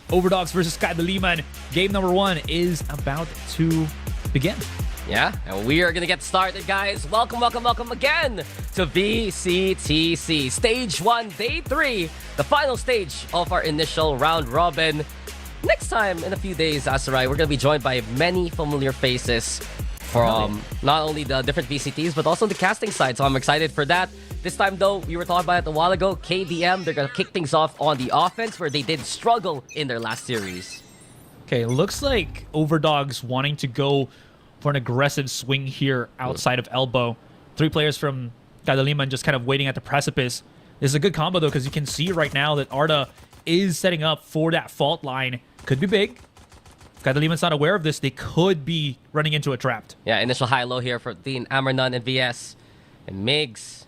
OVERDOGS versus Kadiliman. Game number 1 is about to begin. Yeah, and we are gonna get started, guys. Welcome again to VCTC Stage 1, Day 3, the final stage of our initial round robin. Next time, in a few days, Asarai, we're gonna be joined by many familiar faces from not only the different VCTs, but also the casting side, so I'm excited for that. This time, though, we were talking about it a while ago, KDM, they're gonna kick things off on the offense, where they did struggle in their last series. Okay, looks like OVERDOGS wanting to go for an aggressive swing here outside of elbow. 3 players from Kadiliman just kind of waiting at the precipice. This is a good combo, though, because you can see right now that Arda is setting up for that fault line. Could be big. Kadiliman's not aware of this. They could be running into a trap. Yeah, initial high-low here for Dean, Amernon, and VS. And Migs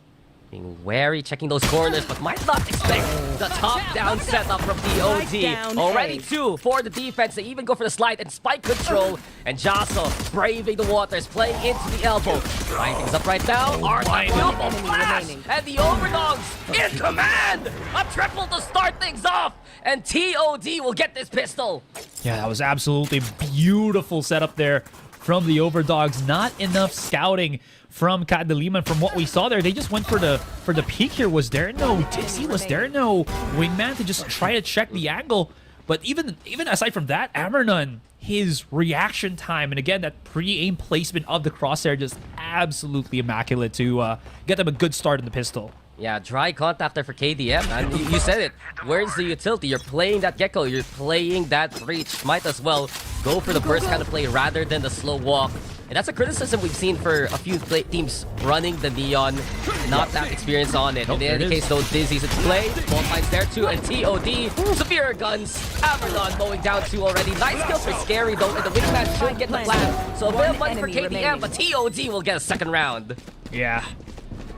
being wary, checking those corners, but might not expect the top-down setup from TOD. Already 2 for the defense. They even go for the slide and spike control. And Jasso braving the waters, playing into the elbow. Lining things up right now. Beautiful flash! And the OVERDOGS in command! A triple to start things off! And TOD will get this pistol. Yeah, that was absolutely beautiful setup there from the OVERDOGS. Not enough scouting from Kadiliman. From what we saw there, they just went for the peek here. Was there no Dizzy? Was there no wingman to just try to check the angle? But even aside from that, Amernon, his reaction time, and again, that pre-aim placement of the crosshair, just absolutely immaculate to get them a good start in the pistol. Yeah, dry contact there for KDM, man. You said it. Where's the utility? You're playing that Gecko. You're playing that Breach. Might as well go for the burst kind of play rather than the slow walk. And that's a criticism we've seen for a few teams running the Neon. Not that experience on it. In any case, though, Dizzy's at play. Ball lines there too. And TOD, Superior Guns. Amernon mowing down 2 already. Nice kill for Scary, though. And the wingman should get the plan. So a bit of money for KDM, but TOD will get a second round. Yeah.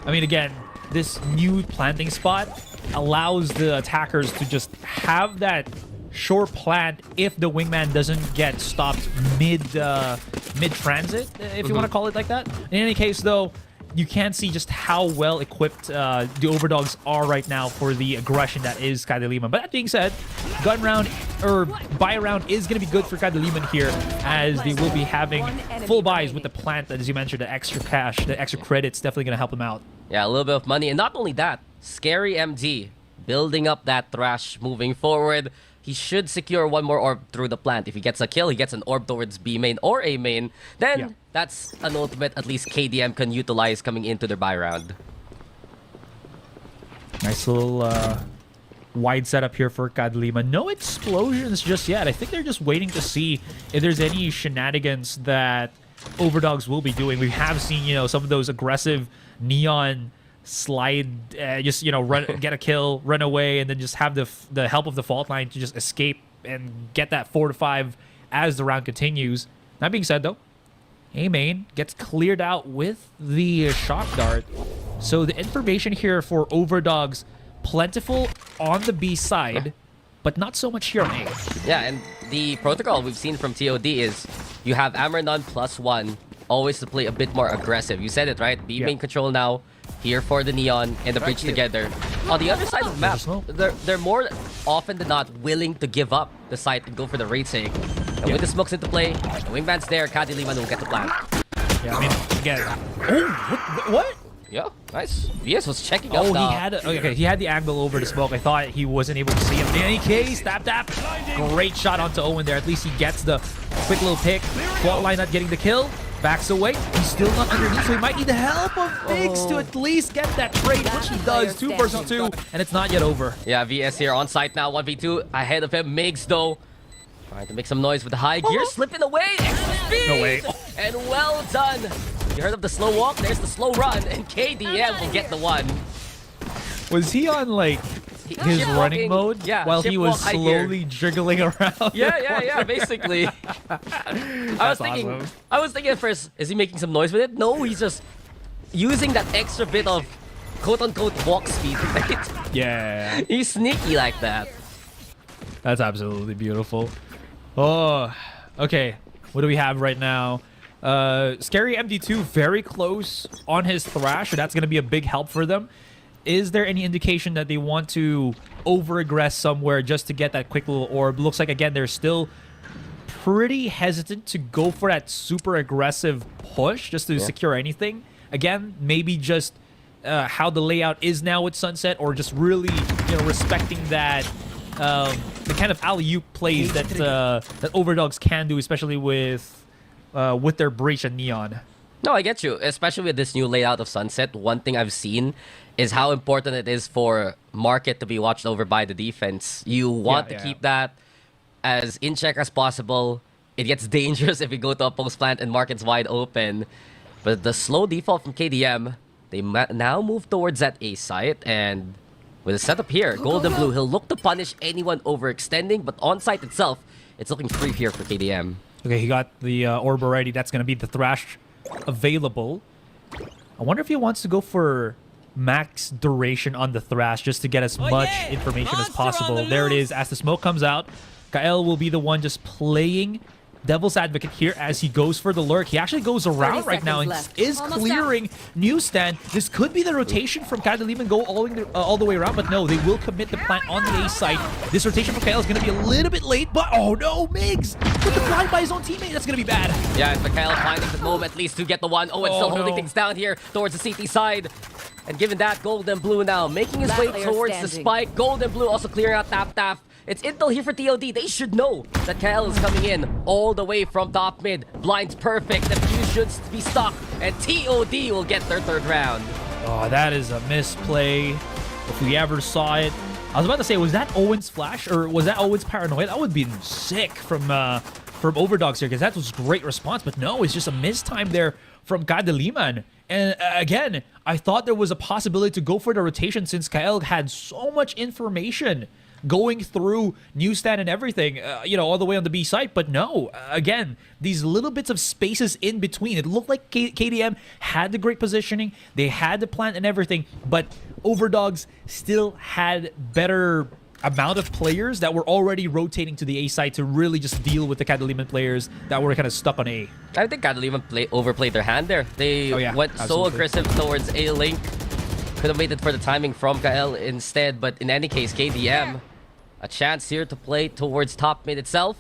I mean, again, this new planting spot allows the attackers to just have that short plant if the wingman doesn't get stopped mid-transit, if you want to call it like that. In any case, though, you can see just how well equipped the OVERDOGS are right now for the aggression that is Kadiliman. But that being said, gun round or buy round is going to be good for Kadiliman here, as they will be having full buys with the plant, as you mentioned, the extra cash, the extra credits, definitely going to help them out. Yeah, a little bit of money. And not only that, Scary MD building up that Thrash moving forward. He should secure 1 more orb through the plant. If he gets a kill, he gets an orb towards B main or A main. Then that's an ultimate at least KDM can utilize coming into their buy round. Nice little wide setup here for Kadiliman. No explosions just yet. I think they're just waiting to see if there's any shenanigans that OVERDOGS will be doing. We have seen, you know, some of those aggressive Neon slide, just, you know, run, get a kill, run away, and then just have the help of the fault line to just escape and get that 4 to 5 as the round continues. That being said, though, A main gets cleared out with the shock dart. So the information here for OVERDOGS, plentiful on the B side, but not so much here on A. Yeah, and the protocol we've seen from TOD is you have Amernon +1, always to play a bit more aggressive. You said it, right? B main control now. Here for the Neon and the Breach together. On the other side of the map, they're more often than not willing to give up the site and go for the raid sake. And with the smokes into play, the wingman's there, Kadiliman will get the plan. Yeah, I mean, again... Oh, what? Yeah, nice. VS was checking out he had the angle over the smoke. I thought he wasn't able to see him. In any case, tap. Great shot onto Owen there. At least he gets the quick little pick. Fault line not getting the kill. Backs away. He's still not underneath, so he might need the help of Biggs to at least get that trade, which he does. 2 versus 2, and it's not yet over. Yeah, VS here on site now. 1v2 ahead of him. Migs, though, trying to make some noise with the high gear. Slipping away. Extra speed. No way. And well done. You heard of the slow walk? There's the slow run, and KDM will get the 1. Was he on, like, his running mode while he was slowly jiggling around? Yeah, basically. I was thinking at first, is he making some noise with it? No, he's just using that extra bit of quote-unquote walk speed, right? Yeah. He's sneaky like that. That's absolutely beautiful. Oh, okay. What do we have right now? Scary MD2 very close on his Thrash, so that's going to be a big help for them. is there any indication that they want to over-aggress somewhere just to get that quick little orb? Looks like, again, they're still pretty hesitant to go for that super aggressive push just to secure anything. Again, maybe just how the layout is now with Sunset, or just really, respecting that the kind of alley-oop plays that that OVERDOGS can do, especially with their Breach and Neon. No, I get you. Especially with this new layout of Sunset, one thing I've seen is how important it is for Market to be watched over by the defense. You want to keep that as in check as possible. It gets dangerous if you go to a post plant and Market's wide open. But the slow default from KDM, they now move towards that A site, and with a setup here, Gold and Blue, he'll look to punish anyone overextending, but on site itself, it's looking free here for KDM. Okay, he got the orb already. That's going to be the Thrash available. I wonder if he wants to go for max duration on the Thrash just to get as much information as possible. There it is. As the smoke comes out, Kael will be the one just playing devil's advocate here as he goes for the lurk. He actually goes around right now and is clearing Newsstand. This could be the rotation from Kadiliman go all the way around, but no, they will commit the plant on the A site. This rotation for Kael is going to be a little bit late, but oh no, Migs with the blind by his own teammate. That's going to be bad. Yeah, and Kael finding the moment at least to get the one. Oh, and still holding things down here towards the CT side. And given that, Gold and Blue now making his way towards the spike. Gold and Blue also clearing out Tap. It's intel here for TOD. They should know that Kael is coming in all the way from top mid. Blind's perfect. The fuse should be stuck. And TOD will get their third round. Oh, that is a misplay. If we ever saw it. I was about to say, was that Owen's flash or was that Owen's paranoia? That would be sick from OVERDOGS here, because that was great response. But no, it's just a mistime there from Kadiliman. And again, I thought there was a possibility to go for the rotation since Kael had so much information going through Newsstand and everything, all the way on the B site. But no, again, these little bits of spaces in between. It looked like KDM had the great positioning. They had the plant and everything, but OVERDOGS still had better amount of players that were already rotating to the A site to really just deal with the Kadiliman players that were kind of stuck on A. I think Kadiliman overplayed their hand there. They went so aggressive towards A link. Could have waited for the timing from Kael instead, but in any case, KDM, a chance here to play towards top mid itself.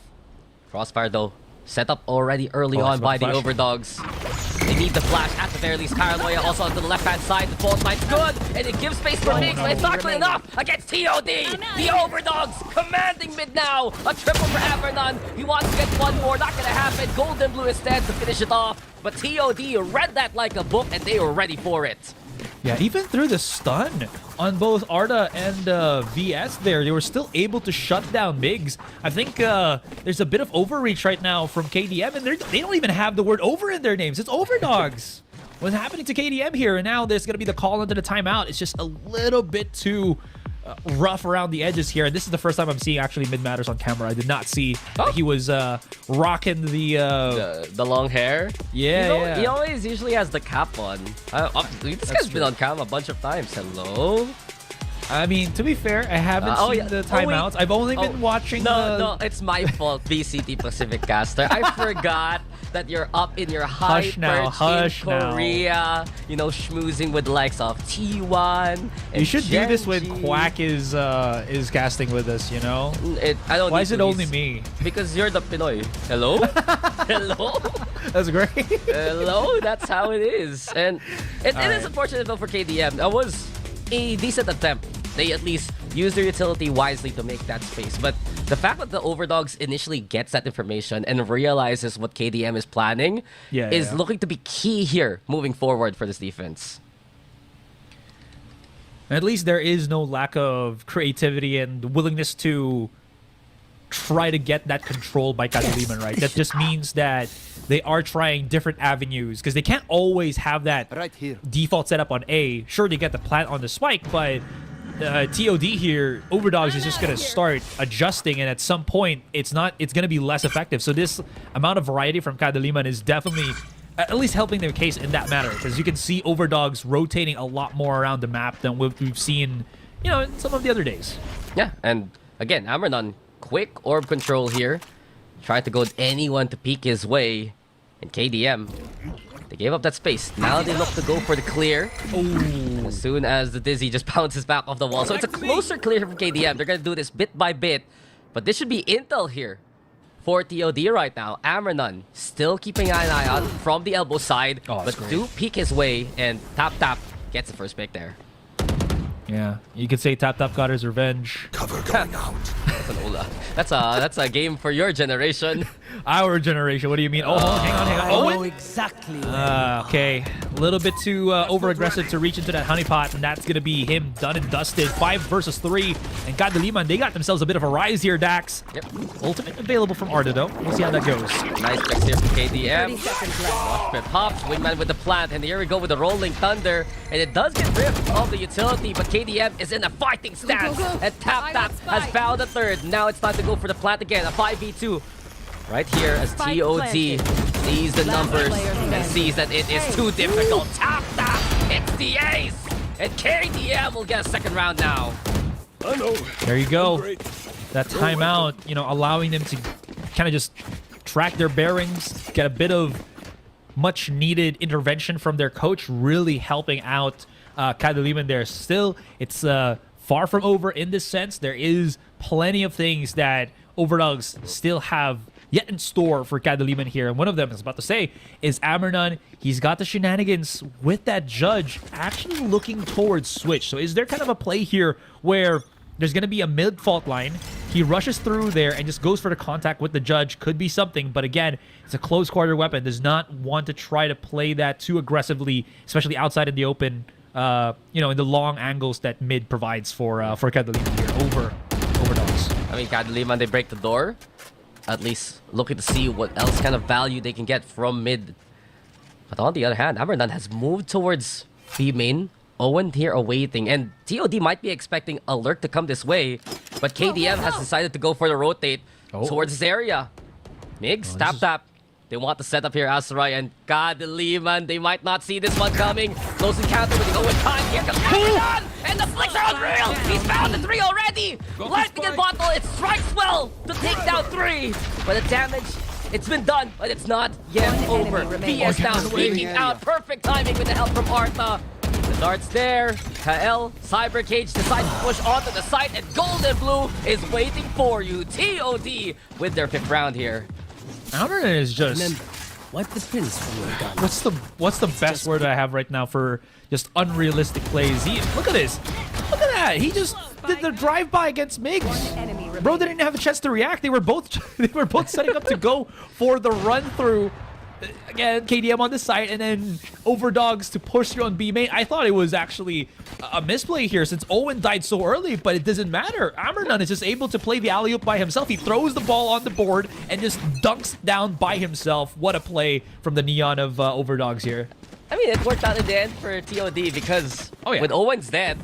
Crossfire though, set up already early on by the OVERDOGS. They need the flash at the very least. Paranoia also onto the left-hand side. The fault line's good, and it gives space for Migs, but it's not good enough against TOD. The OVERDOGS commanding mid now. A triple for Evernon. He wants to get one more. Not going to happen. Gold and Blue instead to finish it off. But TOD read that like a book, and they were ready for it. Yeah, even through the stun on both Arda and VS there, they were still able to shut down Migs. I think there's a bit of overreach right now from KDM, and they don't even have the word over in their names. It's OVERDOGS. What's happening to KDM here? And now there's going to be the call into the timeout. It's just a little bit too rough around the edges here. And this is the first time I'm seeing actually Mid Matters on camera. I did not see that he was rocking the long hair. Yeah, He always usually has the cap on. This guy's been on cam a bunch of times. Hello? I mean, to be fair, I haven't seen the timeouts. I've only been watching No, it's my fault, VCT Pacific Caster. I forgot that you're up in your high perch in Korea, schmoozing with the likes of T1. You should do this when Quack is casting with us, I don't. Why is it only me? Because you're the Pinoy. Hello? Hello? That's great. Hello? That's how it is. And it is unfortunate though for KDM. That was a decent attempt. They at least use their utility wisely to make that space. But the fact that the OVERDOGS initially gets that information and realizes what KDM is planning is looking to be key here moving forward for this defense. At least there is no lack of creativity and willingness to try to get that control by Kadiliman, right? That just means that they are trying different avenues because they can't always have that default setup on A. Sure, they get the plant on the spike, but TOD here, OVERDOGS is just going to start adjusting, and at some point, it's going to be less effective. So this amount of variety from Kadiliman is definitely at least helping their case in that matter, because you can see OVERDOGS rotating a lot more around the map than we've seen, in some of the other days. Yeah, and again, Amranon, quick orb control here. Tried to go with anyone to peek his way. And KDM, they gave up that space. Now they look to go for the clear. Ooh. As soon as the Dizzy just bounces back off the wall. So it's a closer clear from KDM. They're going to do this bit by bit. But this should be intel here for TOD right now. Amrenon still keeping an eye out from the elbow side. But do peek his way, and Tap gets the first pick there. Yeah, you could say Tap got his revenge. Cover going out. That's an Ola. That's a game for your generation. Our generation. What do you mean? Oh, hang on. Oh, exactly. Okay, a little bit too over-aggressive to reach into that honeypot, and that's going to be him done and dusted. 5 versus 3, and Kadiliman, they got themselves a bit of a rise here, Dax. Yep. Ultimate available from Arda, though. We'll see how that goes. Nice checks here from KDM. 30 seconds left. Watch pit pops, Wingman with the plant, and here we go with the Rolling Thunder. And it does get ripped off the utility, but KDM is in a fighting stance. Go. And Tap has found a third. Now it's time to go for the plant again, a 5v2. Right here as Spike TOD sees the numbers player and standing. sees that it is too difficult. Tap, it's the ace! And KDM will get a second round now. There you go. That timeout, allowing them to kind of just track their bearings, get a bit of much needed intervention from their coach, really helping out Kadiliman there. Still, it's far from over in this sense. There is plenty of things that OVERDOGS still have yet in store for Kadiliman here. And one of them, I was about to say, is Amrenon. He's got the shenanigans with that judge actually looking towards Switch. So is there kind of a play here where there's going to be a mid fault line? He rushes through there and just goes for the contact with the judge. Could be something, but again, it's a close quarter weapon. Does not want to try to play that too aggressively, especially outside in the open, in the long angles that mid provides for Kadiliman here over OVERDOGS. I mean, Kadiliman, they break the door. At least looking to see what else kind of value they can get from mid. But on the other hand, Amrenon has moved towards B main. Owen here awaiting, and TOD might be expecting a lurk to come this way, but KDM has decided to go for the rotate towards this area. Migs, tap. They want the setup here, Azurai and Kadiliman. They might not see this one coming. Close encounter with the Owen time. Here comes Amrenon, and the flicks are unreal. He's found the 3 already. Lightning and bottle, it strikes well to take down 3, but the damage, it's been done, but it's not yet over. PS now sneaking out. Perfect timing with the help from Arta. The dart's there. Kael, Cyber Cage decides to push onto the site, and Golden Blue is waiting for you. TOD with their 5th round here. Amrenon is just... Remember, wipe the pins from your gun. What's the best word I have right now for just unrealistic plays? Look at this. Look at that. He just did the drive-by against Migs. Bro didn't have a chance to react. They were both setting up to go for the run-through. Again, KDM on the side, and then OVERDOGS to push through on B main. I thought it was actually a misplay here since Owen died so early, but it doesn't matter. Amrenon is just able to play the alley-oop by himself. He throws the ball on the board and just dunks down by himself. What a play from the Neon of OVERDOGS here. I mean, it worked out in the end for TOD because when Owen's dead,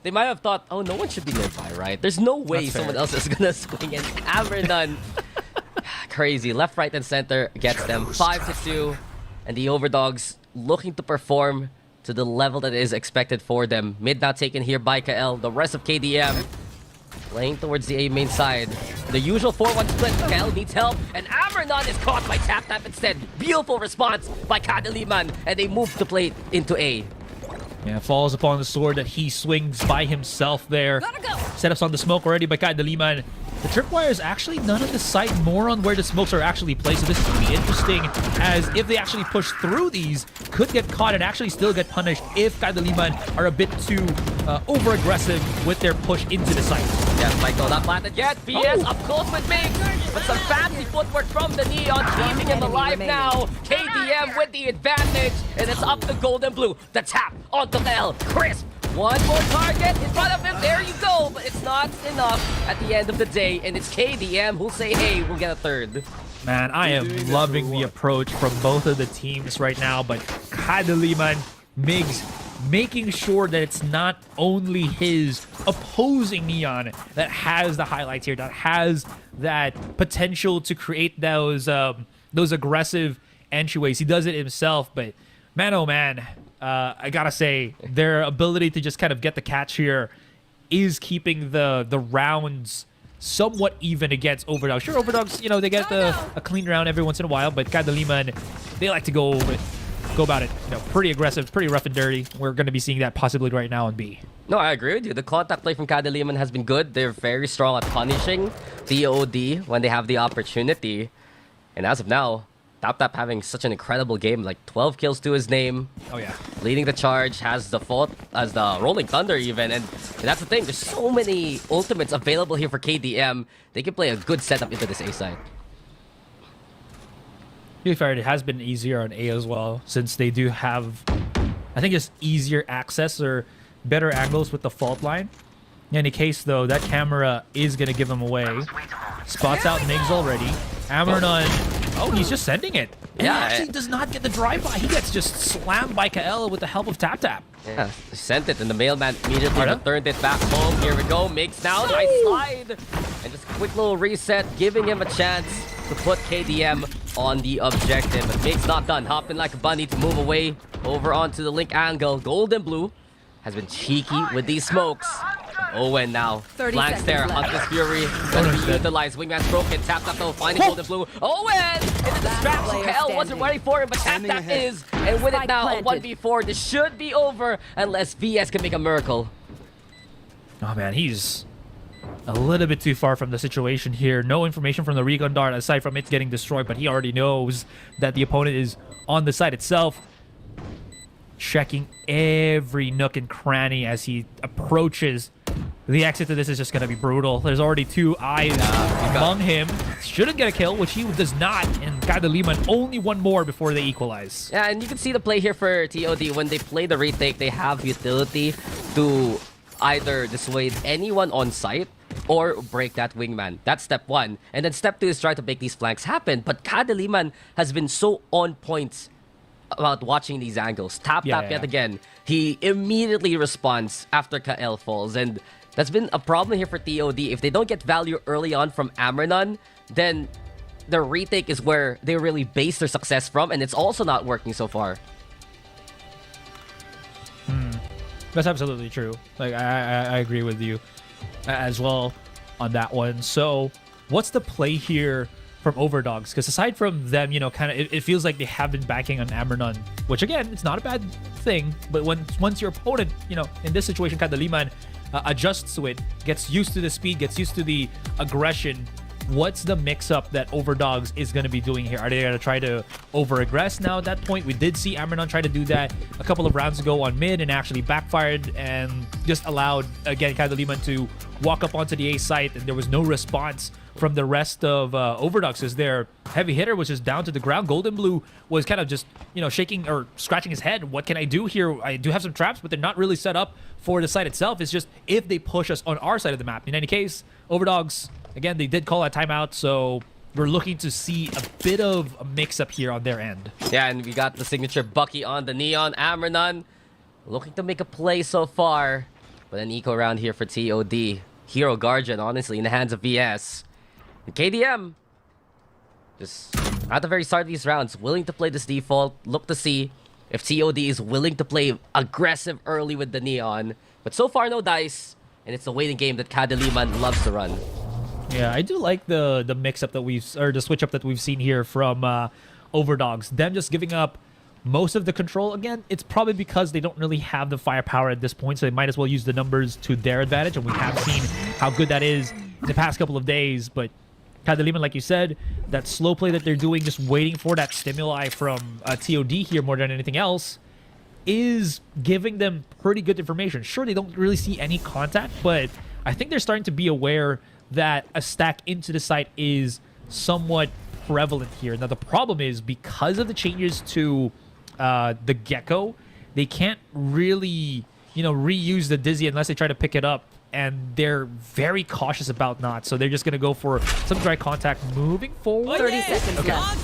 they might have thought, oh, no one should be nearby, right? There's no way someone else is gonna swing in. Amrenon. Crazy. Left, right, and center gets them 5-2. And the OVERDOGS looking to perform to the level that is expected for them. Mid now taken here by Kael. The rest of KDM playing towards the A main side. The usual 4-1 split. Kael needs help. And Amrenon is caught by Tap instead. Beautiful response by Kadiliman. And they move to play into A. Yeah, falls upon the sword that he swings by himself there. Setups on the smoke already by Kadiliman. The tripwire is actually none of the sight, more on where the smokes are actually placed. So this is going to be interesting, as if they actually push through these, could get caught and actually still get punished if Kadiliman are a bit too over-aggressive with their push into the site. Yes, Michael, not planted yet. PS up close with Migs, but some fancy footwork from the Neon, keeping him alive now. KDM with the advantage, and it's up to Golden Blue. The tap onto L. Crisp. One more target in front of him. There you go. But it's not enough at the end of the day. And it's KDM who'll say, hey, we'll get a third. Man, I am loving the approach from both of the teams right now. But Kadiliman, Migs, making sure that it's not only his opposing Neon that has the highlights here, that has that potential to create those aggressive entryways. He does it himself, but man, oh man. I gotta say, their ability to just kind of get the catch here is keeping the rounds somewhat even against OVERDOGS. Sure, OVERDOGS, they get a clean round every once in a while, but Kadiliman, they like to go with go about it, pretty aggressive, pretty rough and dirty. We're going to be seeing that possibly right now in B. No, I agree with you. The contact play from Kadiliman has been good. They're very strong at punishing TOD when they have the opportunity. And as of now, TapTap having such an incredible game, like 12 kills to his name. Oh, yeah. Leading the charge, has the fault as the Rolling Thunder even. And that's the thing, there's so many ultimates available here for KDM. They can play a good setup into this A side. To be fair, it has been easier on A as well, since they do have, I think, just easier access or better angles with the fault line. In any case, though, that camera is going to give him away. Spots out Migs already. Ammernon, oh, he's just sending it. And Yeah, he actually does not get the drive-by. He gets just slammed by Kael with the help of TapTap. Yeah, sent it, and the mailman immediately returned it back home. Here we go, Migs now, nice slide. And just a quick little reset, giving him a chance to put KDM on the objective. But Migs not done, hopping like a bunny to move away over onto the link angle. Gold and blue has been cheeky with these smokes. Owen now flanks there. Hunter's Fury gonna be utilized. Wingman's broken. TapTap though finding Gold and blue. Owen into the strap. KL wasn't ready for it, but TapTap is. And with it now, a 1v4. This should be over unless VS can make a miracle. Oh man, he's a little bit too far from the situation here. No information from the recon dart aside from it getting destroyed, but he already knows that the opponent is on the site itself. Checking every nook and cranny as he approaches. The exit to this is just going to be brutal. There's already two eyes among him. Shouldn't get a kill, which he does not. And Kadiliman only one more before they equalize. Yeah, and you can see the play here for TOD. When they play the retake, they have utility to either dissuade anyone on site or break that wingman. That's step one. And then step two is try to make these flanks happen. But Kadiliman has been so on point about watching these angles. TapTap yet again. He immediately responds after Kael falls. And that's been a problem here for TOD. If they don't get value early on from Ammernon, then the retake is where they really base their success from. And it's also not working so far. That's absolutely true. Like, I agree with you as well on that one. So what's the play here from OVERDOGS? Because aside from them, kind of, it feels like they have been backing on Ammernon, which again, it's not a bad thing. But once your opponent, in this situation, Kadiliman, adjusts to it, gets used to the speed, gets used to the aggression, what's the mix-up that OVERDOGS is going to be doing here? Are they going to try to over-aggress now at that point? We did see Ammernon try to do that a couple of rounds ago on mid and actually backfired and just allowed, again, Kadiliman to walk up onto the A site, and there was no response from the rest of OVERDOGS as their heavy hitter was just down to the ground. Golden Blue was kind of just, shaking or scratching his head. What can I do here? I do have some traps, but they're not really set up for the site itself. It's just if they push us on our side of the map. In any case, OVERDOGS, again, they did call a timeout, so we're looking to see a bit of a mix-up here on their end. Yeah, and we got the signature Bucky on the Neon. Ammernon looking to make a play so far, but an eco round here for TOD. Hero Guardian, honestly, in the hands of VS. And KDM, just at the very start of these rounds, willing to play this default. Look to see if TOD is willing to play aggressive early with the Neon. But so far, no dice. And it's the waiting game that Kadiliman loves to run. Yeah, I do like the mix-up that the switch-up that we've seen here from OVERDOGS. Them just giving up most of the control. Again, it's probably because they don't really have the firepower at this point, so they might as well use the numbers to their advantage. And we have seen how good that is in the past couple of days. But Kadiliman, like you said, that slow play that they're doing, just waiting for that stimuli from TOD here more than anything else, is giving them pretty good information. Sure, they don't really see any contact, but I think they're starting to be aware that a stack into the site is somewhat prevalent here. Now, the problem is because of the changes to the Gecko, they can't really, reuse the Dizzy unless they try to pick it up. And they're very cautious about not. So they're just going to go for some dry contact moving forward. 30 seconds left.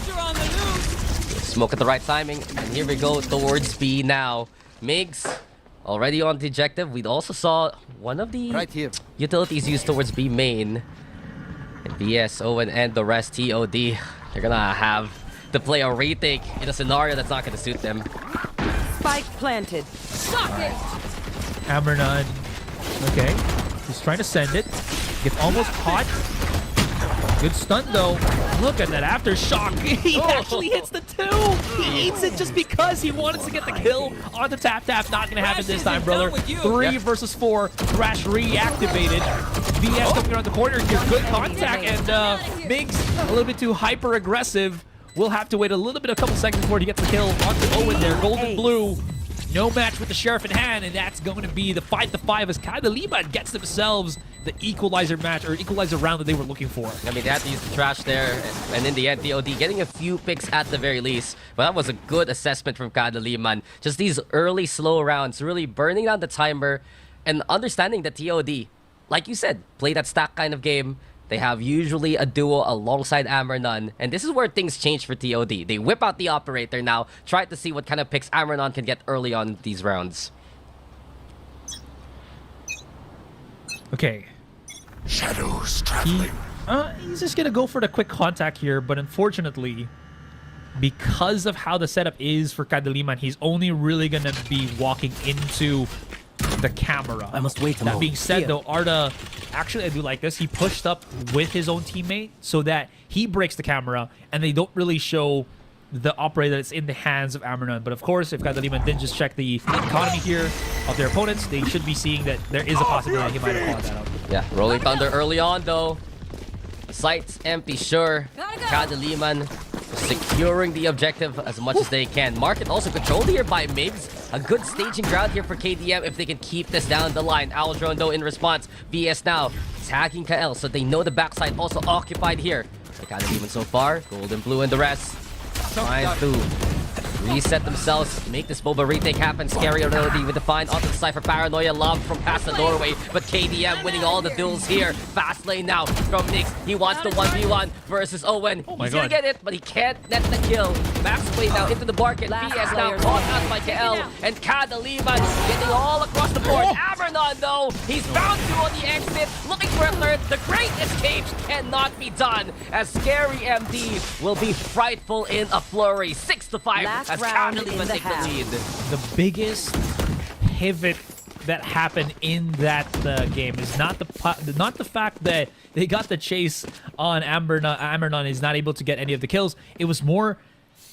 Smoke at the right timing. And here we go towards B now. Migs already on the objective. We also saw one of the utilities used towards B main. And VS, Owen, and the rest, TOD. They're going to have to play a retake in a scenario that's not going to suit them. Spike planted. Stop it! Ammernon. Okay. He's trying to send it. Gets almost caught. Good stun though. Look at that aftershock. He actually hits the 2. He eats it just because he wanted to get the kill on the tap. Not gonna happen this time, brother. 3 versus 4. Thrash reactivated. VS coming around the corner here. Good contact, and Migs a little bit too hyper aggressive. We'll have to wait a couple seconds before he gets the kill onto Owen there. Golden blue. No match with the Sheriff in hand, and that's going to be the 5-5 as Kadiliman gets themselves the equalizer match, or equalizer round that they were looking for. I mean, they had to use the trash there, and in the end, TOD getting a few picks at the very least. But that was a good assessment from Kadiliman. Just these early slow rounds, really burning down the timer, and understanding that TOD, like you said, play that stack kind of game. They have usually a duo alongside Ambernon, and this is where things change for TOD. They whip out the operator now, try to see what kind of picks Ambernon can get early on these rounds. Okay. Shadows traveling. He's just gonna go for the quick contact here, but unfortunately, because of how the setup is for Kadiliman, he's only really gonna be walking into the camera. I must wait a That moment. being said, Here. though, Arda, actually, I do like this. He pushed up with his own teammate so that he breaks the camera, and they don't really show the operator that's in the hands of Ambernon. But of course, if Kadiliman didn't just check the economy here of their opponents, they should be seeing that there is a possibility he might have called that out. Yeah, Rolling Thunder early on, though. Sights empty, sure. Kadiliman securing the objective as much as they can. Market also controlled here by Migs. A good staging ground here for KDM if they can keep this down the line. Aldron, though, in response. VS now tagging Kael, so they know the backside also occupied here. The Kadiliman so far. Golden Blue and the rest trying to reset themselves, make this boba retake happen. Scary ability with the find onto the Cypher. Paranoia lob from past the doorway, but KDM winning all the duels here. Fast lane now from Nix. He wants the 1v1 versus Owen. Oh my He's gonna God. get it, but he can't net the kill. Max play now into the market. Last BS now player caught out by KL, and Kadiliman getting all across the board. Avernon, though, he's bound to on the exit, looking for a third. The great escape cannot be done, as Scary MD will be frightful in a flurry. 6-5 Last as round in Kadiliman the take the half. lead. The biggest pivot that happened in that game is not the fact that they got the chase on Ambernon is not able to get any of the kills. It was more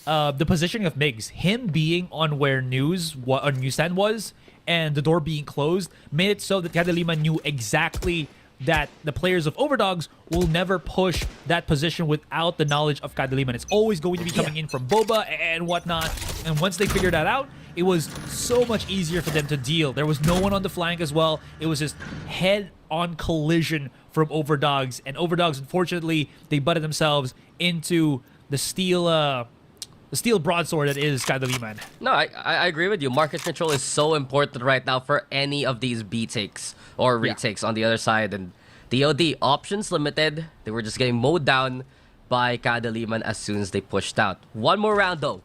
the positioning of Migs. Him being on where Newsstand was and the door being closed made it so that Kadiliman knew exactly that the players of OVERDOGS will never push that position without the knowledge of Kadiliman. It's always going to be coming in from Boba and whatnot. And once they figured that out, it was so much easier for them to deal. There was no one on the flank as well. It was just head-on collision from OVERDOGS. And OVERDOGS, unfortunately, they butted themselves into the steel broadsword that is Kadiliman. No, I agree with you. Market control is so important right now for any of these B takes or retakes on the other side. And TOD, options limited. They were just getting mowed down by Kadiliman as soon as they pushed out. One more round, though,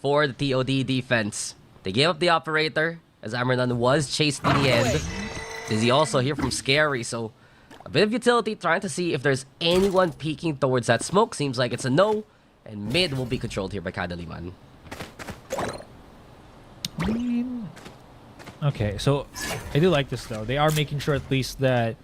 for the TOD defense. They gave up the operator, as Ambernon was chased in the end. Dizzy also here from Scary, so a bit of utility, trying to see if there's anyone peeking towards that smoke. Seems like it's a no. And mid will be controlled here by Kadiliman. Okay, so I do like this, though. They are making sure at least that,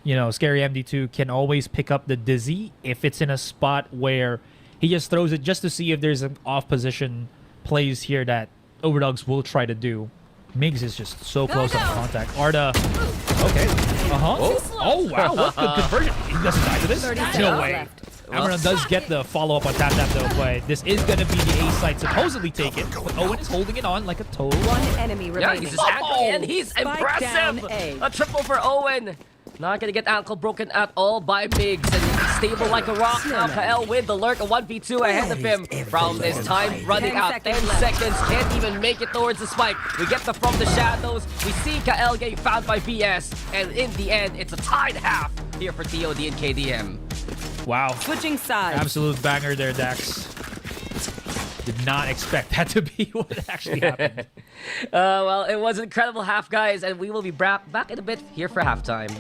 you know, Scary MD2 can always pick up the Dizzy if it's in a spot where he just throws it just to see if there's an off-position plays here that OVERDOGS will try to do. Migs is just so close on contact. Arda, okay. Oh, wow, what good conversion. He doesn't die to this? 30 No seconds way. left. Ambernon does get the follow-up on tap though, but this is going to be the A site supposedly taken. But Owen is holding it on like a total. One enemy Yeah, remaining. he's just angry and he's Spike down impressive. A. A triple for Owen. Not gonna get ankle broken at all by Migs, and stable like a rock now. Kael with the lurk, a 1v2 ahead of him. From this time running 10 out, 10 seconds left. seconds, can't even make it towards the spike. We get the from the shadows. We see Kael getting found by VS, and in the end, it's a tied half here for TOD and KDM. Wow. Switching sides. Absolute banger there, Dax. Did not expect that to be what actually happened. Well, it was an incredible half, guys, and we will be back in a bit here for halftime.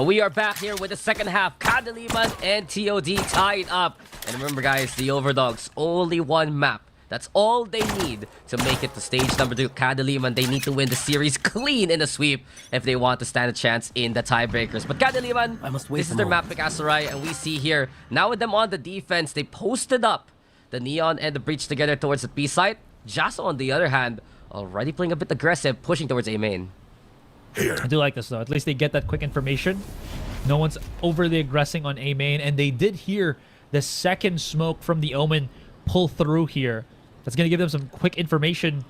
We are back here with the second half. Kadiliman and TOD tied up. And remember, guys, the OVERDOGS, only one map. That's all they need to make it to stage number 2. Kadiliman, they need to win the series clean in a sweep if they want to stand a chance in the tiebreakers. But Kadiliman, this is their map pick, Asarai, and we see here, now with them on the defense, they posted up the Neon and the Breach together towards the B site. Jasso, on the other hand, already playing a bit aggressive, pushing towards A main. I do like this though. At least they get that quick information. No one's overly aggressing on A main, and they did hear the second smoke from the Omen pull through here. That's going to give them some quick information.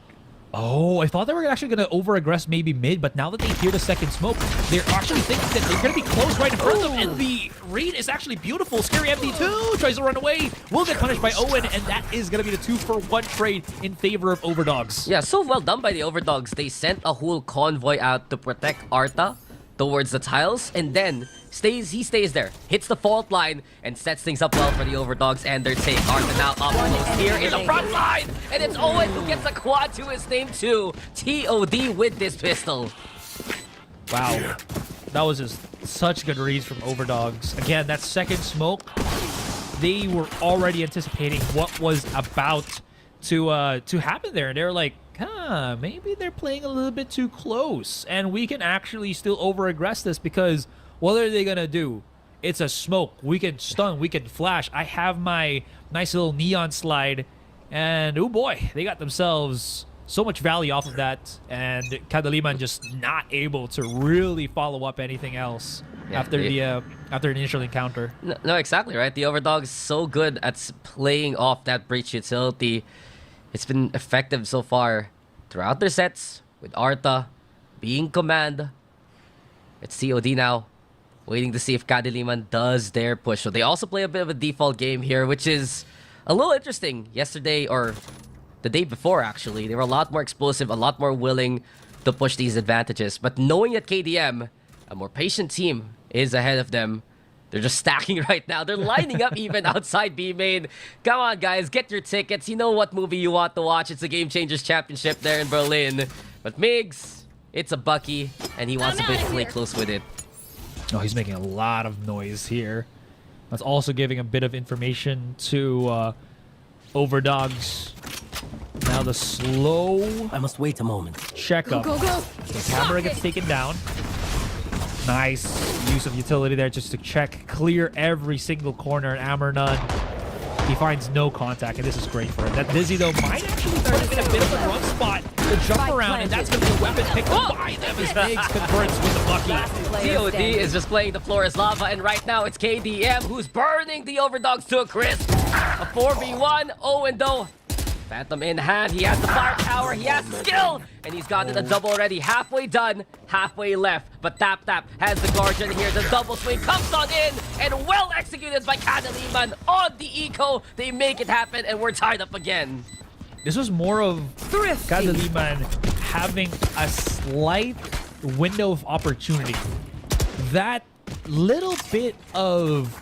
Oh, I thought they were actually going to over-aggress maybe mid, but now that they hear the second smoke, they're actually thinking that they're going to be close right in front of them, and the read is actually beautiful. Scary MD2 tries to run away, will get punished by Owen, and that is going to be the 2-for-1 trade in favor of OVERDOGS. Yeah, so well done by the OVERDOGS. They sent a whole convoy out to protect Arta towards the tiles, and then he stays there, hits the fault line, and sets things up well for the OVERDOGS and their take. Arta now up close here in the front line, and it's Owen who gets a quad to his name too. TOD with this pistol. Wow, that was just such good reads from OVERDOGS. Again, that second smoke, they were already anticipating what was about to happen there, and they were like, maybe they're playing a little bit too close, and we can actually still over-aggress this, because what are they gonna do? It's a smoke. We can stun, we can flash. I have my nice little neon slide, and oh boy, they got themselves so much value off of that, and Kadiliman just not able to really follow up anything else after the initial encounter. No, exactly right. The OVERDOGS so good at playing off that breach utility. It's been effective so far throughout their sets, with Arta being command. It's TOD now, waiting to see if Kadiliman does their push. So they also play a bit of a default game here, which is a little interesting. Yesterday, or the day before actually, they were a lot more explosive, a lot more willing to push these advantages. But knowing that KDM, a more patient team, is ahead of them, they're just stacking right now. They're lining up even outside B main. Come on, guys, get your tickets. You know what movie you want to watch. It's the Game Changers Championship there in Berlin. But Migs, it's a Bucky, and he wants to play close with it. Oh, he's making a lot of noise here. That's also giving a bit of information to OVERDOGS. Now the slow... I must wait a moment. Checkup. The camera gets taken down. Nice use of utility there just to check, clear every single corner. And Amernon, he finds no contact, and this is great for him. That Dizzy, though, might actually start to get a bit of a run spot to jump around, and that's going to be a weapon picked up by them as Migs converts with the Bucky. TOD is just playing the floor as lava, and right now it's KDM who's burning the OVERDOGS to a crisp. A 4v1, Owen though. Phantom in hand, he has the firepower, he has the skill, and he's gotten a double already. Halfway done, halfway left, but Tap has the Guardian here. The double swing comes on in, and well executed by Kadiliman on the eco. They make it happen, and we're tied up again. This was more of Kadiliman having a slight window of opportunity. That little bit of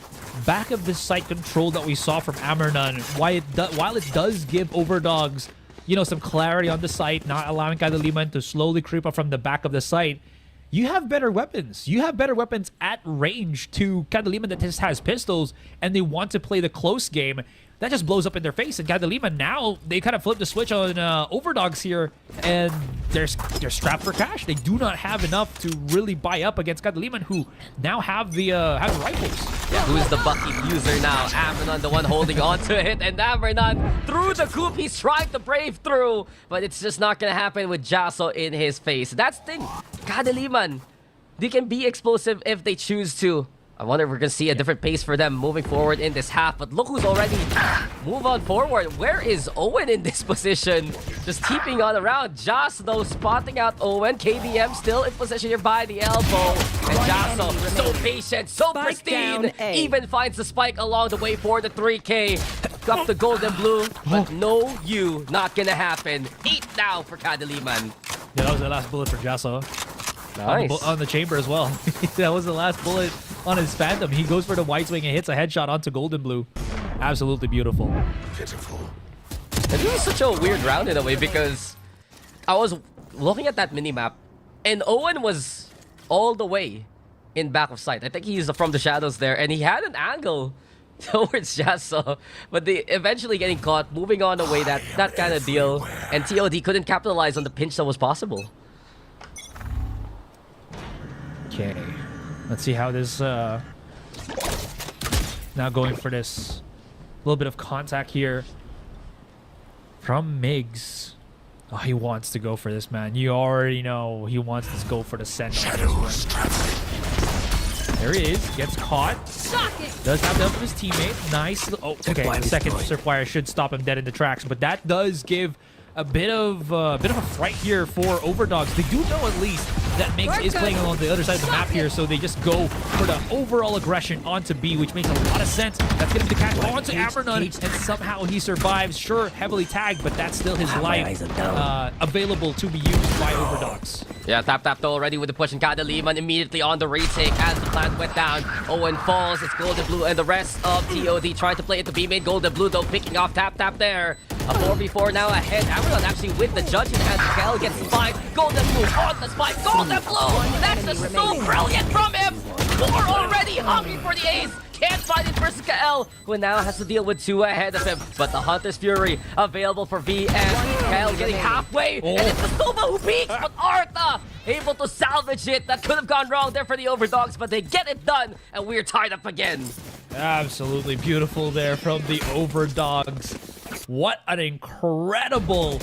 back of the site control that we saw from Amernon, while it does give OVERDOGS, you know, some clarity on the site, not allowing Kadiliman to slowly creep up from the back of the site, you have better weapons. You have better weapons at range to Kadiliman that just has pistols, and they want to play the close game. That just blows up in their face, and Kadiliman now, they kind of flip the switch on OVERDOGS here, and they're strapped for cash. They do not have enough to really buy up against Kadiliman, who now have the rifles. Yeah, who's the Bucky user now? Amernon, the one holding on to it, and Amernon through the coop. He's trying to brave through, but it's just not gonna happen with Jasso in his face. That's the thing. Kadiliman, they can be explosive if they choose to. I wonder if we're going to see a different pace for them moving forward in this half. But look who's already move on forward. Where is Owen in this position? Just keeping on around. Joss, though, spotting out Owen. KDM still in position here by the elbow. And Jasso, so patient, so pristine. Even finds the spike along the way for the 3K. Got the gold and blue. But no you, not going to happen. 8 now for Kadiliman. Yeah, that was the last bullet for Jasso. Nice. On the chamber as well. That was the last bullet on his Phantom. He goes for the white swing and hits a headshot onto Golden Blue. Absolutely beautiful. Pitiful. And this was such a weird round in a way, because I was looking at that minimap and Owen was all the way in back of sight. I think he used the from the shadows there, and he had an angle towards Jasso, but they eventually getting caught, moving on away, that kind of deal, and TOD couldn't capitalize on the pinch that was possible. Okay, let's see how this now going for this little bit of contact here from Migs. Oh, he wants to go for this, man. You already know he wants to go for the send. Shadows traveling. There he is, gets caught. Does have the help of his teammate. Nice. Oh, okay. The second Surfwire should stop him dead in the tracks, but that does give a bit of a fright here for OVERDOGS. They do know at least that Migs is playing along the other side of the map here, so they just go for the overall aggression onto B, which makes a lot of sense. That's going to be the catch onto Avernon, and somehow he survives. Sure, heavily tagged, but that's still his life available to be used by OVERDOGS. Yeah, tap though already with the push, and Kadiliman immediately on the retake as the plant went down. Owen falls, it's Golden Blue and the rest of TOD trying to play it to B main. Golden Blue though picking off tap there. A 4v4 now ahead. Avernon actually with the judge as Kel gets spiked. Golden Blue on the spike. Golden Blue! That's just so brilliant from him! 4 already, hungry for the ace. Can't find it versus Kael, who now has to deal with 2 ahead of him. But the Hunter's Fury available for V, and Kael getting halfway. And it's the Sova who peaks, but Artha able to salvage it. That could have gone wrong there for the OVERDOGS, but they get it done, and we're tied up again. Absolutely beautiful there from the OVERDOGS. What an incredible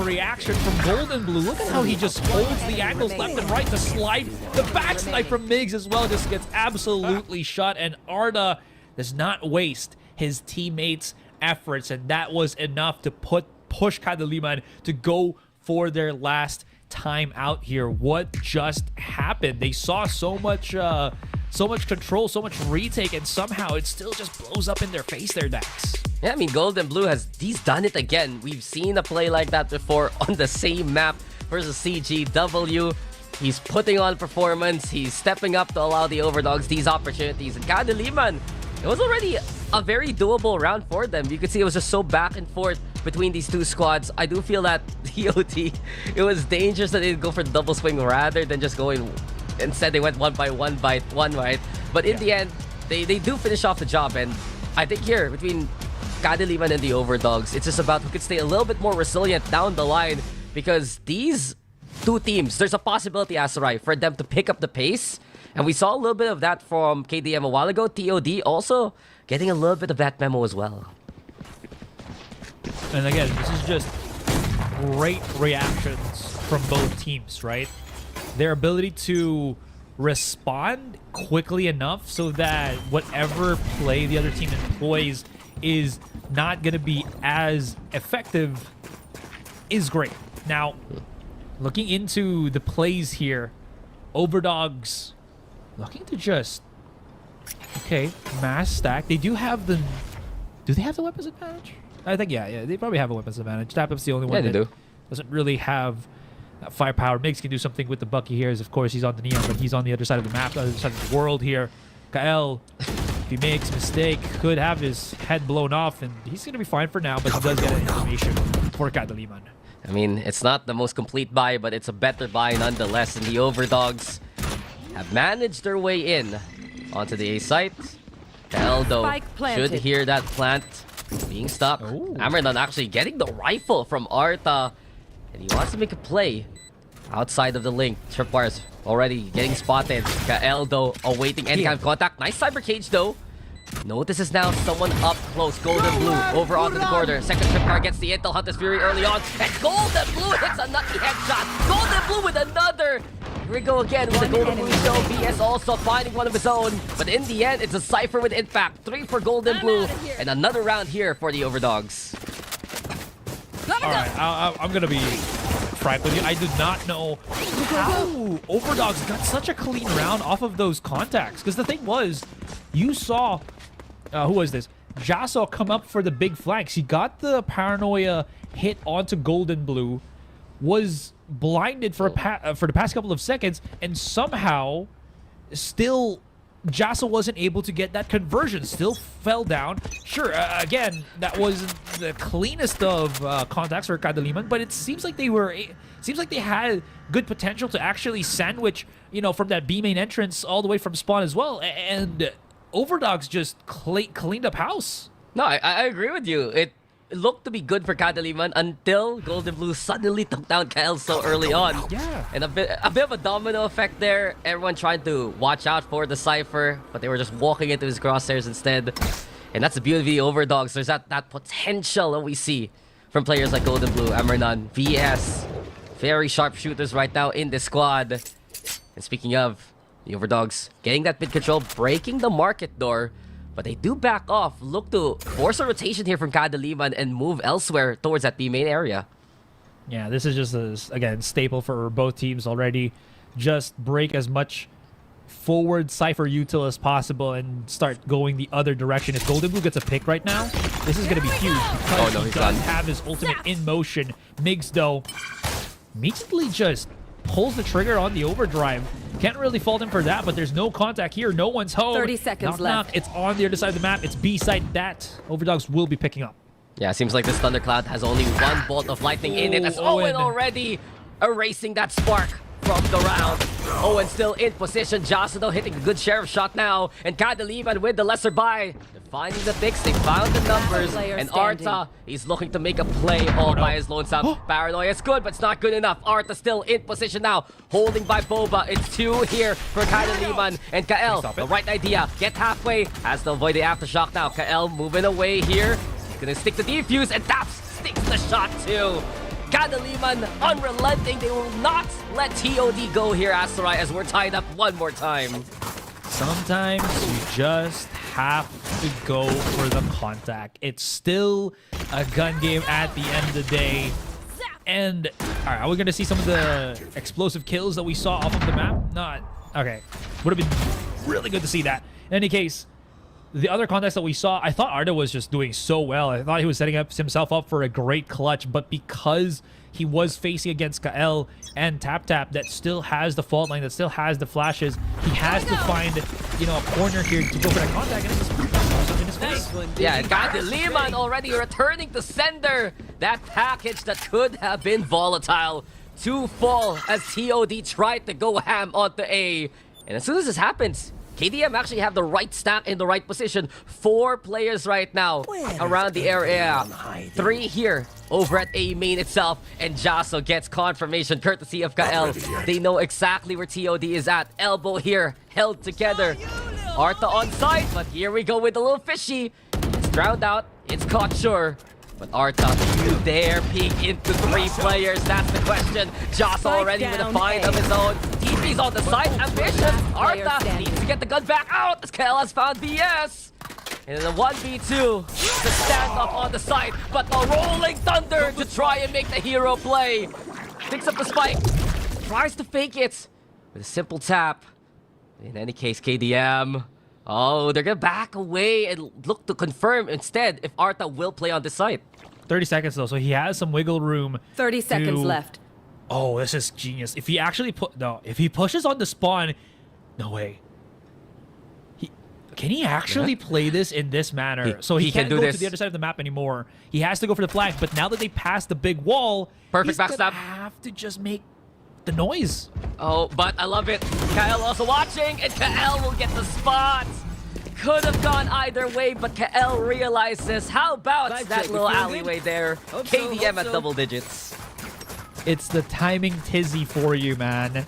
reaction from Golden Blue. Look at how he just holds the angles left and right to slide. The back snipe from Migs as well just gets absolutely shut, and Arda does not waste his teammates' efforts, and that was enough to push Kadiliman to go for their last time out here. What just happened? They saw so much control, so much retake, and somehow it still just blows up in their face there, Dax. Yeah, I mean, Golden Blue he's done it again. We've seen a play like that before on the same map versus CGW. He's putting on performance. He's stepping up to allow the OVERDOGS these opportunities. And Kadiliman, it was already a very doable round for them. You could see it was just so back and forth between these two squads. I do feel that TOD, it was dangerous that they didn't go for the double swing rather than just going. Instead, they went one by one, right? But in the end, they do finish off the job. And I think here, between Kadiliman and the OVERDOGS, it's just about who could stay a little bit more resilient down the line, because these two teams, there's a possibility, Asarai, for them to pick up the pace. And we saw a little bit of that from KDM a while ago. TOD also getting a little bit of that memo as well. And again, this is just great reactions from both teams, right? Their ability to respond quickly enough so that whatever play the other team employs is not going to be as effective is great. Now, looking into the plays here, OVERDOGS looking to just, okay, mass stack. They do have the, do they have the weapons advantage? I think, yeah, they probably have a weapons advantage. Tap-Up's the only one that doesn't really have firepower. Migs can do something with the Bucky here, as of course he's on the Neon, but he's on the other side of the map, the other side of the world here. Kael, if he makes a mistake, could have his head blown off, and he's going to be fine for now, but he does get an information for Kadiliman. I mean, it's not the most complete buy, but it's a better buy nonetheless, and the OVERDOGS have managed their way in onto the A site. Kael, though, should hear that plant being stuck. Avernon actually getting the rifle from Artha, and he wants to make a play outside of the link. Tripwires already getting spotted. Kael, though, awaiting any kind of contact. Nice cyber cage, though. Notices now someone up close. Golden Blue over onto the corner. Second Tripwire gets the intel. Hunter's Fury early on. And Golden Blue hits a nutty headshot. Golden Blue with another. Here we go again with the Golden Blue show. BS also finding one of his own. But in the end, it's a Cypher with impact. 3 for Golden Blue. And another round here for the OVERDOGS. Alright, I'm gonna be frank with you. I did not know how OVERDOGS got such a clean round off of those contacts. Because the thing was, you saw, who was this? Jasso come up for the big flanks. He got the paranoia hit onto Golden Blue, was blinded for the past couple of seconds, and somehow still Jasa wasn't able to get that conversion, still fell down. Sure, again, that wasn't the cleanest of contacts for Kadiliman, but it seems like they had good potential to actually sandwich, you know, from that B main entrance all the way from spawn as well. And OVERDOGS just cleaned up house. No, I agree with you. It looked to be good for Kadiliman until Golden Blue suddenly took down KL so early on. Yeah. And a bit of a domino effect there. Everyone trying to watch out for the Cypher, but they were just walking into his crosshairs instead. And that's the beauty of the OVERDOGS. There's that potential that we see from players like Golden Blue, Amernan, VS. Very sharp shooters right now in this squad. And speaking of the OVERDOGS, getting that mid control, breaking the market door. But they do back off, look to force a rotation here from Kadiliman and move elsewhere towards that B main area. Yeah, this is just, again, staple for both teams already. Just break as much forward Cypher util as possible and start going the other direction. If Golden Blue gets a pick right now, this is going to be huge. Because he does have his ultimate in motion. Migs, though, immediately just pulls the trigger on the overdrive. Can't really fault him for that, but there's no contact here. No one's home. 30 seconds left. It's on the other side of the map. It's B side that OVERDOGS will be picking up. Yeah, seems like this Thundercloud has only one bolt of lightning in it. As Owen already erasing that spark from the round. Owen still in position. Jasa though hitting a good share of shot now. And Kadiliman with the lesser buy. They're finding the picks. They found the numbers. And Arta, he's looking to make a play all by his lone self. Paranoia is good, but it's not good enough. Arta still in position now. Holding by Boba. It's 2 here for Kadiliman. And Kael, the right idea. Get halfway. Has to avoid the aftershock now. Kael moving away here. He's gonna stick the defuse. And Taps sticks the shot too. Kadiliman unrelenting. They will not let TOD go here, Asteroid, as we're tied up one more time. Sometimes you just have to go for the contact. It's still a gun game at the end of the day. And, all right, are we going to see some of the explosive kills that we saw off of the map? Not. Okay. Would have been really good to see that. In any case, the other contacts that we saw, I thought Arda was just doing so well. I thought he was setting up himself up for a great clutch, but because he was facing against Kael and Tap that still has the fault line, that still has the flashes, he has to find, you know, a corner here to go for that contact, and it's in his face. Yeah, Kadiliman already returning to sender that package that could have been volatile to fall as TOD tried to go ham onto A. And as soon as this happens, KDM actually have the right stack in the right position. 4 players right now around the area. 3 here over at A main itself. And Jaso gets confirmation courtesy of Kael. They know exactly where TOD is at. Elbow here, held together. Arta on side, but here we go with a little fishy. It's drowned out. It's caught sure. But Arta, do you dare peek into 3 players? That's the question. Joss already with a find of his own. TP's on the side. Ambitious. Arta needs to get the gun back out as KL has found BS. And then the 1v2. The standoff on the side. But the rolling thunder to try and make the hero play. Picks up the spike. Tries to fake it with a simple tap. In any case, KDM. Oh, they're gonna back away and look to confirm instead if Arta will play on this site. 30 seconds though, so he has some wiggle room. 30 seconds left. Oh, this is genius. If he actually if he pushes on the spawn, no way. Can he actually play this in this manner? So he can't go to the other side of the map anymore. He has to go for the flag, but now that they passed the big wall, perfect he's gonna backstab. have to just make the noise. Oh, but I love it. Kael also watching, and Kael will get the spot. Could have gone either way, but Kael realizes, how about that little alleyway there? KDM at double digits. It's the timing tizzy for you, man.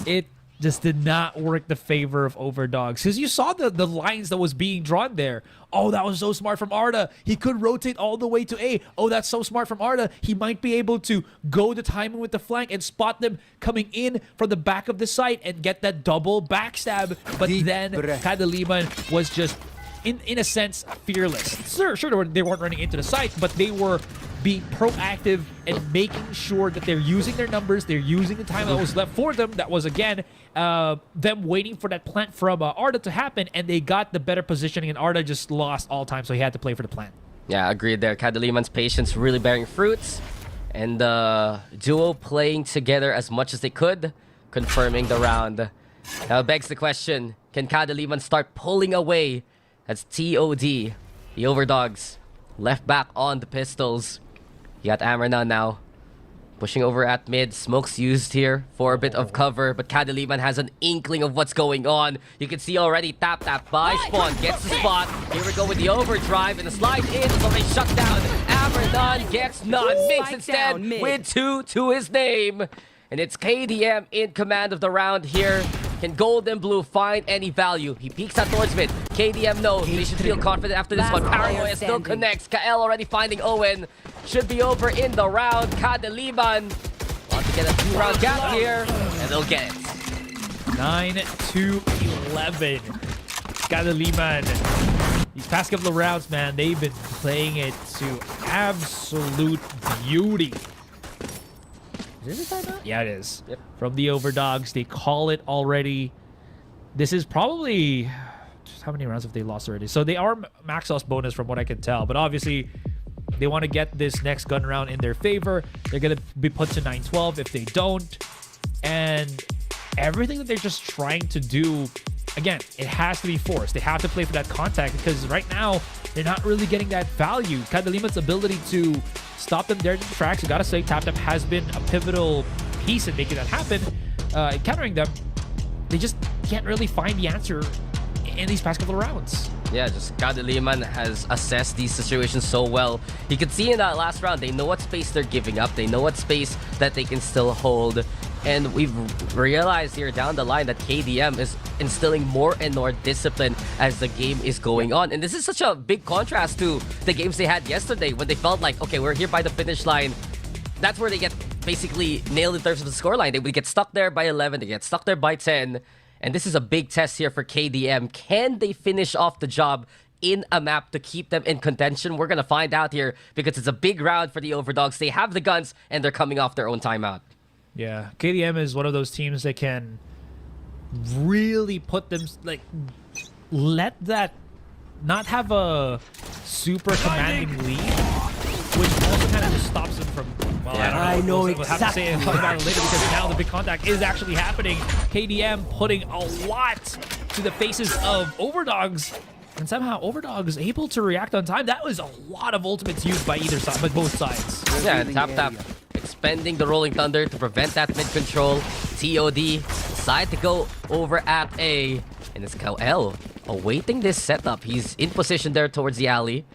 It just did not work the favor of OVERDOGS. Because you saw the lines that was being drawn there. Oh, that was so smart from Arta. He could rotate all the way to A. Oh, that's so smart from Arta. He might be able to go the timing with the flank and spot them coming in from the back of the site and get that double backstab. But then Kadiliman was just, in a sense, fearless. Sure, they weren't running into the site, but they were being proactive and making sure that they're using their numbers, they're using the time that was left for them. That was, again, them waiting for that plant from Arta to happen, and they got the better positioning, and Arta just lost all time, so he had to play for the plant. Yeah, agreed there. Kadiliman's patience really bearing fruits, and duo playing together as much as they could, confirming the round. Now begs the question, can Kadiliman start pulling away as TOD, the OVERDOGS, left back on the pistols. You got Amerna now. Pushing over at mid. Smoke's used here for a bit of cover, but Kadiliman has an inkling of what's going on. You can see already tap by Spawn. Gets the spot. Here we go with the overdrive, and the slide in is already shut down. Amerna gets none. Makes instead with 2 to his name. And it's KDM in command of the round here. Can Gold and Blue find any value? He peeks out towards mid. KDM knows they should feel confident after this one. Paranoia still connects. Kael already finding Owen. Should be over in the round. Kadiliman want to get a 2-round gap here, and they'll get it. 9-11. Kadiliman. These past couple of rounds, man, they've been playing it to absolute beauty. Is this a timeout? Yeah, it is. Yep. From the OVERDOGS, they call it already. This is probably... How many rounds have they lost already? So they are max loss bonus from what I can tell. But obviously, they want to get this next gun round in their favor. They're going to be put to 9-12 if they don't. And everything that they're just trying to do, again, it has to be forced. They have to play for that contact because right now, they're not really getting that value. Kadiliman's ability to stop them there in the tracks, you gotta say, Tap has been a pivotal piece in making that happen. Countering them, they just can't really find the answer in these past couple of rounds. Yeah, just Kadiliman has assessed these situations so well. You can see in that last round, they know what space they're giving up. They know what space that they can still hold. And we've realized here down the line that KDM is instilling more and more discipline as the game is going on. And this is such a big contrast to the games they had yesterday when they felt like, okay, we're here by the finish line. That's where they get basically nailed in terms of the scoreline. They would get stuck there by 11, they get stuck there by 10. And this is a big test here for KDM. Can they finish off the job in a map to keep them in contention? We're going to find out here because it's a big round for the OVERDOGS. They have the guns and they're coming off their own timeout. Yeah, KDM is one of those teams that can really put them, like, let that not have a super commanding lead, which also kind of just stops them from, well, I don't know. We'll have to say talk about it later because now the big contact is actually happening. KDM putting a lot to the faces of OVERDOGS, and somehow OVERDOGS able to react on time. That was a lot of ultimates used by either side, by both sides. Yeah, and Tap expending the Rolling Thunder to prevent that mid-control. TOD decide to go over at A. And it's Kael awaiting this setup. He's in position there towards the alley.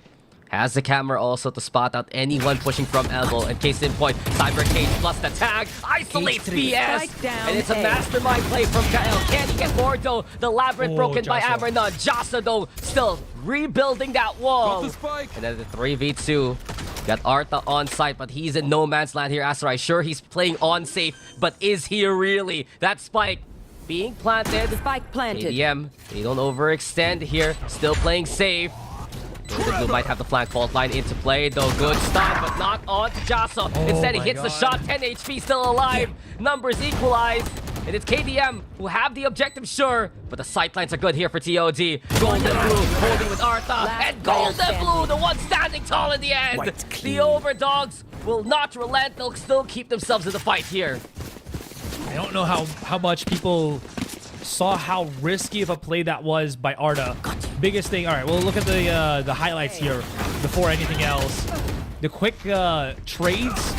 Has the camera also to spot out anyone pushing from elbow. And case in point, Cyber Cage plus the tag. Isolates BS. And it's a mastermind play from Kael. Can he get more though? The labyrinth broken by Amerna. Jasa though still rebuilding that wall. And then the 3v2. Got Arta on site, but he's in no man's land here. Asarai, sure, he's playing on safe, but is he really? That spike being planted. Spike planted. KDM, they don't overextend here. Still playing safe. Blue might have the flank fault line into play, though. Good stop, but not on to Jasso. Instead, he hits the shot. 10 HP still alive. Numbers equalize. And it's KDM who have the objective, sure, but the sightlines are good here for TOD. Golden Blue holding with Arta, and Golden Blue, the one standing tall in the end. The OVERDOGS will not relent. They'll still keep themselves in the fight here. I don't know how much people saw how risky of a play that was by Arta. Biggest thing. All right, we'll look at the highlights here before anything else. The quick trades,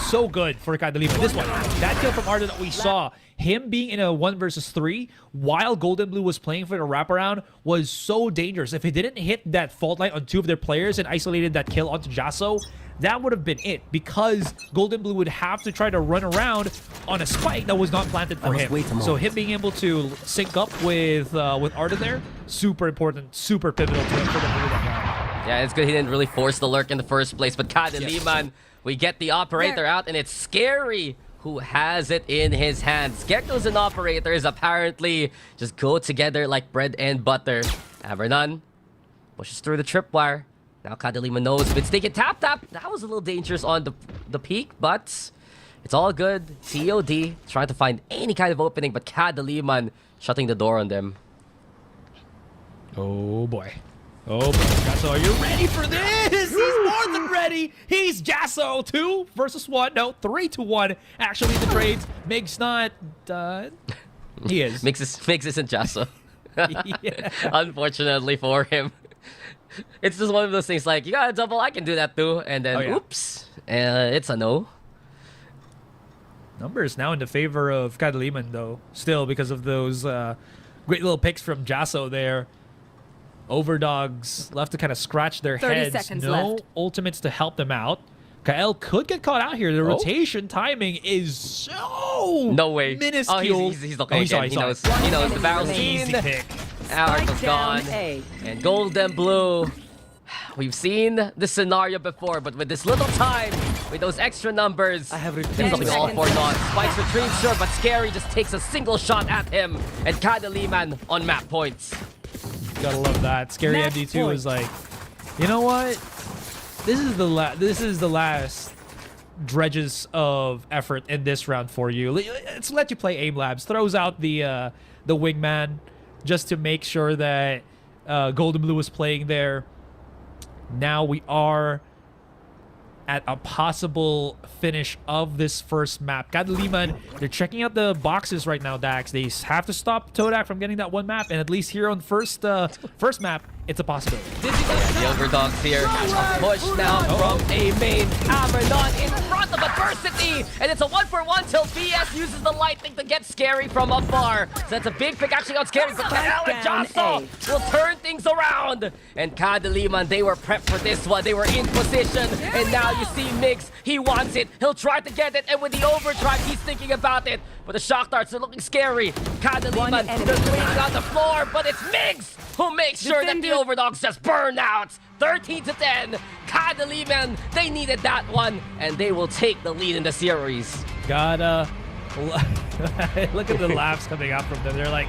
so good for Kadiliman. This one, that kill from Arta that we saw, him being in a 1 versus 3 while Golden Blue was playing for the wraparound was so dangerous. If he didn't hit that fault line on 2 of their players and isolated that kill onto Jasso, that would have been it, because Golden Blue would have to try to run around on a spike that was not planted for him. So him being able to sync up with Arta there, super important, super pivotal to him for the Blue that round. Yeah, it's good he didn't really force the lurk in the first place, but Kadiliman, we get the operator out, and it's Scary who has it in his hands. Geckos and operators apparently just go together like bread and butter. Avernon pushes through the tripwire. Now Kadiliman knows if it's taking tap. That was a little dangerous on the peak, but it's all good. TOD trying to find any kind of opening, but Kadiliman shutting the door on them. Oh boy. Oh boy. Jasso, are you ready for this? He's more than ready. He's Jasso. 2 versus 1. No, 3 to 1. Actually, the trades. Mig's not done. He is. Mix isn't Jasso. Yeah. Unfortunately for him. It's just one of those things like, you got a double, I can do that too. And then, oops, it's a no. Numbers now in the favor of Kadiliman, though. Still, because of those great little picks from Jasso there. Overdogs left to kind of scratch their 30 heads. seconds No left. ultimates to help them out. Kael could get caught out here. The rotation timing is so No way. minuscule. Oh, he's the coach. He He knows the barrel Easy scene. pick. Arc was Spike down gone. A. And gold and blue. We've seen this scenario before, but with this little time, with those extra numbers, it's looking all for naught. Spikes retrieve, sure, but Scary just takes a single shot at him. And Kadiliman on map points. Gotta love that. Scary Match MD2 point. was like, you know what? This is the last dredges of effort in this round for you. Let's let you play Aim Labs. Throws out the wingman just to make sure that Golden Blue was playing there. Now we are at a possible finish of this first map. Kadiliman, they're checking out the boxes right now, Dax. They have to stop TOD from getting that one map, and at least here on first map, it's a possibility. The OVERDOGS here. A push now from a main Avernon in front of Adversity. And it's a 1-for-1 till BS uses the lightning to get Scary from afar. So that's a big pick actually on Scary. But Kael and Jasso will turn things around. And Kadiliman, they were prepped for this one. They were in position. And now you see Mix. He wants it. He'll try to get it. And with the overdrive, he's thinking about it. But the shock darts are looking scary. Kadiliman, they're swinging on the floor. But it's Mix who makes sure that the OVERDOGS just burn out. 13-10. Kadiliman, they needed that one, and they will take the lead in the series. Gotta look at the laughs coming out from them. They're like,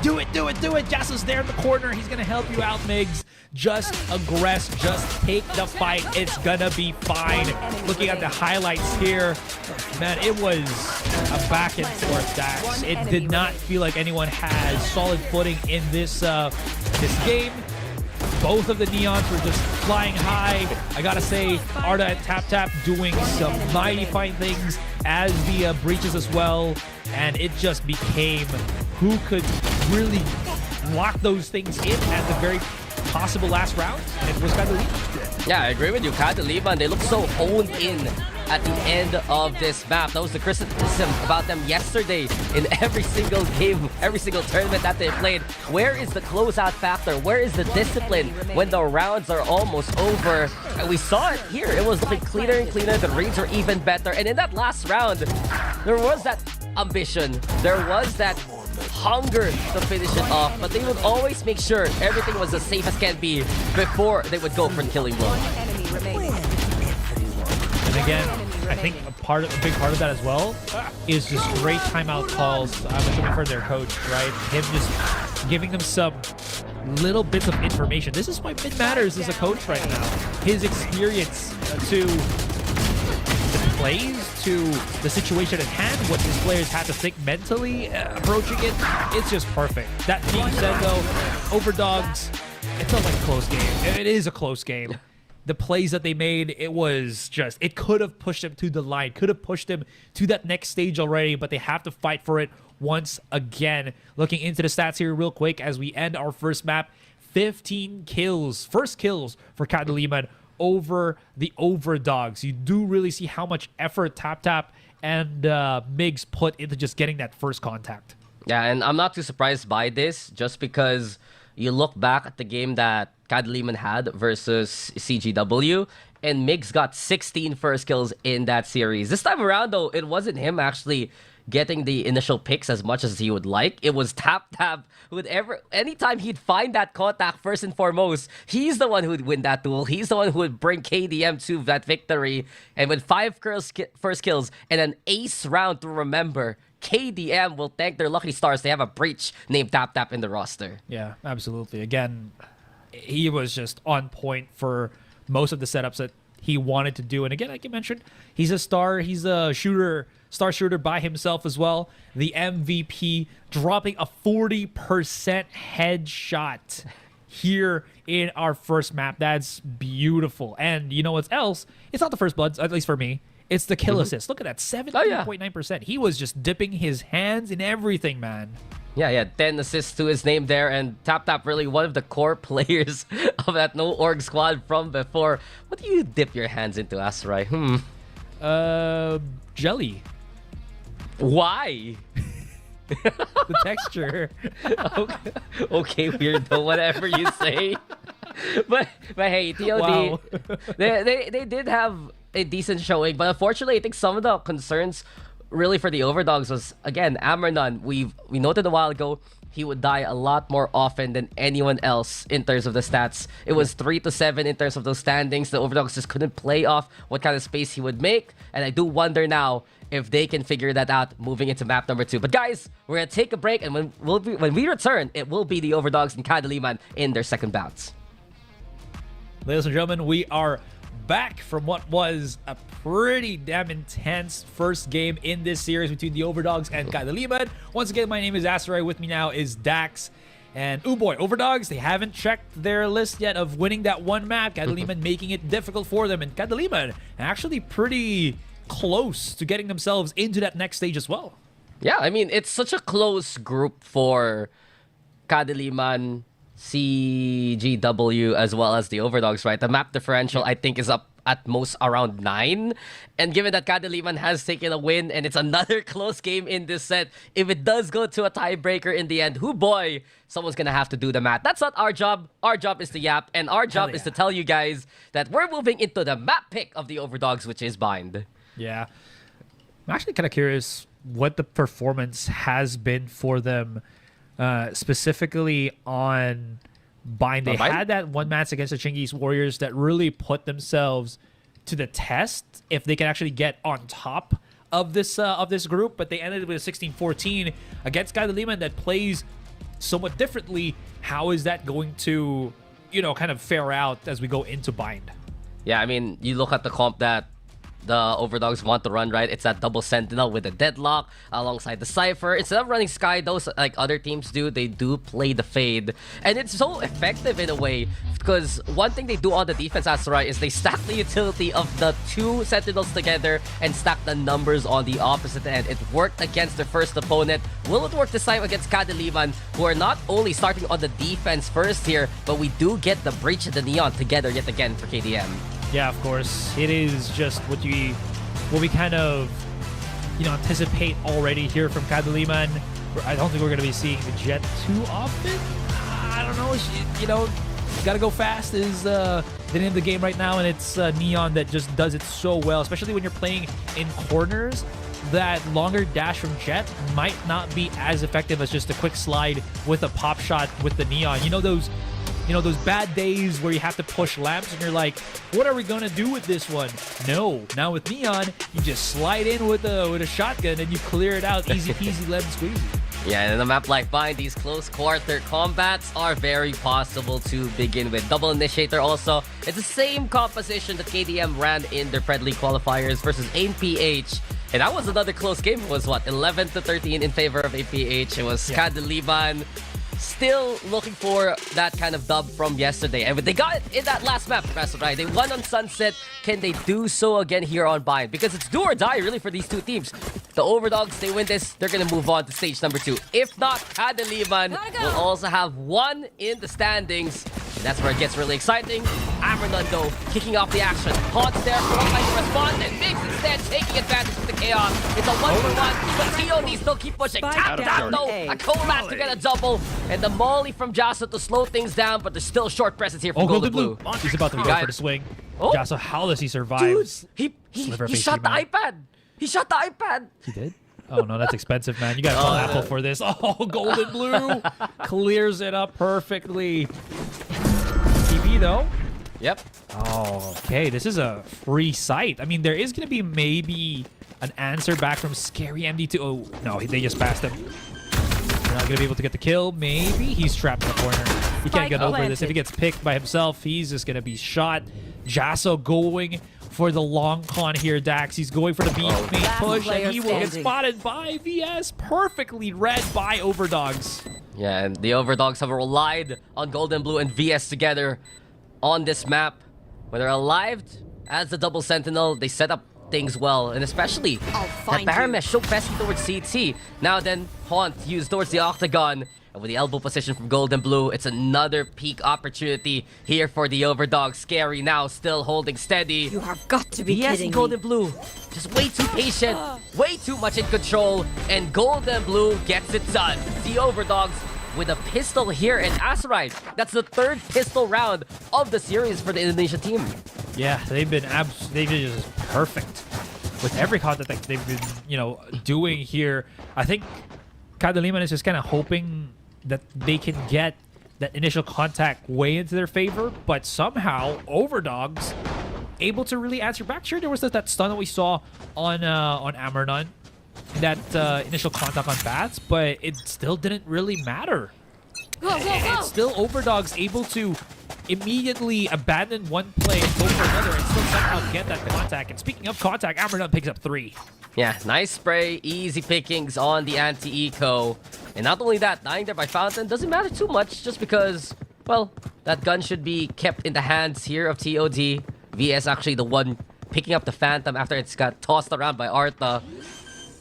do it, do it, do it. Jasso's there in the corner. He's gonna help you out, Migs. Just aggress, just take the fight. It's gonna be fine. Looking at the highlights here, man, it was a back and forth Dax. It did not feel like anyone had solid footing in this this game. Both of the Neons were just flying high. I gotta say, Arda and TapTap doing some mighty fine things, as the Breaches as well. And it just became who could really lock those things in at the very possible last round. And it was Kadiliman. Yeah, I agree with you. Kadiliman, they look so honed in at the end of this map. That was the criticism about them yesterday in every single game, every single tournament that they played. Where is the closeout factor? Where is the discipline when the rounds are almost over? And we saw it here. It was looking cleaner and cleaner. The reads were even better. And in that last round, there was that ambition. There was that hunger to finish it off, but they would always make sure everything was as safe as can be before they would go for the killing blow. And again, I think a big part of that as well is just great timeout calls. I'm assuming for their coach, right? Him just giving them some little bits of information. This is why mid matters as a coach right now. His experience to the plays, to the situation at hand, what his players had to think mentally approaching it. It's just perfect. That being said, though, OVERDOGS, it's not like a close game. It is a close game. The plays that they made, it was just, it could have pushed them to the line, could have pushed them to that next stage already, but they have to fight for it once again. Looking into the stats here real quick as we end our first map, 15 kills, first kills for Kadiliman over the OVERDOGS. You do really see how much effort TapTap and Migs put into just getting that first contact. Yeah, and I'm not too surprised by this, just because you look back at the game that Kadiliman had versus CGW, and Migs got 16 first kills in that series. This time around, though, it wasn't him actually getting the initial picks as much as he would like. It was TapTap who would anytime he'd find that contact first and foremost, he's the one who would win that duel. He's the one who would bring KDM to that victory. And with 5 first kills and an ace round to remember, KDM will thank their lucky stars they have a breach named TapTap in the roster. Yeah, absolutely. Again, he was just on point for most of the setups that he wanted to do. And again, like you mentioned, he's a star. He's a star shooter by himself as well. The MVP dropping a 40% headshot here in our first map. That's beautiful. And you know what else? It's not the first bloods, at least for me. It's the kill assist. Look at that, 17.9%. He was just dipping his hands in everything, man. Yeah, 10 assists to his name there, and TapTap really one of the core players of that no org squad from before. What do you dip your hands into, Asarai? Jelly. Why? The texture. Okay, weirdo, whatever you say. but hey, TOD, Wow. they did have a decent showing, but unfortunately, I think some of the concerns really for the Overdogs was, again, Amernon. We noted a while ago he would die a lot more often than anyone else in terms of the stats. It was 3 to 7 in terms of those standings. The Overdogs just couldn't play off what kind of space he would make, and I do wonder now if they can figure that out moving into map number 2. But guys, we're gonna take a break, and when we return, it will be the Overdogs and Kadiliman in their second bounce. Ladies and gentlemen, we are back from what was a pretty damn intense first game in this series between the Overdogs and Kadiliman. Once again, my name is Asarai. With me now is Dax. And oh boy, Overdogs, they haven't checked their list yet of winning that one map. Kadiliman making it difficult for them. And Kadiliman actually pretty close to getting themselves into that next stage as well. Yeah, I mean, it's such a close group for Kadiliman, CGW, as well as the Overdogs, right? The map differential, I think, is up at most around 9. And given that Kadiliman has taken a win and it's another close game in this set, if it does go to a tiebreaker in the end, who boy, someone's gonna have to do the math. That's not our job. Our job is to yap, and our job is to tell you guys that we're moving into the map pick of the Overdogs, which is Bind. Yeah. I'm actually kind of curious what the performance has been for them, specifically on Bind. They had that one match against the Chinggis Warriors that really put themselves to the test if they can actually get on top of this group, but they ended with a 16-14 against Kadiliman that plays somewhat differently. How is that going to, kind of fare out as we go into Bind? Yeah, I mean, you look at the comp that the Overdogs want to run, right? It's that double sentinel with the deadlock alongside the Cypher. Instead of running Sky, those like other teams do, they do play the Fade. And it's so effective in a way, because one thing they do on the defense, Asarai, is they stack the utility of the 2 sentinels together and stack the numbers on the opposite end. It worked against their first opponent. Will it work this time against Kadiliman, who are not only starting on the defense first here, but we do get the Breach and the Neon together yet again for KDM. Yeah, of course. It is just what we kind of anticipate already here from Kadiliman. I don't think we're going to be seeing the Jet too often. I don't know. Gotta go fast is the name of the game right now, and it's Neon that just does it so well, especially when you're playing in corners. That longer dash from Jet might not be as effective as just a quick slide with a pop shot with the Neon. Those bad days where you have to push lamps and you're like, what are we going to do with this one? No. Now with Neon, you just slide in with a shotgun and you clear it out. Easy peasy, lemon squeezy. Yeah, and in a map like Bind, these close quarter combats are very possible to begin with. Double Initiator also. It's the same composition that KDM ran in their Pred League qualifiers versus APH. And that was another close game. It was, 11 to 13 in favor of APH. It was Kadiliman still looking for that kind of dub from yesterday. And they got it in that last map, Professor, right? They won on Sunset. Can they do so again here on Bind? Because it's do or die, really, for these two teams. The Overdogs, they win this, they're going to move on to stage number 2. If not, Kadiliman will also have 1 in the standings. And that's where it gets really exciting. Amernon, though, kicking off the action. Haunts there, like to respond, and Migs instead taking advantage of the chaos. It's a 1-for-1, but TOD still keep pushing. Tap, though, a collapse to get a double. And the molly from Jasa to slow things down, but there's still short presence here from Golden Blue. He's about to go for the swing. Jasa, how does he survive? Dude, he shot the iPad. He shot the iPad. He did? Oh, no, that's expensive, man. You got to call Apple for this. Oh, Golden Blue clears it up perfectly. TV, though. Yep. Oh, okay. This is a free site. I mean, there is going to be maybe an answer back from Scary MD2. Oh, no, they just passed him. They're not going to be able to get the kill. Maybe he's trapped in the corner. He can't get over this. If he gets picked by himself, he's just going to be shot. Jasso going for the long con here, Dax. He's going for the beam main push, and he will get spotted by VS. Perfectly read by Overdogs. Yeah, and the Overdogs have relied on Golden Blue and VS together on this map. When they're alive as the double sentinel, they set up things well, and especially that find Baron you. Mesh so pesky towards CT. Now then, Haunt used towards the Octagon. And with the elbow position from Gold and Blue, it's another peak opportunity here for the Overdogs. Scary now, still holding steady. You have got to be Yes, kidding Gold me. and Blue, just way too patient, way too much in control, and Gold and Blue gets it done. The Overdogs with a pistol here in Azerite. That's the third pistol round of the series for the Indonesia team. Yeah, they've been just perfect with every contact that they've been, doing here. I think Kadiliman is just kind of hoping that they can get that initial contact way into their favor, but somehow Overdogs able to really answer back. Sure, there was that stun that we saw on Amarnon, that initial contact on Bats, but it still didn't really matter. It's still Overdogs able to immediately abandon one play and go for another and still somehow get that contact. And speaking of contact, Amarnon picks up 3. Yeah, nice spray, easy pickings on the anti-eco. And not only that, dying there by Fountain doesn't matter too much just because, well, that gun should be kept in the hands here of TOD. VS actually the one picking up the Phantom after it's got tossed around by Arta.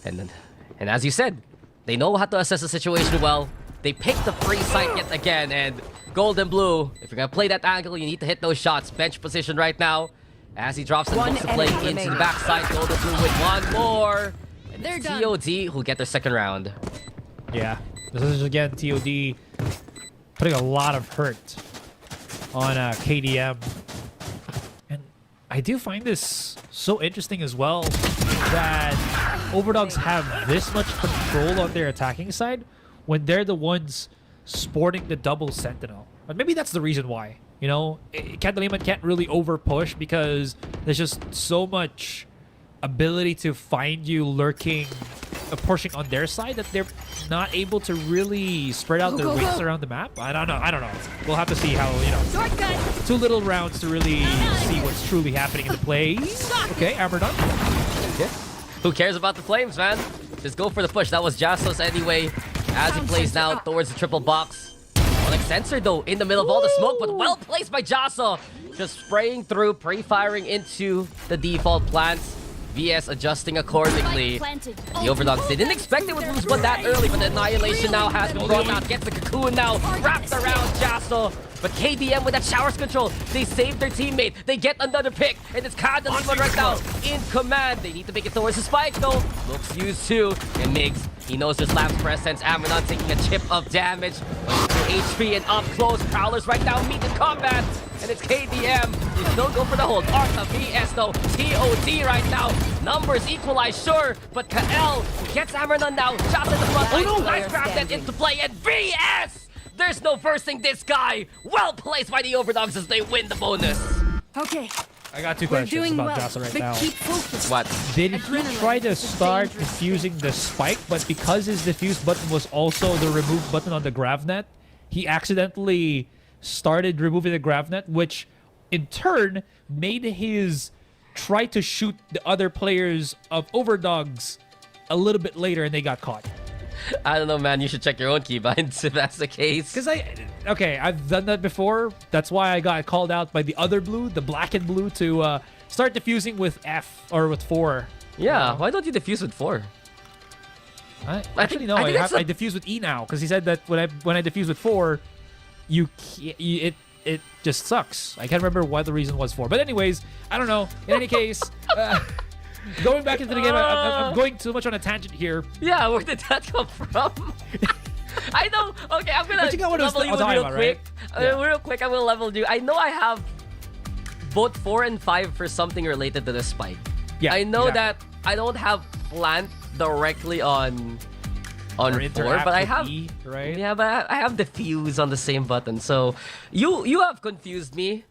And as you said, they know how to assess the situation well. They pick the free site yet again, and Gold and Blue, if you're gonna play that angle, you need to hit those shots. Bench position right now. As he drops and looks to play into the backside, Gold and Blue with one more. And They're done. TOD who'll get their second round. Yeah, this is again TOD putting a lot of hurt on KDM. And I do find this so interesting as well that Overdogs have this much control on their attacking side when they're the ones sporting the double Sentinel. But maybe that's the reason why. Kadiliman can't really over push because there's just so much ability to find you lurking, pushing on their side that they're not able to really spread out their wings around the map. I don't know. We'll have to see how, Shortcut. 2 little rounds to really see what's truly happening in the plays. Okay, Amarnon. Yeah. Who cares about the flames, man? Just go for the push. That was Jassos anyway. As he plays now towards the triple box. Onyx Sensor, though, in the middle of all the smoke, but well placed by Jasso. Just spraying through, pre-firing into the default plants. VS adjusting accordingly. The Overdogs, they didn't expect they would lose one that early, but the Annihilation now has been brought out. Gets the cocoon now, wrapped around Jasso. But KDM with that showers control, they saved their teammate. They get another pick, and it's Kadiliman right now in command. They need to make it towards the spike, though. Looks used too, and Migs, he knows there's Lap's presence. Amarnon taking a chip of damage. HP and up close. Prowlers right now meet in combat. And it's KDM. They still go for the hold. Arta, VS though. TOD right now. Numbers equalize, sure. But Kael gets Amarnon now. Shots in the front line. Nice grab that into play. And VS! There's no versing this guy. Well placed by the Overdogs as they win the bonus. Okay. I got 2 We're questions doing about well. Jasa right But now. keep focused. What? Did he Adrenaline try to is a start dangerous defusing the spike, but because his defuse button was also the remove button on the GravNet, he accidentally started removing the GravNet, which in turn made his try to shoot the other players of Overdogs a little bit later, and they got caught. I don't know, man. You should check your own keybinds if that's the case. Because I've done that before. That's why I got called out by the other blue, the black and blue, to start defusing with F or with 4. Yeah, why don't you defuse with 4? I think that's I diffuse with E now because he said that when I diffuse with 4, it just sucks. I can't remember what the reason was for. But anyways, I don't know. In any case, going back into the game, I'm going too much on a tangent here. Yeah, where did that come from? I know. Okay, I'm gonna But you got what it was level you I was real talking quick. about, right? Yeah. Real quick, I will level you. I know I have both 4 and 5 for something related to the spike. Yeah, I know exactly. that I don't have plant directly on Or 4, interact but I with have E, right? Yeah, but I have diffuse on the same button. So you have confused me.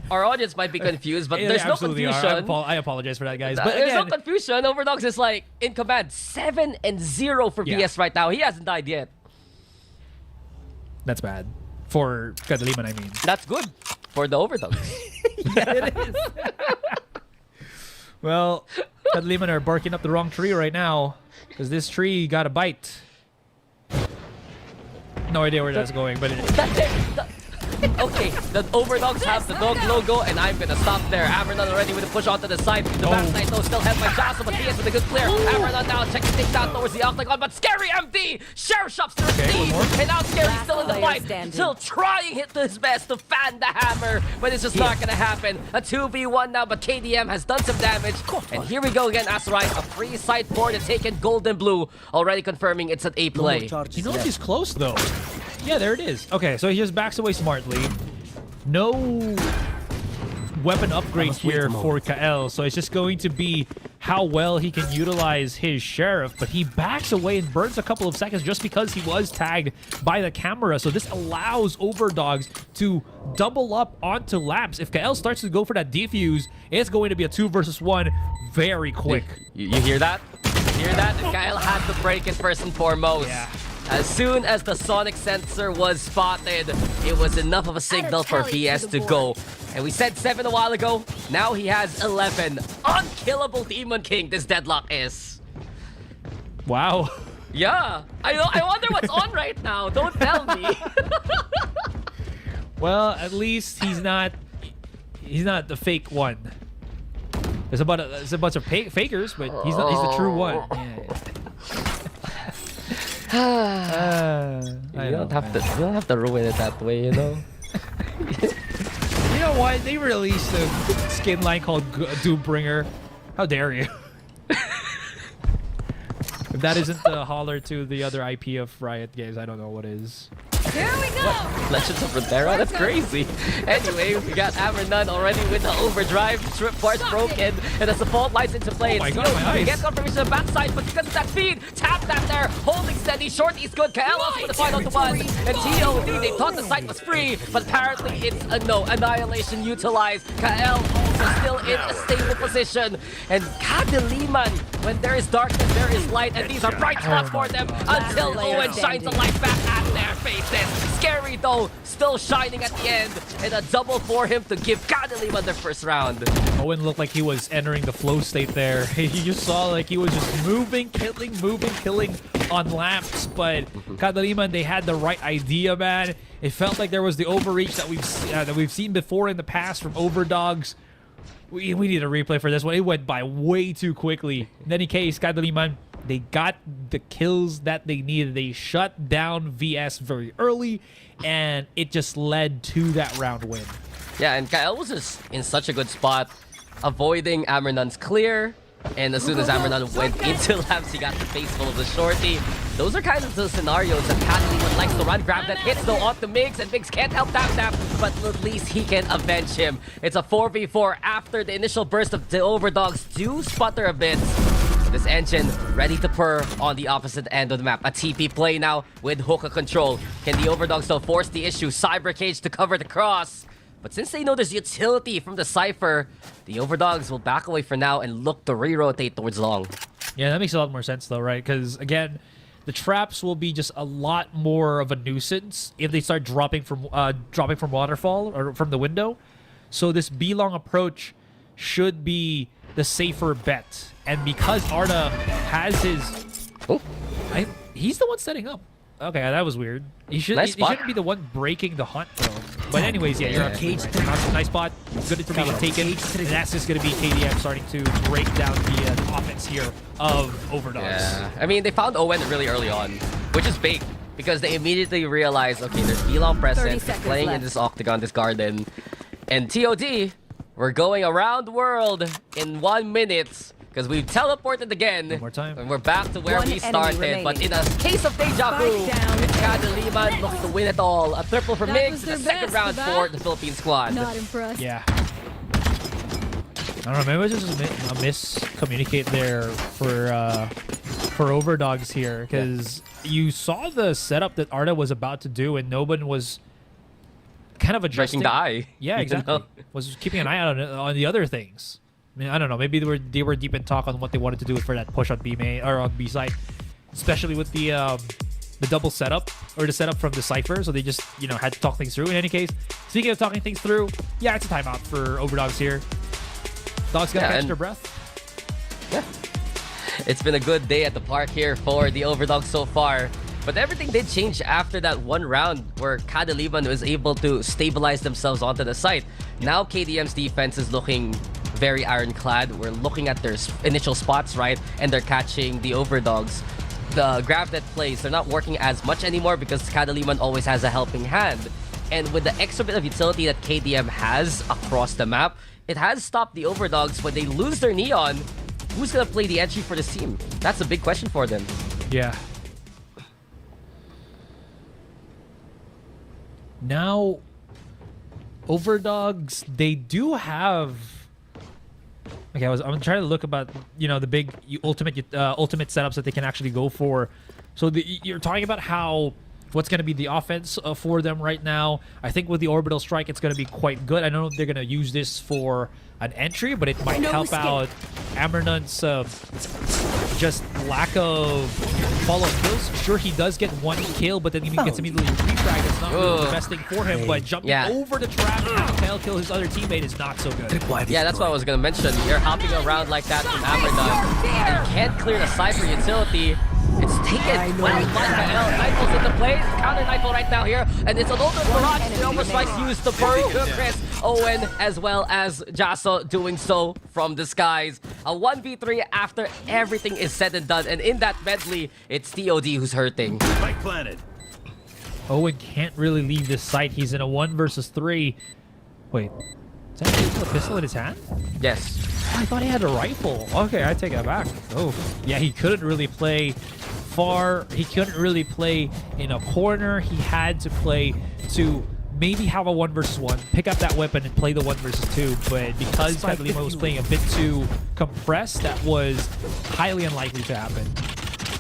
Our audience might be confused, but Yeah, there's they no absolutely confusion. are. I apologize for that, guys. But There's no again, confusion. Overdogs is like in command 7-0 for Yeah. VS right now. He hasn't died yet. that's bad. For Kadiliman, I mean. That's good for the Overdogs. It is. Well, Kadiliman are barking up the wrong tree right now because this tree got a bite. No idea where that's going, but Okay, the OVERDOGS have the dog logo, and I'm gonna stop there. Ambernon already with a push onto the side. The backside though still held by Jocelyn, but VS with a good clear. Ambernon now checking things out towards the octagon, but Scary MD! Sheriff shops to receive, and now Scary still in the fight. Still trying his best to fan the hammer, but it's just not gonna happen. A 2v1 now, but KDM has done some damage. And here we go again, Azurite, a free side for the taken gold and blue, already confirming it's an A play. You know what? He's close though. Yeah, there it is. Okay, so he just backs away smartly. No weapon upgrade here for Kael, so it's just going to be how well he can utilize his Sheriff, but he backs away and burns a couple of seconds just because he was tagged by the camera. So this allows OVERDOGS to double up onto Lamps. If Kael starts to go for that defuse, it's going to be a 2 versus 1 very quick. You hear that? You hear that? Kael had to break it first and foremost. Yeah. As soon as the sonic sensor was spotted, it was enough of a signal for VS to go. And we said 7 a while ago, now he has 11. Unkillable Demon King, this Deadlock is. Wow. Yeah, I wonder what's on right now. Don't tell me. Well, at least he's not the fake one. There's a bunch of fakers, but he's the true one. Yeah. You don't have to ruin it that way, you know. You know what? They released a skin line called Doombringer. How dare you? If that isn't the holler to the other IP of Riot Games, I don't know what is. Here we go! Legends of Runeterra? That's crazy. Anyway, we got Ambernon already with the overdrive. Trip parts broken, and the support lights into play. Oh my God, my eyes. Get confirmation on the backside, but because of that feed, tap that there, holding steady. Shorty's good. Kael also with the final to one. And TOD, they thought the site was free, but apparently it's a no. Annihilation utilized. Kael also still in a stable position. And Kadiliman, when there is darkness, there is light, and these are bright spots for them until Owen shines a light back at their faces. Scary though, still shining at the end, and a double for him to give Kadiliman the first round. Owen looked like he was entering the flow state there. You just saw like he was just moving, killing on Lamps, but Kadiliman, they had the right idea, man. It felt like there was the overreach that we've seen before in the past from OVERDOGS. We need a replay for this one. It went by way too quickly. In any case, Kadiliman, they got the kills that they needed. They shut down VS very early, and it just led to that round win. Yeah, and Kael was just in such a good spot, avoiding Amernon's clear. And as soon as Ambernon went into Lamps, he got the face full of the shorty. Those are kind of the scenarios that Kadiliman likes to run. Grab that hits though onto Migs, and Migs can't help that, but at least he can avenge him. It's a 4v4 after the initial burst of the OVERDOGS do sputter a bit. This engine ready to purr on the opposite end of the map. A TP play now with hookah control. Can the OVERDOGS still force the issue? Cyber Cage to cover the cross. But since they know there's utility from the Cypher, the OVERDOGS will back away for now and look to re-rotate towards long. Yeah, that makes a lot more sense though, right? Because again, the traps will be just a lot more of a nuisance if they start dropping from waterfall or from the window. So this B-long approach should be the safer bet. And because Arda has his... Oh. He's the one setting up. Okay, that was weird. He shouldn't be the one breaking the hunt, though. But anyways, yeah, you're a nice spot. Good information taken. And that's just going to be KDM starting to break down the offense here of OVERDOGS. Yeah, I mean, they found Owen really early on, which is big. Because they immediately realized, okay, there's B-long present, playing in this octagon, this garden. And TOD, we're going around the world in 1 minute. Because we've teleported again. One more time. And we're back to where we started. remaining. But in a case of deja vu, it's Kadiliman looks to win it all. A triple for That Migs, was the their second best, round the for bat. the Philippine squad. Not impressed. Yeah. I don't know, maybe it was just a miscommunicate there for OVERDOGS here. Because you saw the setup that Arda was about to do and Nobun was kind of adjusting. Breaking the eye. Yeah, You exactly. know? Was keeping an eye out on the other things. I mean, I don't know. Maybe they were deep in talk on what they wanted to do for that push on B main or on B side, especially with the double setup or the setup from the Cypher. So they just had to talk things through. In any case, speaking of talking things through, yeah, it's a timeout for OVERDOGS here. Dogs gotta catch their breath. Yeah. It's been a good day at the park here for the OVERDOGS so far. But everything did change after that one round where Kadiliman was able to stabilize themselves onto the site. Now KDM's defense is looking very ironclad. We're looking at their initial spots, right? And they're catching the overdogs. The grab that plays, they're not working as much anymore because Kadiliman always has a helping hand. And with the extra bit of utility that KDM has across the map, it has stopped the overdogs. When they lose their Neon, who's going to play the entry for this team? That's a big question for them. Yeah. Now, Overdogs, they do have... Okay, I'm trying to look about, you know, the big ultimate setups that they can actually go for. So you're talking about how what's going to be the offense for them right now. I think with the orbital strike, it's going to be quite good. I don't know if they're going to use this for an entry, but it might help out Amernun's just lack of follow-up kills. Sure, he does get one kill, but then he gets immediately refragged. It's not really the best thing for him, but jumping over the trap and having Kyle kill his other teammate is not so good. Yeah, that's what I was going to mention. You're hopping around like that from Amernun, and you can't clear the Cypher utility. It's taken well by Kael. Nightfall's in the play. Counter Nightfall right now here. And it's a little bit barrage. The overstrikes used the very good Chris. Owen as well as Jaso doing so from the skies. A 1v3 after everything is said and done. And in that medley, it's TOD who's hurting. Spike planted. Owen can't really leave this site. He's in a 1 versus 3. Wait, is that a pistol in his hand? Yes. I thought he had a rifle. Okay, I take that back. Oh, yeah, he couldn't really play far. He couldn't really play in a corner. He had to play to maybe have a 1 versus 1, pick up that weapon and play the 1 versus 2. But because Kadiliman was playing a bit too compressed, that was highly unlikely to happen.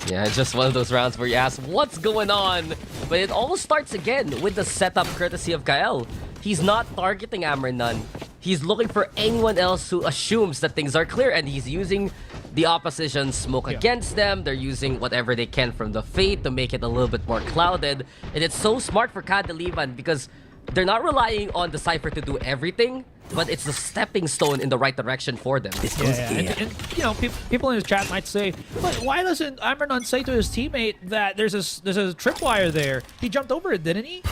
Yeah, it's just one of those rounds where you ask, what's going on? But it almost starts again with the setup courtesy of Kael. He's not targeting Amernun. He's looking for anyone else who assumes that things are clear, and he's using the opposition's smoke against them. They're using whatever they can from the Fate to make it a little bit more clouded. And it's so smart for Kadiliman because they're not relying on the Cypher to do everything, but it's the stepping stone in the right direction for them. And, you know, people in his chat might say, but why doesn't Amernun say to his teammate that there's a tripwire there? He jumped over it, didn't he?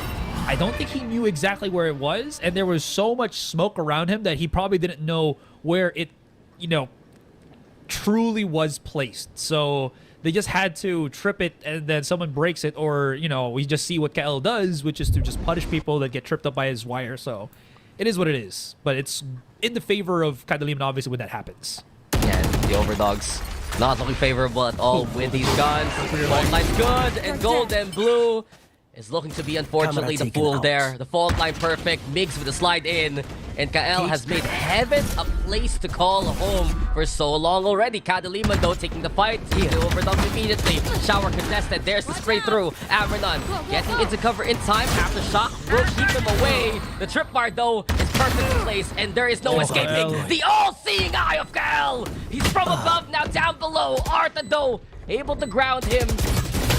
I don't think he knew exactly where it was, and there was so much smoke around him that he probably didn't know where it, you know, truly was placed. So they just had to trip it, and then someone breaks it, or, you know, we just see what Kael does, which is to just punish people that get tripped up by his wire. So it is what it is, but it's in the favor of Kadiliman, obviously, when that happens. Yeah, the overdogs not looking favorable at all with these guns. Fault line's good, and gold and blue is looking to be, unfortunately, the fool there. The fault line perfect, Migs with a slide in, and Kael has made heaven a place to call home for so long already. Kadiliman, though, taking the fight. The overdogs immediately. Shower contested. There's the spray through. Amernun getting into cover in time. Aftershock will keep him away. The tripwire, though, is perfectly placed, and there is no escaping. The all-seeing eye of Kael. He's from above, now down below. Arta, though, able to ground him.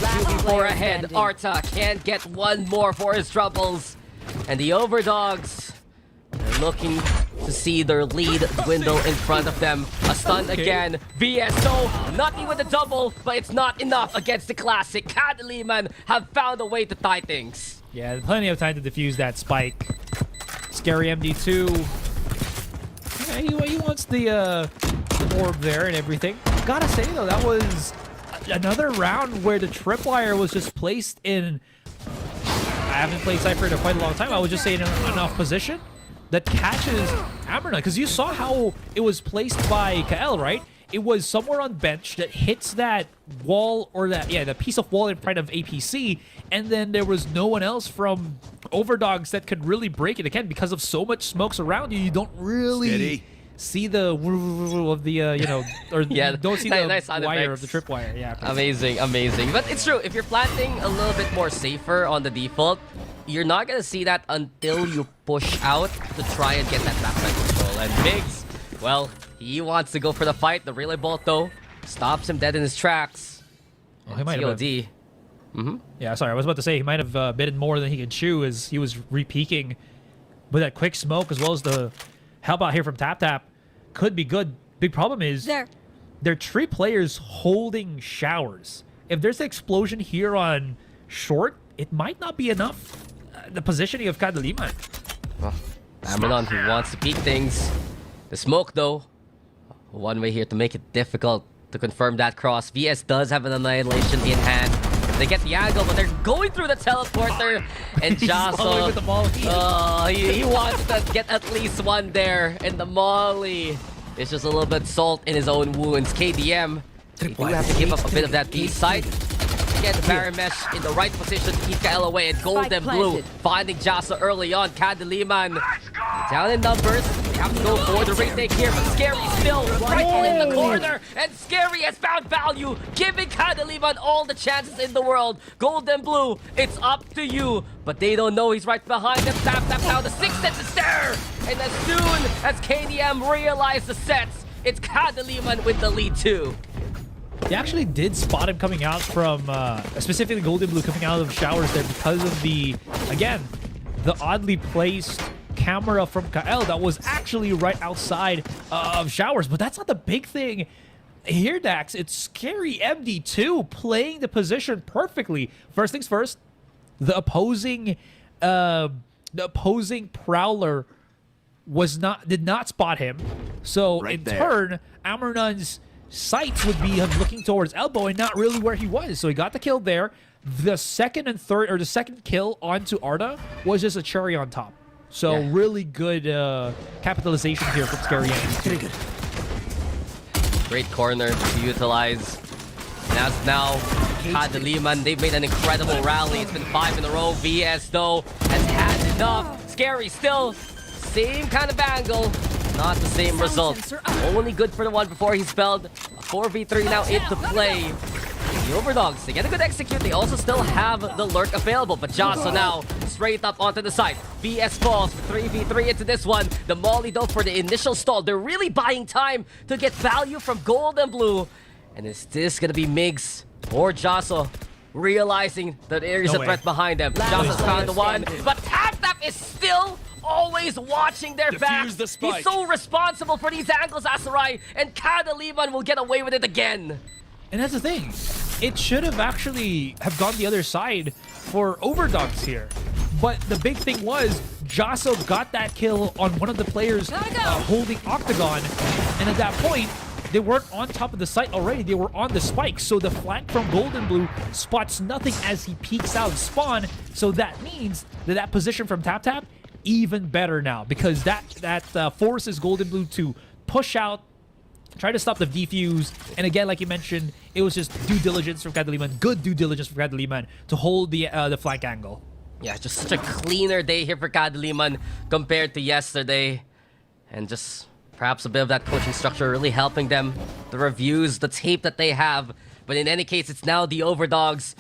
2v4 ahead. Arta can't get one more for his troubles. And the overdogs are looking to see their lead dwindle in front of them. A stun again. VSO, nothing with the double, but it's not enough against the classic. Kadiliman have found a way to tie things. Yeah, plenty of time to defuse that spike. Scary MD2. Yeah, he wants the orb there and everything. Gotta say, though, that was another round where the tripwire was just placed in... I haven't played Cypher in quite a long time. I was just saying in an off position that catches Amernun, because you saw how it was placed by Kael, right? It was somewhere on bench that hits that wall, or that, yeah, the piece of wall in front of APC, and then there was no one else from Overdogs that could really break it. Again, because of so much smokes around you, you don't really see the of the, you know, or yeah, don't see the nice wire of the tripwire. Yeah, amazing, amazing. But it's true, if you're planting a little bit more safer on the default, you're not gonna see that until you push out to try and get that backside control. And Migs, well, he wants to go for the fight. The relay bolt, though, stops him dead in his tracks. Oh, he might have TOD. Yeah, sorry, I was about to say he might have bitten more than he could chew as he was re-peeking. But that quick smoke, as well as the help out here from TapTap, could be good. Big problem is there are 3 players holding showers. if there's an explosion here on short, it might not be enough. The positioning of Kadiliman. Well, Amanon, who wants to peek things. The smoke, though. One way here to make it difficult to confirm that cross. VS does have an annihilation in hand. They get the angle, but they're going through the teleporter. And following with the molly. he wants to get at least one there. And the molly is just a little bit salt in his own wounds. KDM, they do have to give up a bit of that B side. Again, the Baron Mesh in the right position to keep Kael away. And Golden Blue finding Jasa early on. Kadiliman down in numbers. They have to go for the retake here, but Scary still rifle in the corner. And Scary has found value, giving Kadiliman all the chances in the world. Golden Blue, it's up to you. But they don't know he's right behind them. Tap now, the 6 sets is there. And as soon as KDM realized the sets, it's Kadiliman with the lead too. They actually did spot him coming out from, specifically Golden Blue coming out of showers there because of the, again, the oddly placed camera from Kael that was actually right outside of showers. But that's not the big thing here, Dax. It's Scary MD2 playing the position perfectly. First things first, the opposing Prowler did not spot him. So Right in there. turn, Amarnon's sights would be looking towards elbow and not really where he was. So he got the kill there. The second and third, or the second kill onto Arda was just a cherry on top. So Yeah. really good capitalization here from Scary MD2. Great corner to utilize. And as now, Kadiliman, they've made an incredible rally. It's been 5 in a row. VS, though, has had enough. Scary still, same kind of angle. Not the same result. Only good for the one before he spelled. A 4v3 now into play. The OVERDOGS, they get a good execute. They also still have the lurk available. But Jasa now straight up onto the side. VS falls for 3v3 into this one. The molly, though, for the initial stall. They're really buying time to get value from Golden Blue. And is this going to be Migs or Jasa realizing that there is No a way. threat behind them? Jasa's found the one. But Tap is still always watching their back. Defuse the spike. He's so responsible for these angles, Asarai. And Kadiliman will get away with it again. And that's the thing. It should have actually gone the other side for OVERDOGS here. But the big thing was, Jasa got that kill on one of the players holding Octagon. And at that point, they weren't on top of the site already. They were on the spike. So the flank from Golden Blue spots nothing as he peeks out of spawn. So that means that position from Tap even better now. Because that forces Golden Blue to push out, try to stop the defuse. And again, like you mentioned, it was just due diligence from Kadiliman. Good due diligence from Kadiliman to hold the flank angle. Yeah, just such a cleaner day here for Kadiliman compared to yesterday. And just perhaps a bit of that coaching structure really helping them. The reviews, the tape that they have. But in any case, it's now the OVERDOGS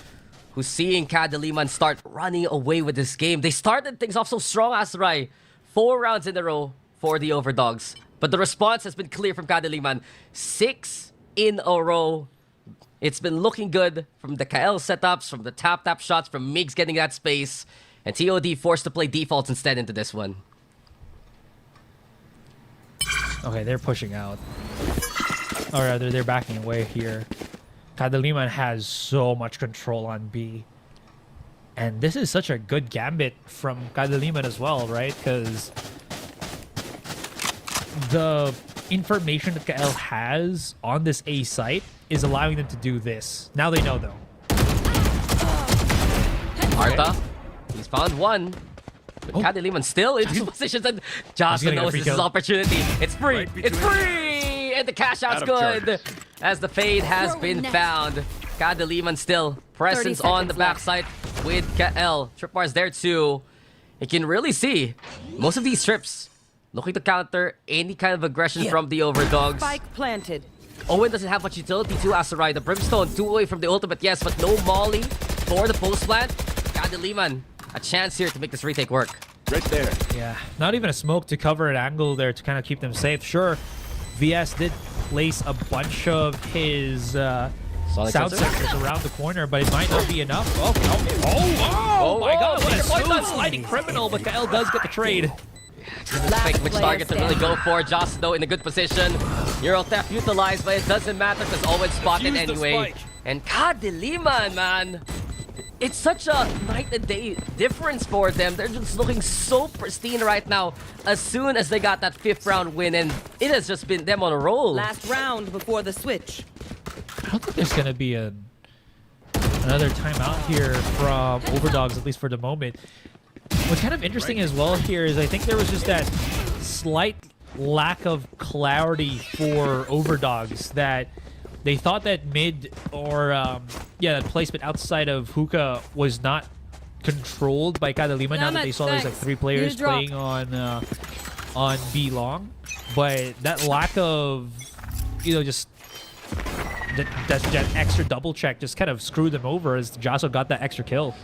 who's seeing Kadiliman start running away with this game. They started things off so strong, Asarai. 4 rounds in a row for the OVERDOGS. But the response has been clear from Kadiliman. 6 in a row. It's been looking good from the Kael setups, from the tap shots, from Migs getting that space. And TOD forced to play defaults instead into this one. Okay, they're pushing out. Or rather, they're backing away here. Kadiliman has so much control on B. And this is such a good gambit from Kadiliman as well, right? Because the information that Kael has on this A site is allowing them to do this. Now they know, though. Arta, he's found one. But Kadiliman still in these positions, and Jasa knows this is opportunity. It's free! It's free! And the cash out's good! As the fade has been found. Kadiliman still presence on the backside with Kael. Tripwire's there too. You can really see most of these trips looking to counter any kind of aggression from the OVERDOGS. Spike planted. Owen doesn't have much utility too, Asarai. The Brimstone 2 away from the ultimate, yes, but no molly for the post plant. Kadiliman, a chance here to make this retake work. Right there. Yeah, not even a smoke to cover an angle there to kind of keep them safe. Sure, VS did place a bunch of his sound sensors around the corner, but it might not be enough. Oh my god, what a smooth sliding criminal, but Kael does get the trade. Pick which target to really go for. Joss, though, in a good position. Euro theft utilized, but it doesn't matter because Owen spotted anyway. And Kadiliman, man. It's such a night and day difference for them. They're just looking so pristine right now as soon as they got that 5th round win, and it has just been them on a roll. Last round before the switch. I don't think there's going to be another timeout here from OVERDOGS, at least for the moment. What's kind of interesting as well here is I think there was just that slight lack of clarity for OVERDOGS, that they thought that mid or that placement outside of hookah was not controlled by Kadiliman. Now that they saw there's like 3 players playing on B long, but that lack of just that extra double check just kind of screwed them over as Jasso got that extra kill.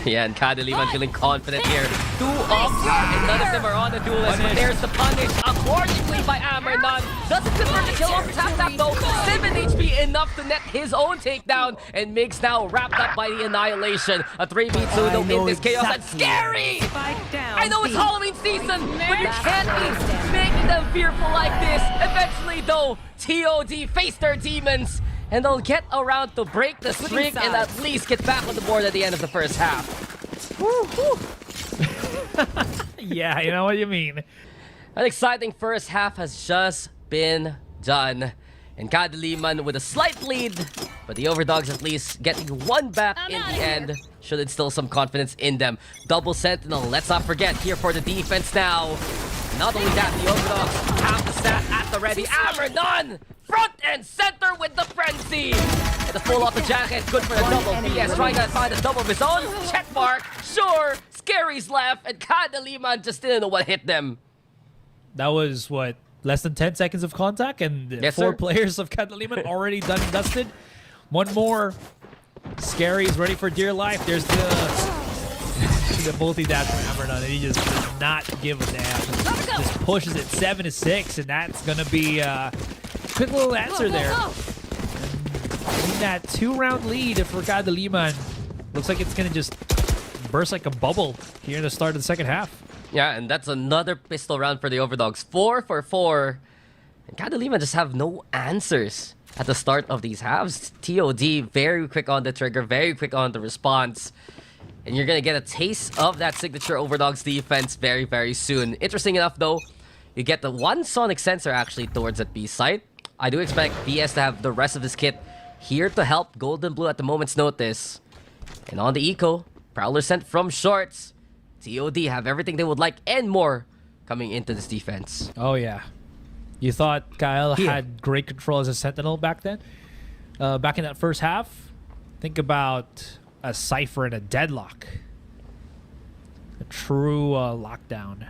Yeah, and Kadiliman feeling confident here. 2 off, and none of them are on the duelist, but there's the punish accordingly by Amernon. Doesn't convert the kill off tap though. 7 HP enough to net his own takedown, and Migs now wrapped up by the annihilation. A 3v2 though in this chaos, and scary! I know it's Halloween season, but you can't be making them fearful like this. Eventually though, TOD face their demons, and they'll get around to break the streak and at least get back on the board at the end of the first half. Yeah, you know what you mean. An exciting first half has just been done. And Kadiliman with a slight lead, but the OVERDOGS at least getting 1 back in the end should instill some confidence in them. Double Sentinel, let's not forget, here for the defense now. Not only that, the OVERDOGS have the stat at the ready. Amernon, front and center with the frenzy. And the full auto jacket, good for the double. BS trying to find a double of his own. Check mark, sure. Scary's left, and Kadiliman just didn't know what hit them. That was what, less than 10 seconds of contact, and Yes, 4 sir. players of Kadiliman already done and dusted. 1 more. Scary is ready for dear life. There's the multi-dash from Amernon, and he just does not give a damn. Just pushes it 7-6, and that's gonna be a quick little answer there. In that 2-round lead for Kadiliman, looks like it's gonna just burst like a bubble here in the start of the second half. Yeah, and that's another pistol round for the OVERDOGS. 4 for 4. And Kadiliman just have no answers at the start of these halves. TOD very quick on the trigger, very quick on the response. And you're going to get a taste of that signature OVERDOGS defense very, very soon. Interesting enough, though, you get the 1 sonic sensor actually towards that B site. I do expect BS to have the rest of this kit here to help Golden Blue at the moment's notice. And on the eco, Prowler sent from shorts. TOD have everything they would like and more coming into this defense. Oh, yeah. You thought Kyle had great control as a Sentinel back then? Back in that first half? Think about a Cypher and a Deadlock. A true lockdown.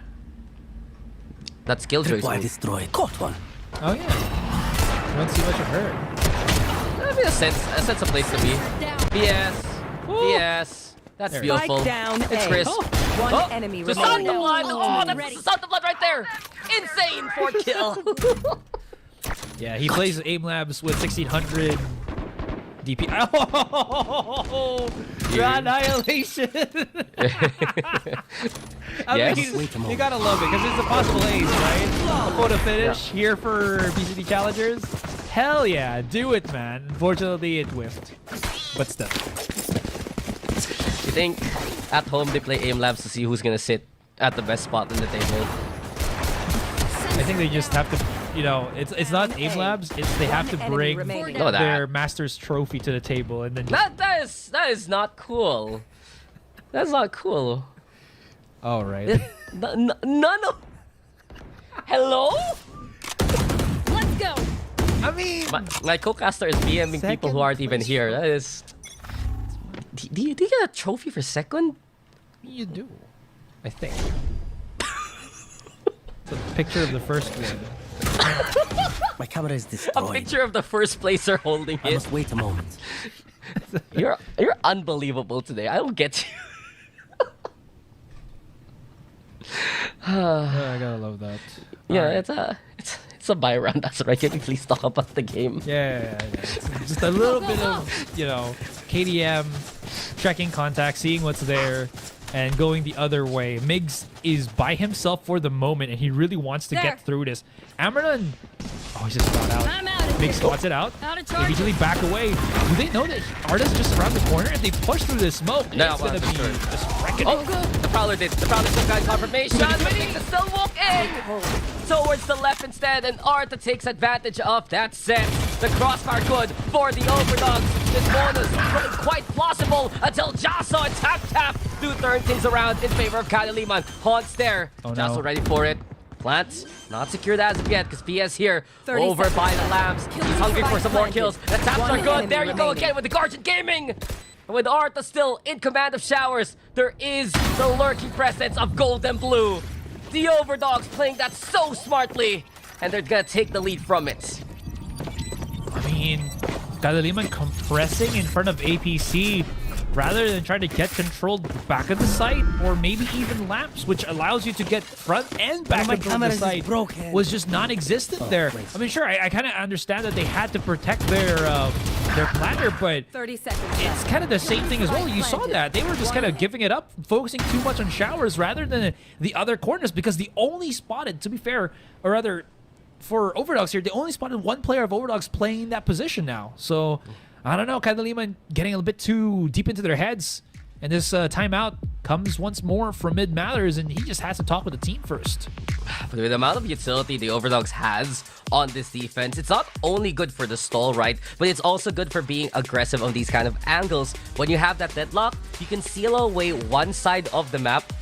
That skill choice. Why destroy? Caught one. Oh, yeah. You don't see much of her. I mean, a sense of place to be. BS. BS. That's There. beautiful. Spike down It's A. Chris. One enemy Just remaining. on the blood. Oh, that's the sound of blood right there. Insane for kill. Yeah, he plays Aim Labs with 1600 DP. Oh, the annihilation. I Yes. mean, you gotta love it because it's a possible ace, right? A photo finish here for VCT Challengers. Hell yeah, do it, man. Unfortunately, it whiffed, but still. You think at home they play aim labs to see who's gonna sit at the best spot on the table? I think they just have to, it's not Aim Labs. It's they have to bring Know that. their master's trophy to the table and then. That is not cool. That's not cool. All right. None of. Hello? Let's go. I mean, My co-caster is BMing people who aren't even here. That is. Do you get a trophy for second? you do. I think. It's a picture of the first one. My camera is A destroyed. picture of the first placer holding I it. must wait a moment. You're unbelievable today. I don't get you. I gotta love that. Yeah, Alright. it's a buy round. That's right. Can we please talk about the game? Yeah. It's just a little bit of, KDM checking contact, seeing what's there, and going the other way. Migs is by himself for the moment, and he really wants to There. get through this. Amernon Oh, he's just got out. I'm out of Big here. spots it out. Out of They charge. immediately back away. Do they know that Arda's just around the corner? If they push through this smoke, No, it's gonna be sure. just wrecking. Oh, the Prowler did. The Prowler still got confirmation. Waiting to still walk in towards the left instead, and Arta takes advantage of that set. The crossfire good for the Overdogs. This bonus looking quite plausible until Jaso and Tap do turn things around in favor of Kadiliman. Haunts there. Oh, no. Jaso ready for it. Plant, not secured as of yet, because PS here, 30 over seconds. by the Lambs. He's hungry for some more kills. The taps One are good. enemy There you go remaining. again with the Guardian Gaming. And with Arta still in command of Showers, there is the lurking presence of Gold and Blue. The Overdogs playing that so smartly, and they're gonna take the lead from it. I mean, Kadiliman compressing in front of APC rather than trying to get controlled back of the site, or maybe even Lamps, which allows you to get front and back my control of camera the is site, broken. was just non-existent there. please. I mean, sure, I kind of understand that they had to protect their planner, but 30 seconds it's left. kind of the same thing as well. You saw that. They were just kind of giving it up, focusing too much on Showers rather than the other corners, because the only spotted, to be fair, or rather, for Overdogs here, they only spotted one player of Overdogs playing that position now. So, I don't know, Kadiliman getting a bit too deep into their heads. And this timeout comes once more from Mid Matters, and he just has to talk with the team first. But with the amount of utility the Overdogs has on this defense, it's not only good for the stall, right? But it's also good for being aggressive on these kind of angles. When you have that deadlock, you can seal away one side of the map.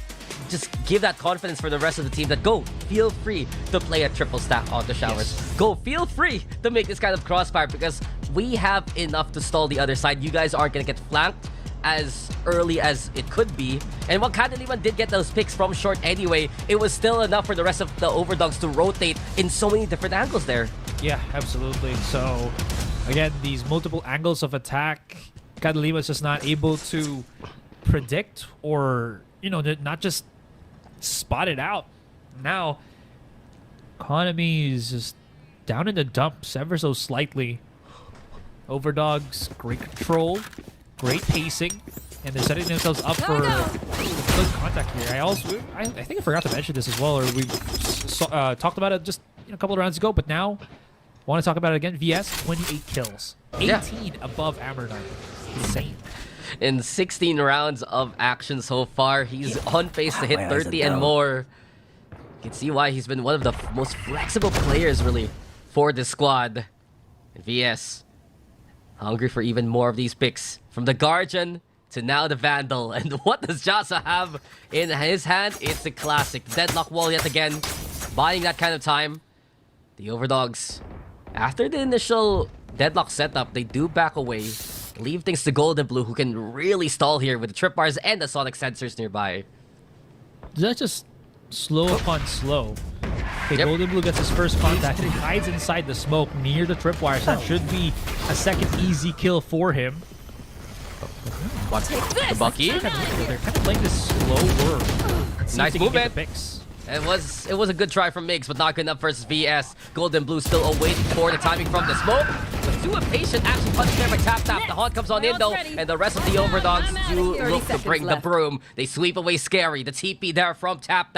Just give that confidence for the rest of the team that go, feel free to play a triple stack on the Showers. Yes. Go, feel free to make this kind of crossfire, because we have enough to stall the other side. You guys aren't going to get flanked as early as it could be. And while Kadiliman did get those picks from short anyway, it was still enough for the rest of the Overdogs to rotate in so many different angles there. Yeah, absolutely. So, again, these multiple angles of attack, Kadiliman's just not able to predict or, not just spot it out. Now, Economy is just down in the dumps ever so slightly. Overdogs, great control, great pacing, and they're setting themselves up for close contact here. I think I forgot to mention this as well, or we talked about it just a couple of rounds ago, but now I want to talk about it again. VS, 28 kills, 18 Yeah. above Amber. Insane. In 16 rounds of action so far, he's on pace to hit My eyes are 30 and down. more. You can see why he's been one of the most flexible players, really, for this squad. And VS, hungry for even more of these picks. From the Guardian to now the Vandal. And what does Jasa have in his hand? It's the classic deadlock wall yet again. Buying that kind of time. The Overdogs, after the initial deadlock setup, they do back away. Leave things to Gold and Blue, who can really stall here with the trip bars and the sonic sensors nearby. That's just slow upon slow. Okay, Yep. Golden Blue gets his first contact. He hides inside the smoke near the tripwire, so that should be a second easy kill for him. What? The Bucky? They're kind of playing this slow work. Nice movement. The picks. It was a good try from Migs, but not good enough versus VS. Gold and Blue still awaiting for the timing from the smoke. But too impatient, actually punished there by Tap. The Haunt comes on in though, and the rest of the Overdogs do look to bring the broom. They sweep away Scary, the TP there from Tap.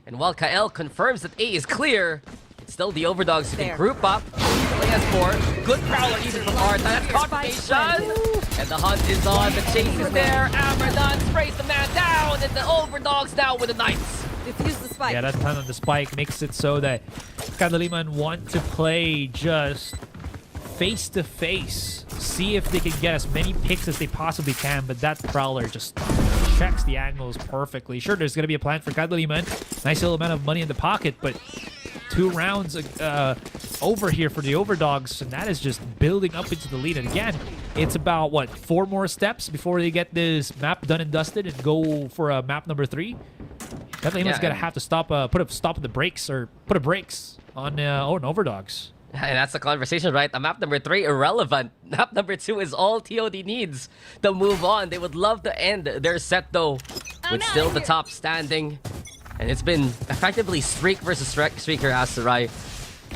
And while Kael confirms that A is clear, it's still the Overdogs who can group up, play as 4. Good Prowler even from Arta. That's confirmation. And the Hunt is on, the chase is there. Ambernon sprays the man down, and the Overdogs now with the Knights. Defuse the spike. Yeah, that time on the spike makes it so that Kadiliman want to play just face to face, see if they can get as many picks as they possibly can, but that Prowler just checks the angles perfectly. Sure, there's going to be a plan for Kadiliman. Nice little amount of money in the pocket, but 2 rounds over here for the Overdogs, and that is just building up into the lead. And again, it's about, what, 4 more steps before they get this map done and dusted and go for a map number 3? Kadiliman's going to have to stop, put a stop on the brakes, or put a brakes on Overdogs. And that's the conversation, right? A map number 3, irrelevant. Map number 2 is all TOD needs to move on. They would love to end their set, though, with still the top standing. And it's been effectively streak versus streaker, Asterai.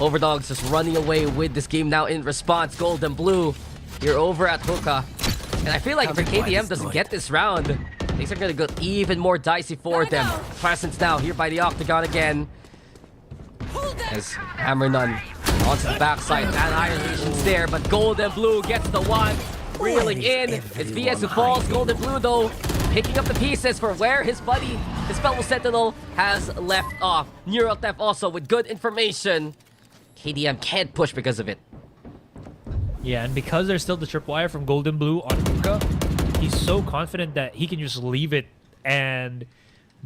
Overdogs just running away with this game now in response. Gold and Blue, you're over at Hookah. And I feel like if KDM doesn't get this round, things are going to go even more dicey for them. Presence now here by the Octagon again. As Hammer None Onto the backside, Annihilation's there, but Gold and Blue gets the one. Reeling in, it's VS who falls. Gold and Blue though, picking up the pieces for where his buddy, his fellow Sentinel, has left off. Neural Theft also with good information. KDM can't push because of it. Yeah, and because there's still the tripwire from Golden Blue on Hookah, he's so confident that he can just leave it and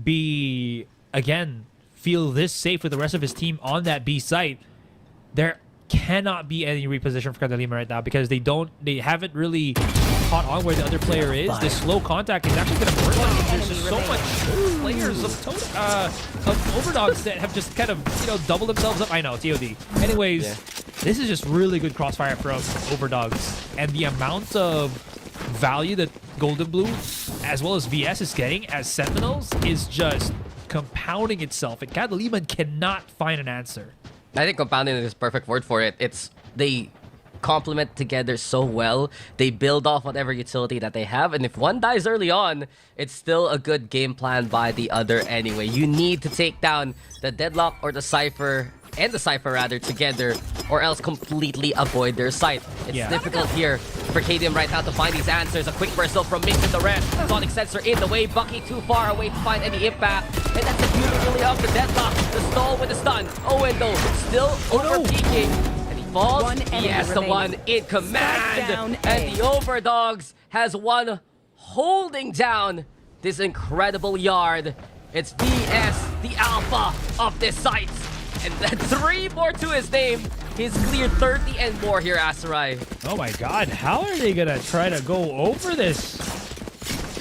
be, again, feel this safe with the rest of his team on that B site. There cannot be any reposition for Kadiliman right now because they haven't really caught on where the other player is. This slow contact is actually going to burn them. There's just so much players of OVERDOGS that have just kind of, doubled themselves up. I know, TOD. Anyways, this is just really good crossfire from OVERDOGS. And the amount of value that Golden Blue, as well as VS, is getting as Sentinels is just compounding itself. And Kadiliman cannot find an answer. I think compounding is a perfect word for it. They complement together so well. They build off whatever utility that they have, and if one dies early on, it's still a good game plan by the other anyway. You need to take down the Deadlock or the Cypher, and the Cypher rather, together, or else completely avoid their sight. It's difficult here for KDM right now to find these answers. A quick burst though from Mix and the rest. Sonic Sensor in the way, Bucky too far away to find any impact. And that's the beauty really of the Deadlock. The stall with the stun. Owen though, still over-peaking. And he falls. He has the one in command. And the OVERDOGS has one holding down this incredible yard. It's VS, the alpha of this site. And 3 more to his name. He's cleared 30 and more here, Asarai. Oh my god, how are they gonna try to go over this?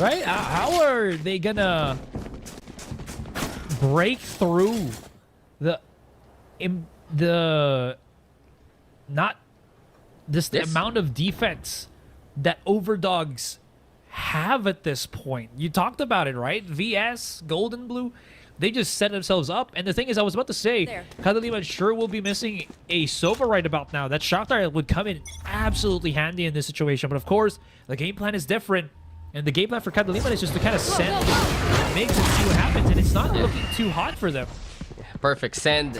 Right? How are they gonna break through the amount of defense that OVERDOGS have at this point? You talked about it, right? VS, Golden Blue, they just set themselves up. And the thing is, I was about to say, Kadiliman sure will be missing a Sova right about now. That shot there would come in absolutely handy in this situation. But of course, the game plan is different. And the game plan for Kadiliman is just to kind of send Migs and see what happens. And it's not looking too hot for them. Perfect send.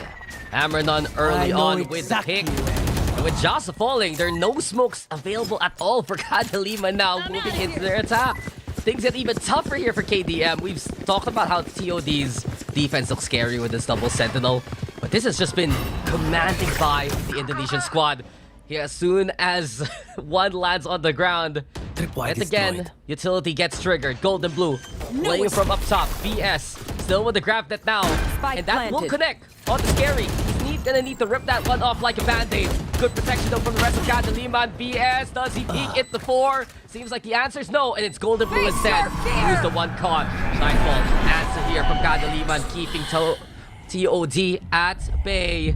Hammernon early on with the pick. And with Jasa falling, there are no smokes available at all for Kadiliman now moving into their attack. Things get even tougher here for KDM. We've talked about how TOD's defense looks scary with this double sentinel, but this has just been commanded by the Indonesian squad. Here, as soon as one lands on the ground, yet again, utility gets triggered. Golden Blue playing from up top. VS still with the grab net now, and that will connect on the scary. He's gonna need to rip that one off like a band-aid. Good protection though from the rest of Kadiliman. VS, does he peek it before? Seems like the answer is no, and it's Golden Blue instead. Who's the one caught? Nightfall answer here from Kadiliman, keeping TOD at bay.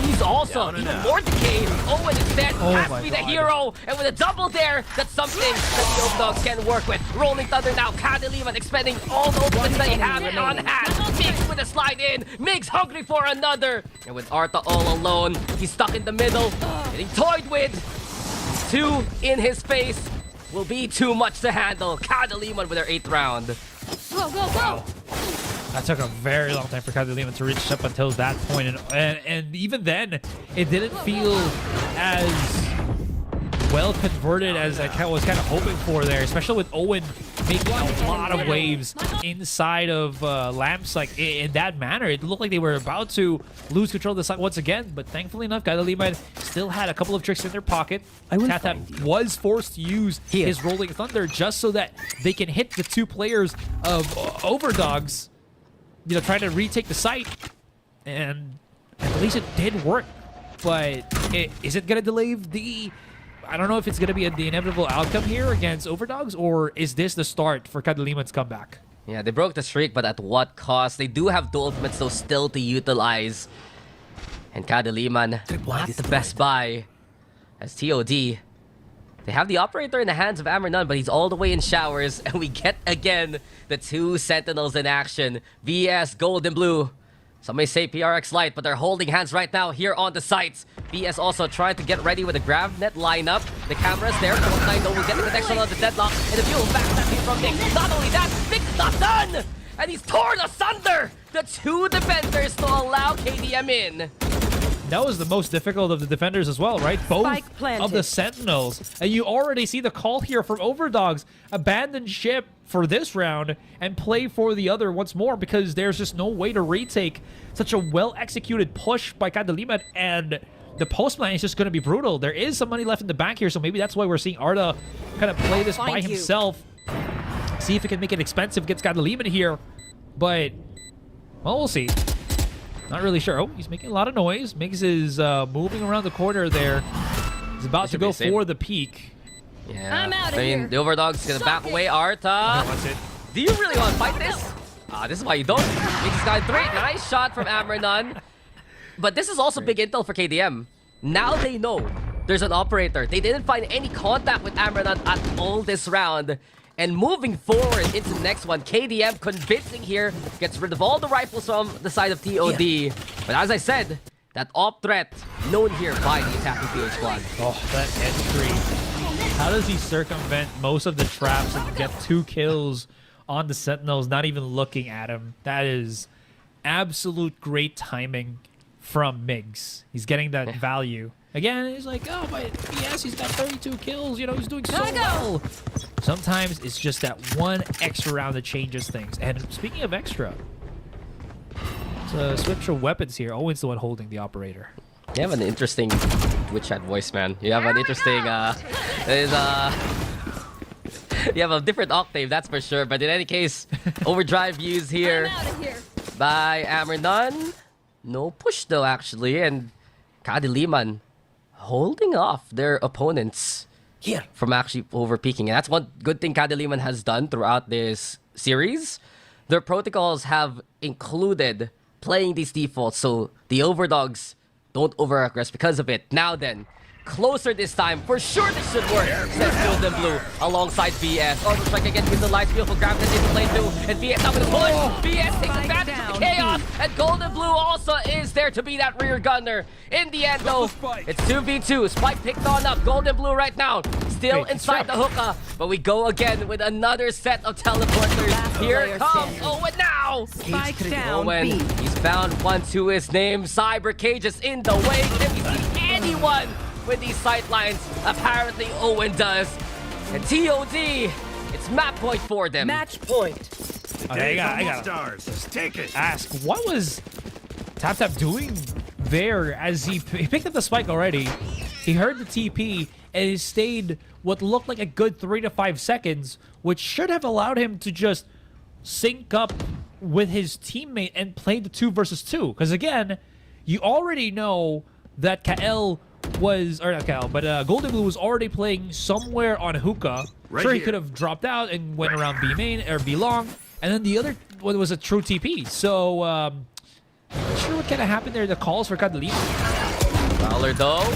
He's also even more decayed. Owen instead has to be the hero, and with a double there, that's something that the OVERDOGS can work with. Rolling Thunder now, Kadiliman expending all the ultimates that he has on hand. Migs with a slide in, Migs hungry for another, and with Arta all alone, he's stuck in the middle, getting toyed with. 2 in his face will be too much to handle. Kadiliman with their 8th round. Go, go, go! That took a very long time for Kadiliman to reach up until that point, and even then, it didn't feel as well converted as I was kind of hoping for there, especially with Owen making a lot of waves inside of Lamps. Like in that manner, it looked like they were about to lose control of the site once again, but thankfully enough, Kadiliman still had a couple of tricks in their pocket. Tatap was forced to use his Rolling Thunder just so that they can hit the 2 players of OVERDOGS, trying to retake the site, and at least it did work. But is it going to delay the... I don't know if it's going to be the inevitable outcome here against OVERDOGS, or is this the start for Kadiliman's comeback? Yeah, they broke the streak, but at what cost? They do have 2 ultimates, though, still to utilize. And Kadiliman, not the best buy. As TOD, they have the operator in the hands of Hammernon, but he's all the way in showers. And we get, again, the 2 Sentinels in action. VS, Gold and Blue. Some may say PRX Light, but they're holding hands right now here on the sites. VS also trying to get ready with the grab net lineup. The camera's there. Fortnite will get the connection on the Deadlock. And the view backstabbing from Nick. Not only that, Nick's not done! And he's torn asunder! The 2 defenders to allow KDM in. that was the most difficult of the defenders as well, right? Both Spike planted. of the Sentinels. And you already see the call here from OVERDOGS. Abandon ship for this round and play for the other once more because there's just no way to retake such a well-executed push by Kadiliman, and the post plan is just going to be brutal. There is some money left in the bank here, so maybe that's why we're seeing Arda kind of play this by himself. See if he can make it expensive against Kadiliman here. But, well, we'll see. Not really sure. Oh, he's making a lot of noise. Migs is moving around the corner there. He's about to go for the peak. Yeah. I'm outta I mean, here. the OVERDOG's gonna back away. Arta. What's it? Do you really want to fight this? This is why you don't. Migs got 3. Nice shot from Amranon. But this is also big intel for KDM. Now they know there's an operator. They didn't find any contact with Amranon at all this round. And moving forward into the next one, KDM convincing here, gets rid of all the rifles from the side of TOD. But as I said, that op threat known here by the attacking PH squad. Oh, that entry. How does he circumvent most of the traps and get 2 kills on the Sentinels, not even looking at him? That is absolute great timing from Migs. He's getting that value. Again, he's like, oh, but yes, he's got 32 kills. You know, he's doing so well. Sometimes it's just that one extra round that changes things. And speaking of extra, it's a switch of weapons here. Owen's the one holding the operator. You have an interesting Twitch chat voice, man. You have an interesting, you have a different octave, that's for sure. But in any case, overdrive views here I'm outta here. by Amranon. No push though, actually, and Kadiliman holding off their opponents Here. from actually overpeaking. And that's one good thing Kadiliman has done throughout this series. Their protocols have included playing these defaults, so the OVERDOGS don't over-aggress because of it. Now then, closer this time. For sure this should work, says Golden Blue alongside VS. Oh, looks like again with the light beautiful grab that into play too. And VS up with the push. VS takes advantage of the chaos. And Golden Blue also is there to be that rear gunner. In the end though, it's 2v2. Spike picked on up. Golden Blue right now. Still Wait, inside the hookah. But we go again with another set of teleporters. Here comes Owen now. Spike down. Owen, B. he's found one to his name. Cyber Cage is in the way. Can we see anyone with these sight lines? Apparently Owen does. And TOD, it's map point for them. Match point. Okay, I got stars. Just take it. ask, what was TapTap doing there as he picked up the spike already? He heard the TP and he stayed what looked like a good 3 to 5 seconds, which should have allowed him to just sync up with his teammate and play the 2 versus 2. Because again, you already know that Kael was, or not Kael, but Golden Blue was already playing somewhere on hookah. Right sure, he here. could have dropped out and went around B main or B long, and then the other one was a true TP. So, not sure what kind of happened there. The calls for Kadiliman. Valor though,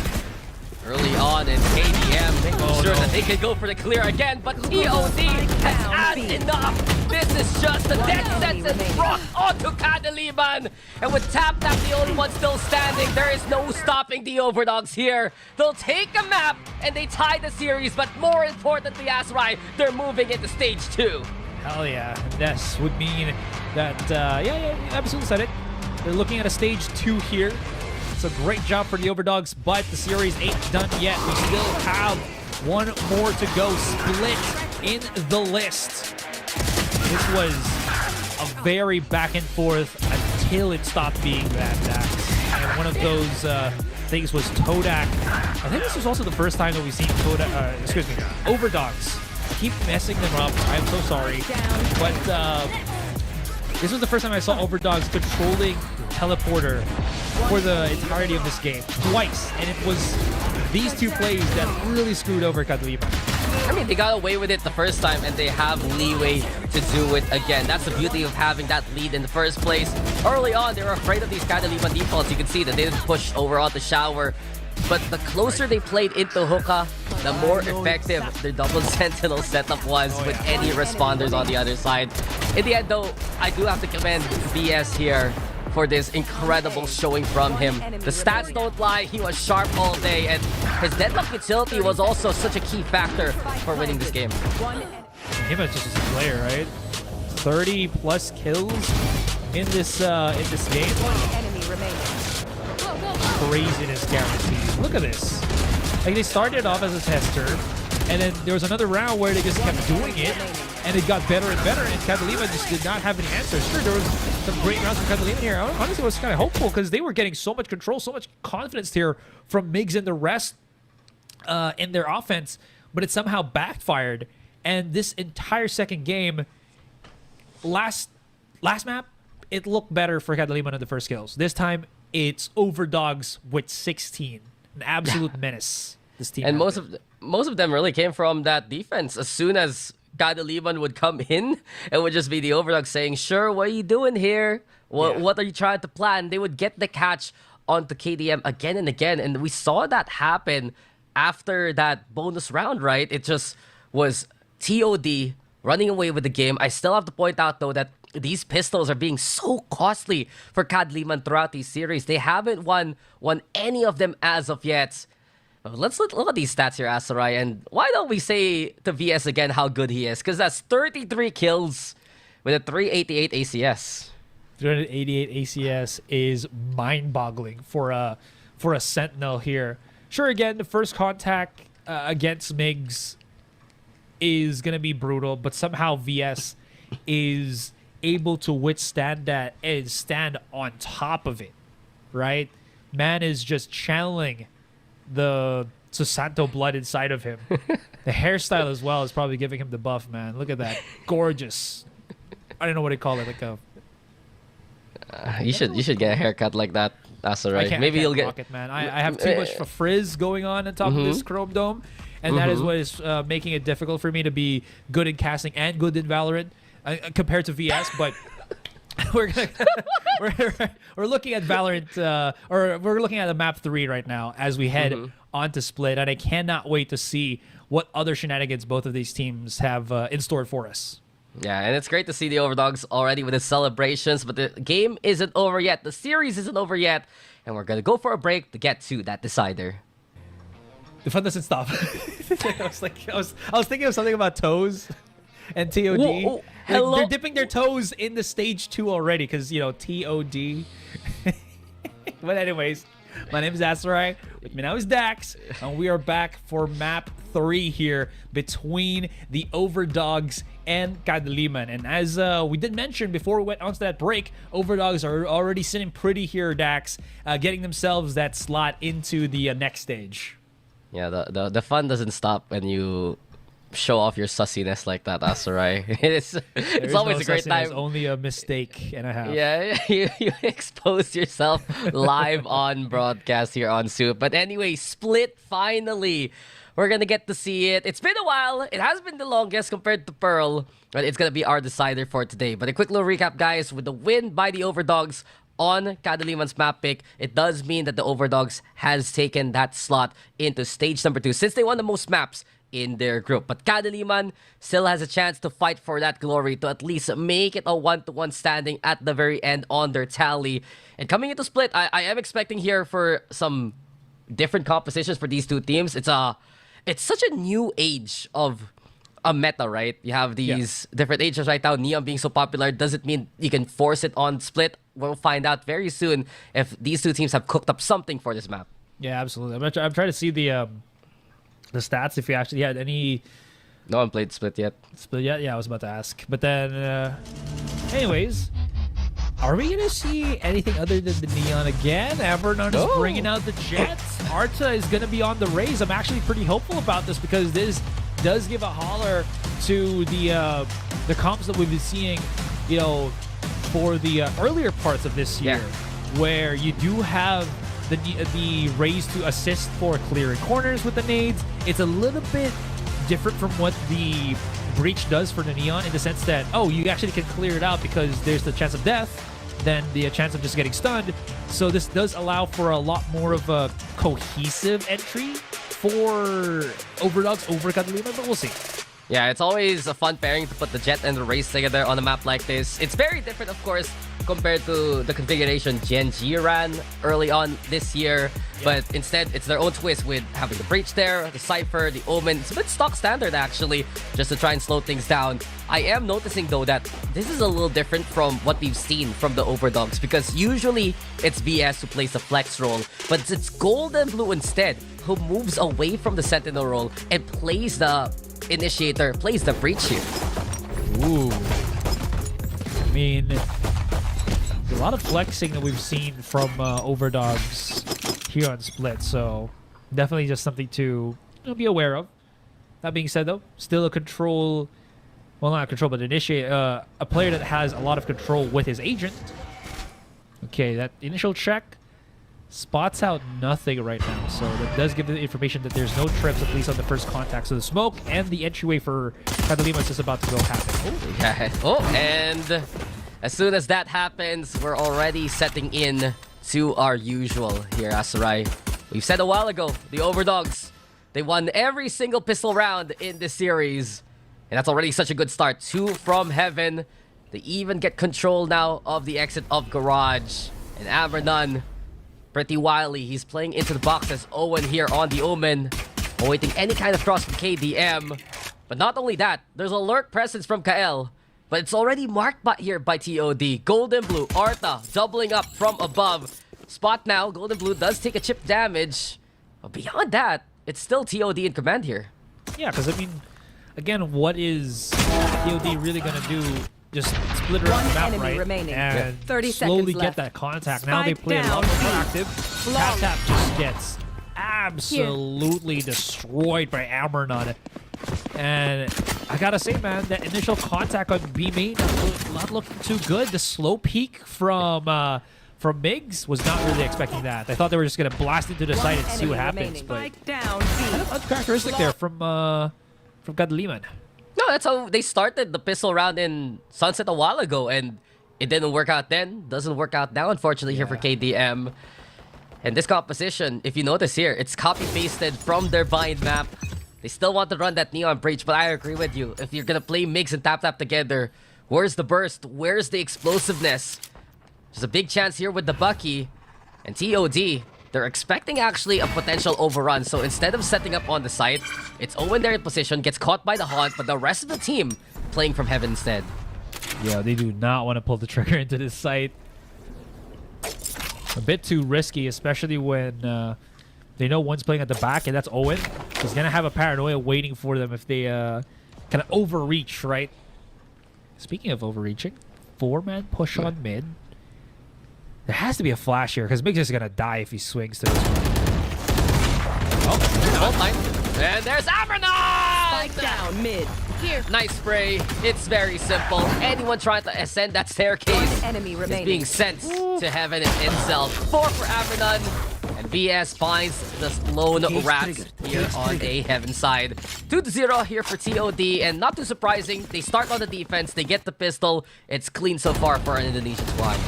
early on in KDM, making sure that they could go for the clear again, but TOD has had enough. This is just a death sentence brought onto Kadiliman. And with TapTap the only one still standing, there is no stopping the OVERDOGS here. They'll take a map and they tie the series, but more importantly, Azrai, they're moving into stage 2. Hell yeah. This would mean that, yeah, absolutely said it. They're looking at a stage 2 here. It's a great job for the OVERDOGS, but the series ain't done yet. We still have one more to go. Split in the list. This was a very back and forth until it stopped being that. And one of those things was Todak. I think this was also the first time that we've seen Todak, OVERDOGS. I keep messing them up. I'm so sorry. But this was the first time I saw OVERDOGS controlling teleporter for the entirety of this game. Twice. And it was these 2 plays that really screwed over Kadiliman. I mean, they got away with it the first time, and they have leeway to do it again. That's the beauty of having that lead in the first place. Early on, they were afraid of these Kadiliman defaults. You can see that they didn't push over on the shower. But the closer they played into hookah, the more effective their double sentinel setup was with any responders on the other side. In the end, though, I do have to commend BS here for this incredible showing from him. The stats don't lie, he was sharp all day, and his deadlock utility was also such a key factor for winning this game. He was just a player, right? 30 plus kills in this game. One enemy remaining. Go, go, go. craziness guaranteed. Look at this. Like, they started off as a tester, and then there was another round where they just kept doing it, and it got better and better, and Kadiliman just did not have any answers. Sure, there was some great rounds from Kadiliman here. I honestly was kind of hopeful because they were getting so much control, so much confidence here from Migs and the rest in their offense, but it somehow backfired. And this entire second game, last map, it looked better for Kadiliman in the first kills. This time, it's OVERDOGS with 16. An absolute menace. This team. And most of them really came from that defense. As soon as Kadiliman would come in, it would just be the OVERDOGS saying, "Sure, what are you doing here? What are you trying to plan?" They would get the catch onto KDM again and again, and we saw that happen after that bonus round, right? It just was TOD running away with the game. I still have to point out, though, that these pistols are being so costly for Kadiliman throughout these series. They haven't won any of them as of yet. Let's look at these stats here, Asarai, and why don't we say to VS again how good he is? Because that's 33 kills with a 388 ACS. 388 ACS is mind-boggling for a Sentinel here. Sure, again, the first contact against Migs is going to be brutal, but somehow VS is able to withstand that and stand on top of it, right? Man is just channeling the Susanto blood inside of him. The hairstyle as well is probably giving him the buff, man. Look at that. Gorgeous. I don't know what they call it. Like a... You should get a haircut like that. That's all right. Maybe you'll get it, man. I have too much of a frizz going on top of this Chrome Dome, and that is what is making it difficult for me to be good in casting and good in Valorant compared to VS. But we're looking at Valorant, or we're looking at the map 3 right now as we head onto Split, and I cannot wait to see what other shenanigans both of these teams have in store for us. Yeah, and it's great to see the OVERDOGS already with the celebrations, but the game isn't over yet. The series isn't over yet, and we're gonna go for a break to get to that decider. The fun doesn't stop. I was thinking of something about toes and TOD. Whoa, hello? They're dipping their toes in the stage 2 already because, you know, TOD. But anyways, my name is Asarai. With me now is Dax, and we are back for map 3 here between the OVERDOGS and Kadiliman. And as we did mention before we went on to that break, OVERDOGS are already sitting pretty here, Dax, getting themselves that slot into the next stage. Yeah, the fun doesn't stop when you show off your sussiness like that, Asarai. It's always no a great time. It's only a mistake and a half. Yeah, you exposed yourself live on broadcast here on Soup. But anyway, Split finally. We're going to get to see it. It's been a while. It has been the longest compared to Pearl. But it's going to be our decider for today. But a quick little recap, guys. With the win by the OVERDOGS on Kadiliman's map pick, it does mean that the OVERDOGS has taken that slot into stage number 2 since they won the most maps in their group. But Kadiliman still has a chance to fight for that glory, to at least make it a 1-to-1 standing at the very end on their tally. And coming into Split, I am expecting here for some different compositions for these two teams. It's such a new age of a meta, right? You have these different ages right now. Neon being so popular doesn't mean you can force it on Split. We'll find out very soon if these two teams have cooked up something for this map. Yeah, absolutely. I'm trying to see the stats if you actually had any. No one played Split yet. Split yet? Yeah, I was about to ask. But then, anyways, are we gonna see anything other than the Neon again? Evernon is bringing out the Jets. Arta is gonna be on the Rays. I'm actually pretty hopeful about this because this does give a holler to the comps that we've been seeing, you know, for the earlier parts of this year, where you do have the Rays to assist for clearing corners with the nades. It's a little bit different from what the Breach does for the Neon in the sense that, oh, you actually can clear it out because there's the chance of death than the chance of just getting stunned. So this does allow for a lot more of a cohesive entry for OVERDOGS over Kadiliman, but we'll see. Yeah, it's always a fun pairing to put the Jet and the Race together on a map like this. It's very different, of course, compared to the configuration Gen G ran early on this year. But instead, it's their own twist with having the Breach there, the Cypher, the Omen. It's a bit stock standard, actually, just to try and slow things down. I am noticing, though, that this is a little different from what we've seen from the OVERDOGS, because usually it's VS who plays the flex role, but it's Gold and Blue instead who moves away from the Sentinel role and plays the Initiator, plays the Breach here. Ooh. I mean, a lot of flexing that we've seen from OVERDOGS here on Split, so definitely just something to be aware of. That being said, though, still a control, well, not control, but initiate, a player that has a lot of control with his agent. Okay, that initial check spots out nothing right now, so that does give the information that there's no trips, at least on the first contact. So the smoke and the entryway for Kadiliman is just about to go happen. Oh. Yeah. Oh, and as soon as that happens, we're already setting in to our usual here, Asarai. We've said a while ago, the OVERDOGS, they won every single pistol round in this series. And that's already such a good start. 2 from Heaven. They even get control now of the exit of Garage. And Avernon, pretty wily. He's playing into the box as Owen here on the Omen, awaiting any kind of cross from KDM. But not only that, there's a lurk presence from Kael. But it's already marked by TOD. Golden Blue, Arta, doubling up from above. Spot now, Golden Blue does take a chip damage. But beyond that, it's still TOD in command here. Yeah, because I mean, again, what is TOD really going to do? Just split around the map, right? Remaining. And 30 slowly seconds get left. that contact. Now they Spike play a lot down. more active. Tap just gets absolutely destroyed by Amernon. And I gotta say, man, that initial contact on B main not looking too good. The slow peek from Migs was not really expecting that. I thought they were just gonna blast into the site and see what happens. But Spike down. kind of uncharacteristic there from Kadiliman. No, that's how they started the pistol round in Sunset a while ago, and it didn't work out then. Doesn't work out now, unfortunately, here for KDM. And this composition, if you notice here, it's copy-pasted from their Bind map. They still want to run that Neon Breach, but I agree with you. If you're gonna play Migs and Tap together, where's the burst? Where's the explosiveness? There's a big chance here with the Bucky and TOD. They're expecting actually a potential overrun. So instead of setting up on the site, it's Owen there in position, gets caught by the Haunt, but the rest of the team playing from Heaven instead. Yeah, they do not want to pull the trigger into this site. A bit too risky, especially when they know one's playing at the back, and that's Owen. He's going to have a paranoia waiting for them if they kind of overreach, right? Speaking of overreaching, 4-man push on mid. There has to be a flash here, because Migs is going to die if he swings to this one. Oh, line. And there's Avernon! Spike down mid. Here. Nice spray. It's very simple. Anyone trying to ascend that staircase Enemy is remaining. being sent to Heaven itself. 4 for Avernon. And VS finds the lone rat here on a Heaven side. 2-0 here for TOD. And not too surprising, they start on the defense. They get the pistol. It's clean so far for an Indonesian squad.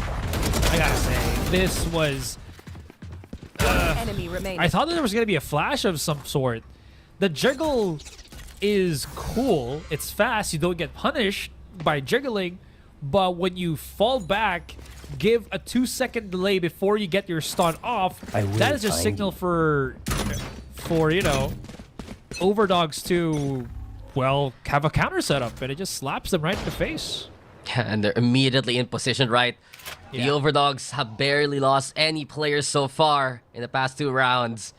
I gotta say, this was... Enemy remaining. I thought that there was going to be a flash of some sort. The jiggle is cool. It's fast. You don't get punished by jiggling. But when you fall back, give a 2-second delay before you get your stun off. That is a signal for you know, OVERDOGS to, well, have a counter setup. And it just slaps them right in the face. And they're immediately in position, right? The Yeah. OVERDOGS have barely lost any players so far in the past 2 rounds.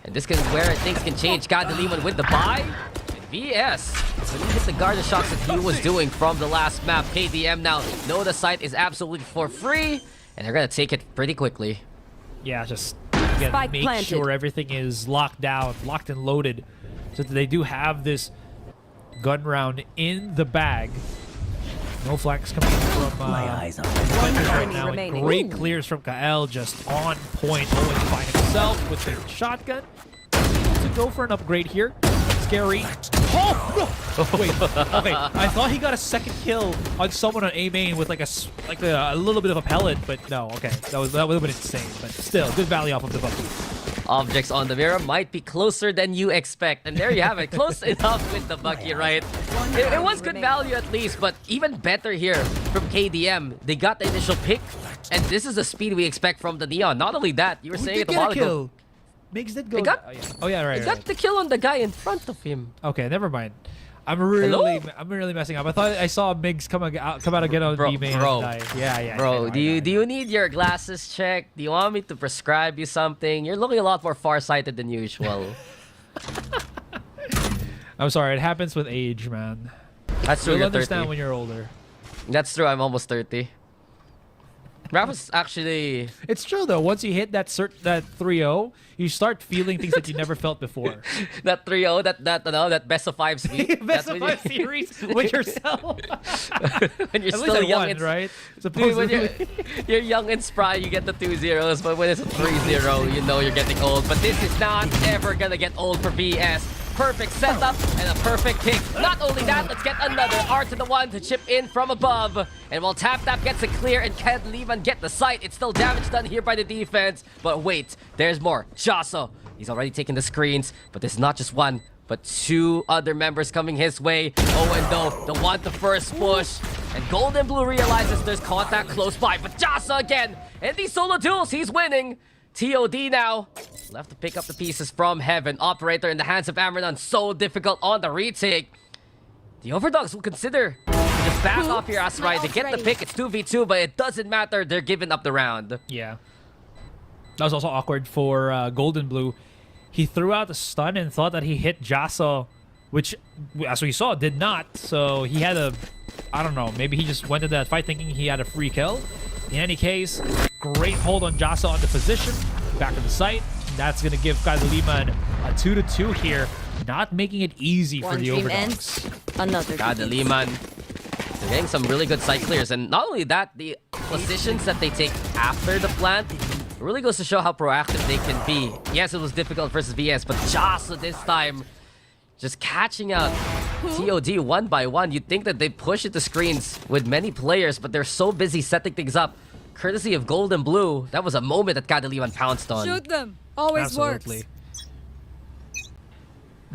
And this is where things can change. Kadiliman with the buy. And VS, when he hit the Garden shots that he was doing from the last map, KDM now know the site is absolutely for free. And they're going to take it pretty quickly. Yeah, just again, Spike make planted. sure everything is locked down, locked and loaded, so that they do have this gun round in the bag. No flags coming from My eyes on defenders right enemy now. And remaining. great clears from Kael, just on point. Owen find himself with the shotgun. Able to go for an upgrade here. Scary. Oh no! Wait, okay. I thought he got a second kill on someone on A main with like a little bit of a pellet, but no. Okay, that would have been insane. But still, good value off of the Bucky. Objects on the mirror might be closer than you expect. And there you have it. Close enough with the Bucky, right? It was good value at least, but even better here from KDM. They got the initial pick, and this is the speed we expect from the Neon. Not only that, you were saying it a while ago. Migs did go. They got, oh yeah, right. They got the kill on the guy in front of him. Okay, never mind. I'm really messing up. I thought I saw Migs come out again on B main. Bro, and die. Yeah. Bro, do you need your glasses checked? Do you want me to prescribe you something? You're looking a lot more farsighted than usual. I'm sorry. It happens with age, man. That's true. You'll You're understand 30. when you're older. That's true. I'm almost 30. Raph was actually... It's true though. Once you hit that 3-0, you start feeling things that you never felt before. That 3-0, that best of 5 sweep. Best of 5 series with yourself. When you're At still least I young, won, right? Dude, when Supposedly. you're young and spry, you get the 2-0s, but when it's a 3-0, you know you're getting old. But this is not ever gonna get old for BS. Perfect setup and a perfect pick. Not only that, let's get another R to the 1 to chip in from above. And while Tap gets it clear and Kadiliman get the sight, it's still damage done here by the defense. But wait, there's more. Jaso, he's already taken the screens, but there's not just one, but 2 other members coming his way. OVERDOGS, the one to first push. And Golden Blue realizes there's contact close by, but Jaso again. In these solo duels, he's winning. TOD now. Left to pick up the pieces from Heaven. Operator in the hands of Amranon. So difficult on the retake. The OVERDOGS will consider just back off here, Asrai. They get the pick. It's 2v2, but it doesn't matter. They're giving up the round. Yeah. That was also awkward for Golden Blue. He threw out the stun and thought that he hit Jaso, which, as we saw, did not. So he had a... I don't know. Maybe he just went into that fight thinking he had a free kill. In any case, great hold on Jaso on the position. Back to the site. That's going to give Kadiliman a 2-2 here. Not making it easy for the OVERDOGS. Another. Kadiliman. They're getting some really good site clears. And not only that, the positions that they take after the plant really goes to show how proactive they can be. Yes, it was difficult versus VS, but Jaso this time just catching out TOD one by one. You'd think that they push it to screens with many players, but they're so busy setting things up. Courtesy of Golden Blue, that was a moment that Kadiliman pounced on. Shoot them. Always Absolutely. works.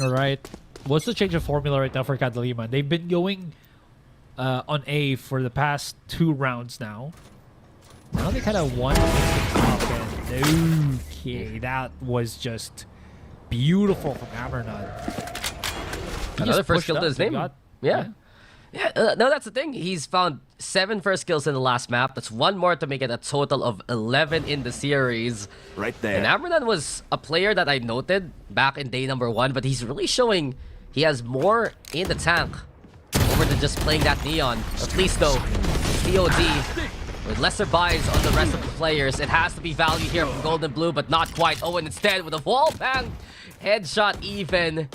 All right. What's the change of formula right now for Kadiliman? They've been going on A for the past 2 rounds now. Now they kind of won the top end. Okay, that was just beautiful from Amranon. Another first kill to his name. Yeah. No, that's the thing. He's found 7 first kills in the last map. That's 1 more to make it a total of 11 in the series. Right there. And Amranon was a player that I noted back in day number 1, but he's really showing he has more in the tank over than just playing that Neon. At least though, TOD with lesser buys on the rest of the players. It has to be value here from Golden Blue, but not quite. Owen instead with a wall bang headshot even.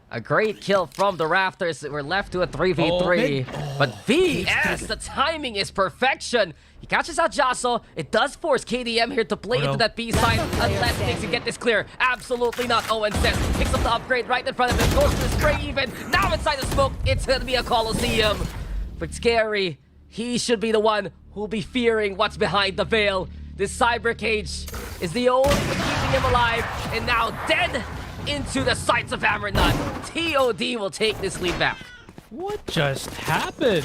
A great kill from the rafters. We're left to a 3v3. But VS, the timing is perfection. He catches out Jaso. It does force KDM here to play into that B side unless things can get this clear. Absolutely not. Owen says, picks up the upgrade right in front of him. Goes to the spray even. Now inside the smoke, it's going to be a Colosseum. But scary. He should be the one who'll be fearing what's behind the veil. This cyber cage is the only thing keeping him alive. And now dead into the sights of Amranon. TOD will take this lead back. What just happened?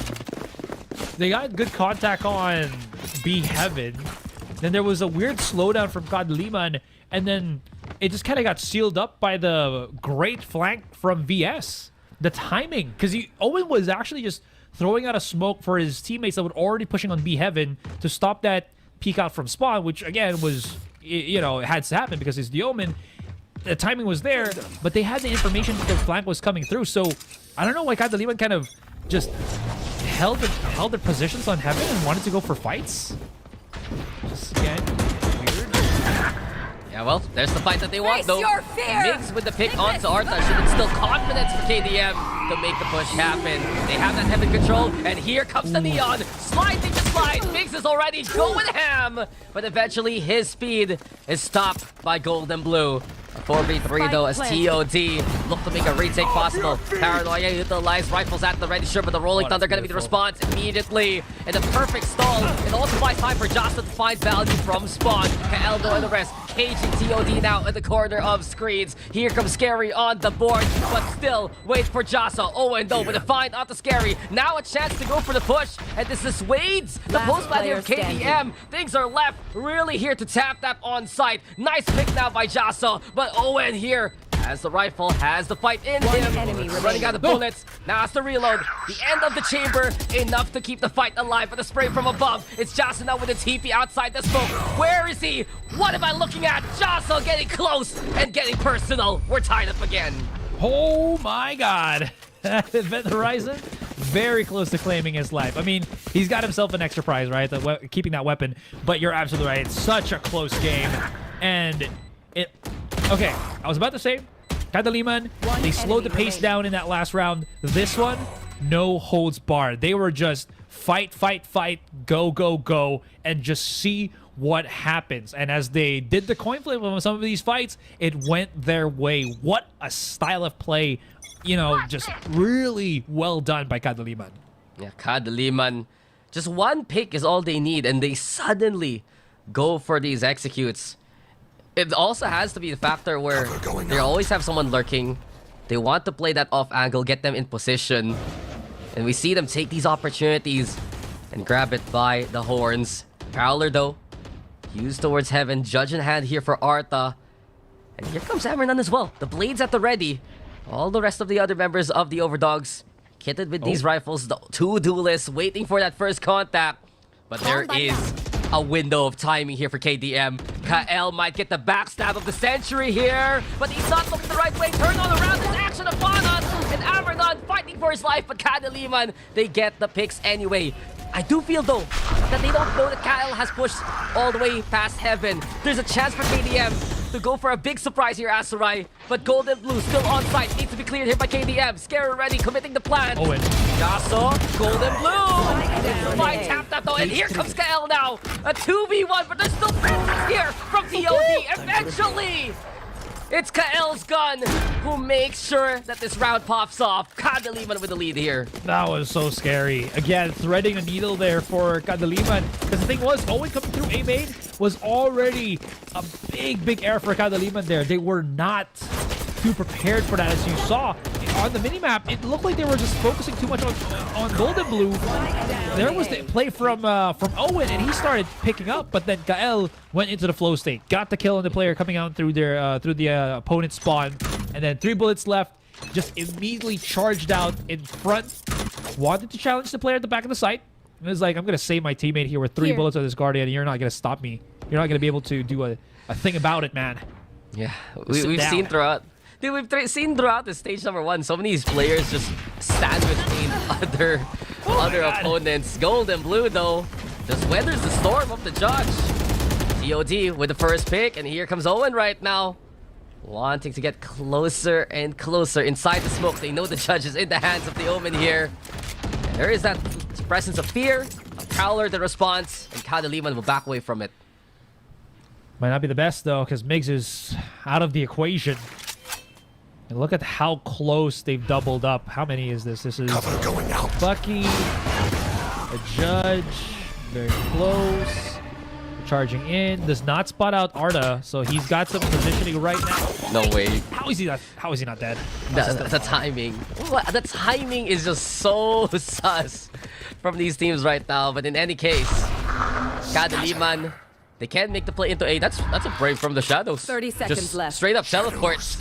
They got good contact on B Heaven. Then there was a weird slowdown from Kadiliman, and then it just kind of got sealed up by the great flank from VS. The timing, because Owen was actually just throwing out a smoke for his teammates that were already pushing on B Heaven to stop that peek out from spawn, which again was, you know, it had to happen because it's the Omen. The timing was there, but they had the information that the flank was coming through. So I don't know why Kadiliman kind of just held their positions on Heaven and wanted to go for fights. Just again, weird. Yeah, well, there's the fight that they want, Face though. your fear. Migs with the pick onto Arta should instill confidence for KDM to make the push happen. They have that Heaven control, and here comes the Neon. Sliding to slide. Migs is already going ham, but eventually his speed is stopped by Golden Blue. 4v3 though, as Spike TOD look to make a retake possible. Paranoia utilized rifles at the ready, sure, but the Rolling Oh, Thunder that's gonna be the beautiful. response immediately. And the perfect stall. It also buys time for Jocelyn to find value from spawn. Kaeldo and the rest caging TOD now in the corner of screens. Here comes Scary on the board, but still wait for Jasa. Owen though with a find onto Scary. Now a chance to go for the push, and this dissuades the Last postman here of player KDM. standing. Things are left really here to tap that on site. Nice pick now by Jasa, but Owen here has the rifle, has the fight in One him. enemy Running remaining. out of bullets. Now has to reload. The end of the chamber, enough to keep the fight alive. But the spray from above. It's Jasa now with a TP outside the smoke. Where is he? What am I looking at? Jasa getting close and getting personal. We're tied up again. Oh my god. Event Horizon, very close to claiming his life. I mean, he's got himself an extra prize, right? Keeping that weapon. But you're absolutely right. It's such a close game. And it... Okay, I was about to say, Kadiliman, One they slowed the enemy pace remaining. down in that last round. This one, no holds barred. They were just fight, fight, fight, go, go, go, and just see what happens. And as they did the coin flip on some of these fights, it went their way. What a style of play. You know, just really well done by Kadiliman. Yeah, Kadiliman. Just one pick is all they need, and they suddenly go for these executes. It also has to be the factor where they always have someone lurking. They want to play that off angle, get them in position. And we see them take these opportunities and grab it by the horns. Prowler though, used towards heaven. Judge in hand here for Arta. And here comes Amaranth as well. The blades at the ready. All the rest of the other members of the OVERDOGS kitted with these rifles. The two duelists waiting for that first contact. But there is a window of timing here for KDM. Kael might get the backstab of the century here, but he's not looking the right way. Turn on around, there's action upon us, and Amaranth fighting for his life, but Kadiliman, they get the picks anyway. I do feel though that they don't know that Kael has pushed all the way past heaven. There's a chance for KDM to go for a big surprise here, Asarai, but Gold and Blue still on site, needs to be cleared here by KDM. Scary ready, committing the plan. Owen. Yasuo, Gold and Blue. down. Fine, tap that though, and here comes Kael now. A 2v1, but there's still presence here from TOD. Eventually, it's Kael's gun who makes sure that this round pops off. Kadiliman with the lead here. That was so scary. Again, threading a needle there for Kadiliman. Because the thing was, Owen coming through A-main was already a big, big error for Kadiliman there. They were not too prepared for that, as you saw. On the minimap, it looked like they were just focusing too much on Golden Blue. There was the play from Owen, and he started picking up, but then Kael went into the flow state. Got the kill on the player coming out through their through the opponent's spawn. And then 3 bullets left. Just immediately charged out in front. Wanted to challenge the player at the back of the site. It was like, I'm going to save my teammate here with 3 bullets on this Guardian, and you're not going to stop me. You're not going to be able to do a thing about it, man. Yeah, Sit we've down. seen throughout. Dude, we've seen throughout the stage number 1, so many of these players just stand between other opponents. Gold and Blue, though, just weathers the storm of the judge. TOD with the first pick, and here comes Owen right now. Wanting to get closer and closer inside the smoke. They know the judge is in the hands of the Omen here. And there is that presence of fear, a Prowler the response, and Kadiliman will back away from it. Might not be the best, though, because Miggs is out of the equation. And look at how close they've doubled up. How many is this? This is Bucky, a Judge, very close. Charging in, does not spot out Arta, so he's got some positioning right now. No way. How is he not dead? The timing. The timing is just so sus from these teams right now. But in any case, Kadiliman, they can't make the play into A. That's a brave from the shadows. 30 seconds just left. Straight up teleports.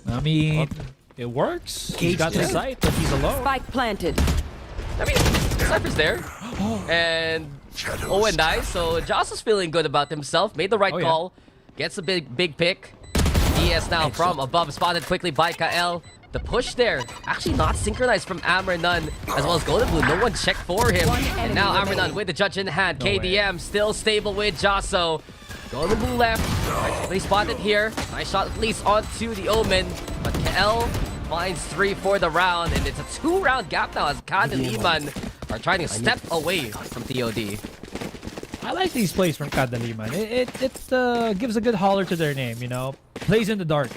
I mean, it works. He's got the sight, but he's alone. Spike planted. I mean, Cypher's there. And Owen dies, so Joss is feeling good about himself. Made the right call. Gets a big pick. DS now from above, spotted quickly by Kael. The push there, actually not synchronized from Amaranth, as well as Golden Blue. No one checked for him. And now Amaranth with the judge in hand. KDM still stable with Josso. Golden Blue left. They spotted here. Nice shot at least onto the Omen. But Kael finds 3 for the round. And it's a 2-round gap now as Kadiliman are trying to step away from TOD. I like these plays from Kadiliman. It gives a good holler to their name, you know. Plays in the dark.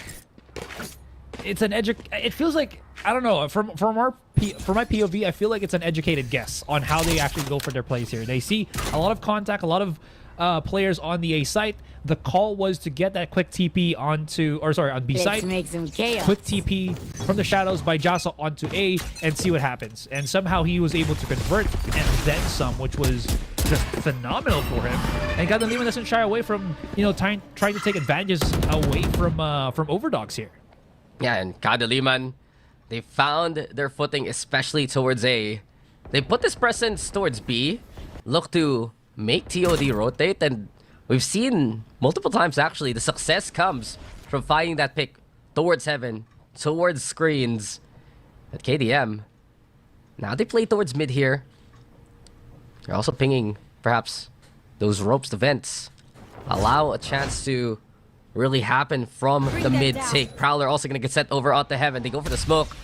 It's an it feels like, I don't know, from my POV, I feel like it's an educated guess on how they actually go for their plays here. They see a lot of contact, a lot of players on the A site. The call was to get that quick TP onto, or sorry, on B Let's site. make some chaos. Quick TP from the shadows by Jaso onto A and see what happens. And somehow he was able to convert and then some, which was just phenomenal for him. And Kadiliman doesn't shy away from, you know, trying to take advantages away from OVERDOGS here. Yeah, and Kadiliman, they found their footing, especially towards A. They put this presence towards B, look to make TOD rotate, and we've seen multiple times actually the success comes from finding that pick towards heaven, towards screens. At KDM, now they play towards mid here. They're also pinging perhaps those ropes to vents. Allow a chance to really happen from the mid take. Prowler also gonna get sent over onto heaven. They go for the smoke.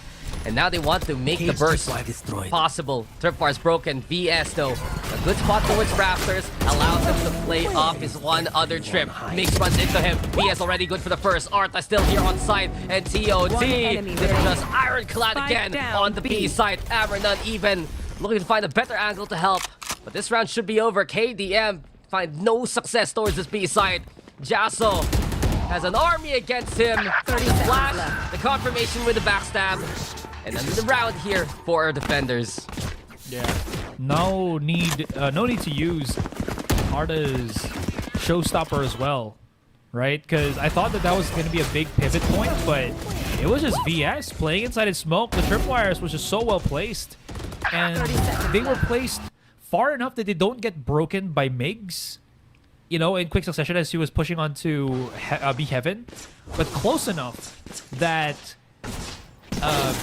And now they want to make the burst possible. Tripwire's broken. VS though, a good spot towards Rafters, allows him to play off his one other trip. Mix runs into him. VS already good for the first. Arta still here on site. And TOD, this is just ironclad again on the B side. Amaranth even looking to find a better angle to help. But this round should be over. KDM find no success towards this B side. Jaso has an army against him. 30 flash, the confirmation with the backstab. And then the round here for our defenders. Yeah. No need to use Arta's showstopper as well, right? Because I thought that was going to be a big pivot point, but it was just VS playing inside his smoke. The tripwires was just so well placed, and they were placed far enough that they don't get broken by MIGs, you know, in quick succession as he was pushing onto B Heaven, but close enough that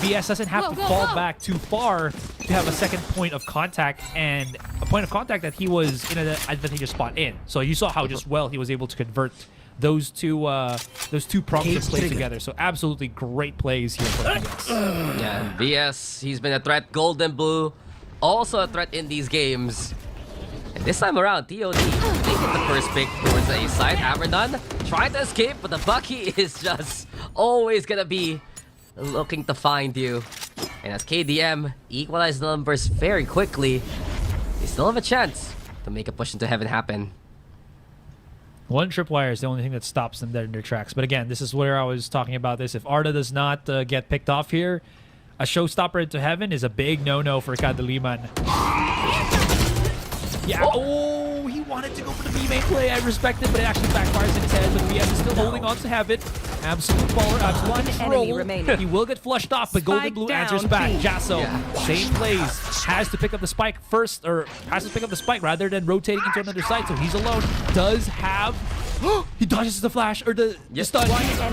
VS doesn't have to fall back too far to have a second point of contact, and a point of contact that he was in an advantageous spot in. So you saw how just well he was able to convert those two prongs of play together. So absolutely great plays here for VS. Yeah, VS, he's been a threat. Golden Blue, also a threat in these games. And this time around, TOD, they get the first pick towards the A side. Amaranth tried to escape, but the Bucky is just always gonna be looking to find you. And as KDM equalize the numbers very quickly, they still have a chance to make a push into heaven happen. One tripwire is the only thing that stops them dead in their tracks. But again, this is where I was talking about this. If Arta does not get picked off here, a showstopper into heaven is a big no-no for Kadiliman. Yeah. Oh, he wanted to go for the B main play. I respect it, but it actually backfires in his head. But VS is still holding on to have it. Absolute baller, absolute control. He will get flushed off, but Golden Blue answers back. Jaso, same plays. Has to pick up the spike first, or has to pick up the spike rather than rotating into another side. So he's alone. Does have... he dodges the flash, or the stun.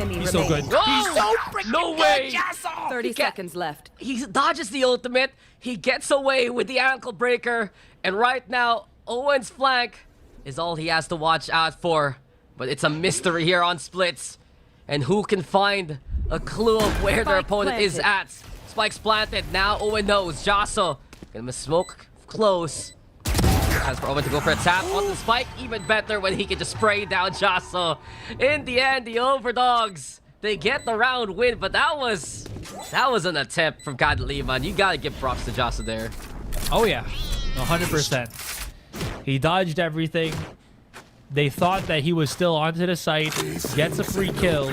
He's so good. He's so freaking no way. Good, Jaso! 30 seconds left. He dodges the ultimate. He gets away with the ankle breaker. And right now, Owen's flank is all he has to watch out for. But it's a mystery here on splits. And who can find a clue of where their opponent is at? Spike's planted. Now Owen knows. Jaso gonna smoke close. As for Owen to go for a tap on the spike, even better when he can just spray down Jaso. In the end, the OVERDOGS, they get the round win, but that was an attempt from Kadiliman. You gotta give props to Jaso there. Oh yeah, 100%. He dodged everything. They thought that he was still onto the site, gets a free kill.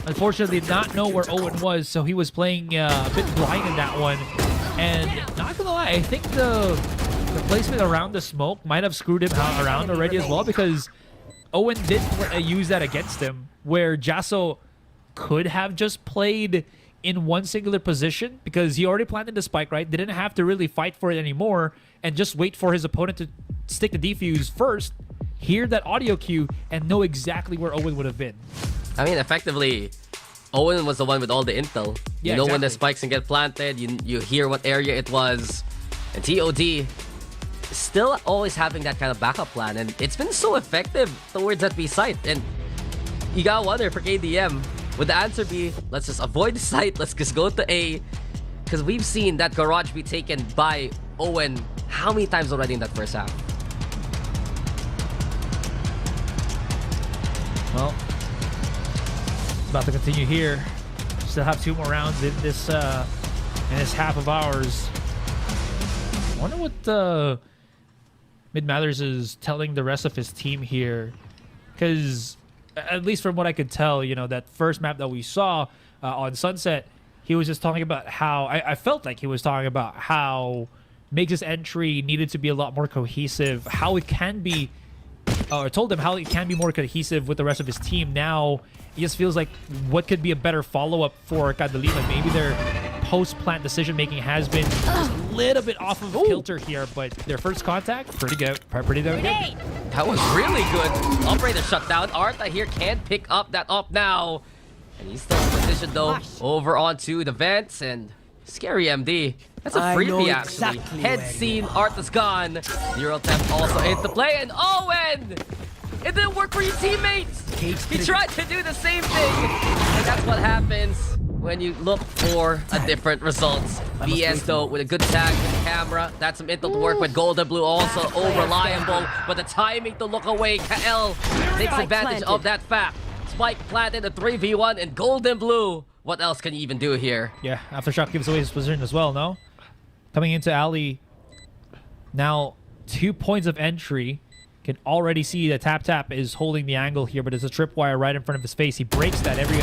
Unfortunately, did not know where Owen was, so he was playing a bit blind in that one. And not gonna lie, I think the placement around the smoke might have screwed him around already as well, because Owen did use that against him, where Jaso could have just played in one singular position because he already planted the spike, right? Didn't have to really fight for it anymore and just wait for his opponent to stick the defuse first, hear that audio cue, and know exactly where Owen would have been. I mean, effectively, Owen was the one with all the intel. Yeah, you know exactly. when the spikes can get planted, you hear what area it was. And TOD still always having that kind of backup plan, and it's been so effective towards that B site. And you gotta wonder for KDM, would the answer be, let's just avoid the site, let's just go to A? Because we've seen that garage be taken by Owen how many times already in that first half? Well, it's about to continue here. Still have 2 more rounds in this half of ours. I wonder what Mid Mathers is telling the rest of his team here, because at least from what I could tell, you know, that first map that we saw on Sunset, he was just talking about how I felt like he was talking about how Migs' entry needed to be a lot more cohesive, how it can be, or told him how it can be more cohesive with the rest of his team. Now it just feels like what could be a better follow-up for Kadiliman. Maybe their post-plant decision-making has been just a little bit off of kilter here, but their first contact, pretty good. Pretty damn good. That was really good. Operator shut down. Arta here can't pick up that up now. And he's still in position though. Over onto the vents and scary MD. That's a freebie actually. Head scene, Arta's gone. Zero attempt also into play, and Owen! It didn't work for your teammates! He tried to do the same thing! And that's what happens when you look for a different results. BS though with a good tag with the camera. That's some intel to work with. Golden Blue also over-reliable, but the timing to look away. KL takes advantage of that fact. Spike planted a 3v1 and Golden Blue. What else can you even do here? Yeah, Aftershock gives away his position as well, no? Coming into Ali. Now, 2 points of entry. Can already see that Tap is holding the angle here, but there's a tripwire right in front of his face. He breaks that. Every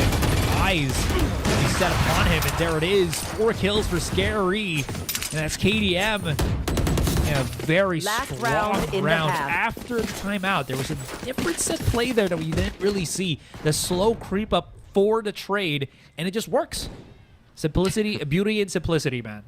eyes is set upon him, and there it is. 4 kills for Scary. And that's KDM. And a very strong round after the timeout. There was a different set play there that we didn't really see. The slow creep up for the trade, and it just works. Simplicity, beauty and simplicity, man.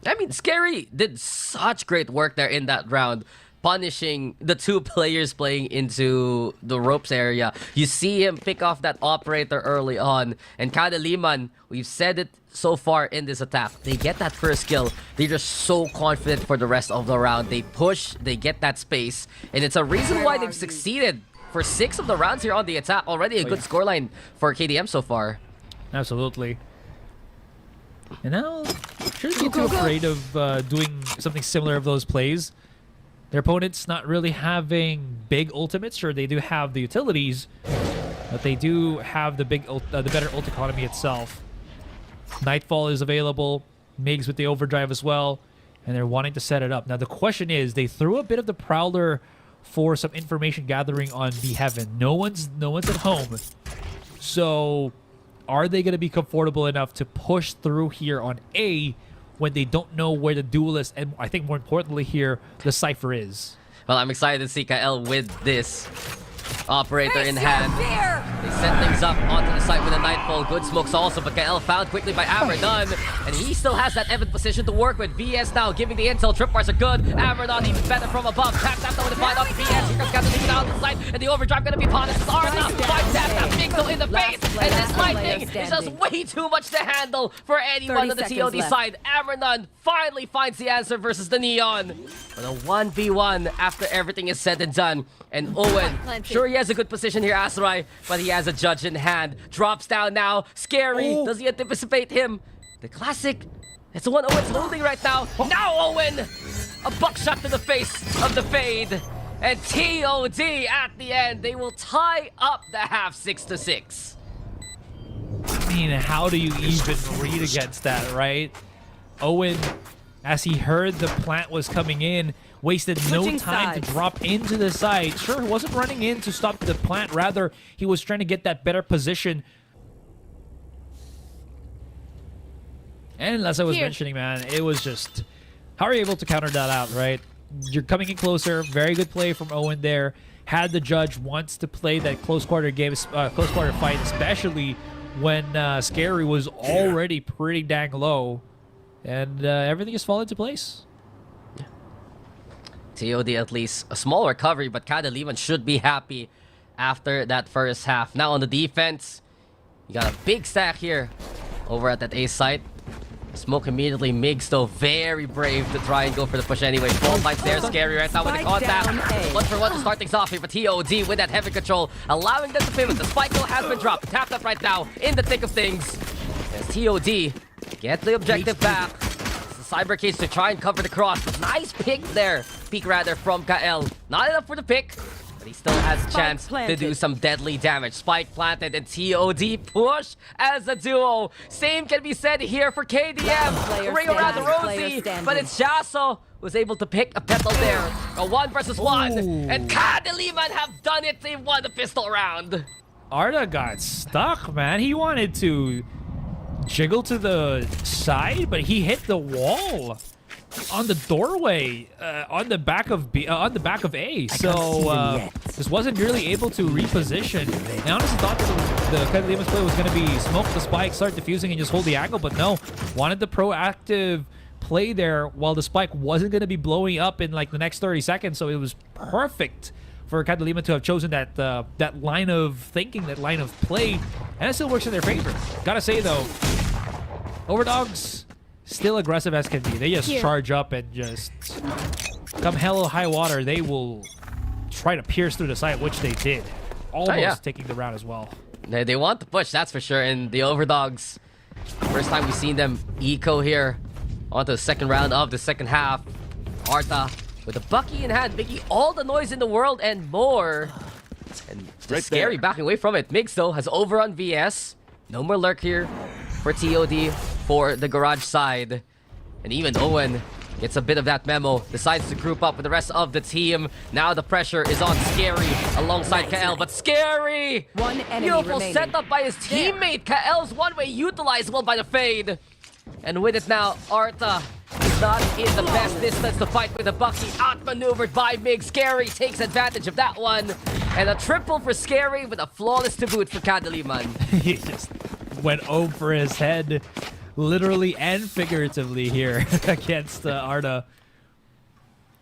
I mean, Scary did such great work there in that round, punishing the 2 players playing into the ropes area. You see him pick off that operator early on, and Kadiliman, we've said it so far in this attack, they get that first kill. They're just so confident for the rest of the round. They push, they get that space, and it's a reason why they've succeeded for 6 of the rounds here on the attack. Already a good scoreline for KDM so far. Absolutely. And now, shouldn't be too afraid of doing something similar of those plays. Their opponent's not really having big ultimates. Sure, they do have the utilities, but they do have the better ult economy itself. Nightfall is available. Migs with the overdrive as well, and they're wanting to set it up. Now the question is, they threw a bit of the Prowler for some information gathering on B Heaven. No one's at home, so are they going to be comfortable enough to push through here on A when they don't know where the duelist, and I think more importantly here, the Cypher is? Well, I'm excited to see KL with this operator in hand. They set things up onto the site with a Nightfall. Good smokes also, but KL found quickly by Amerdon, and he still has that Evan position to work with. BS now giving the intel. Tripwires are good. Amerdon even better from above. Tap with the fight off BS. Here comes Kadiliman down the side, and the overdrive gonna be punished. Arna finds Tap Mixo in the face, and this lightning is just way too much to handle for anyone on the TOD side. Amerdon finally finds the answer versus the Neon. But a 1v1 after everything is said and done. And Owen, sure he has a good position here, Azurai, but he has a judge in hand. Drops down now. Scary. Does he anticipate him? The classic. It's the one Owen's holding right now. Now Owen! A buckshot to the face of the Fade. And TOD at the end. They will tie up the half 6-6. I mean, how do you even read against that, right? Owen, as he heard the plant was coming in, wasted no time to drop into the side. Sure, he wasn't running in to stop the plant. Rather, he was trying to get that better position. And as I was mentioning, man, it was just, how are you able to counter that out, right? You're coming in closer. Very good play from Owen there. Had the judge wants to play that close quarter game, close quarter fight, especially when Scary was already pretty dang low. And everything has fallen into place. TOD at least a small recovery, but Kadiliman should be happy after that first half. Now on the defense, you got a big stack here over at that A site. Smoke immediately. Migs though very brave to try and go for the push anyway. 12 fights there. Scary right now with the contact. 1-for-1 to start things off here, but TOD with that heavy control, allowing them to pivot. The spike has been dropped. Tapped up right now in the thick of things. As TOD get the objective back. Cyber case to try and cover the cross. Nice pick there. Peek rather from KL. Not enough for the pick. But he still has a chance to planted. do some deadly damage. Spike planted and TOD push as a duo. Same can be said here for KDM. Player Ring around the standing, player Rosie, standing. but it's Jaso who's able to pick a petal there. A 1 versus 1. And Kadiliman have done it. They won the pistol round. Arda got stuck, man. He wanted to jiggle to the side, but he hit the wall on the doorway on the back of A. So just wasn't really able to reposition. I honestly thought the Kadiliman's play was going to be smoke the spike, start defusing, and just hold the angle, but no. Wanted the proactive play there while the spike wasn't going to be blowing up in like the next 30 seconds. So it was perfect for Kadiliman to have chosen that that line of thinking, that line of play, and it still works in their favor. Gotta say though, OVERDOGS still aggressive as can be. They just charge up and just come hell or high water. They will try to pierce through the site, which they did, almost taking the round as well. They want to push, that's for sure. And the OVERDOGS, first time we've seen them eco here onto the second round of the second half. Arta with a Bucky in hand, making all the noise in the world and more. And just scary backing away from it. Migs though has over on VS. No more lurk here for TOD for the garage side. And even Owen gets a bit of that memo, decides to group up with the rest of the team. Now the pressure is on Scary alongside Kael, but Scary! One enemy Beautiful remaining. setup by his teammate. Kael's one-way utilizable by the fade. And with it now, Arta is not in the best distance to fight with the Bucky. Outmaneuvered by Mig. Scary takes advantage of that one. And a triple for Scary with a flawless to boot for Kadiliman. He just went over his head, literally and figuratively here against Arda.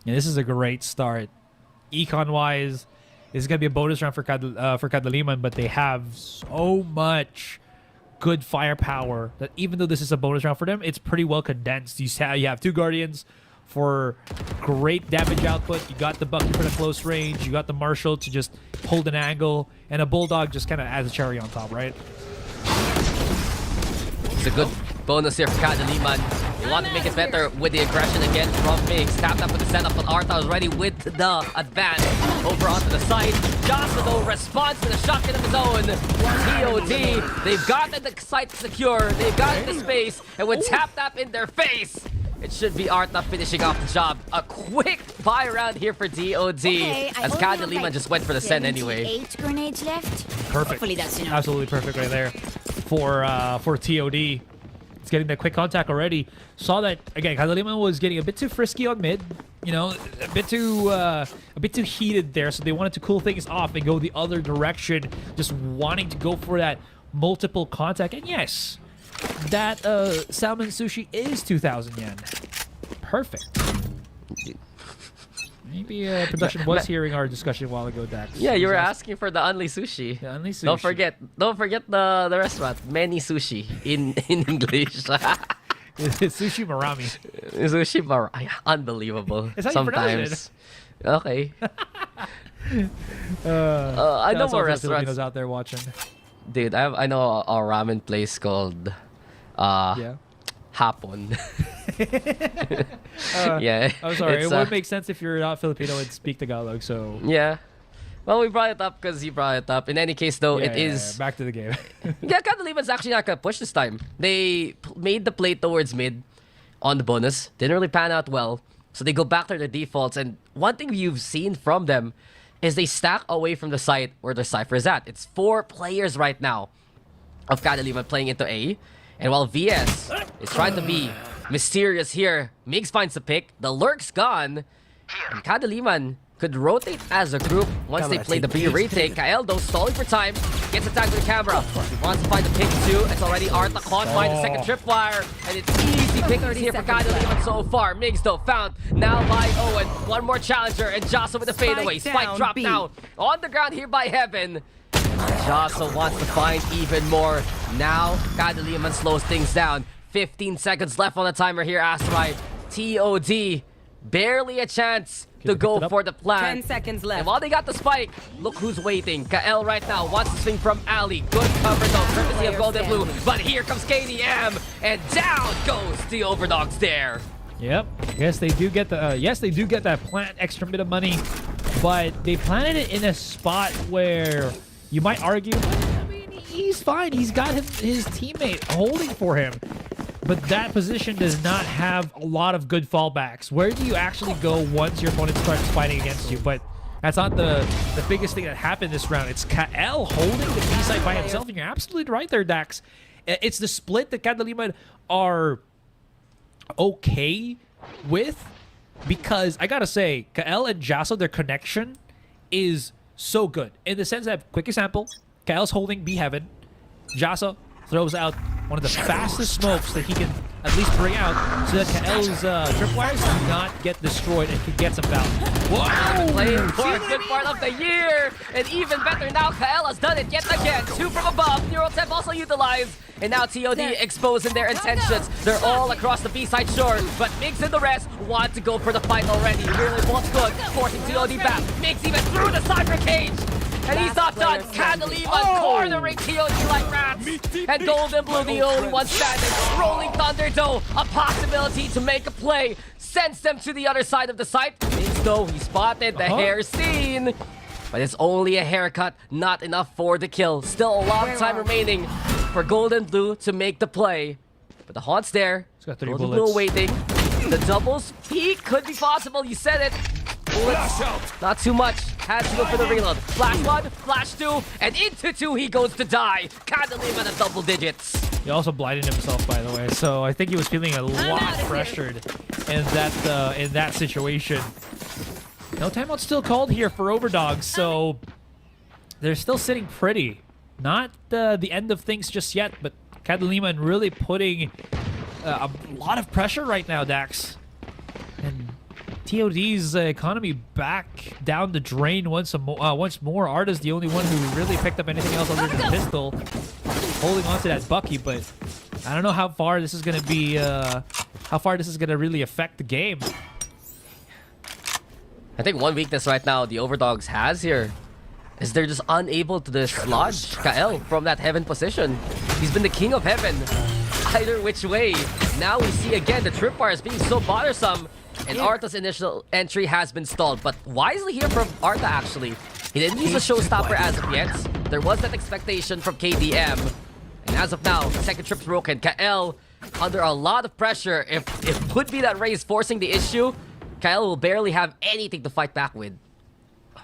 And this is a great start. Econ-wise, this is going to be a bonus round for Kadiliman, but they have so much good firepower that even though this is a bonus round for them, it's pretty well condensed. You have 2 Guardians for great damage output. You got the Bucky for the close range. You got the Marshall to just hold an angle, and a Bulldog just kind of adds a cherry on top, right? It's a good bonus here for Kadiliman. They want to make it better with the aggression again from Migs. Tapped up with the setup, but Arta is ready with the advance over onto the side. Joshua though responds with a shotgun of his own. TOD, they've gotten the site secure, they've gotten the space, and with tap in their face, it should be Arta finishing off the job. A quick buy round here for DOD, as Kadiliman just went for the send anyway. 8 grenades left. Perfect. Hopefully that's enough. Absolutely perfect right there for TOD. It's getting that quick contact already. Saw that again. Kadiliman was getting a bit too frisky on mid. You know, a bit too heated there. So they wanted to cool things off and go the other direction, just wanting to go for that multiple contact. And yes, that salmon sushi is 2,000 yen. Perfect. Maybe production was hearing our discussion a while ago, Dax. Yeah, you were asking for the Unli Sushi. The Unli Sushi. Don't forget the restaurant, Many Sushi in English. Sushi Marami. Sushi Marami. Unbelievable. It's how you pronounce Sometimes. Okay. I know more restaurants Filipinos out there watching. Dude, I know a ramen place called Hapon. Yeah. I'm sorry. It's, It would make sense if you're not Filipino and speak Tagalog, so... Yeah. Well, we brought it up because you brought it up. In any case, though, it is... Back to the game. Yeah, Kadiliman's actually not gonna push this time. They made the play towards mid on the bonus. Didn't really pan out well. So they go back to their defaults. And one thing you've seen from them is they stack away from the site where the Cypher is at. It's 4 players right now of Kadiliman playing into A. And while VS is trying to be mysterious here, Migs finds the pick. The lurk's gone. And Kadiliman could rotate as a group once they play the B retake. Kael, though, stalling for time. Gets attacked with the camera. Wants to find the pick too. It's already Arta caught by the second tripwire. And it's easy pickings here for Kadiliman so far. Migs, though, found now by Owen. One more challenger. And Jasa with the fadeaway. Spike drop now. On the ground here by Heaven. Jasa wants to find even more. Now, Kadiliman slows things down. 15 seconds left on the timer here, Asteroid. TOD, barely a chance to go for the plan. 10 seconds left. And while they got the spike, look who's waiting. Kael right now wants to swing from Ali. Good cover though, courtesy of Golden Blue. But here comes KDM, and down goes the OVERDOGS there. Yep. Yes, they do get the. Yes, they do get that plant extra bit of money. but they planted it in a spot where you might argue, I mean, he's fine. He's got his teammate holding for him. But that position does not have a lot of good fallbacks. Where do you actually go once your opponent starts fighting against you? But that's not the biggest thing that happened this round. It's KL holding the B side by himself, and you're absolutely right there, Dax. It's the split that Kadiliman are okay with, because I gotta say, KL and Jaso, their connection is so good. In the sense that, quick example, KL's holding B Heaven. Jaso throws out one of the fastest smokes that he can at least bring out so that KL's tripwires do not get destroyed and can get some value. Wow! Playing for a good part of the year! And even better now, KL has done it yet again. 2 from above. Neurotep also utilized. And now TOD exposing their intentions. They're all across the B-side shore. But Migs and the rest want to go for the fight already. Really wants good. Forcing TOD back. Migs even through the cyber cage. And he's not done. Kadiliman cornering TOD like rats. And Golden Blue the only one standing. Rolling Thunder though, a possibility to make a play. Sends them to the other side of the site. Migs though, he spotted the hair scene. But it's only a haircut, not enough for the kill. Still a lot of time remaining for Golden Blue to make the play. But the Haunt's there. He's got 3 Golden bullets. Blue waiting. The doubles peak could be possible, you said it. Bullets, not too much. Has to go for the reload. Flash 1, flash 2, and into 2 he goes to die. Kadiliman at double digits. He also blinded himself, by the way, so I think he was feeling a lot pressured in that situation. No timeout still called here for OVERDOGS, so they're still sitting pretty. Not the end of things just yet, but Kadiliman really putting a lot of pressure right now, Dax. And TOD's economy back down the drain once more. Arda's the only one who really picked up anything else other than pistol, holding on to that Bucky. But I don't know how far this is gonna be. How far this is gonna really affect the game. I think one weakness right now the OVERDOGS has here is they're just unable to dislodge KL from that Heaven position. He's been the king of Heaven either which way. Now we see again the tripwires being so bothersome, and Arta's initial entry has been stalled. But wisely here from Arta actually. He didn't use a showstopper as of yet. There was that expectation from KDM. And as of now, the second trip's broken. KL under a lot of pressure. If it would be that race forcing the issue, KL will barely have anything to fight back with.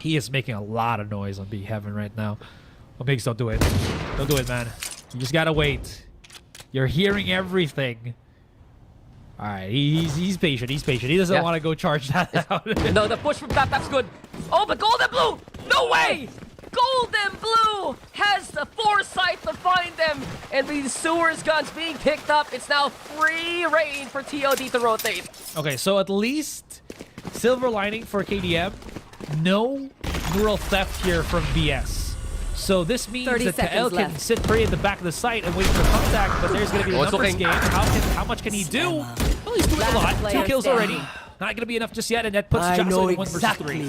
He is making a lot of noise on B Heaven right now. Well, Migs, don't do it. Don't do it, man. You just gotta wait. You're hearing everything. All right, he's patient. He's patient. He doesn't want to go charge that out. No, the push from that's good. Oh, but Golden Blue! No way! Golden Blue has the foresight to find them. And the sewers guns being picked up. It's now free reign for TOD to rotate. Okay, so at least silver lining for KDM. No neural theft here from BS. So this means 30 that KL seconds can left. sit pretty at the back of the site and wait for contact, but there's going to be a numbers game. How much can he do? Well, he's doing a lot. 2 kills already. Not going to be enough just yet, and that puts Jaso in 1 versus 3.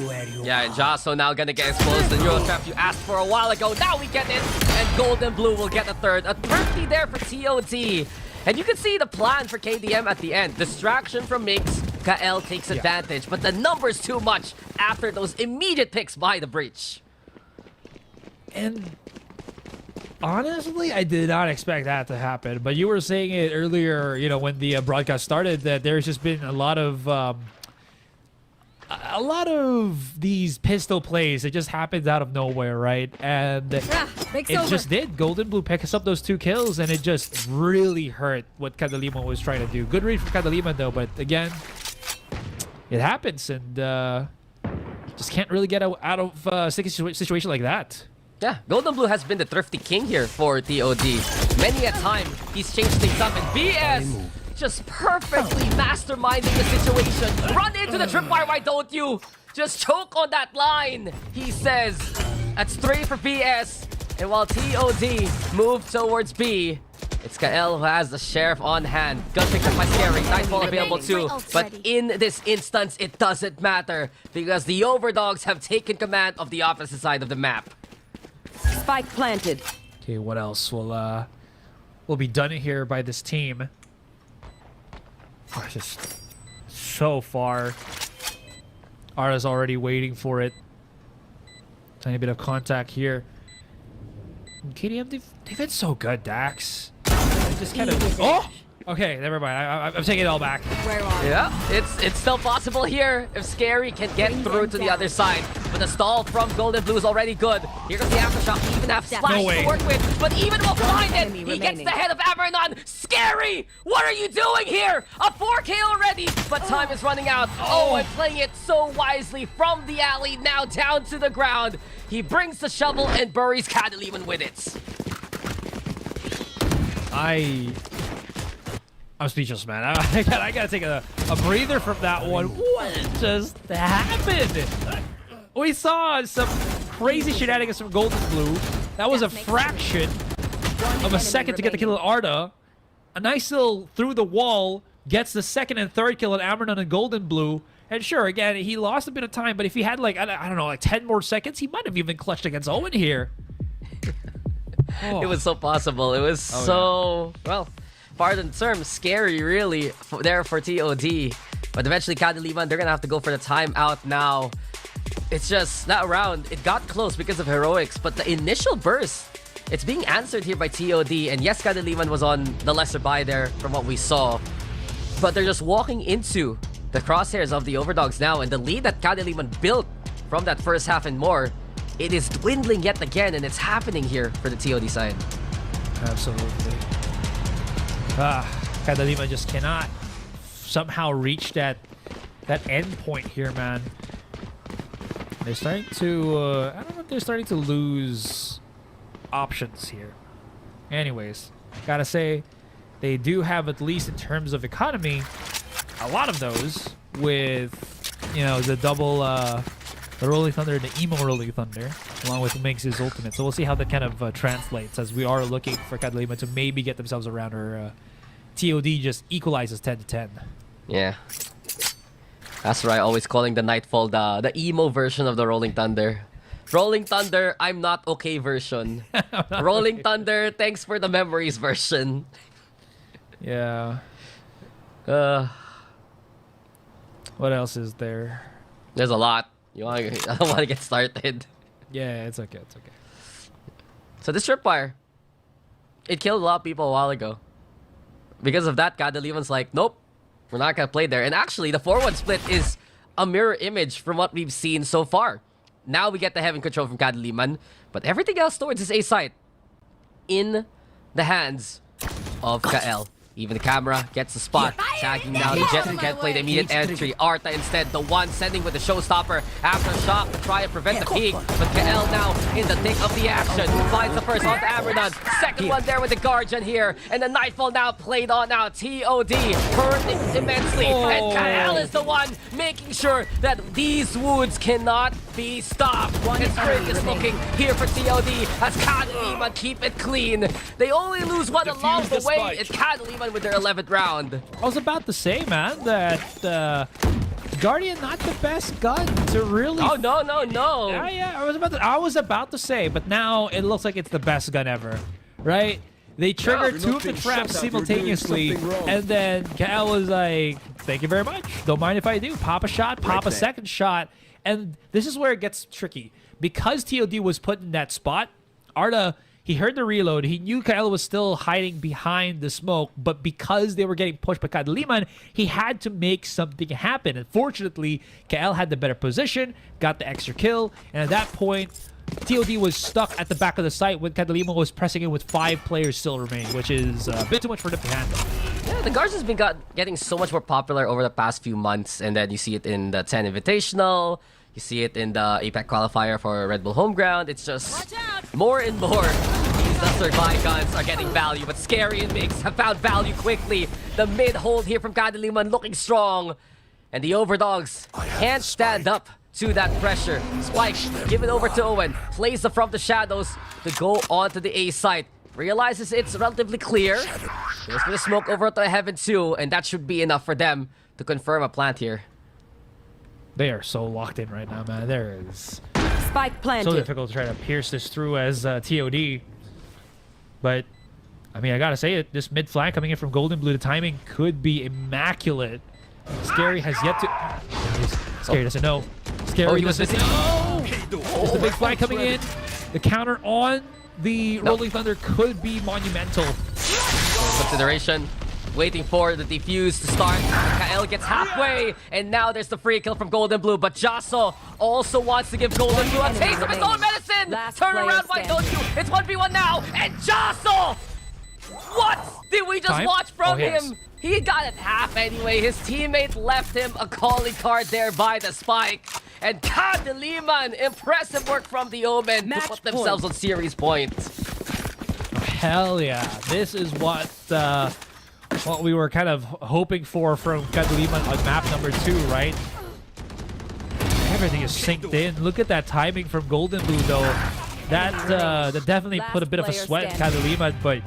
Yeah, and Jaso now gonna get exposed. The Euro trap you asked for a while ago. Now we get it, and Golden Blue will get a third. A thrifty there for TOD. And you can see the plan for KDM at the end. Distraction from Migs. KL takes advantage, but the numbers too much after those immediate picks by the breach. And honestly, I did not expect that to happen. But you were saying it earlier, you know, when the broadcast started, that there's just been a lot of these pistol plays that just happens out of nowhere, right? And it just did. Golden Blue picks up those 2 kills, and it just really hurt what Kadiliman was trying to do. Good read from Kadiliman, though, but again, it happens, and just can't really get out of a sticky situation like that. Yeah, Golden Blue has been the thrifty king here for TOD. Many a time, he's changed things up, and BS just perfectly masterminding the situation. Run into the tripwire, why don't you? Just choke on that line, he says. That's 3 for BS. And while TOD move towards B, it's KL who has the sheriff on hand. Gun picked up by Scary. Nightfall available too. But in this instance, it doesn't matter because the OVERDOGS have taken command of the opposite side of the map. Spike planted. Okay, what else will be done here by this team? Just so far. Ara's already waiting for it. Tiny bit of contact here. And KDM, they've been so good, Dax. They just kind of... Oh! Okay, never mind. I'm taking it all back. Where are you? Yeah, it's still possible here if Scary can get through to the other side. But the stall from Golden Blue is already good. Here comes the aftershock. We even have Splash to work with. But even while blinded, he gets the head of Avernon. Scary! What are you doing here? A 4K already, but time is running out. Oh, and playing it so wisely from the alley, now down to the ground. He brings the shovel and buries Kadiliman with it. I'm speechless, man. I gotta take a breather from that one. What just happened? We saw some crazy shenanigans from Golden Blue. That was a fraction of a second to get the kill on Arda. A nice little through the wall gets the second and third kill on Avernon and Golden Blue. And sure, again, he lost a bit of time, but if he had like, I don't know, like 10 more seconds, he might have even clutched against Owen here. Oh. It was so possible. It was well, pardon the term, scary really there for TOD. But eventually Kadiliman, they're gonna have to go for the timeout now. It's just that round, it got close because of heroics, but the initial burst, it's being answered here by TOD. And yes, Kadiliman was on the lesser buy there from what we saw, but they're just walking into the crosshairs of the OVERDOGS now, and the lead that Kadiliman built from that first half and more, it is dwindling yet again, and it's happening here for the TOD side. Absolutely. Kadiliman just cannot somehow reach that end point here, man. They're starting to, I don't know if they're starting to lose options here. Anyways, gotta say, they do have, at least in terms of economy, a lot of those with, you know, the double, the Rolling Thunder and the Emo Rolling Thunder, along with Minx's ultimate. So we'll see how that kind of translates, as we are looking for Kadiliman to maybe get themselves around, or TOD just equalizes 10-10. Yeah. That's right, always calling the Nightfall the emo version of the Rolling Thunder. Rolling Thunder, I'm not okay version. Rolling Thunder, thanks for the memories version. Yeah. What else is there? There's a lot. I don't want to get started. Yeah, it's okay. It's okay. So this tripwire, it killed a lot of people a while ago. Because of that, Kadiliman's like, nope, we're not gonna play there. And actually, the 4-1 split is a mirror image from what we've seen so far. Now we get the heaven control from Kadiliman, but everything else towards his A site in the hands of Kael. Even the camera gets the spot. Tagging now the Jet who can't play the immediate entry. Arta instead, the one sending with the showstopper. Aftershock to try and prevent the peak. But Kael now in the thick of the action. Finds the first onto Avernon. Second one there with the Guardian here. And the Nightfall now played on now. TOD hurting immensely. And Kael is the one making sure that these wounds cannot be stopped. And Sprint is looking here for TOD as Kadiliman keep it clean. They only lose one along the way. It's Kadiliman with their 11th round. I was about to say, man, that Guardian not the best gun to really... Oh, no. Yeah, I was about to say, but now it looks like it's the best gun ever, right? They triggered two of the traps simultaneously, and then Kael was like, thank you very much. Don't mind if I do. Pop a shot, pop a second shot. And this is where it gets tricky. Because TOD was put in that spot, Arda... He heard the reload. He knew Kael was still hiding behind the smoke, but because they were getting pushed by Kadiliman, he had to make something happen. And fortunately, Kael had the better position, got the extra kill, and at that point, TOD was stuck at the back of the site when Kadiliman was pressing in with 5 players still remaining, which is a bit too much for them to handle. Yeah, the Guards has been getting so much more popular over the past few months, and then you see it in the 10 Invitational. You see it in the APAC qualifier for Red Bull Homeground. It's just more and more. These lesser buy guns are getting value, but Scary and Mix have found value quickly. The mid hold here from Kadiliman looking strong. And the OVERDOGS can't stand up to that pressure. Spike, give it over to Owen. Plays the from the shadows to go onto the A site. Realizes it's relatively clear. Goes for the smoke over to Heaven 2, and that should be enough for them to confirm a plant here. They are so locked in right now, man. There is Spike planted. so difficult to try to pierce this through as TOD. But, I mean, I gotta say it. This mid flank coming in from Golden Blue, the timing could be immaculate. Scary has yet to... Scary doesn't know. Scary. Oh, he was missing. Is the big fly coming in? The counter on the Rolling Thunder could be monumental. Consideration. Waiting for the defuse to start. Kael gets halfway, and now there's the free kill from Golden Blue. But Jasso also wants to give Golden Blue a taste of his own medicine. Last Turn player around, why don't you? standing. It's 1v1 now, and Jasso! What did we just Time? watch from Oh, yes. him? He got it half anyway. His teammate left him a calling card there by the spike. And Kadiliman, impressive work from the Omen to Match put themselves point. on series point. Hell yeah. This is what we were kind of hoping for from Kadiliman on map number 2, right? Everything is synced in. Look at that timing from Golden Blue, though. That definitely put a bit of a Last sweat in player Kadiliman, but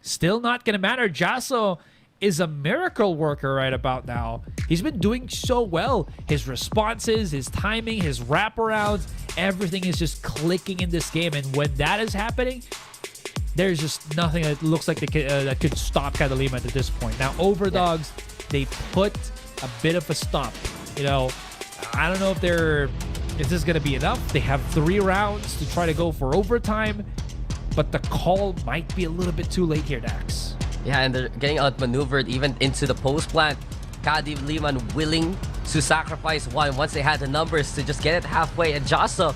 still not going to matter. Jasso is a miracle worker right about now. He's been doing so well. His responses, his timing, his wraparounds, everything is just clicking in this game. And when that is happening, there's just nothing that looks like that could stop Kadiliman at this point. Now, OVERDOGS, they put a bit of a stop. You know, I don't know if this is going to be enough. They have 3 rounds to try to go for overtime, but the call might be a little bit too late here, Dax. Yeah, and they're getting outmaneuvered even into the post plant. Kadiliman willing to sacrifice one once they had the numbers to just get it halfway. And Jasa,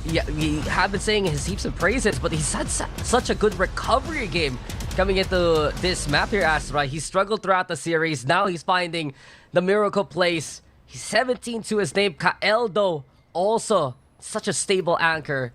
yeah, we have been saying his heaps of praises, but he's had such a good recovery game coming into this map here, Astra. He struggled throughout the series. Now he's finding the miracle place. He's 17 to his name. Kael, though, also such a stable anchor.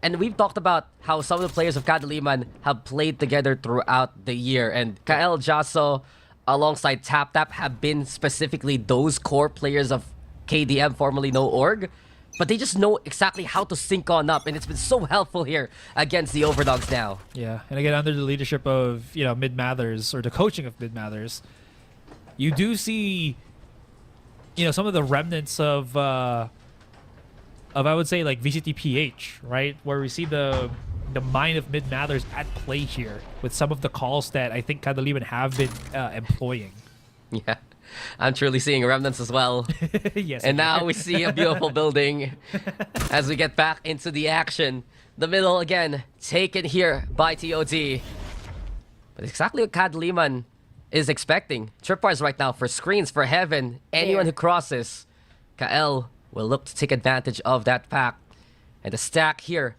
And we've talked about how some of the players of Kadiliman have played together throughout the year. And Kael, Jasso, alongside Tap Tap have been specifically those core players of KDM, formerly No Org. But they just know exactly how to sync on up. And it's been so helpful here against the OVERDOGS now. Yeah, and again, under the leadership of, Mid Mathers, or the coaching of Mid Mathers, you do see, some of the remnants of I would say, like VCT PH, right? Where we see the mind of Mid Mathers at play here with some of the calls that I think Kadiliman have been employing. Yeah, I'm truly seeing remnants as well. Yes. And now we see a beautiful building as we get back into the action. The middle again, taken here by TOD. But exactly what Kadiliman is expecting. Tripwires right now for screens for Heaven. Anyone who crosses, Kael will look to take advantage of that fact. And the stack here,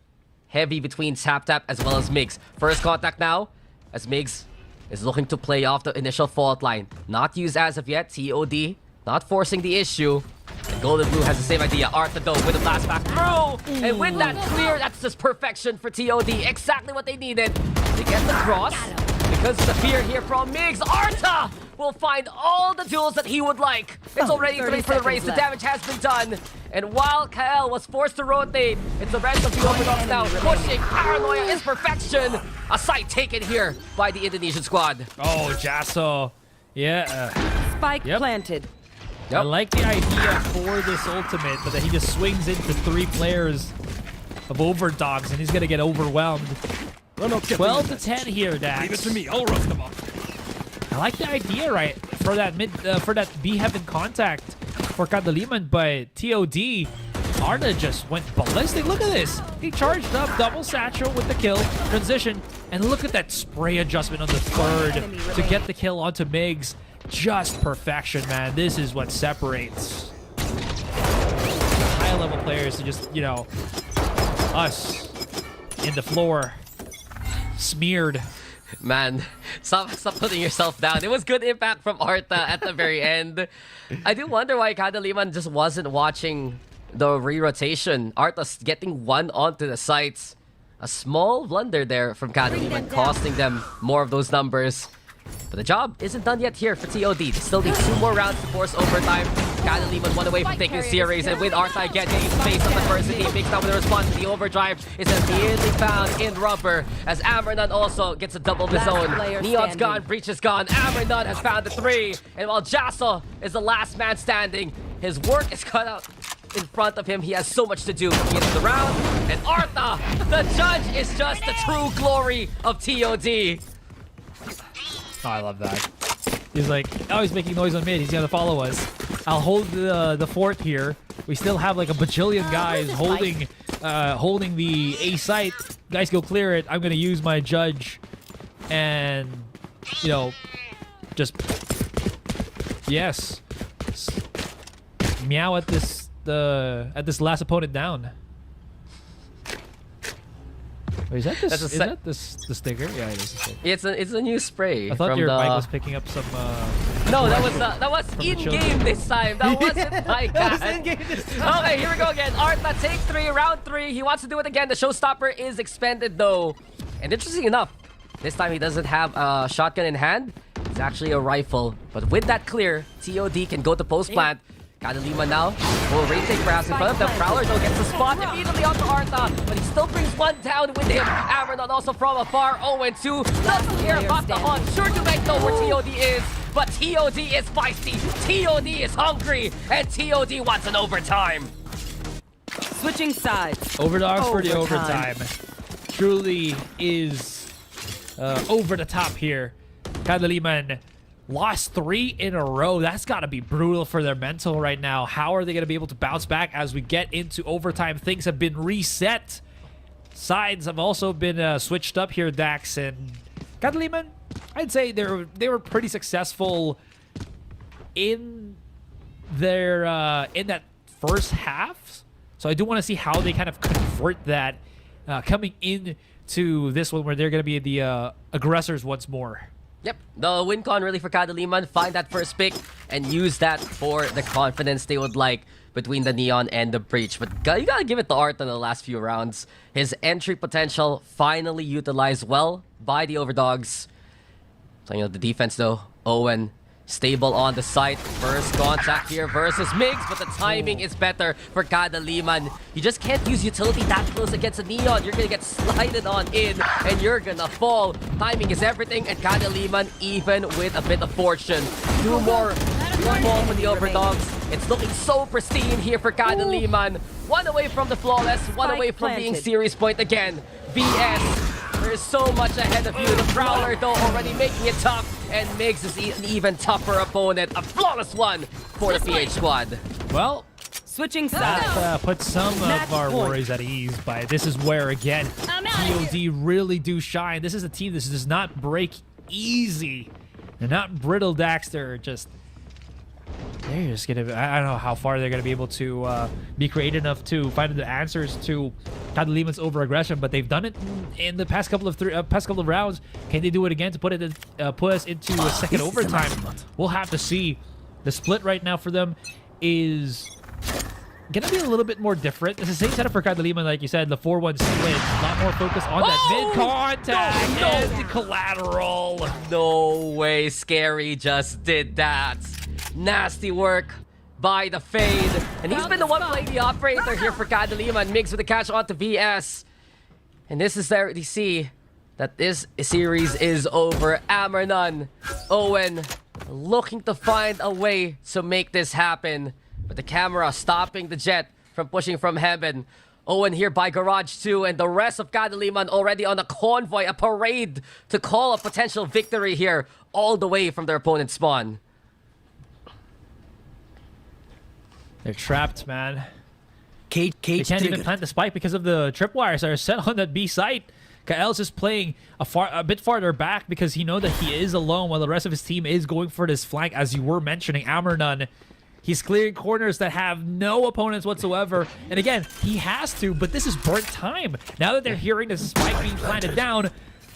heavy between Tap Tap as well as Migs. First contact now, as Migs is looking to play off the initial fault line. Not used as of yet, TOD not forcing the issue. And Golden Blue has the same idea. Arta though with the blast back through. And with that clear, that's just perfection for TOD. Exactly what they needed to get the cross. Because of the fear here from Migs, Arta will find all the tools that he would like. It's already 3 for the race. The damage has been done. And while Kael was forced to rotate, it's the rest of the OVERDOGS now pushing. Paranoia is perfection. A site taken here by the Indonesian squad. Oh, Jasso. Yeah. Spike planted. I like the idea for this ultimate, but that he just swings into 3 players of OVERDOGS and he's going to get overwhelmed. 12 to 10 here, Dax. Leave it to me. I'll roast them up. I like the idea, right, for that for that B Heaven contact for Kadiliman, but TOD, Arda just went ballistic. Look at this. He charged up, double satchel with the kill, transition, and look at that spray adjustment on the 3rd to get the kill onto Migs. Just perfection, man. This is what separates high-level players to just, us in the floor. Smeared. Man, stop putting yourself down. It was good impact from Arta at the very end. I do wonder why Kadiliman just wasn't watching the re-rotation. Arta's getting one onto the sites. A small blunder there from Kadiliman, costing them more of those numbers. But the job isn't done yet here for TOD. They still need 2 more rounds to force overtime. Kadiliman 1 away from taking the series, and with Arta again taking space of adversity, mixed up with the response to the overdrive is immediately found in rubber, as Amernon also gets a double of his own. Neon's gone, Breach is gone, Amernon has found the 3, and while Jasso is the last man standing, his work is cut out in front of him. He has so much to do. He gets the round, and Arta, the judge, is just the true glory of TOD. Oh, I love that. He's like, oh, he's making noise on mid. He's gonna follow us. I'll hold the fort here. We still have like a bajillion guys holding the A site. Guys, go clear it. I'm gonna use my judge, and you know, just yes, meow at this last opponent down. Wait, is that the sticker? Yeah, it is the sticker. It's a new spray. I thought from your the... mic was picking up some. No, that was in game this time. That wasn't my That guy. was in game this time. Okay, here we go again. Arta take 3, round 3. He wants to do it again. The showstopper is expended though, and interesting enough, this time he doesn't have a shotgun in hand. It's actually a rifle. But with that clear, TOD can go to post plant. Kadiliman now will retake perhaps in front of them. Prowler though gets the spot immediately onto Arta, but he still brings one down with him. Ambernon also from afar. 0-2. Doesn't care about the hunt. Sure to make know where TOD is, but TOD is feisty. TOD is hungry, and TOD wants an overtime. Switching sides. OVERDOGS for the overtime. Truly is over the top here. Kadiliman lost 3 in a row. That's got to be brutal for their mental right now. How are they going to be able to bounce back as we get into overtime? Things have been reset. Sides have also been switched up here, Dax. And Kadiliman, I'd say they were pretty successful in their in that first half. So I do want to see how they kind of convert that coming into this one where they're going to be the aggressors once more. Yep, the win con really for Kadiliman. Find that first pick and use that for the confidence they would like between the Neon and the Breach. But you gotta give it to Arta in the last few rounds. His entry potential finally utilized well by the OVERDOGS. So, you know, the defense though, Owen stable on the site. First contact here versus Migs, but the timing is better for Kadiliman. You just can't use utility that close against a Neon. You're gonna get slided on in and you're gonna fall. Timing is everything, and Kadiliman even with a bit of fortune. Two more for the OVERDOGS. It's looking so pristine here for Kadiliman. One away from the flawless, one away from being series point again. VS. There's so much ahead of you. The Prowler, though, already making it tough. And Migs is an even tougher opponent. A flawless one for the PH squad. Well, Switching sides. that puts some of our worries at ease. But this is where, again, TOD really do shine. This is a team that does not break easy. They're not brittle, Dax. They're just gonna, I don't know how far they're gonna be able to be creative enough to find the answers to Kadiliman's over-aggression, but they've done it in the past couple of rounds. Can they do it again to put us into a second overtime? We'll have to see. The split right now for them is gonna be a little bit more different. It's the same setup for Kadiliman, like you said, the 4-1 split. A lot more focus on that mid-contact and the collateral. No way, Scary just did that. Nasty work by the Fade. And he's been the one playing the operator here for Kadiliman. Migs with the catch onto VS. And this is there to see that this series is over. Ambernon, Owen looking to find a way to make this happen. But the camera stopping the Jet from pushing from heaven. Owen here by Garage 2, and the rest of Kadiliman already on a convoy, a parade to call a potential victory here all the way from their opponent's spawn. They're trapped, man. Cage They can't even triggered. plant the spike because of the tripwires that are set on that B site. Kael's just playing a bit farther back because he knows that he is alone while the rest of his team is going for this flank, as you were mentioning. Ambernon, he's clearing corners that have no opponents whatsoever. And again, he has to, but this is burnt time. Now that they're hearing the spike being planted down,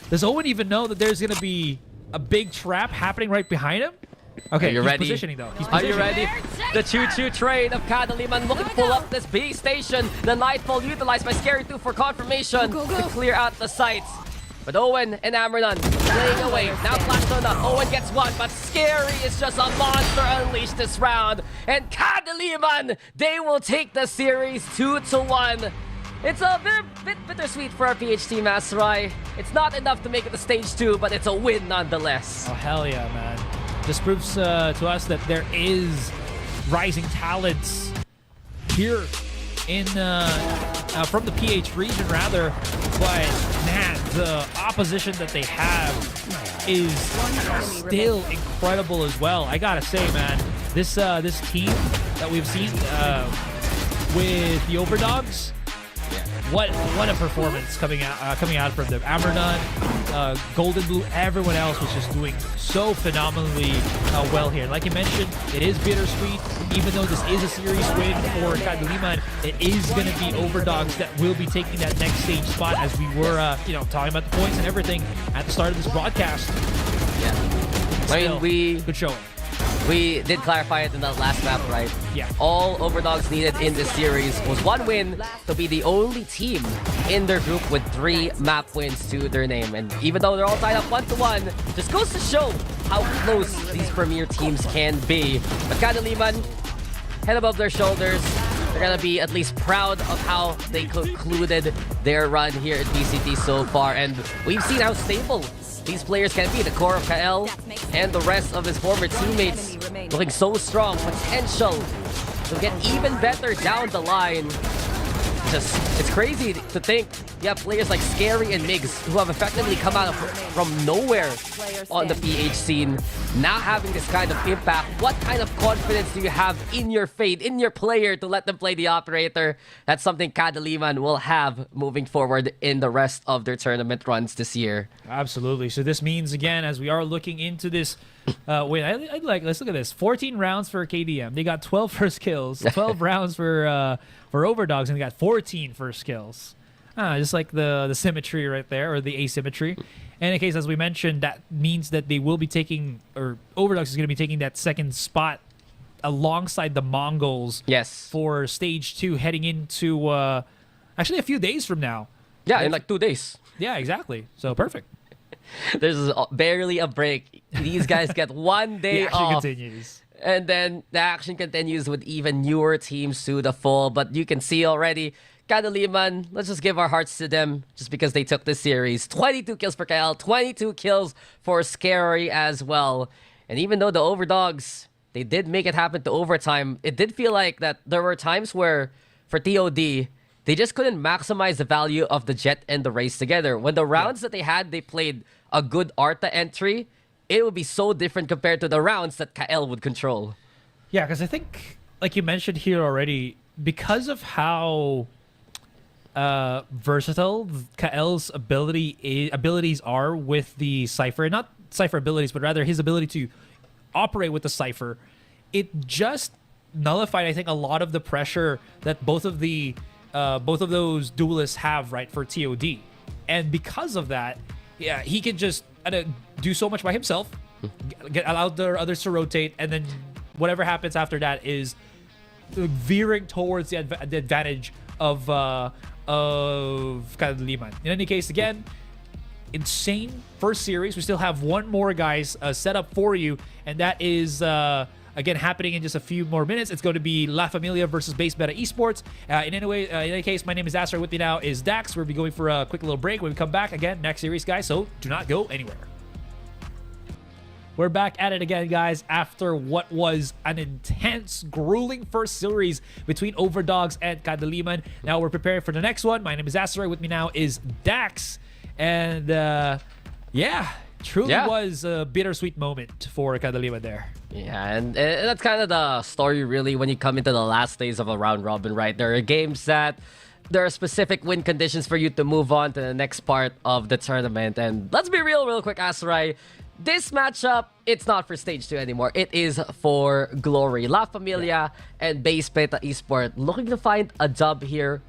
does Owen even know that there's going to be a big trap happening right behind him? Okay, Are you he's ready? positioning though. He's Are you positioning. ready? The choo-choo train of Kadiliman looking to pull up this B station. The Nightfall utilized by Scary 2 for confirmation to clear out the sites. But Owen and Ambernon playing away. Now flashed on up. Owen gets one, but Scary is just a monster unleashed this round. And Kadiliman, they will take the series 2-1. It's a bit bittersweet for our PH team, Asrai. It's not enough to make it to stage 2, but it's a win nonetheless. Oh, hell yeah, man. This proves to us that there is rising talents here in from the PH region, rather. But man, the opposition that they have is still incredible as well. I gotta say, man, this team that we've seen with the OVERDOGS, what a performance coming out from them. Ambernon, Golden Blue, everyone else was just doing so phenomenally well here. Like you mentioned, it is bittersweet. Even though this is a series win for Kadiliman, it is going to be OVERDOGS that will be taking that next stage spot, as we were, talking about the points and everything at the start of this broadcast. Yeah. Still, good showing. We did clarify it in the last map, right? Yeah. All OVERDOGS needed in this series was one win to be the only team in their group with 3 map wins to their name. And even though they're all tied up 1-1, just goes to show how close these premier teams can be. But Kadiliman, head above their shoulders, they're gonna be at least proud of how they concluded their run here at VCT so far. And we've seen how stable these players can be. The core of Kael and the rest of his former teammates looking so strong. Potential to get even better down the line. It's crazy to think you have players like Scary and Migs who have effectively come out from nowhere on the PH scene, now having this kind of impact. What kind of confidence do you have in your fate, in your player, to let them play the operator? That's something Kadiliman will have moving forward in the rest of their tournament runs this year. Absolutely. So this means, again, as we are looking into this, let's look at this. 14 rounds for KDM. They got 12 first kills. 12 rounds for OVERDOGS, and they got 14 first kills. Just like the symmetry right there, or the asymmetry. And in case, as we mentioned, that means that they will be taking, or OVERDOGS is going to be taking that second spot alongside the Mongols. Yes. For stage 2, heading into actually a few days from now. Yeah, in like 2 days. Yeah, exactly. So perfect. There's barely a break. These guys get 1 day The action off. continues. And then the action continues with even newer teams to the full. But you can see already, Kadiliman, let's just give our hearts to them just because they took this series. 22 kills for Kael, 22 kills for Scary as well. And even though the OVERDOGS, they did make it happen to overtime, it did feel like that there were times where, for TOD, they just couldn't maximize the value of the Jet and the Race together. When the rounds that they had, they played a good Arta entry, it would be so different compared to the rounds that Kael would control. Yeah, because I think, like you mentioned here already, because of how versatile Kael's abilities are with the Cypher, not Cypher abilities, but rather his ability to operate with the Cypher, it just nullified, I think, a lot of the pressure that both of those duelists have, right, for TOD. And because of that, yeah, he can just do so much by himself, allow the others to rotate, and then whatever happens after that is veering towards the advantage of Kadiliman. In any case, again, insane first series. We still have one more, guys, set up for you, and that is again happening in just a few more minutes. It's going to be La Familia versus Base Beta Esports. In any case, my name is Astra. With me now is Dax. We'll be going for a quick little break. When we come back, again, next series, guys, so do not go anywhere. We're back at it again, guys, after what was an intense, grueling first series between OVERDOGS and Kadiliman. Now we're preparing for the next one. My name is Asteroid. With me now is Dax. And yeah, truly was a bittersweet moment for Kadiliman there. Yeah, and that's kind of the story, really, when you come into the last days of a round robin, right? There are games that there are specific win conditions for you to move on to the next part of the tournament. And let's be real quick, Asteroid. This matchup, it's not for stage 2 anymore. It is for glory. La Familia and Base Beta Esports looking to find a dub here.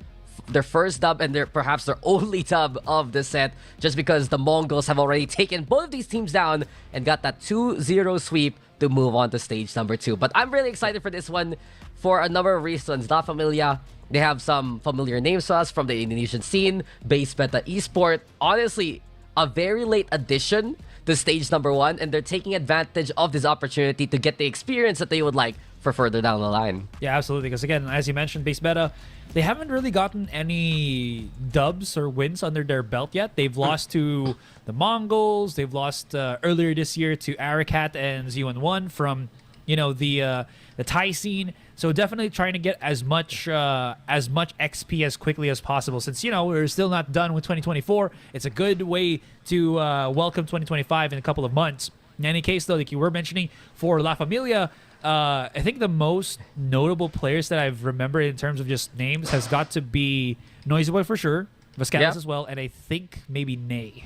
Their first dub and perhaps their only dub of the set, just because the Mongols have already taken both of these teams down and got that 2-0 sweep to move on to stage number 2. But I'm really excited for this one for a number of reasons. La Familia, they have some familiar names to us from the Indonesian scene. Base Beta Esports, honestly, a very late addition to stage number 1, and they're taking advantage of this opportunity to get the experience that they would like for further down the line. Yeah, absolutely. Because again, as you mentioned, Base Beta, they haven't really gotten any dubs or wins under their belt yet. They've lost to the Mongols. They've lost earlier this year to Arakat and Z11 from, you know, the the Thai scene. So definitely trying to get as much XP as quickly as possible. Since we're still not done with 2024, it's a good way to welcome 2025 in a couple of months. In any case, though, like you were mentioning for La Familia, I think the most notable players that I've remembered in terms of just names has got to be Noisy Boy for sure, Vascalis as well, and I think maybe Nay.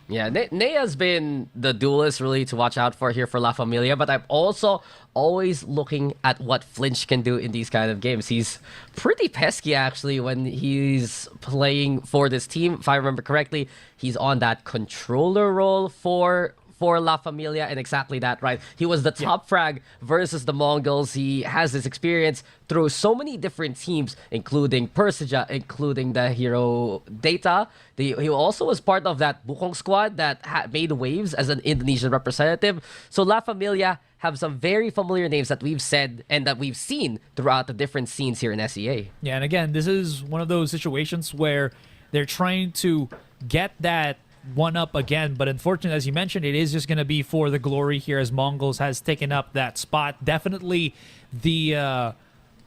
Yeah, Ney has been the duelist really to watch out for here for La Familia, but I'm also always looking at what Flinch can do in these kind of games. He's pretty pesky, actually, when he's playing for this team. If I remember correctly, he's on that controller role for La Familia, and exactly that, right? He was the top frag versus the Mongols. He has this experience through so many different teams, including Persija, including the hero Data. He also was part of that Bukong squad that made waves as an Indonesian representative. So La Familia have some very familiar names that we've said and that we've seen throughout the different scenes here in SEA. Yeah, and again, this is one of those situations where they're trying to get that one up again, but unfortunately, as you mentioned, it is just going to be for the glory here as Mongols has taken up that spot. Definitely the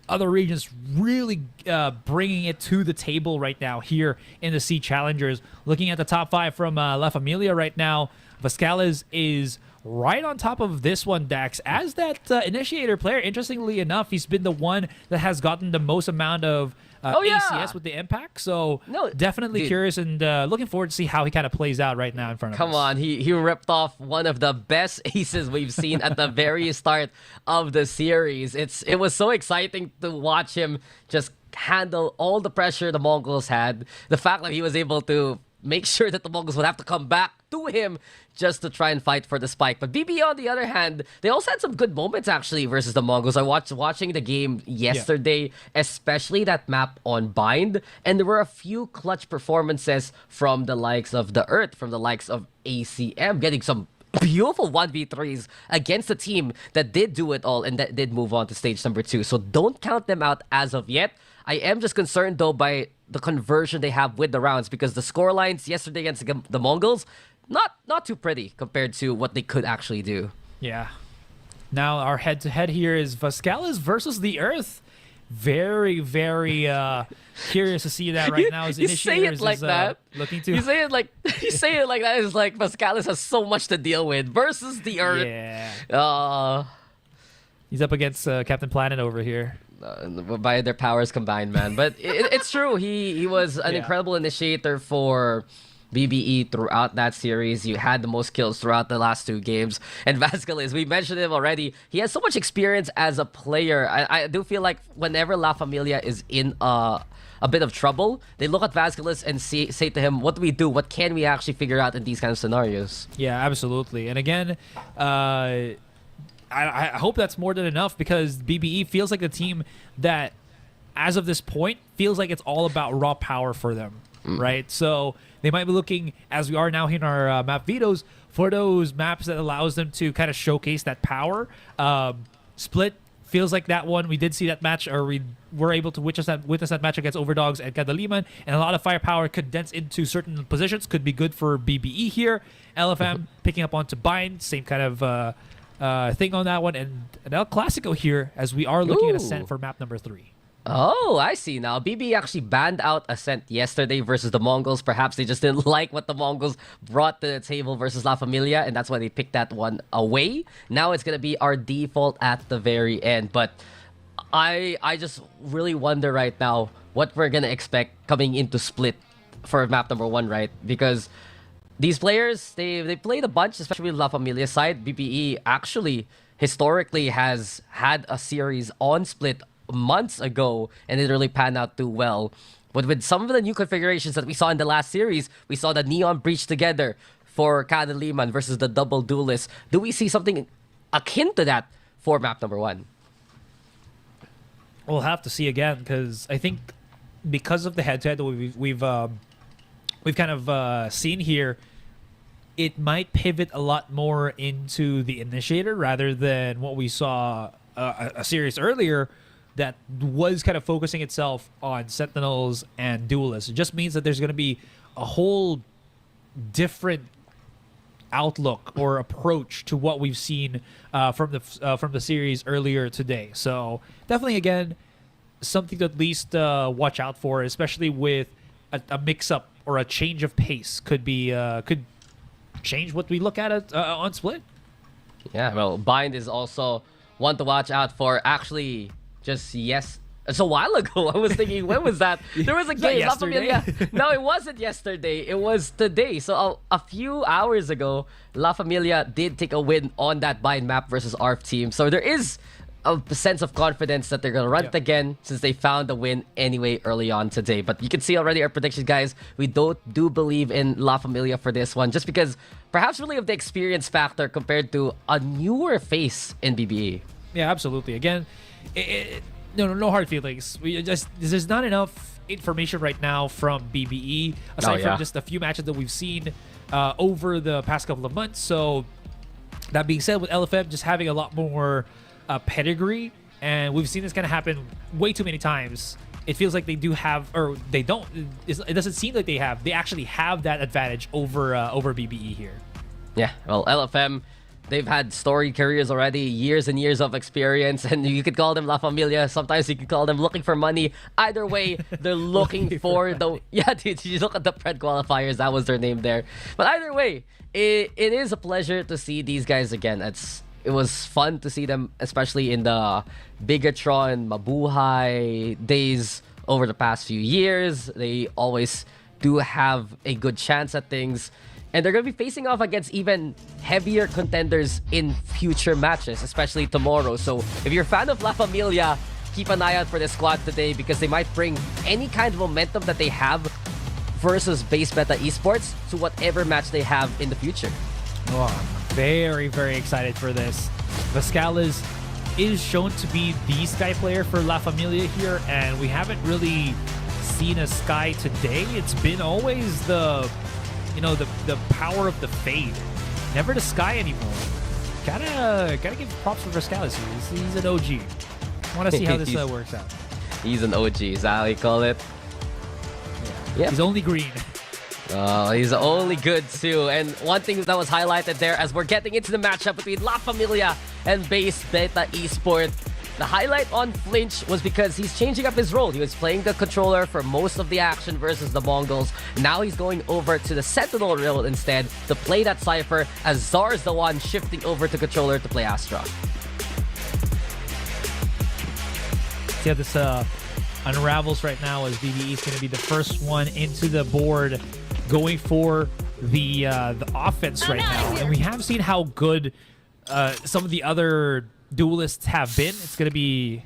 other regions really bringing it to the table right now here in the C Challengers. Looking at the top 5 from La Familia right now, Vascalis is right on top of this one, Dax. As that initiator player, interestingly enough, he's been the one that has gotten the most amount of ACS with the impact. So definitely curious and looking forward to see how he kind of plays out right now in front of us. Come on, he ripped off one of the best aces we've seen at the very start of the series. It was so exciting to watch him just handle all the pressure the Mongols had. The fact that he was able to make sure that the Mongols would have to come back to him just to try and fight for the spike. But BBE, on the other hand, they also had some good moments actually versus the Mongols. I watching the game yesterday, especially that map on Bind, and there were a few clutch performances from the likes of the Earth, from the likes of ACM, getting some beautiful 1v3s against a team that did do it all and that did move on to stage number 2. So don't count them out as of yet. I am just concerned though by the conversion they have with the rounds, because the score lines yesterday against the Mongols, not too pretty compared to what they could actually do. Yeah. Now our head-to-head here is Vascalis versus the Earth. Very, very curious to see that right now. As you say it like that. Looking to you say it like that. It's like Vascalis has so much to deal with versus the Earth. Yeah. He's up against Captain Planet over here. By their powers combined, man. But it's true. He was an incredible initiator for BBE throughout that series. You had the most kills throughout the last 2 games. And Vascalis, we mentioned him already. He has so much experience as a player. I do feel like whenever La Familia is in a bit of trouble, they look at Vascalis and say to him, what do we do? What can we actually figure out in these kind of scenarios? Yeah, absolutely. And again, I hope that's more than enough, because BBE feels like a team that, as of this point, feels like it's all about raw power for them, right? So they might be looking, as we are now in our map vetoes, for those maps that allows them to kind of showcase that power. Split feels like that one. We did see that match, or we were able to witness that match against OVERDOGS and Kadiliman, and a lot of firepower condensed into certain positions could be good for BBE here. LFM picking up onto Bind, same kind of thing on that one, and an El Clasico here as we are looking at Ascent for map number 3. Oh, I see now. BB actually banned out Ascent yesterday versus the Mongols. Perhaps they just didn't like what the Mongols brought to the table versus La Familia, and that's why they picked that one away. Now it's going to be our default at the very end. But I just really wonder right now what we're going to expect coming into Split for map number 1, right? Because these players, they played a bunch, especially with La Familia side. BBE actually historically has had a series on Split months ago, and it really panned out too well. But with some of the new configurations that we saw in the last series, we saw the Neon Breach together for Kadiliman versus the Double Duelist. Do we see something akin to that for map number 1? We'll have to see again, because I think because of the head-to-head that we've kind of seen here, it might pivot a lot more into the initiator rather than what we saw a series earlier that was kind of focusing itself on Sentinels and Duelists. It just means that there's going to be a whole different outlook or approach to what we've seen from the series earlier today. So definitely, again, something to at least watch out for, especially with a mix-up or a change of pace could change what we look at on Split. Yeah, well, Bind is also one to watch out for. Actually, it's a while ago. I was thinking, when was that? There was a game. La Familia. No, it wasn't yesterday. It was today. So a few hours ago, La Familia did take a win on that Bind map versus ARF team. So there is a sense of confidence that they're going to run it again since they found a win anyway early on today. But you can see already our prediction, guys. We do believe in La Familia for this one, just because perhaps really of the experience factor compared to a newer face in BBE. Yeah, absolutely. Again, no hard feelings. There's not enough information right now from BBE aside from just a few matches that we've seen over the past couple of months. So that being said, with LFM just having a lot more pedigree, and we've seen this kind of happen way too many times. It feels like they do have, or they don't. It doesn't seem like they have. They actually have that advantage over BBE here. Yeah, well, LFM, they've had storied careers already, years and years of experience, and you could call them La Familia. Sometimes you could call them looking for money. Either way, they're looking for the... Yeah, dude, you look at the Pred qualifiers. That was their name there. But either way, it is a pleasure to see these guys again. It was fun to see them, especially in the Bigatron, Mabuhay days over the past few years. They always do have a good chance at things. And they're going to be facing off against even heavier contenders in future matches, especially tomorrow. So if you're a fan of La Familia, keep an eye out for this squad today, because they might bring any kind of momentum that they have versus base meta esports to whatever match they have in the future. Oh, I'm very, very excited for this. Vascalis is shown to be the Sky player for La Familia here, and we haven't really seen a Sky today. It's been always the power of the Fade, never the Sky anymore. Gotta give props for Vascalis here. He's an OG. Want to see how this works out. He's an OG, is that how you call it? Yeah. He's only green. Oh, he's only good too. And one thing that was highlighted there as we're getting into the matchup between La Familia and Base Beta Esports, the highlight on Flinch was because he's changing up his role. He was playing the controller for most of the action versus the Mongols. Now he's going over to the Sentinel role instead to play that Cypher, as Zar's the one shifting over to controller to play Astra. See how this unravels right now, as BBE is going to be the first one into the board, going for the offense right now. And we have seen how good some of the other duelists have been. It's going to be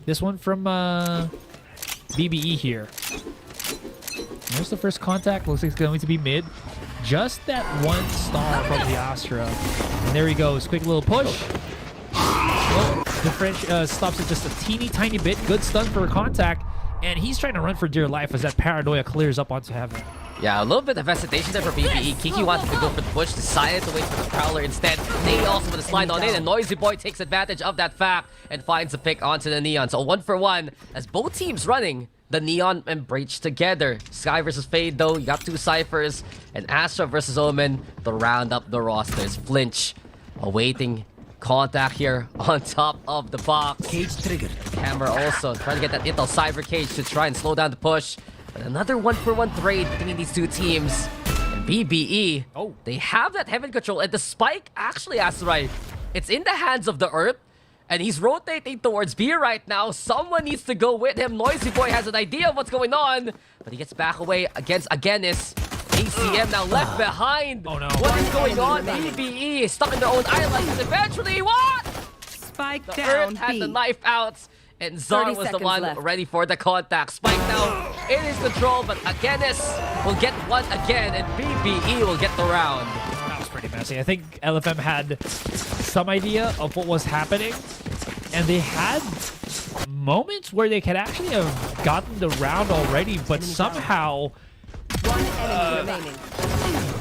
this one from BBE here. There's the first contact. Looks like it's going to be mid. Just that one star from the Astra. And there he goes. Quick little push. Oh, the French stops it just a teeny tiny bit. Good stun for a contact. And he's trying to run for dear life as that paranoia clears up onto heaven. Yeah, a little bit of hesitation there for BBE. Kiki wanted to go for the push, decided to wait for the Prowler instead. They also want to slide on in, and Noisy Boy takes advantage of that fact and finds a pick onto the Neon. So 1-for-1 as both teams running the Neon and Breach together. Sky versus Fade though, you got two Cyphers, and Astra versus Omen to round up the rosters. Flinch awaiting contact here on top of the box. Cage triggered. Camera also trying to get that Intel Cyber Cage to try and slow down the push. But another 1-for-1 trade between these two teams. And BBE, they have that heaven control. And the spike, actually, Azurai, it's in the hands of the Earth. And he's rotating towards B right now. Someone needs to go with him. Noisy Boy has an idea of what's going on. But he gets back away against Agenis. ACM now left behind. Oh no. What is going on? BBE is stuck in their own island. And eventually, what? Spike The down Earth had B. the knife out. And Zar 30 was the seconds one left. ready for the contact. Spike now in his control, but Agenis will get one again, and BBE will get the round. That was pretty messy. I think LFM had some idea of what was happening, and they had moments where they could actually have gotten the round already, but somehow One enemy remaining.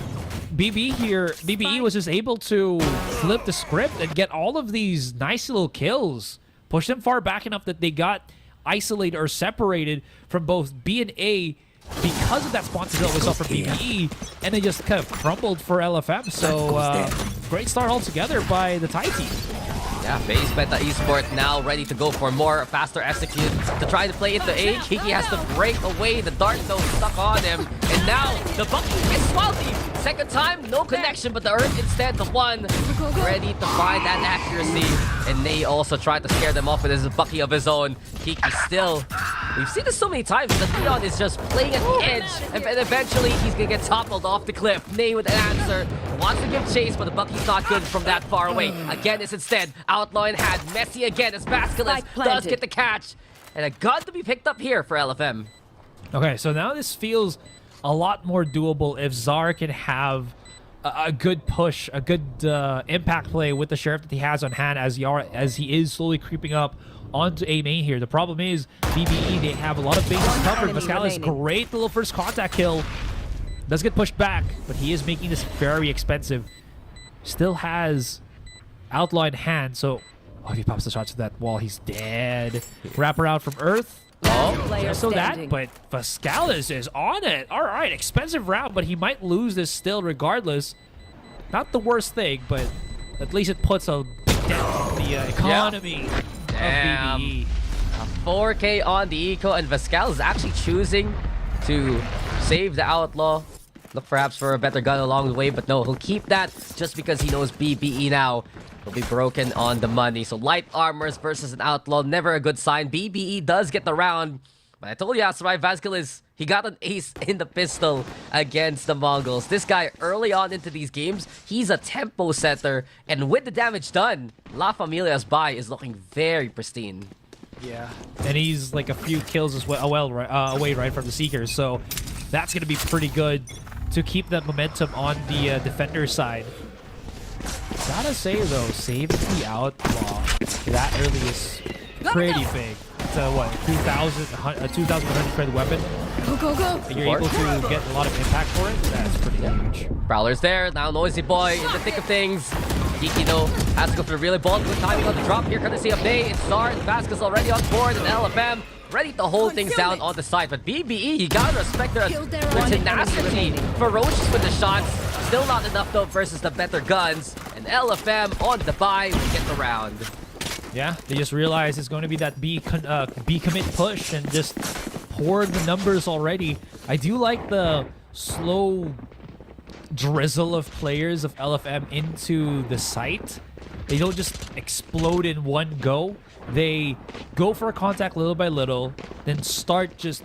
BBE was just able to flip the script and get all of these nice little kills. Push them far back enough that they got isolated or separated from both B and A because of that spawn kill we saw from BBE, and it just kind of crumbled for LFM. So great start altogether by the Thai team. Yeah, base meta Esports now ready to go for more faster execute to try to play into A. Kiki has to break away the dart though stuck on him. And now the Bucky is swalty. Second time, no connection, but the Earth instead the one ready to find that accuracy. And Ney also tried to scare them off with his Bucky of his own. Kiki still, we've seen this so many times, that Leon is just playing at the edge, and then eventually he's gonna get toppled off the cliff. Ney with an answer, wants to give chase, but the Bucky's not good from that far away. Again, it's instead Outlaw in hand. Messi again as Basculus does get the catch. And a gun to be picked up here for LFM. Okay, so now this feels a lot more doable if Zar can have a good push, a good impact play with the Sheriff that he has on hand as he is slowly creeping up onto A main here. The problem is BBE, they have a lot of bases covered. Pascalis, great little first contact kill. Does get pushed back, but he is making this very expensive. Still has Outlaw in hand, so if he pops the shot to that wall, he's dead. Wrapper out from Earth. So that, but Pascalis is on it. All right, expensive round, but he might lose this still regardless. Not the worst thing, but at least it puts a big dent in the economy of BBE. 4K on the eco, and Pascal is actually choosing to save the Outlaw. Look perhaps for a better gun along the way, but no, he'll keep that just because he knows BBE now will be broken on the money. So light armors versus an Outlaw, never a good sign. BBE does get the round, but I told you, Asrai Vasquez, he got an ace in the pistol against the Mongols. This guy, early on into these games, he's a tempo setter, and with the damage done, La Familia's buy is looking very pristine. Yeah, and he's like a few kills as well, away right from the Seekers, so that's going to be pretty good to keep that momentum on the defender side. Gotta say though, saving the Outlaw that early is pretty big. It's a what, 2,100 credit weapon. And you're able to get a lot of impact for it. That's pretty huge. Prowler's there, now Noisy Boy in the thick of things. Kiki though has to go for the really bold good timing on the drop here, courtesy of Ney. It's Zar and Vasquez already on board, and LFM ready to hold things down on the side. But BBE, you gotta respect their tenacity. Ferocious with the shots. Still not enough though versus the better guns. And LFM on the buy, we get the round. Yeah, they just realized it's going to be that B commit push and just poured the numbers already. I do like the slow drizzle of players of LFM into the site. They don't just explode in one go. They go for a contact little by little, then start just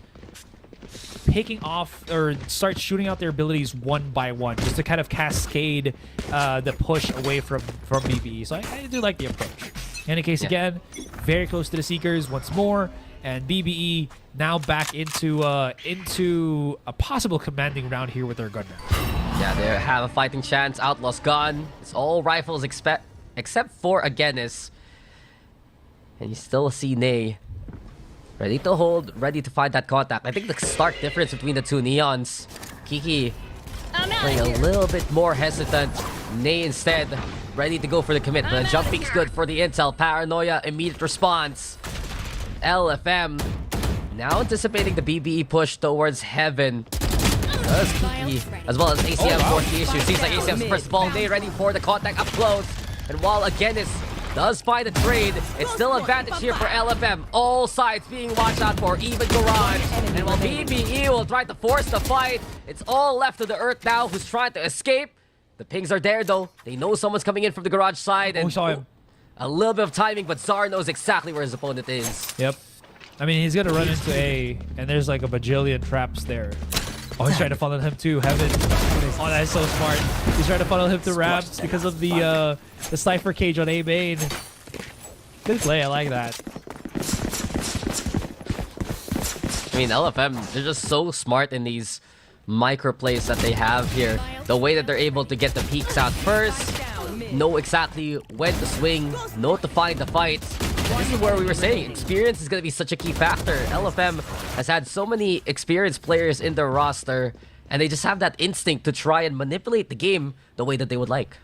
picking off or start shooting out their abilities one by one, just to kind of cascade the push away from BBE. So I do like the approach. In any case, again, very close to the Seekers once more, and BBE now back into a possible commanding round here with their gun now. Yeah, they have a fighting chance. Outlaw's gone. It's all rifles except for Agenis. And you still see Ney ready to hold, ready to find that contact. I think the stark difference between the two Neons, Kiki playing a little bit more hesitant. Ney instead ready to go for the commit. The jumping's good for the intel. Paranoia, immediate response. LFM now anticipating the BBE push towards heaven. Kiki, as well as ACM forced the issue. Seems like ACM's first ball. Ney ready for the contact up close. And while Agenis does find a trade, it's still advantage here for LFM. All sides being watched out for, even Garage. And while BBE will try to force the fight, it's all left to the Earth now, who's trying to escape. The pings are there though. They know someone's coming in from the Garage side. And we saw him. A little bit of timing, but Zar knows exactly where his opponent is. Yep. I mean, he's gonna run into A, and there's like a bajillion traps there. Oh, he's trying to funnel him to Heaven. Oh, that's so smart. He's trying to funnel him to Ramps because of the Cypher Cage on A main. Good play, I like that. I mean, LFM, they're just so smart in these micro plays that they have here. The way that they're able to get the peaks out first, know exactly when to swing, know to find the fight. This is where we were saying experience is going to be such a key factor. LFM has had so many experienced players in their roster, and they just have that instinct to try and manipulate the game the way that they would like.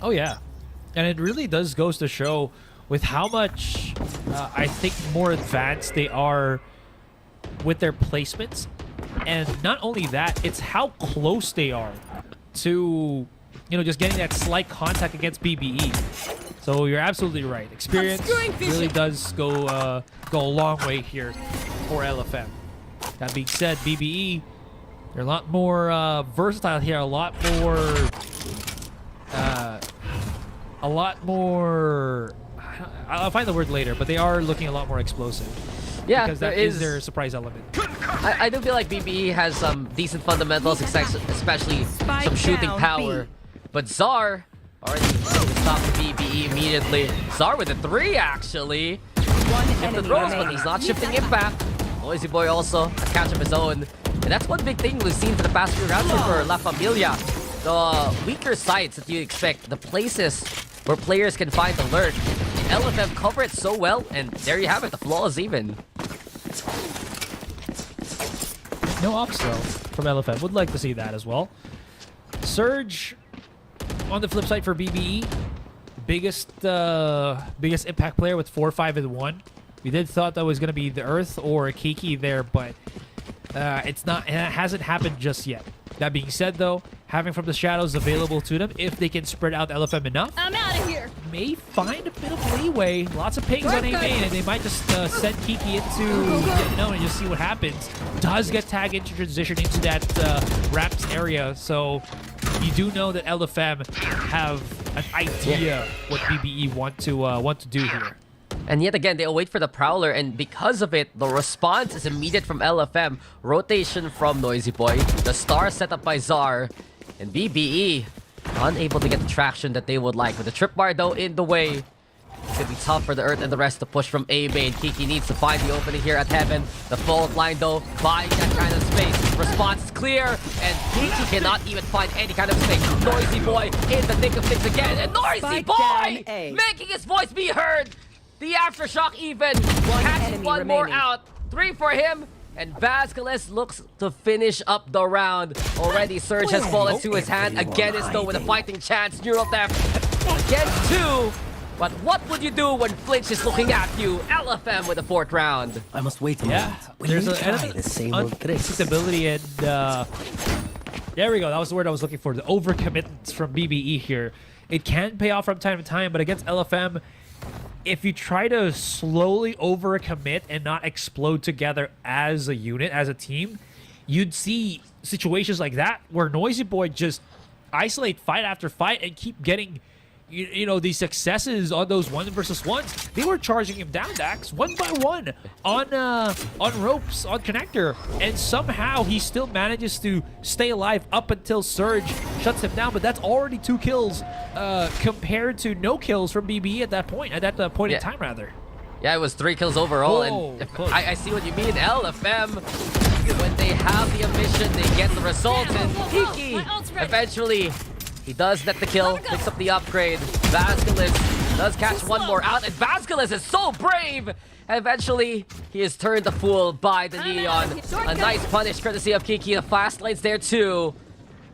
Oh yeah, and it really does goes to show with how much I think more advanced they are with their placements. And not only that, it's how close they are to, just getting that slight contact against BBE. So you're absolutely right. Experience really does go a long way here for LFM. That being said, BBE, they're a lot more versatile here, a lot more. I'll find the word later, but they are looking a lot more explosive. Yeah, because that is their surprise element. I do feel like BBE has some decent fundamentals, especially some shooting power. But Czar already stopped the BBE immediately. Czar with a 3, actually. Shifted throws, but he's not shifting it back. Noisy Boy also a catch of his own. And that's one big thing we've seen for the past few rounds for La Familia. The weaker sites that you expect, the places where players can find the lurk. LFM cover it so well, and there you have it, the flawless even. No ops though from LFM. Would like to see that as well. Surge on the flip side for BBE, biggest impact player with 4, 5, and 1. We did thought that was gonna be the Earth or Kiki there, but it's not. It hasn't happened just yet. That being said, though, having from the shadows available to them, if they can spread out LFM enough, I'm out of here. may find a bit of leeway. Lots of pings on A main, and they might just send Kiki into and just see what happens. Does get tagged into transition into that wraps area, so you do know that LFM have an idea what BBE want to do here. And yet again, they'll wait for the Prowler, and because of it, the response is immediate from LFM. Rotation from Noisy Boy. The star set up by Czar. And BBE unable to get the traction that they would like. With the trip bar, though, in the way. It's going to be tough for the Earth and the rest to push from A main. Kiki needs to find the opening here at Heaven. The fault line, though, buying that kind of space. Response is clear, and Kiki cannot even find any kind of space. Noisy Boy in the thick of things again, and Noisy Boy making his voice be heard. The Aftershock even catching one more out. 3 for him. And Vasquez looks to finish up the round. Already Surge has fallen to his hand. Again is though with a fighting chance. Neural Theft against 2. But what would you do when Flinch is looking at you? LFM with the 4th round. I must wait a moment. There's Will an we try element the same old tricks? unpredictability and there we go. That was the word I was looking for. The overcommitments from BBE here. It can pay off from time to time, but against LFM, if you try to slowly overcommit and not explode together as a unit, as a team, you'd see situations like that where Noisy Boy just isolate fight after fight and keep getting, these successes on those 1 versus 1s. They were charging him down, Dax, 1 by 1 on ropes, on connector, and somehow he still manages to stay alive up until Surge shuts him down. But that's already 2 kills compared to no kills from BBE at that point. At that point in time, rather. Yeah, it was 3 kills overall, Whoa, and I see what you mean. LFM, when they have the ambition, they get the results, and Kiki eventually. He does net the kill, picks up the upgrade. Vasquez does catch one more out, and Vasquez is so brave! And eventually, he is turned the fool by the Neon. A nice punish courtesy of Kiki. The fast lane's there too.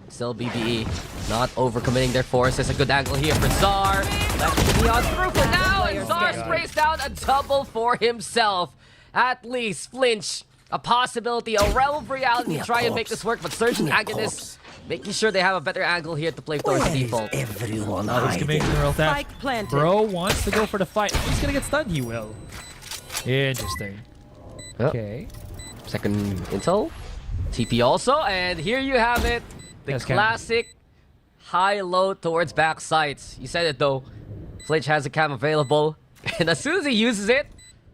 Still BBE not overcommitting their forces. A good angle here for Czar. That's the Neon through for now, and Czar sprays down a double for himself. At least Flinch, a possibility, a realm of reality to try and make this work, but Surge and Agonist making sure they have a better angle here to play towards the default. Everyone He's committing the real theft. Bro wants to go for the fight. He's gonna get stunned. He will. Interesting. Okay. Second intel. TP also, and here you have it. The classic high-low towards back sights. You said it though. Flinch has a cam available, and as soon as he uses it,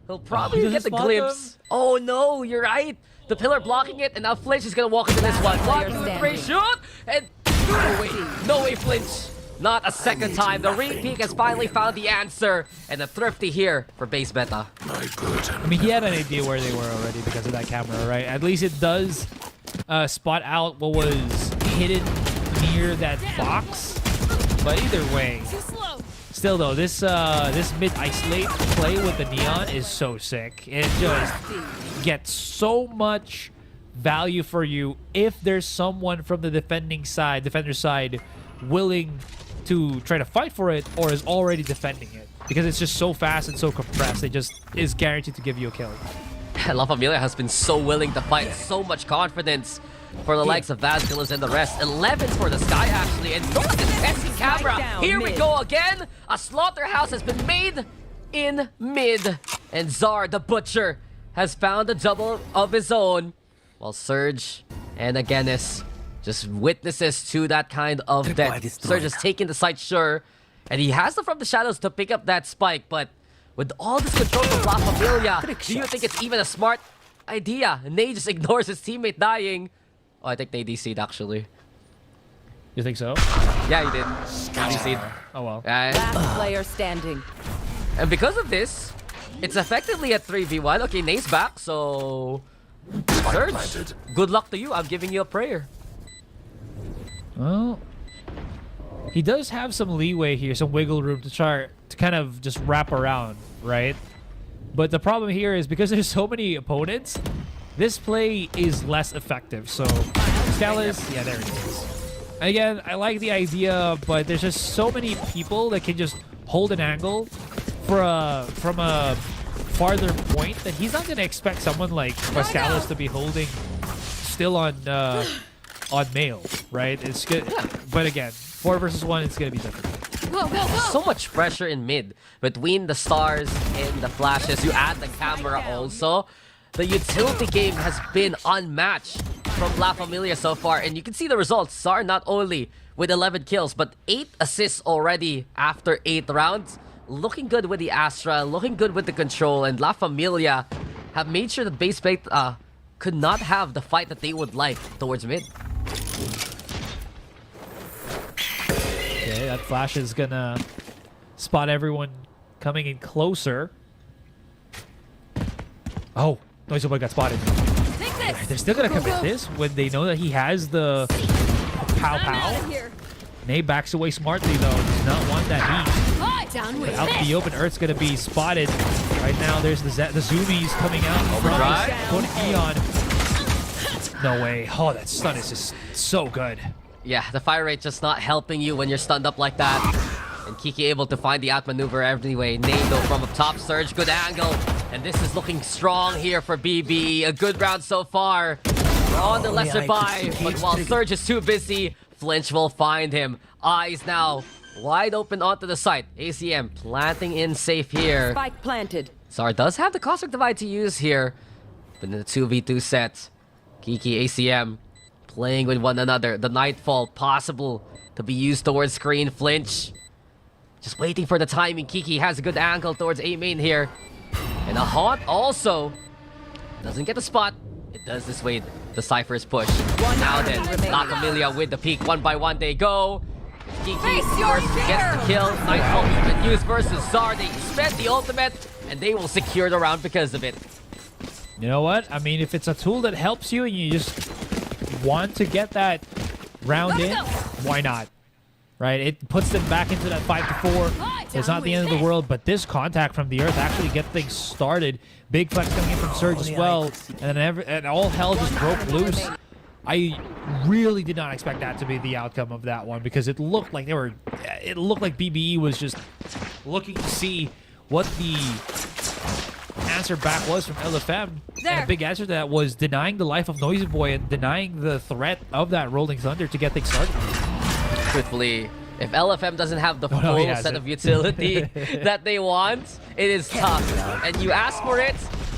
he'll probably get the glimpse. Oh no, you're right. The pillar blocking it, and now Flinch is gonna walk into this one. Spray shoot, and no way, Flinch. Not a second time. The re-peek has finally found the answer, and a thrifty here for base meta. I mean, he had an idea where they were already because of that camera, right? At least it does spot out what was hidden near that box. But either way, still though, this mid isolate play with the Neon is so sick. It just gets so much value for you if there's someone from the defender side willing to try to fight for it or is already defending it, because it's just so fast and so compressed. It just is guaranteed to give you a kill. La Familia has been so willing to fight, so much confidence for the likes of Vasquez and the rest. 11 for the Sky, actually. And look at this testing camera. Here we go again. A slaughterhouse has been made in mid. And Zar, the Butcher, has found a double of his own. While Surge and Agenis just witnesses to that kind of death. Surge is taking the site, sure. And he has them from the shadows to pick up that spike. But with all this control from La Familia, do you think it's even a smart idea? Ney just ignores his teammate dying. Oh, I think they DC'd actually. You think so? Yeah, he did. DC'd. Oh well. Last player standing. And because of this, it's effectively a 3v1. Okay, Ney's back, so... Surge, good luck to you. I'm giving you a prayer. Well, he does have some leeway here, some wiggle room to try to kind of just wrap around, right? But the problem here is because there's so many opponents, this play is less effective. So, Scalus, yeah, there it is. Again, I like the idea, but there's just so many people that can just hold an angle from a farther point that he's not going to expect someone like Pascalis to be holding still on male, right? It's good, but again, 4 versus 1, it's going to be different. Go, go, go. So much pressure in mid between the stars and the flashes. You add the camera also. The utility game has been unmatched from La Familia so far, and you can see the results. Zar not only with 11 kills, but 8 assists already after 8 rounds. Looking good with the Astra, looking good with the control, and La Familia have made sure that base plate could not have the fight that they would like towards mid. Okay, that flash is gonna spot everyone coming in closer. Oh, Noisy Boy got spotted. Take this. They're still gonna commit this when they know that he has the pow I'm out of pow. here. Ney backs away smartly though. Does not want that heat. Hi, down with Out in the open, Earth's gonna be spotted. Right now, there's the zoomies coming out from Eon. No way. Oh, that stun is just so good. Yeah, the fire rate just not helping you when you're stunned up like that. And Kiki able to find the outmaneuver anyway. Ney though from up top, Surge, good angle. And this is looking strong here for BBE. A good round so far. We're on the lesser buy, but while Surge is too busy, Flinch will find him. Eyes now wide open onto the site. ACM planting in safe here. Spike planted. Zar does have the Cosmic Divide to use here. But in the 2v2 set, Kiki, ACM playing with one another. The Nightfall possible to be used towards screen. Flinch just waiting for the timing. Kiki has a good angle towards A main here. And a Haunt also doesn't get the spot. It does dissuade the Cypher's push. Now then, La Familia with the peak. 1 by 1 they go. Kiki first gets the kill. Nightfall has been used versus Zar. They spent the ultimate and they will secure the round because of it. You know what? I mean, if it's a tool that helps you and you just want to get that round in, why not? Right? It puts them back into that 5-4. It's not the end of the world, but this contact from the Earth actually gets things started. Big flex coming in from Surge as well, and then all hell just broke loose. I really did not expect that to be the outcome of that one because it looked like it looked like BBE was just looking to see what the answer back was from LFM. And a big answer to that was denying the life of Noisy Boy and denying the threat of that Rolling Thunder to get things started. Truthfully, if LFM doesn't have the full set of utility that they want, it is tough. And you ask for it,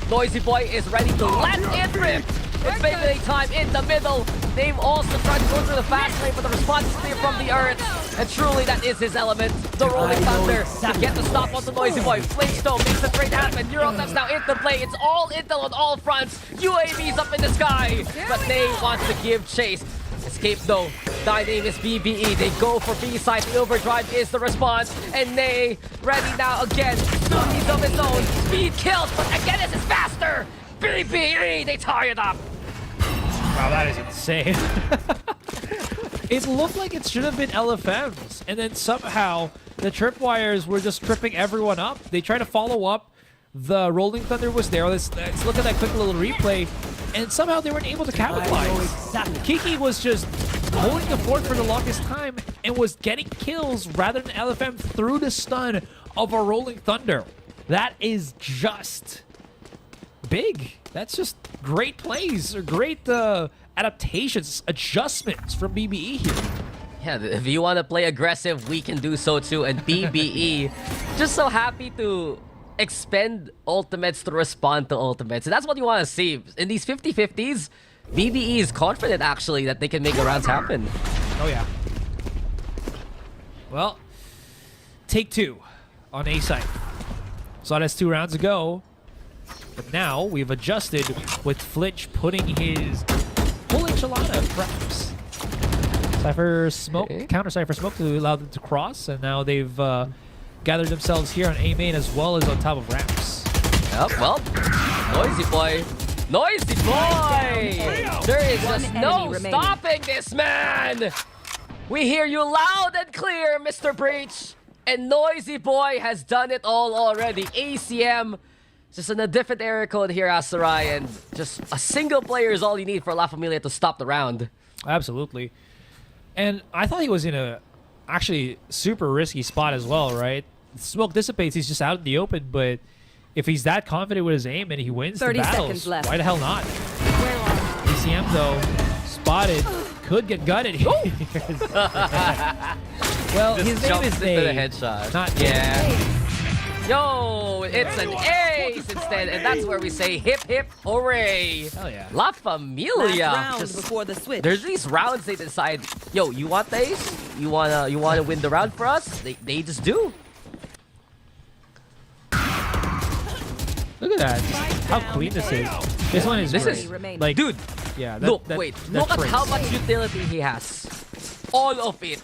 Noisy Boy is ready to let it rip. It's Beyblade time in the middle. They've also tried to go through the fast lane, but the response is clear from the Earth. And truly, that is his element. The Rolling Thunder to get the stop on the Noisy Boy. Flamestone makes the trade happen. Eurotap's now into play. It's all intel on all fronts. UAVs up in the sky. But Ney wants to give chase. Escape though. Die name is BBE. They go for B side. The overdrive is the response. And Ney ready now again. Zoomies of his own. Speed kills, but again this is faster. BBE, they tie it up. Wow, that is insane. It looked like it should have been LFMs. And then somehow the tripwires were just tripping everyone up. They tried to follow up. The Rolling Thunder was there. Let's look at that quick little replay. And somehow they weren't able to capitalize. Kiki was just holding the fort for the longest time and was getting kills rather than LFM through the stun of a Rolling Thunder. That is just big. That's just great plays or great adaptations, adjustments from BBE here. Yeah, if you want to play aggressive, we can do so too. And BBE, just so happy to expend ultimates to respond to ultimates. And that's what you want to see. In these 50-50s, BBE is confident actually that they can make the rounds happen. Oh yeah. Well, take 2 on A side. So that's 2 rounds ago. But now we've adjusted with Flitch putting his whole enchilada of traps. Cypher smoke, counter Cypher smoke to allow them to cross, and now they've gathered themselves here on A main as well as on top of ramps. Yep, well, Noisy Boy. Noisy Boy! There is just no stopping this man! We hear you loud and clear, Mr. Breach. And Noisy Boy has done it all already. ACM, just in a different area code here, Asarai, and just a single player is all you need for La Familia to stop the round. Absolutely. And I thought he was in a actually super risky spot as well, right? Smoke dissipates, he's just out in the open, but if he's that confident with his aim and he wins the 30 battles, seconds left. why the hell not? ACM though, spotted, could get gutted here. Well, Just his name jumps is into Day, the headshot. not Yeah. Yo, it's an ace instead, and that's where we say hip hip hooray. Hell yeah. La Last Familia. round Just- before the switch. There's these rounds they decide, yo, you want the ace? You wanna win the round for us? They just do. Look at that, how clean this is. This one is This great. is- like, Dude, yeah. look, wait, look at how much utility he has. All of it.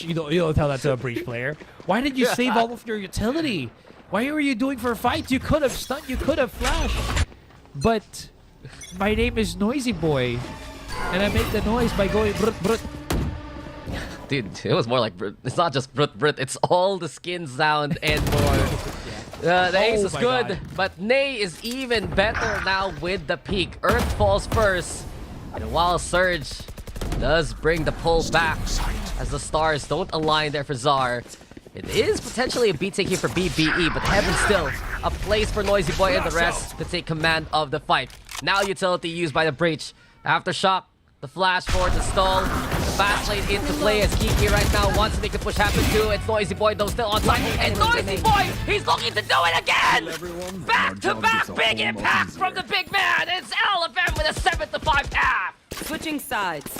You don't tell that to a Breach player. Why did you save all of your utility? Why were you doing for fights? You could have stunned, you could have flashed. But my name is Noisy Boy, and I make the noise by going brut brut. Dude, it was more like brut. It's not just brut brut, it's all the skin sound and more. The ace is my good, God. but Nay is even better now with the peak. Earth falls first, and while Surge does bring the pull back as the stars don't align there for Czar. It is potentially a beat take here for BBE, but Heaven still a place for Noisy Boy and the rest to take command of the fight. Now utility used by the Breach. Aftershock, the flash forward to stall. The fast lane into play as Kiki right now wants to make the push happen too. It's Noisy Boy though still on time. And Noisy Boy, he's looking to do it again! Back to back big impact from the big man! It's LFM with a 7-5 half! Switching sides.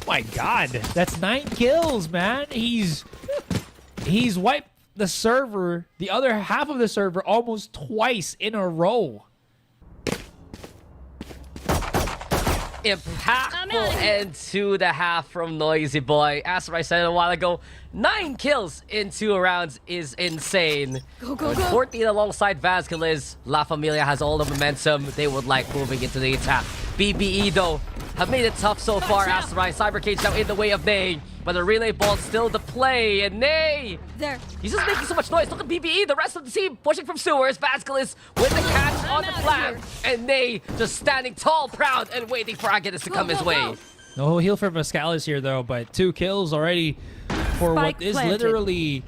My God, that's 9 kills, man. He's wiped the server, the other half of the server, almost twice in a row. Impactful end to the half from Noisy Boy. As I said a while ago, 9 kills in 2 rounds is insane. With 14 alongside Vasquez, La Familia has all the momentum they would like moving into the attack. BBE though have made it tough so far. Asteroid Cyber Cage now in the way of Nay, but the relay ball still to play, and Nay, There. he's just making so much noise. Look at BBE, the rest of the team pushing from sewers. Vasquez with the catch on the flag, and Nay just standing tall, proud, and waiting for Agitus to come his way. No heal for Vascalis here though, but 2 kills already for Spike what is planted. literally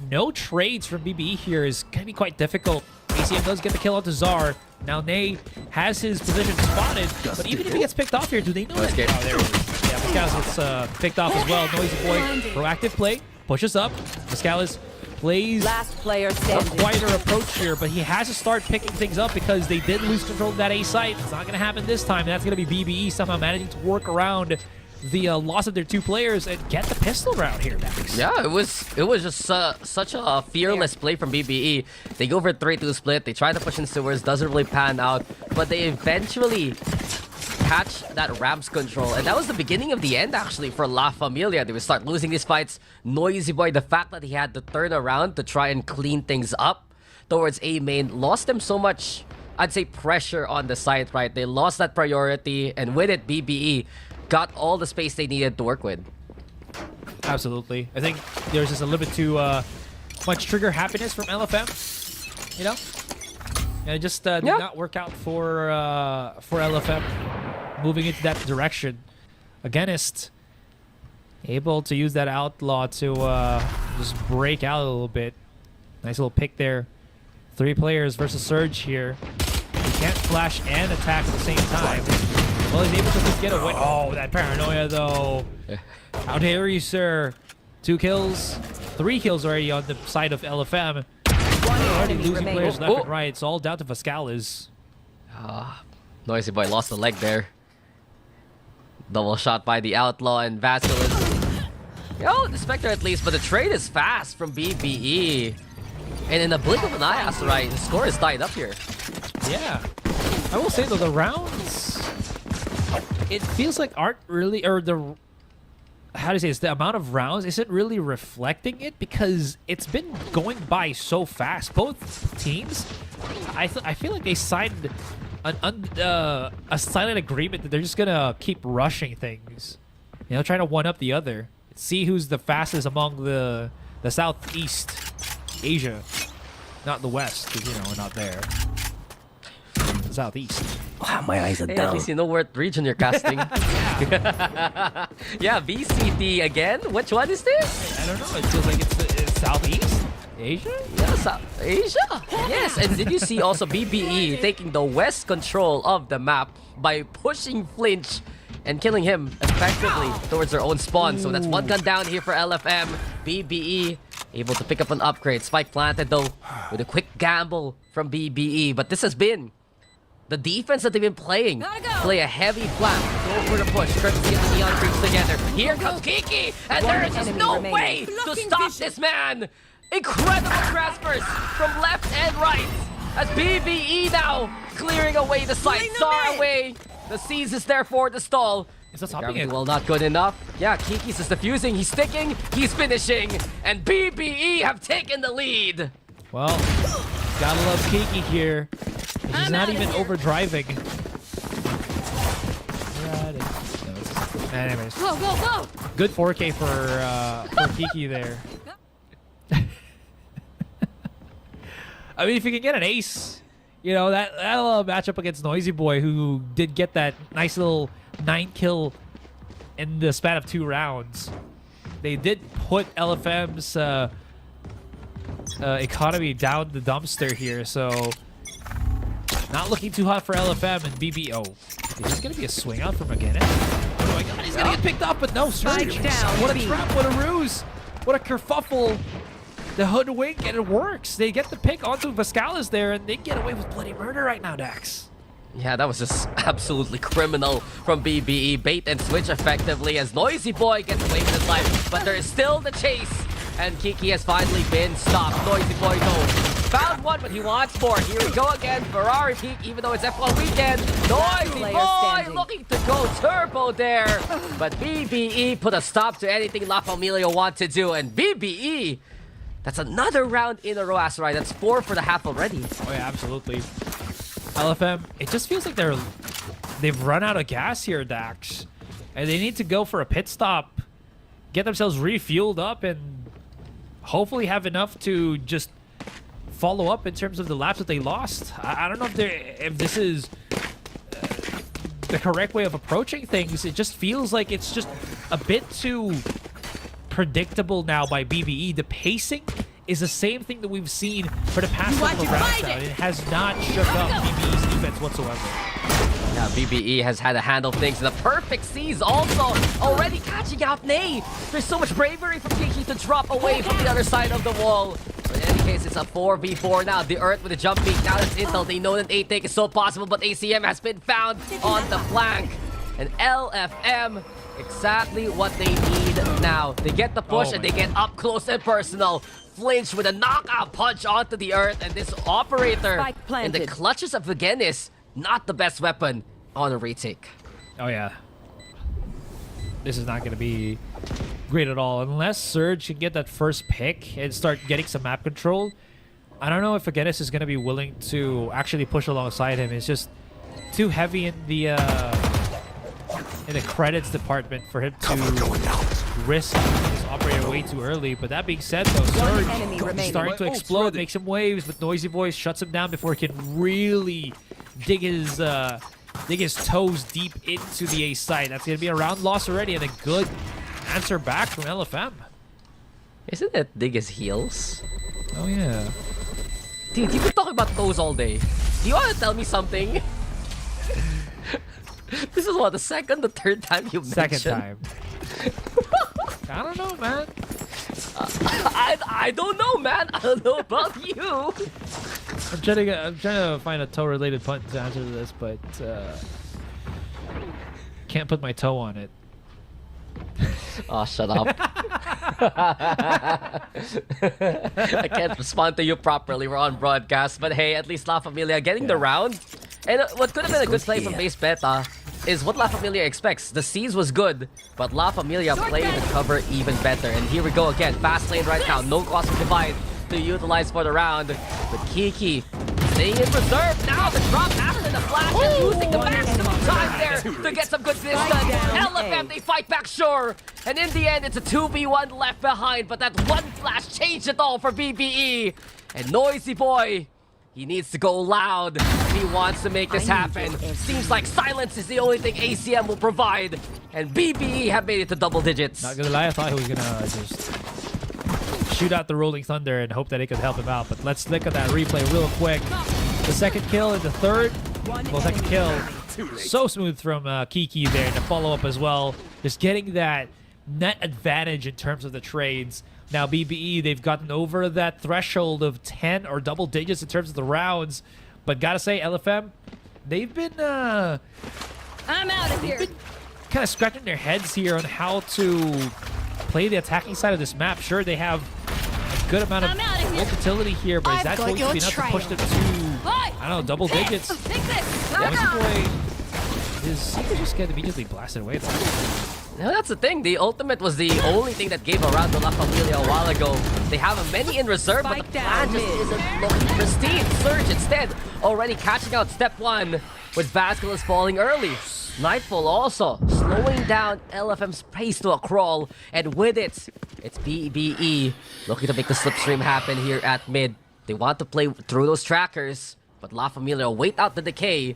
no trades from BBE here is going to be quite difficult. ACM does get the kill onto Czar. Now Nay has his position spotted, but even if he gets picked off here, do they know that? Escape. Oh, there it is. Yeah, Vascalis gets picked off as well. Noisy Boy, proactive play, pushes up. Vascalis plays Last player a standing. quieter approach here, but he has to start picking things up because they did lose control of that A site. It's not going to happen this time. That's going to be BBE somehow managing to work around the loss of their 2 players and get the pistol round here, Max. Yeah, it was just such a fearless play from BBE. They go for a 3-2 split. They try to push in sewers, doesn't really pan out, but they eventually catch that ramps control, and that was the beginning of the end actually for La Familia. They would start losing these fights. Noisy Boy, the fact that he had to turn around to try and clean things up towards A main lost them so much, I'd say, pressure on the site, right? They lost that priority, and with it, BBE got all the space they needed to work with. Absolutely. I think there's just a little bit too much trigger happiness from LFM, you know? And it just did not work out for LFM moving into that direction. Againist able to use that outlaw to just break out a little bit. Nice little pick there 3 players versus Surge here. He can't flash and attack at the same time. Well, he's able to just get away. Oh, that paranoia, though. How dare you, sir? 2 kills. 3 kills already on the side of LFM. Already enemy losing remaining. players left and right. It's all down to Vascalis. Noisy Boy lost the leg there. Double shot by the Outlaw and Vascalis. Oh, the Spectre at least, but the trade is fast from BBE. And in the blink of an eye, Asarai, the score is tied up here. Yeah. I will say, though, the rounds... It feels like aren't really... Or the... How do you say this? The amount of rounds isn't really reflecting it because it's been going by so fast. Both teams, I feel like they signed a silent agreement that they're just gonna keep rushing things, you know, trying to one up the other, see who's the fastest among the Southeast Asia, not the West, because you know we're not there. The Southeast. Wow, my eyes are Hey, at down. least you know what region you're casting. Yeah, VCT again? Which one is this? I don't know. It feels like it's Southeast Asia. Yeah, South Asia. Yes, and did you see also BBE taking the west control of the map by pushing Flinch and killing him effectively towards their own spawn. So that's 1 gun down here for LFM. BBE able to pick up an upgrade. Spike planted though with a quick gamble from BBE. But this has been the defense that they've been playing. Play a heavy flank. Go for the push. Courtesy of the Neon Creeps together. Here comes Kiki. And there is just no way to stop this man. Incredible transfers from left and right. As BBE now clearing away the site. Sar away. The C's is there for the stall. Is that stopping it? Well, not good enough. Yeah, Kiki's just defusing. He's sticking. He's finishing. And BBE have taken the lead. Well, gotta love Kiki here. He's not even overdriving. Anyways, Go, go, go! good 4K for Kiki there. I mean, if you can get an ace, you know, that'll match up against Noisy Boy, who did get that nice little 9 kill in the span of 2 rounds. They did put LFM's economy down the dumpster here, so not looking too hot for LFM and BB. Oh, is this gonna be a swing out from again? Oh my god, he's gonna get picked up, but no, Surge. Spike down, What a B. trap, what a ruse, what a kerfuffle. The hoodwink, and it works. They get the pick onto Vascalis there, and they get away with bloody murder right now, Dax. Yeah, that was just absolutely criminal from BBE. Bait and switch effectively as Noisy Boy gets away with his life, but there is still the chase. And Kiki has finally been stopped. Noisy Boy though found one, but he wants more. Here we go again. Ferrari peak, even though it's F1 weekend. Noisy Player Boy standing. looking to go turbo there. But BBE put a stop to anything La Familia want to do. And BBE, that's another round in a row, Asarai. That's 4 for the half already. Oh yeah, absolutely. LFM, it just feels like they've run out of gas here, Dax. And they need to go for a pit stop, get themselves refueled up, and hopefully have enough to just follow up in terms of the laps that they lost. I don't know if this is the correct way of approaching things. It just feels like it's just a bit too predictable now by BBE. The pacing is the same thing that we've seen for the past couple of rounds now. It has not shook up BBE's defense whatsoever. Yeah, BBE has had to handle things. The perfect C's also already catching out Nay. There's so much bravery from Kiki to drop away from the other side of the wall. But in any case, it's a 4v4 now. The Earth with a jump peak. Now it's Intel. They know that 8 take is so possible, but ACM has been found on the flank. And LFM, exactly what they need now. They get the push and they get up close and personal. Flinch with a knockout punch onto the Earth, and this operator Spike in the planted. clutches of Vigenis, not the best weapon on a retake. Oh yeah. This is not going to be great at all. Unless Surge can get that first pick and start getting some map control. I don't know if Vigenis is going to be willing to actually push alongside him. It's just too heavy in the credits department for him to risk his operator way too early. But that being said, though, Surge enemy is remaining. starting to explode, make some waves, but Noisy Voice shuts him down before he can really dig his toes deep into the A site. That's going to be a round loss already, and a good answer back from LFM. Isn't it dig his heels? Oh, yeah. Dude, you've been talking about toes all day. Do you want to tell me something? This is what, the second, the third time you mentioned? Second time. I don't know, man. I don't know, man. I don't know about you. I'm trying to find a toe-related pun to answer this, but can't put my toe on it. Oh, shut up. I can't respond to you properly. We're on broadcast. But hey, at least La Familia getting the round. And what could have been a good play from base beta is what La Familia expects. The C's was good, but La Familia played the cover even better. And here we go again. Fast lane right now. No cost of divide to utilize for the round. But Kiki staying in reserve. Now the drop after the flash and using the maximum time there to get some good distance. LFM, they fight back, sure. And in the end, it's a 2v1 left behind. But that one flash changed it all for BBE. And Noisy Boy, he needs to go loud if he wants to make this happen. Seems like silence is the only thing ACM will provide. And BBE have made it to double digits. Not gonna lie, I thought he was gonna just shoot out the Rolling Thunder and hope that it could help him out. But let's look at that replay real quick. The second kill and the third. Well, second kill. So smooth from Kiki there. And the follow-up as well. Just getting that net advantage in terms of the trades. Now, BBE, they've gotten over that threshold of 10 or double digits in terms of the rounds. But gotta say, LFM, they've been I'm out of here. kind of scratching their heads here on how to play the attacking side of this map. Sure, they have a good amount of versatility here, but is that going to be enough to push them to, I don't know, double digits? Take this. Noisy Boy, his secret just get immediately blasted away. No, that's the thing. The ultimate was the only thing that gave a round to La Familia a while ago. They have many in reserve, but the plan just isn't looking pristine. Surge instead already catching out step one with Vasquez falling early. Nightfall also slowing down LFM's pace to a crawl, and with it, it's BBE looking to make the slipstream happen here at mid. They want to play through those trackers, but La Familia wait out the decay,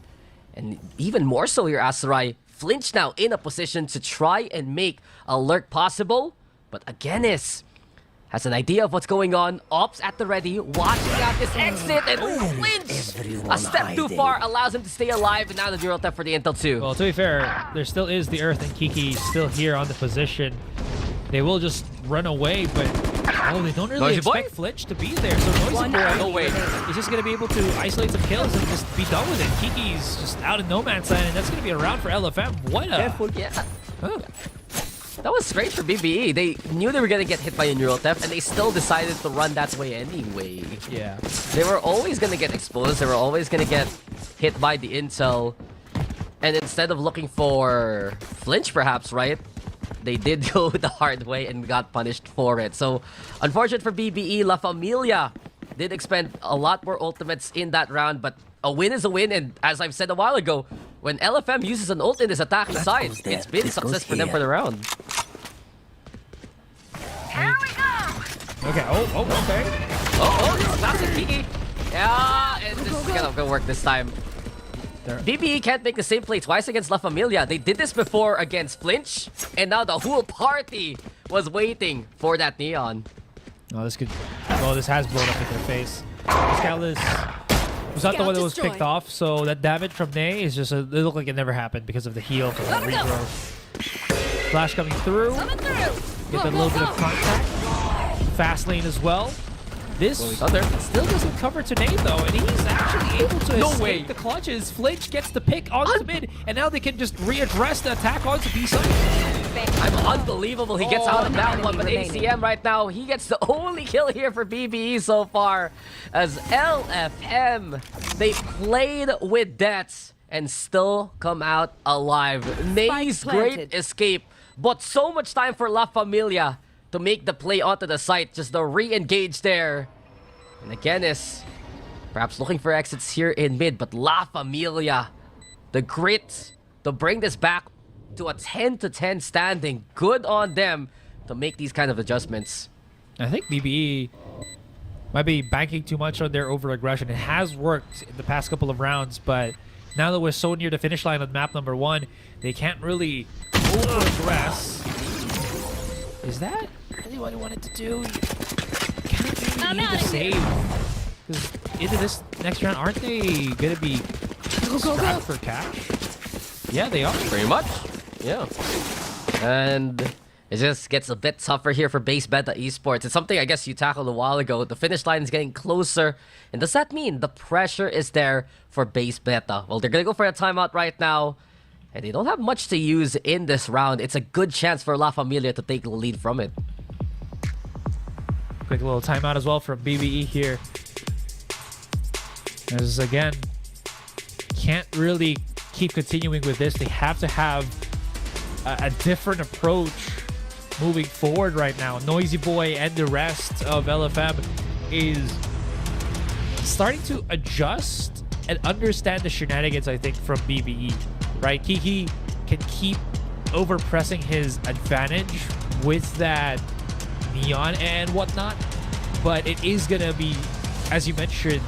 and even more so here, Asarai. Flinch now in a position to try and make a lurk possible, but Agenis has an idea of what's going on. Ops at the ready, watching out this exit, and Flinch! A step too far allows him to stay alive, and now the neural theft for the intel too. Well, to be fair, there still is the Earth and Kiki still here on the position. They will just run away, but they don't really expect Flinch to be there. So Noisy Boy, no way. He's just going to be able to isolate some kills and just be done with it. Kiki's just out in no man's land, and that's going to be a round for LFM. What a... Careful. Yeah. Huh. That was strange for BBE. They knew they were going to get hit by a neural theft, and they still decided to run that way anyway. Yeah. They were always going to get exposed. They were always going to get hit by the intel. And instead of looking for Flinch, perhaps, right? They did go the hard way and got punished for it. So, unfortunate for BBE, La Familia did expend a lot more ultimates in that round, but a win is a win, and as I've said a while ago, when LFM uses an ult in his attacking side, it's been success for them for the round. Here we go. Okay. Okay. Oh, classic Kiki. Yeah, and this is gonna work this time. BBE can't make the same play twice against La Familia. They did this before against Flinch, and now the whole party was waiting for that neon. Oh, this could... Well, this has blown up in their face. Scalus was not the one that was picked off, so that damage from Nay is just... It looked like it never happened because of the heal from that regrowth. Flash coming through. Get a little bit of contact. Fast lane as well. This still doesn't cover today though, and he's actually able to escape the clutches. Flinch gets the pick onto mid, and now they can just readdress the attack onto B side. I'm unbelievable. He gets out of that one, but ACM right now, he gets the only kill here for BBE so far. As LFM, they played with deaths and still come out alive. Nay's great escape, but so much time for La Familia to make the play onto the site, just the re-engage there. And again is perhaps looking for exits here in mid, but La Familia, the grit to bring this back to a 10-10 standing. Good on them to make these kind of adjustments. I think BBE might be banking too much on their over-aggression. It has worked in the past couple of rounds, but now that we're so near the finish line on map number 1, they can't really over-aggress. Is that really what he wanted to do? He can't really need to save. Because into this next round, aren't they going to be strapped for cash? Yeah, they are. Pretty much. Yeah. And it just gets a bit tougher here for Base Beta Esports. It's something I guess you tackled a while ago. The finish line is getting closer. And does that mean the pressure is there for Base Beta? Well, they're going to go for a timeout right now. And they don't have much to use in this round. It's a good chance for La Familia to take the lead from it. Quick little timeout as well from BBE here. As again, can't really keep continuing with this. They have to have a different approach moving forward right now. Noisy Boy and the rest of LFM is starting to adjust and understand the shenanigans, I think, from BBE. Right, Kiki can keep overpressing his advantage with that neon and whatnot, but it is gonna be, as you mentioned,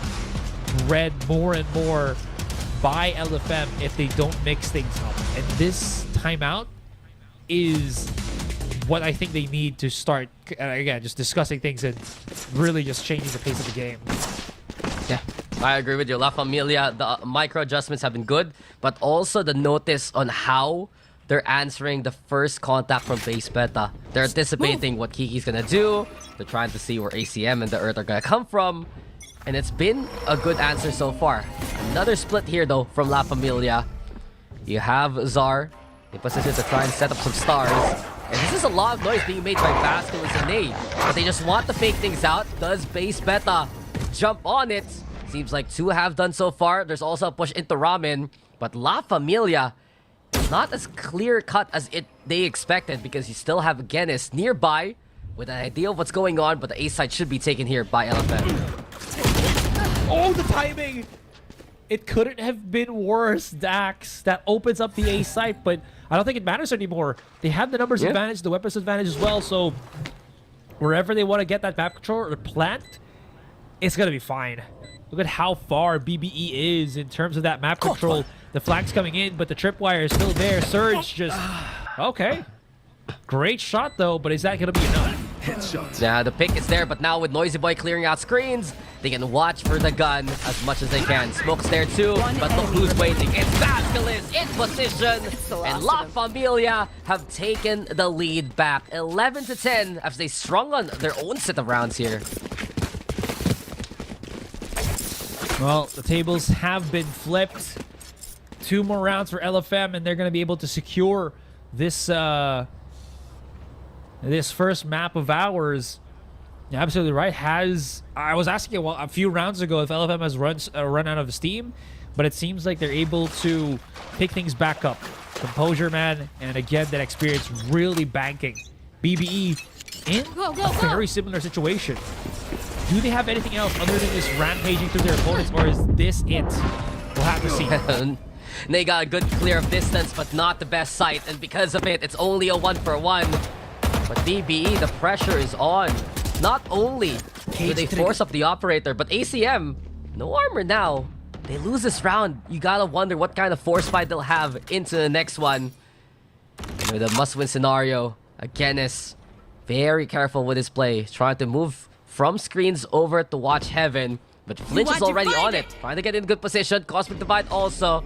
read more and more by LFM if they don't mix things up. And this timeout is what I think they need to start, again, just discussing things and really just changing the pace of the game. Yeah, I agree with you. La Familia, the micro adjustments have been good, but also the notice on how they're answering the first contact from Base Beta. They're anticipating what Kiki's gonna do. They're trying to see where ACM and the Earth are gonna come from. And it's been a good answer so far. Another split here though from La Familia. You have Zar in position to try and set up some stars. And this is a lot of noise being made by Basculus and Nade. But they just want to fake things out. Does Base Beta jump on it? Seems like two have done so far. There's also a push into Ramen. But La Familia is not as clear-cut as they expected because you still have Genis nearby with an idea of what's going on, but the A side should be taken here by LFM. Oh, the timing! It couldn't have been worse, Dax. That opens up the A site, but I don't think it matters anymore. They have the numbers advantage, the weapons advantage as well, so wherever they want to get that map control or plant, it's going to be fine. Look at how far BBE is in terms of that map control. The flag's coming in, but the tripwire is still there. Surge just... Okay. Great shot, though, but is that going to be enough? Yeah, the pick is there, but now with Noisy Boy clearing out screens, they can watch for the gun as much as they can. Smoke's there too, but look who's waiting. It's Basculus in position, and La Familia have taken the lead back 11-10 as they strung on their own set of rounds here. Well, the tables have been flipped. 2 more rounds for LFM, and they're going to be able to secure this this first map of ours. You're absolutely right. I was asking a few rounds ago if LFM has run out of steam, but it seems like they're able to pick things back up. Composure, man, and again, that experience really banking. BBE in a very similar situation. Do they have anything else other than this rampaging through their opponents, or is this it? We'll have to see. They got a good clear of distance, but not the best sight, and because of it, it's only a 1-for-1. But BBE, the pressure is on. Not only do they force up the operator, but ACM, no armor now. They lose this round. You gotta wonder what kind of force fight they'll have into the next one. And with a must-win scenario, again is very careful with his play. Trying to move from screens over to watch heaven. But Flinch is already on it. Trying to get in good position. Cosmic Divide also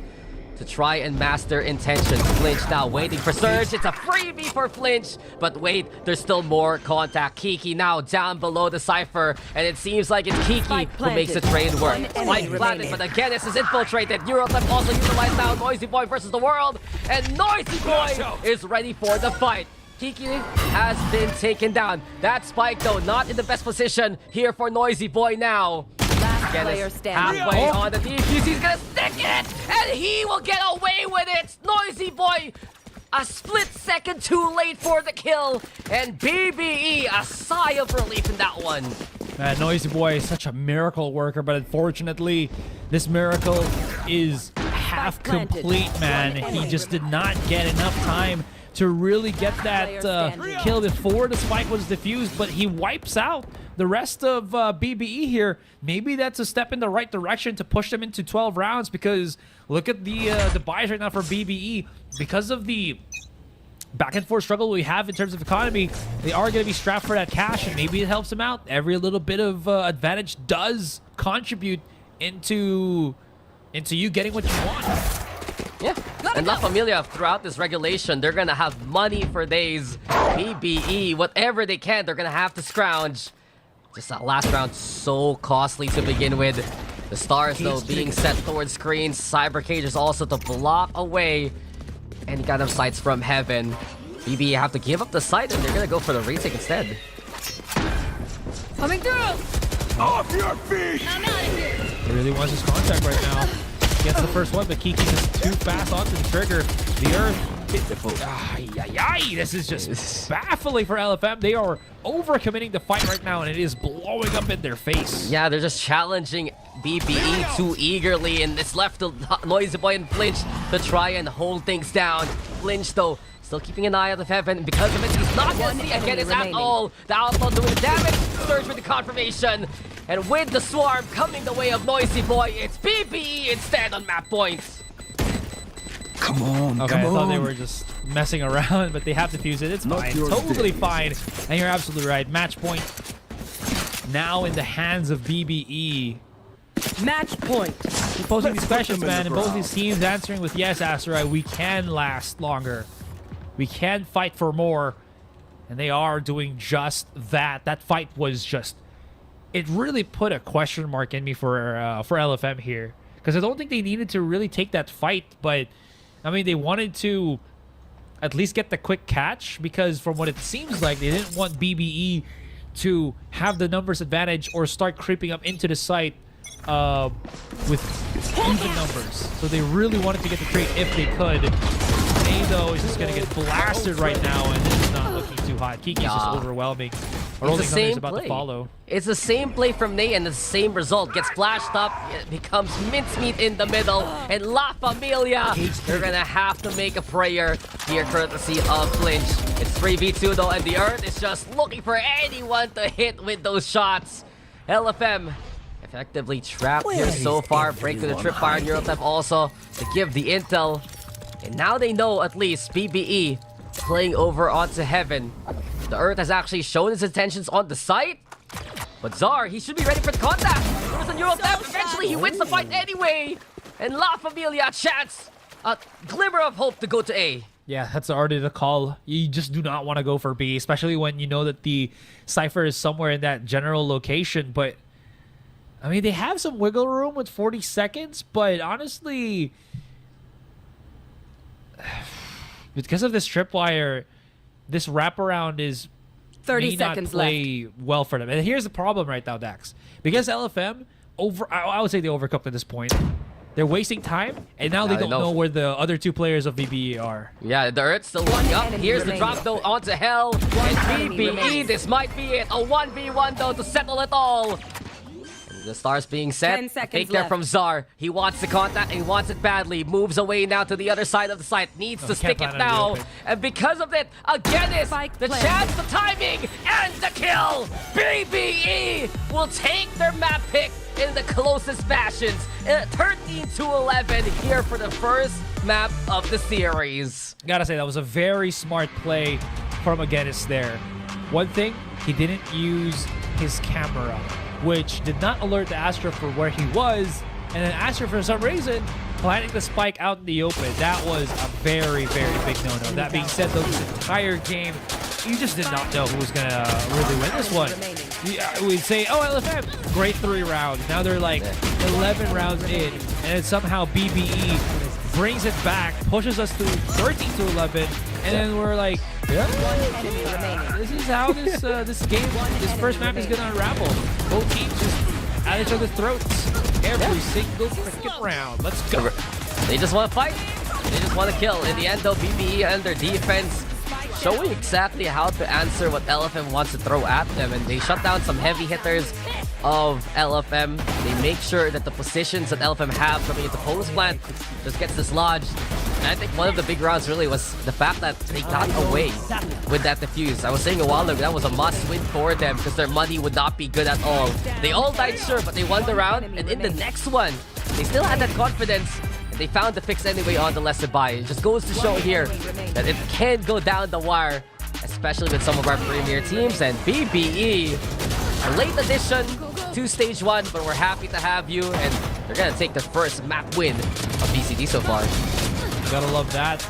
to try and master intentions. Flinch now waiting for Surge. It's a freebie for Flinch. But wait, there's still more contact. Kiki now down below the Cypher. And it seems like it's Kiki who makes the trade work. Spike planted, but again, this is infiltrated. Eurotep also utilized now. Noisy Boy versus the world. And Noisy Boy is ready for the fight. Kiki has been taken down. That Spike, though, not in the best position here for Noisy Boy now. Player standing. Halfway on the defuse, he's gonna stick it, and he will get away with it. Noisy Boy, a split second too late for the kill, and BBE, a sigh of relief in that one. Noisy Boy is such a miracle worker, but unfortunately, this miracle is half complete, man. He just did not get enough time to really get that kill before the spike was diffused, but he wipes out the rest of BBE here. Maybe that's a step in the right direction to push them into 12 rounds, because look at the buys right now for BBE. Because of the back and forth struggle we have in terms of economy, they are going to be strapped for that cash, and maybe it helps them out. Every little bit of advantage does contribute into you getting what you want. Yeah, and La Familia, throughout this regulation, they're gonna have money for days. BBE, whatever they can, they're gonna have to scrounge. Just that last round, so costly to begin with. The stars, though, being set towards screens. Cyber cages also to block away any kind of sights from heaven. BBE have to give up the sight, and they're gonna go for the retake instead. Coming through. Off your feet! I'm out of here. He really wants his contact right now. Gets the first one, but Kiki is too fast onto the trigger. The Earth hit the foot. This is just baffling for LFM. They are overcommitting the fight right now, and it is blowing up in their face. Yeah, they're just challenging BBE too eagerly, and it's left to Noisy Boy and Flinch to try and hold things down. Flinch, though, still keeping an eye out of heaven, and because of it, he's not gonna see again at all. The Outlaw doing the damage, Surge with the confirmation, and with the swarm coming the way of Noisy Boy, it's BBE instead on map points. Come on, Okay, come I on. thought they were just messing around, but they have to fuse it. It's Not fine, your totally day. fine. And you're absolutely right. Match point now in the hands of BBE. Match point. We're posing these Let's put questions, them in man, the and both ground. these teams answering with yes, Asteroid. We can last longer. We can fight for more. And they are doing just that. That fight was just... It really put a question mark in me for LFM here. Because I don't think they needed to really take that fight, but... I mean, they wanted to at least get the quick catch, because from what it seems like, they didn't want BBE to have the numbers advantage or start creeping up into the site with even numbers. So they really wanted to get the trade if they could. A, though, is just going to get blasted right now, and this is not looking too hot. Kiki's just overwhelming. It's the same about play. to follow. It's the same play from Nate, and the same result. Gets flashed up, it becomes mincemeat in the middle, and La Familia, they're gonna have to make a prayer here, courtesy of Flinch. It's 3v2 though, and the Earth is just looking for anyone to hit with those shots. LFM effectively trapped here so far. Break to the tripwire, Neurotep also to give the intel. And now they know at least BBE playing over onto heaven. The Earth has actually shown his intentions on the site. But Zar, he should be ready for the contact. There's a Neurotep. Eventually, he wins the fight anyway. And La Familia chance a glimmer of hope to go to A. Yeah, that's already the call. You just do not want to go for B, especially when you know that the Cypher is somewhere in that general location. But, I mean, they have some wiggle room with 40 seconds, but honestly, because of this tripwire, this wraparound is 30 may not seconds play well for them. And here's the problem right now, Dax. Because LFM, I would say they overcooked at this point. They're wasting time, and now they don't know where the other two players of VBE are. Yeah, the Earth's still looking up. enemy Here's the remaining. drop though onto Hell. And enemy BBE, remaining. this might be it. A 1v1 though to settle it all. The stars being set. 10 seconds Take care left. from Zar. He wants the contact and he wants it badly. Moves away now to the other side of the site. Needs to stick can't it plan on now. the open. And because of it, again is Spike the planted. chance, the timing, and the kill. BBE will take their map pick in the closest fashions. 13-11 here for the first map of the series. Gotta say, that was a very smart play from Agenis there. One thing, he didn't use his camera, which did not alert the Astra for where he was, and then Astra, for some reason, planting the spike out in the open. That was a very, very big no-no. That being said, though, this entire game, you just did not know who was gonna really win this one. We'd say, oh, LFM, great 3 rounds. Now they're like 11 rounds in, and then somehow BBE brings it back, pushes us to 13-11, and then we're like, Enemy remaining. this is how this game, this first map is gonna unravel. Both teams just at each other's throats every single freaking round. Let's go. They just want to fight. They just want to kill. In the end, though, BBE and their defense showing exactly how to answer what LFM wants to throw at them, and they shut down some heavy hitters of LFM. They make sure that the positions that LFM have coming into post plant just gets dislodged. And I think one of the big rounds really was the fact that they got away with that defuse. I was saying a while ago, that was a must-win for them because their money would not be good at all. They all died, sure, but they won the round, and in the next one, they still had that confidence. And they found the fix anyway on the lesser buy. It just goes to show here that it can go down the wire, especially with some of our premier teams. And BBE, a late addition to stage 1, but we're happy to have you. And they're going to take the first map win of VCT so far. Gotta love that.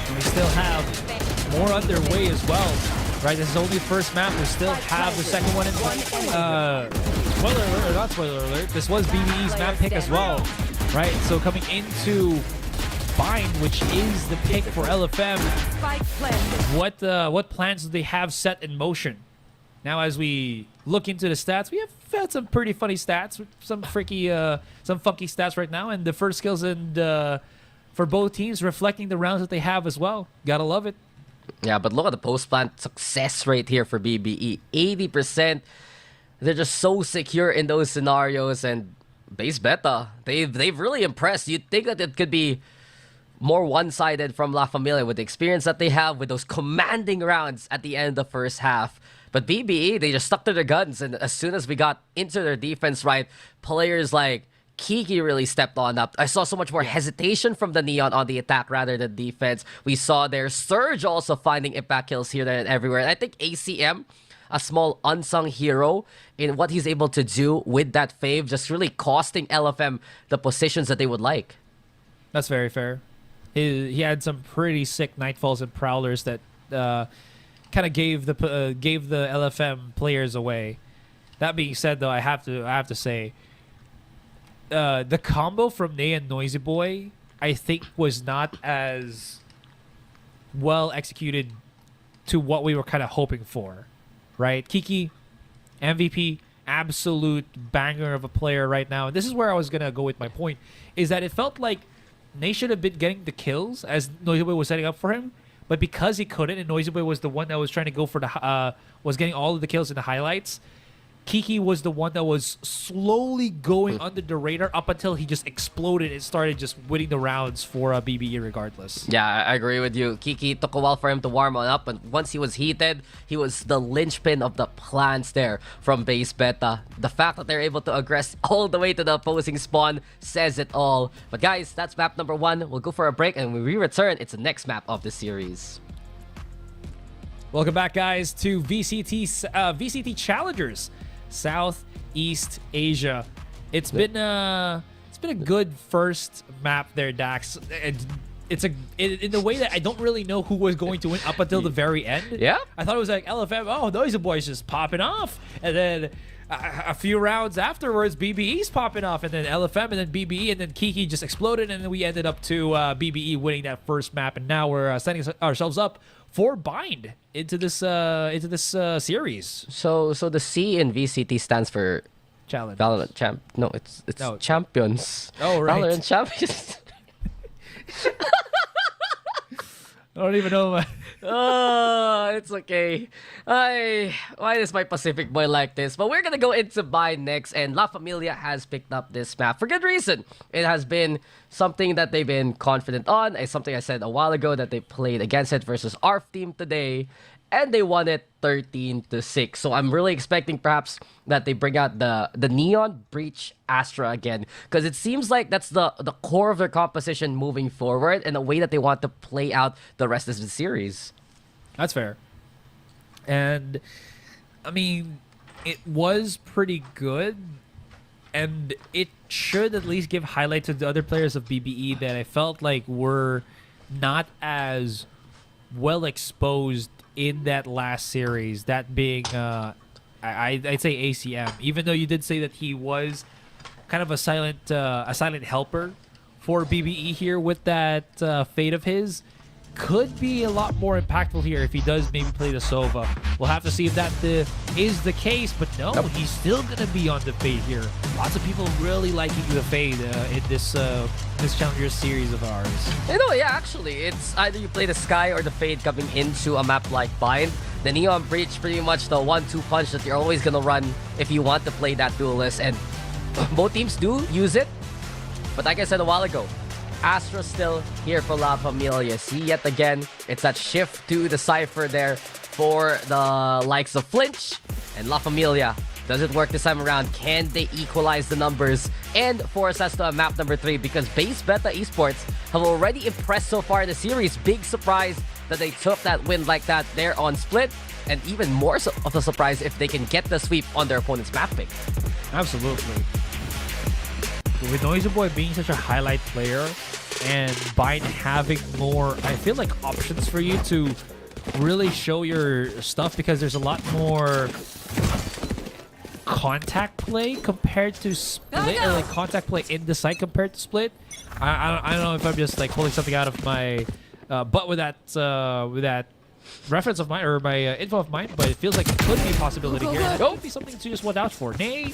And we still have more underway as well. Right, this is only the first map. We still have the second one in. Spoiler alert, or not spoiler alert. This was BBE's map pick as well. Right, so coming into Bind, which is the pick for LFM. What plans do they have set in motion? Now, as we look into the stats, we have had some pretty funny stats, some funky stats right now, and the first skills and for both teams reflecting the rounds that they have as well. Gotta love it. Yeah, but look at the post-plant success rate here for BBE. 80%. They're just so secure in those scenarios, and base beta, they've really impressed. You'd think that it could be more one-sided from La Familia with the experience that they have with those commanding rounds at the end of the first half. But BBE, they just stuck to their guns, and as soon as we got into their defense, right, players like Kiki really stepped on up. I saw so much more hesitation from the Neon on the attack rather than defense. We saw their Surge also finding impact kills here, there, and everywhere. And I think ACM, a small unsung hero in what he's able to do with that fave, just really costing LFM the positions that they would like. That's very fair. He had some pretty sick Nightfalls and Prowlers that kind of gave the LFM players away. That being said, though, I have to say, the combo from Ney and Noisy Boy, I think, was not as well executed to what we were kind of hoping for, right? Kiki, MVP, absolute banger of a player right now. And this is where I was going to go with my point, is that it felt like Ney should have been getting the kills as Noisy Boy was setting up for him. But because he couldn't, and Noisy Boy was the one that was trying to go for the, was getting all of the kills in the highlights, Kiki was the one that was slowly going under the radar up until he just exploded and started just winning the rounds for BBE regardless. Yeah, I agree with you. Kiki took a while for him to warm up, and once he was heated, he was the linchpin of the plans there from base beta. The fact that they're able to aggress all the way to the opposing spawn says it all. But guys, that's map number 1. We'll go for a break, and when we return, it's the next map of the series. Welcome back, guys, to VCT Challengers Southeast Asia. It's been a good first map there, Dax. It's in the way that I don't really know who was going to win up until the very end. Yeah, I thought it was like LFM. Oh, Noisy Boy's just popping off, and then a few rounds afterwards, BBE's popping off, and then LFM, and then BBE, and then Kiki just exploded, and then we ended up to BBE winning that first map, and now we're setting ourselves up for Bind into this series. So the C in VCT stands for Challenge. VALORANT Champ. No, it's Champions. Oh, right. VALORANT Champions. I don't even know. It's okay. Why is my Pacific boy like this? But we're gonna go into Bind next, and La Familia has picked up this map for good reason. It has been something that they've been confident on. It's something I said a while ago that they played against it versus ARF team today, and they won it 13-6. So I'm really expecting perhaps that they bring out the Neon Breach Astra again, because it seems like that's the core of their composition moving forward and the way that they want to play out the rest of the series. That's fair. And I mean, it was pretty good, and it should at least give highlight to the other players of BBE that I felt like were not as well exposed in that last series, that being I'd say ACM, even though you did say that he was kind of a silent helper for BBE here with that fate of his. Could be a lot more impactful here if he does maybe play the Sova. We'll have to see if that is the case, but no, he's still going to be on the Fade here. Lots of people really liking the Fade in this Challengers series of ours. You know, yeah, actually, it's either you play the Sky or the Fade coming into a map like Bind. The Neon Breach, pretty much the 1-2 punch that you're always going to run if you want to play that duelist, and both teams do use it. But like I said a while ago, Astra still here for La Familia. See, yet again, it's that shift to the Cypher there for the likes of Flinch and La Familia. Does it work this time around? Can they equalize the numbers and force us to a map number 3? Because base beta Esports have already impressed so far in the series. Big surprise that they took that win like that there on Split. and even more so of a surprise if they can get the sweep on their opponent's map pick. Absolutely. With Noisy Boy being such a highlight player and Bind having more, I feel like, options for you to really show your stuff, because there's a lot more contact play compared to Split, or like contact play in the site compared to Split. I don't know if I'm just like pulling something out of my butt with that reference of mine, or my info of mine, but it feels like it could be a possibility here. That could be something to just watch out for. Nay,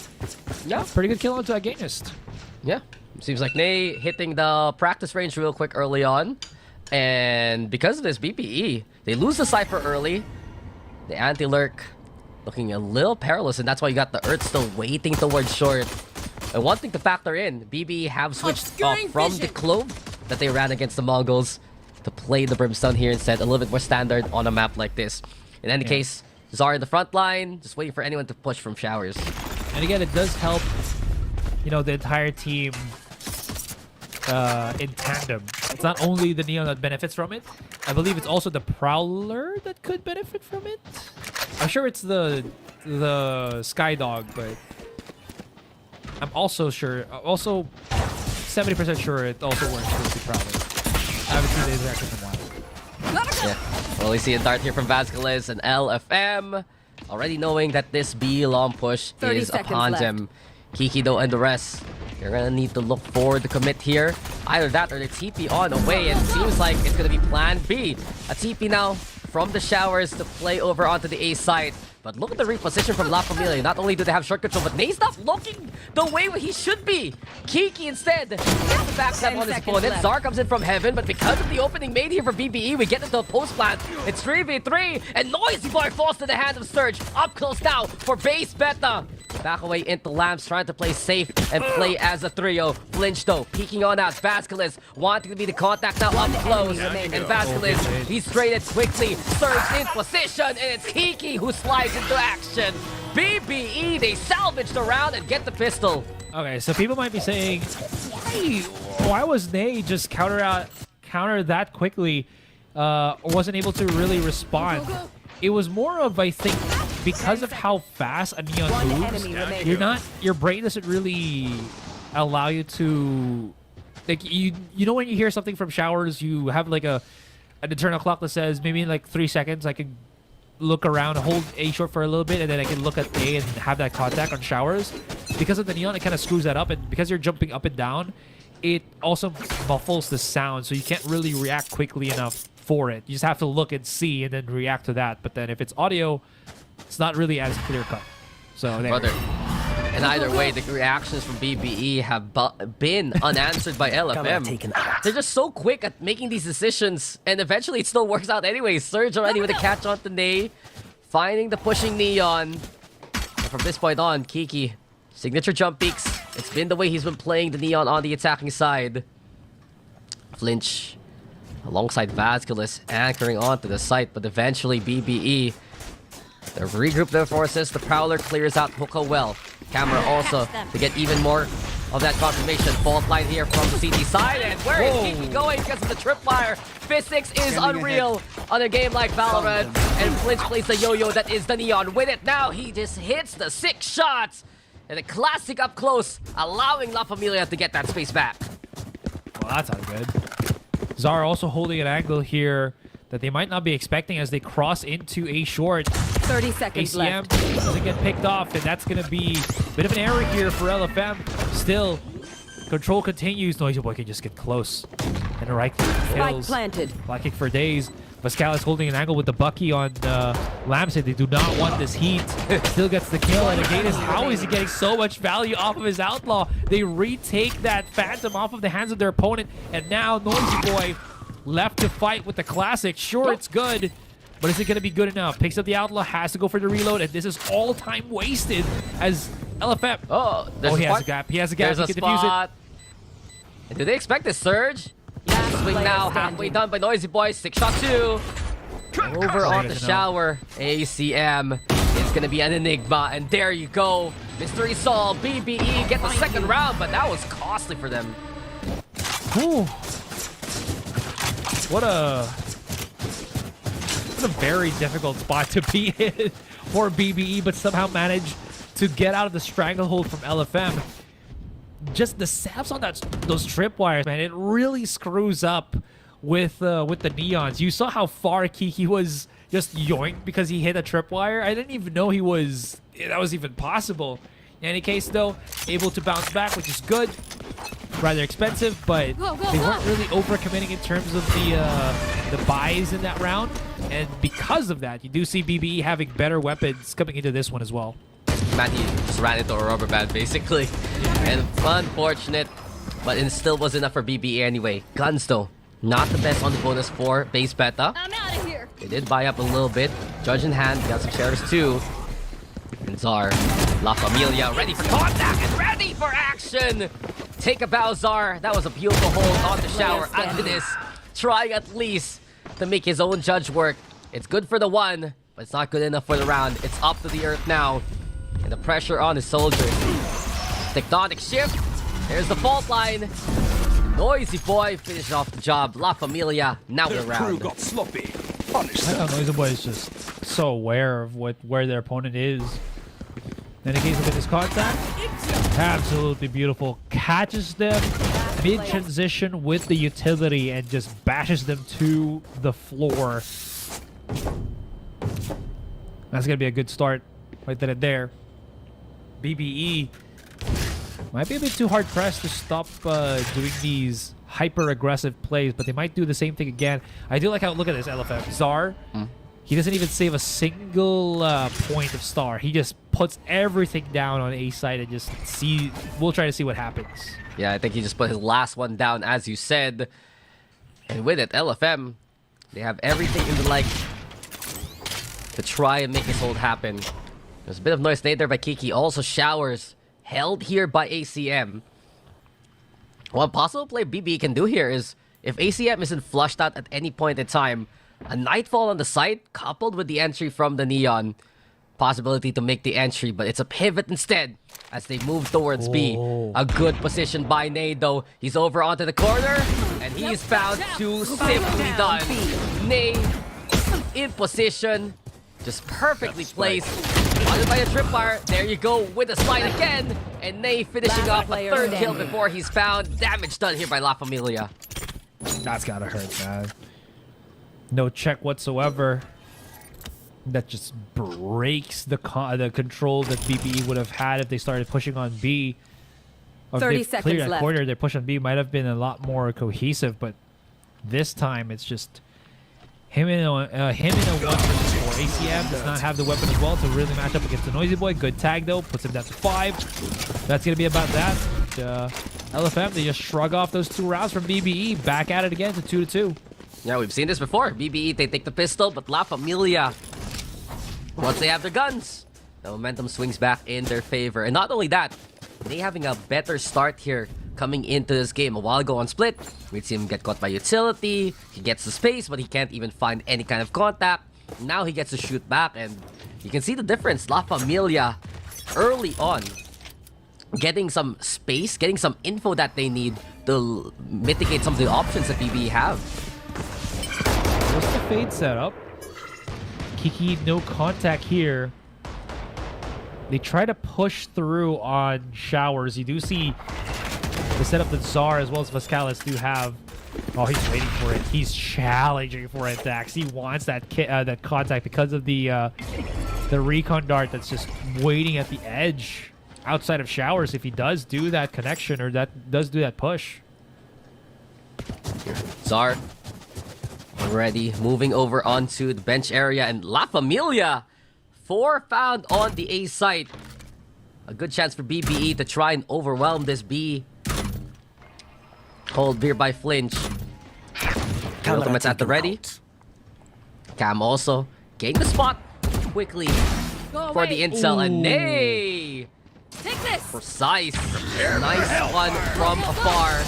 Yeah. pretty good kill onto Agonist. Yeah. Seems like Nay hitting the practice range real quick early on. And because of this BBE, they lose the Cypher early. The anti-lurk looking a little perilous, and that's why you got the Earth still waiting towards short. And one thing to factor in, BBE have switched from the Clove that they ran against the Mongols to play the Brimstone here instead, a little bit more standard on a map like this. In any case, Zara in the front line, just waiting for anyone to push from showers. And again, it does help, you know, the entire team in tandem. It's not only the Neon that benefits from it. I believe it's also the Prowler that could benefit from it. I'm sure it's the Skydog, but I'm also 70% sure it also works with the Prowler. I haven't seen the interaction in a while. Yeah. Well, we see a dart here from Vasquez and LFM. Already knowing that this B long push 30 is seconds upon left. them. Kiki, though, and the rest, you're going to need to look forward to commit here. Either that or the TP on away, and it seems like it's going to be plan B. A TP now from the showers to play over onto the A side. But look at the reposition from La Familia. Not only do they have short control, but Nay's not looking the way he should be. Kiki instead gets the backstab on his opponent. left. Zar comes in from heaven, but because of the opening made here for BBE, we get into a post plant. It's 3v3, and Noisy Boy falls to the hand of Surge. Up close now for base beta. Back away into Lamps, trying to play safe and play as a trio. Flinch though, peeking on out. Vasquez wanting to be the contact now up close. And Vasquez, he's traded quickly. Surge in position, and it's Kiki who slides into action. BBE, they salvage the round and get the pistol. Okay, so people might be saying, why was Nay just counter that quickly, or wasn't able to really respond? It was more of, I think, because of how fast a Neon moves, your brain doesn't really allow you to, like, you know, when you hear something from showers, you have like an internal clock that says maybe in like 3 seconds I can look around, hold A short for a little bit, and then I can look at A and have that contact on showers. Because of the Neon, it kind of screws that up, and because you're jumping up and down, it also muffles the sound, so you can't really react quickly enough for it. You just have to look and see and then react to that. But then if it's audio, it's not really as clear cut. So there. Brother. And either way, the reactions from BBE have been unanswered by LFM. They're just so quick at making these decisions, and eventually it still works out anyway. Surge already with a catch on to Nay, finding the pushing Neon. And from this point on, Kiki, signature jump peaks. It's been the way he's been playing the Neon on the attacking side. Flinch alongside Vasquez anchoring onto the site, but eventually BBE, they regroup their forces. The Prowler clears out Hookah well. Camera also to get even more of that confirmation. Fault line here from the CT side, and where is Kiki going because of the tripwire? Physics is unreal on a game like Valorant, and Flinch plays the yo-yo that is the Neon. With it now, he just hits the 6 shots, and a classic up close, allowing La Familia to get that space back. Well, that's not good. Zara also holding an angle here that they might not be expecting as they cross into A short. 30 seconds ACM left. doesn't get picked off, and that's going to be a bit of an error here for LFM. Still, control continues. Noisy Boy can just get close. And the right kick Spike kills. planted. Black kick for days. Pascal is holding an angle with the Bucky on Lamson. They do not want this heat. Still gets the kill. And again, how is he getting so much value off of his Outlaw? They retake that Phantom off of the hands of their opponent. And now Noisy Boy left to fight with the Classic. Sure, it's good, but is it going to be good enough? Picks up the Outlaw, has to go for the reload, and this is all time wasted as LFM. Oh, He has a gap. He has a gap. There's He a can defuse it. spot. And do they expect this surge? Last Swing player now, standing. halfway done by Noisy Boy. 6 shot 2. Over on the shower. ACM is going to be an enigma. And there you go. Mystery Solved. BBE get the second round, but that was costly for them. Whew. What a a very difficult spot to be in for BBE, but somehow managed to get out of the stranglehold from LFM. Just the saps on those tripwires, man, it really screws up with the neons. You saw how far Kiki was just yoinked because he hit a tripwire. I didn't even know that was even possible. In any case, though, able to bounce back, which is good. Rather expensive, but they weren't really overcommitting in terms of the buys in that round. And because of that, you do see BBE having better weapons coming into this one as well. Man, he just ran into a rubber band, basically. And unfortunate, but it still was enough for BBE anyway. Guns, though, not the best on the bonus for base beta. I'm out of here. They did buy up a little bit. Judge in hand, got some shares too. And Zar, La Familia, ready for contact and ready for action! Take a bow, Zar. That was a beautiful hold on the shower. Antonis trying at least to make his own judge work. It's good for the one, but it's not good enough for the round. It's up to the earth now. And the pressure on his soldiers. Tectonic shift. There's the fault line. Noisy Boy finished off the job. La Familia, now The the crew round. got sloppy. Punish I them. know Noisy Boy is just so aware of where their opponent is. In the case of this contact, absolutely beautiful. Catches them mid-transition with the utility and just bashes them to the floor. That's going to be a good start right then and there. BBE might be a bit too hard-pressed to stop doing these hyper-aggressive plays, but they might do the same thing again. I do like how, look at this, LFM. Zar, he doesn't even save a single point of star. He just puts everything down on A side and just we'll try to see what happens. Yeah, I think he just put his last one down, as you said. And with it, LFM, they have everything in the leg to try and make this hold happen. There's a bit of noise made there by Kiki. Also showers held here by ACM. One possible play BBE can do here is, if ACM isn't flushed out at any point in time, a Nightfall on the site coupled with the entry from the Neon. Possibility to make the entry, but it's a pivot instead as they move towards B. A good position by Nade, though. He's over onto the corner, and he's found too simply done. Nade in position, just perfectly placed. Wanted by a tripwire. There you go with the slide again. And Nade finishing off a third kill before he's found. Damage done here by La Familia. That's gotta hurt, man. No check whatsoever. That just breaks the control that BBE would have had if they started pushing on B. Or if 30 they seconds cleared that left. corner, their push on B might have been a lot more cohesive, but this time it's just him in a 1-4. ACM does not have the weapon as well to really match up against the Noisy Boy. Good tag though, puts him down to 5. That's gonna be about that. LFM, they just shrug off those 2 rounds from BBE. Back at it again to 2-2. Yeah, we've seen this before. BBE, they take the pistol, but La Familia, once they have their guns, the momentum swings back in their favor. And not only that, they having a better start here coming into this game. A while ago on Split, we'd see him get caught by utility. He gets the space, but he can't even find any kind of contact. Now he gets to shoot back, and you can see the difference. La Familia, early on, getting some space, getting some info that they need to mitigate some of the options that BBE have. What's the fade setup? Kiki, no contact here. They try to push through on showers. You do see the setup that Zar as well as Vascalis do have. Oh, he's waiting for it. He's challenging for it, Dax. He wants that that contact because of the recon dart that's just waiting at the edge outside of showers. If he does do that connection or that does do that push. Zar already moving over onto the bench area, and La Familia 4 found on the A site. A good chance for BBE to try and overwhelm this B. Hold here by Flinch. The ultimate's at the ready. Cam also getting the spot quickly for the intel, and Nay! Take this. Precise. Nice one from afar.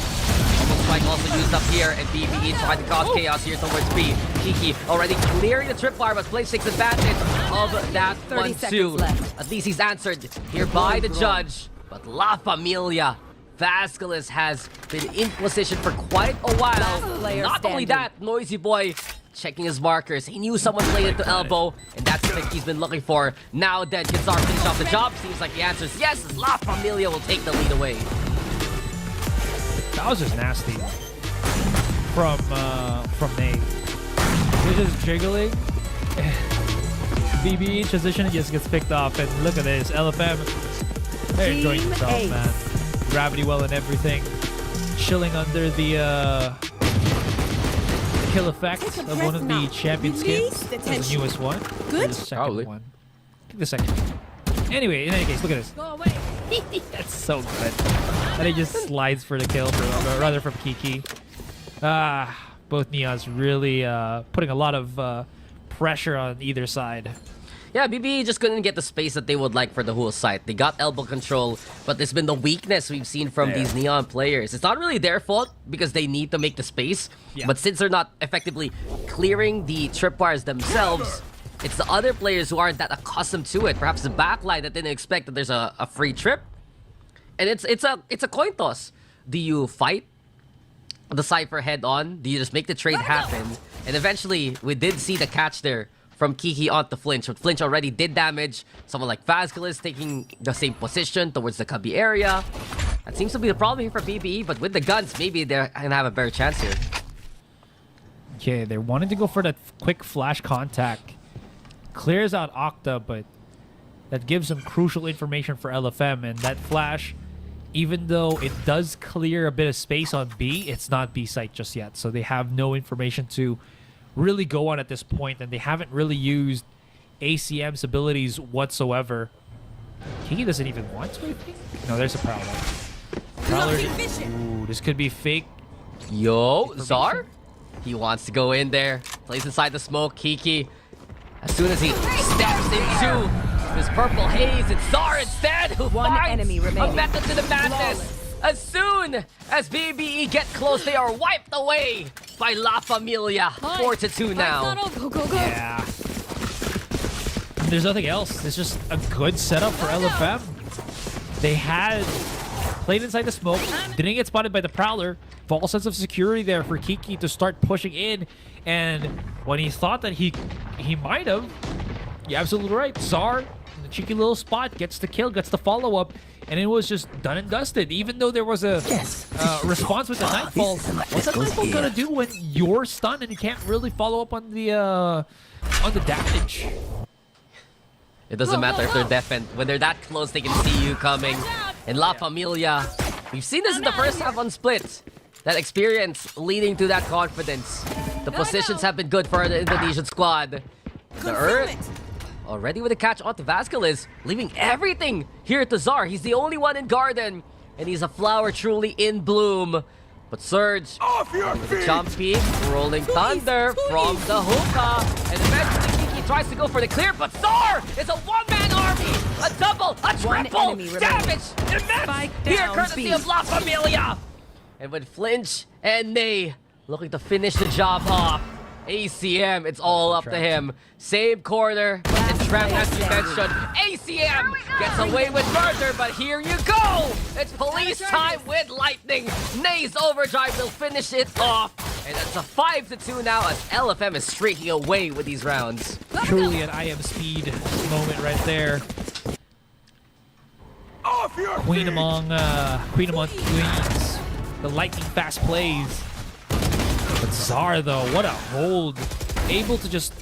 Almost strike also used up here, and BBE trying to cause chaos here towards B. Kiki already clearing the tripwire, but plays takes advantage of that 30 one seconds too. left. At least he's answered here by the judge. But La Familia, Vascalis has been in position for quite a while. Last player Not only standing. that, Noisy Boy checking his markers. He knew someone played into elbow, and that's the pick he's been looking for. Now then, can Zar finish off the job? Seems like the answer is yes, as La Familia will take the lead away. That was just nasty from Nate. They're just jiggling. BBE transition just gets picked off, and look at this. LFM, they're enjoying Team themselves, Ace. man. Gravity well and everything. Chilling under the kill effect Take a of one of the breath now. champion Release skins. the That's the tension. newest one. Good? Or the second Probably. one. I think the second. Anyway, in any case, look at this. Go away. That's so good. And he just slides for the kill, rather from Kiki. Both Neons really putting a lot of pressure on either side. Yeah, BBE just couldn't get the space that they would like for the whole site. They got elbow control, but there's been the weakness we've seen from these Neon players. It's not really their fault because they need to make the space, but since they're not effectively clearing the tripwires themselves, it's the other players who aren't that accustomed to it. Perhaps the backline that didn't expect that there's a free trip. And it's a coin toss. Do you fight the Cypher head on? Do you just make the trade happen? And eventually, we did see the catch there from Kiki onto Flinch. But Flinch already did damage. Someone like Vasquez taking the same position towards the cubby area. That seems to be the problem here for BBE, but with the guns, maybe they're gonna have a better chance here. Okay, they're wanting to go for that quick flash contact. Clears out Octa, but that gives them crucial information for LFM. And that flash, even though it does clear a bit of space on B, it's not B site just yet. So they have no information to really go on at this point, and they haven't really used ACM's abilities whatsoever. Kiki doesn't even want to, I think? No, there's a Prowler. Prowler. Ooh, this could be fake. Yo, Zar? He wants to go in there. Plays inside the smoke. Kiki, as soon as he steps into this purple haze, it's Zar instead who One finds enemy a remaining. method to the madness. As soon as BBE get close, they are wiped away by La Familia. 4-2 now. Go, go, go. Yeah. There's nothing else. It's just a good setup for LFM. They had played inside the smoke, didn't get spotted by the Prowler. False sense of security there for Kiki to start pushing in. And when he thought that he might have, you're absolutely right. Zar, in the cheeky little spot, gets the kill, gets the follow-up, and it was just done and dusted. Even though there was a response with the Nightfall, what's that Nightfall gonna do when you're stunned and you can't really follow up on the damage? It doesn't matter if they're defend. When they're that close, they can see you coming. And La Familia, we've seen this in the first half on Split. That experience leading to that confidence. The positions have been good for the Indonesian squad. The Earth already with a catch onto Vasquez, leaving everything here to Zar. He's the only one in Garden, and he's a flower truly in bloom. But Surge, Off your with the feet! jump peek, Rolling Thunder from the hookah, and eventually Kiki tries to go for the clear, but Zar is a one-man army! A double, a One triple, enemy remaining. damage, immense Spike here down, courtesy B. of La Familia! And with Flinch and Nay looking to finish the job off, ACM, it's all up to him. Same corner, and Trap as we mentioned. ACM gets away with murder, but here you go! It's police time with lightning. Nay's overdrive will finish it off. And it's a 5-2 now as LFM is streaking away with these rounds. Truly an I am speed moment right there. Off your Queen feet! among queens. The lightning fast plays. But Zar though, what a hold. Able to just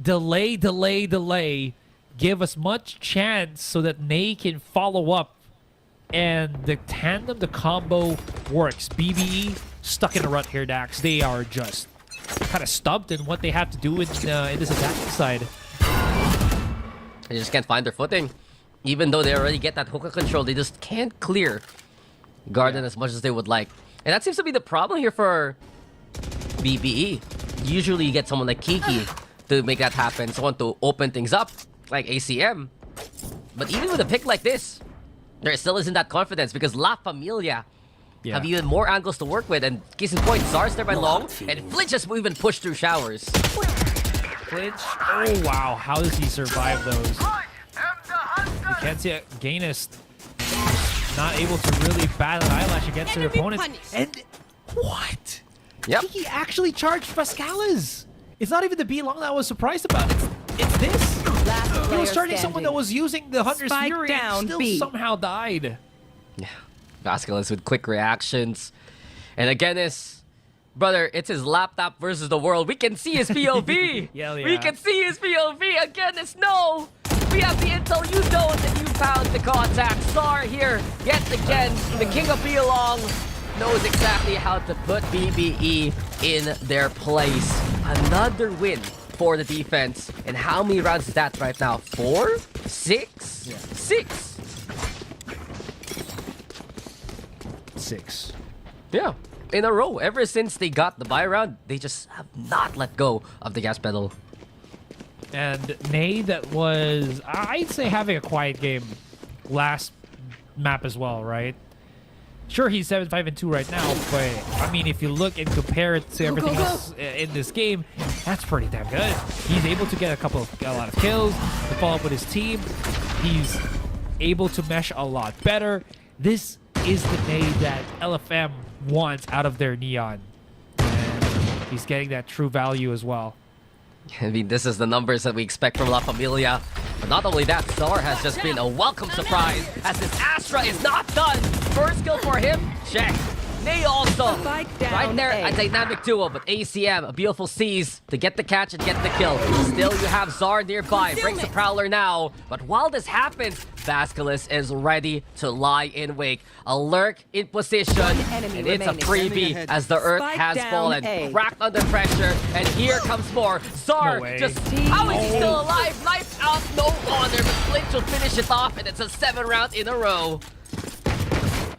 delay. Give as much chance so that Nay can follow up. And the tandem, the combo works. BBE stuck in a rut here, Dax. They are just kind of stumped in what they have to do in this attacking side. They just can't find their footing. Even though they already get that hookah control, they just can't clear Garden as much as they would like. And that seems to be the problem here for BBE. Usually you get someone like Kiki to make that happen, someone to open things up, like ACM. But even with a pick like this, there still isn't that confidence because La Familia have even more angles to work with. And case in point, Zar's there by long, and Flinch has even pushed through showers. Flinch. Oh, wow. How does he survive those? You can't see it. Gainist not able to really battle eyelash against their opponents. And what? Yep. He actually charged Vasquez. It's not even the B long that I was surprised about. It's this. Last He player was starting standing. someone that was using the Hunter's Spike Fury down, and still B. somehow died. Yeah. Vasquez with quick reactions. And again, brother, it's his laptop versus the world. We can see his POV. Yeah. We can see his POV. Again, no. We have the intel, you don't, and you found the contact. Sar here, yet again, the king of Belong knows exactly how to put BBE in their place. Another win for the defense. And how many rounds is that right now? 4? 6? Yeah. 6. 6. Yeah, in a row. Ever since they got the buy round, they just have not let go of the gas pedal. And Nay, that was, I'd say, having a quiet game last map as well, right? Sure, he's 7-5-2 right now, but I mean, if you look and compare it to everything else in this game, that's pretty damn good. He's able to get a lot of kills to follow up with his team. He's able to mesh a lot better. This is the Nay that LFM wants out of their Neon. And he's getting that true value as well. I mean, this is the numbers that we expect from La Familia. But not only that, Star has just been a welcome surprise as this Astra is not done. First kill for him, check. Nay also, Spike down right there, A. a dynamic duo, but ACM, a beautiful seize to get the catch and get the kill. Still, you have Zar nearby, breaks the Prowler now. But while this happens, Vasquez is ready to lie in wake. A lurk in position, enemy and it's a remaining. freebie as the Earth Spike has down fallen. A. Cracked under pressure, and here comes more. Zar No way. just, how is he still alive? Lights out, no honor, but Flinch will finish it off, and it's a 7 round in a row.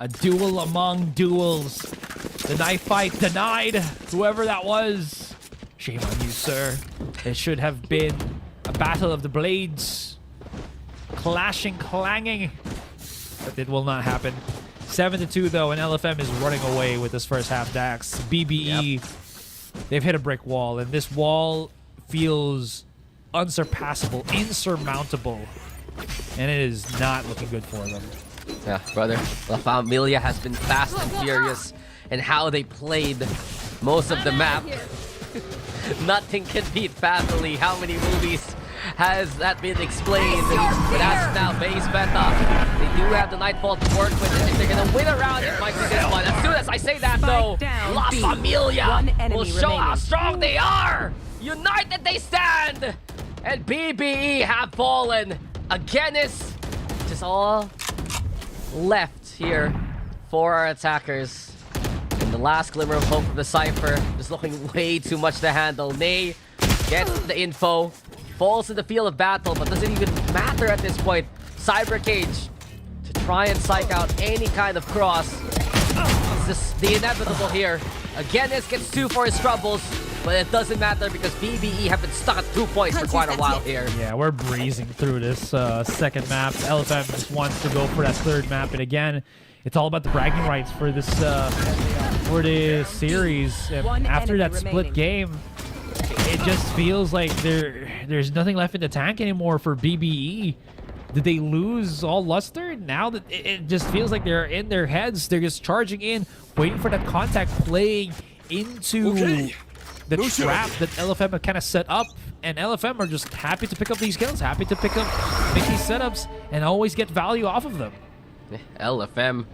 A duel among duels. The knife fight denied. Whoever that was. Shame on you, sir. It should have been a battle of the blades. Clashing, clanging. But it will not happen. 7-2 though, and LFM is running away with this first half Dax. BBE, they've hit a brick wall, and this wall feels unsurpassable, insurmountable. And it is not looking good for them. Yeah, brother. La Familia has been fast and furious in how they played most of the map. Nothing can beat family. How many movies has that been explained? But that's now base meta. They do have the Nightfall to work with, and if they're gonna win around, it might be this one. As soon as I say that, though, down La B. Familia One enemy will show how remaining. strong they are. United they stand, and BBE have fallen. Again, is just all left here for our attackers. And the last glimmer of hope from the Cypher is looking way too much to handle. Nay gets the info, falls in the field of battle, but doesn't even matter at this point. Cyber Cage to try and psych out any kind of cross. It's just the inevitable here. Again, this gets 2 for his troubles, but it doesn't matter because BBE have been stuck at 2 points for quite a while here. Yeah, we're breezing through this second map. LFM just wants to go for that third map, and again, it's all about the bragging rights for this series. And One after that enemy split game, it just feels like there's nothing left in the tank anymore for BBE. Did they lose all luster? Now that it just feels like they're in their heads, they're just charging in, waiting for that contact, playing into the trap that LFM have kind of set up, and LFM are just happy to pick up these kills, happy to make these setups, and always get value off of them. LFM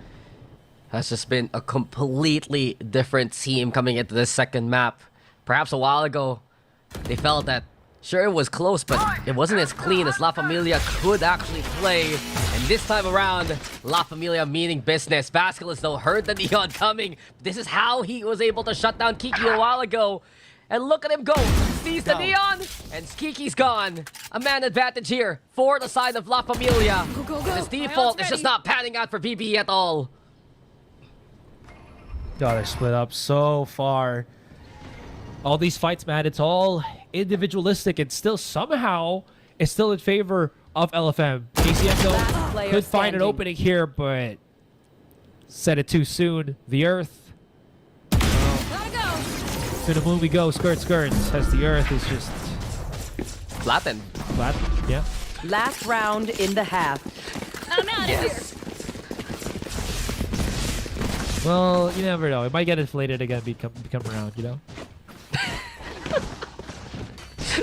has just been a completely different team coming into this second map. Perhaps a while ago, they felt that sure it was close, but it wasn't as clean as La Familia could actually play. And this time around, La Familia meaning business. Vasquez though heard the Neon coming. This is how he was able to shut down Kiki a while ago. And look at him go. Sees the Neon, and Kiki's gone. A man advantage here for the side of La Familia. Go. His default is just not panning out for BBE at all. God, they're split up so far. All these fights, man, it's all individualistic. It's still somehow, it's still in favor of LFM. KCM Last player could find an standing. opening here, but said it too soon. The Earth. Gotta go. To the moon we go, skirts, as the Earth is just Flattened. flat. Yeah. Last round in the half. I'm out of here. Well, you never know. It might get inflated again, become around, you know?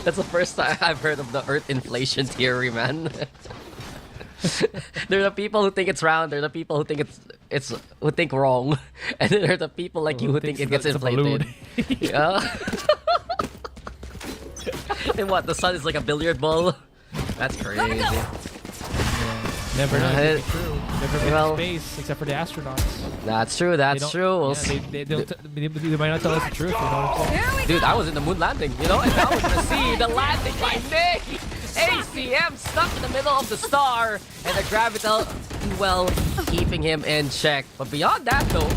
That's the first time I've heard of the Earth inflation theory, man. There are the people who think it's round. There are the people who think it's who think wrong, and then there are the people like you who think it gets it's a balloon. inflated. Yeah. And what? The sun is like a billiard ball. That's crazy. Never know. Uh, It's true. Never been well- in space except for the astronauts. That's true. They That's don't- true. We'll yeah, see. they might not tell us the truth. You know what I'm saying? Here we Dude, go. I was in the moon landing, you know, and now we're gonna see the landing by Nick. ACM stuck in the middle of the star, and the Gravital, well, keeping him in check. But beyond that, though,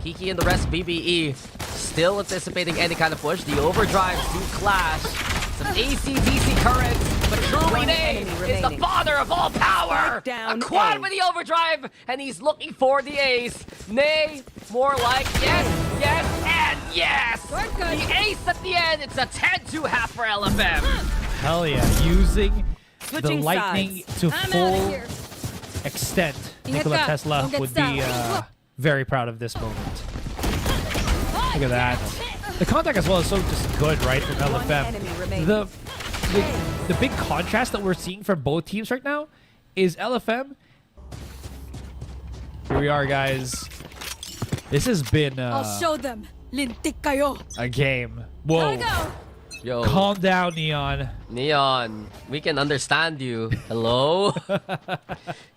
Kiki and the rest BBE still anticipating any kind of push. The overdrives do clash. Some AC/DC currents, but truly One Nay enemy is the remaining. father of all power. Spike down A quad A. with the overdrive, and he's looking for the ace. Nay, more like yes, yes, and yes. We're good. The ace at the end. It's a 10-2 half for LFM. Hell yeah. Using the Switching lightning to I'm out of full here. extent. Ingat Nikola ka. Tesla Don't get would be stuck. very proud of this moment. Look at that. The contact as well is so just good, right, from enemy LFM. remaining. The big contrast that we're seeing from both teams right now is LFM. Here we are, guys. This has been I'll show them. Lintik kayo. a game. Gotta Whoa. go. Yo, Calm down, Neon. Neon, we can understand you. Hello?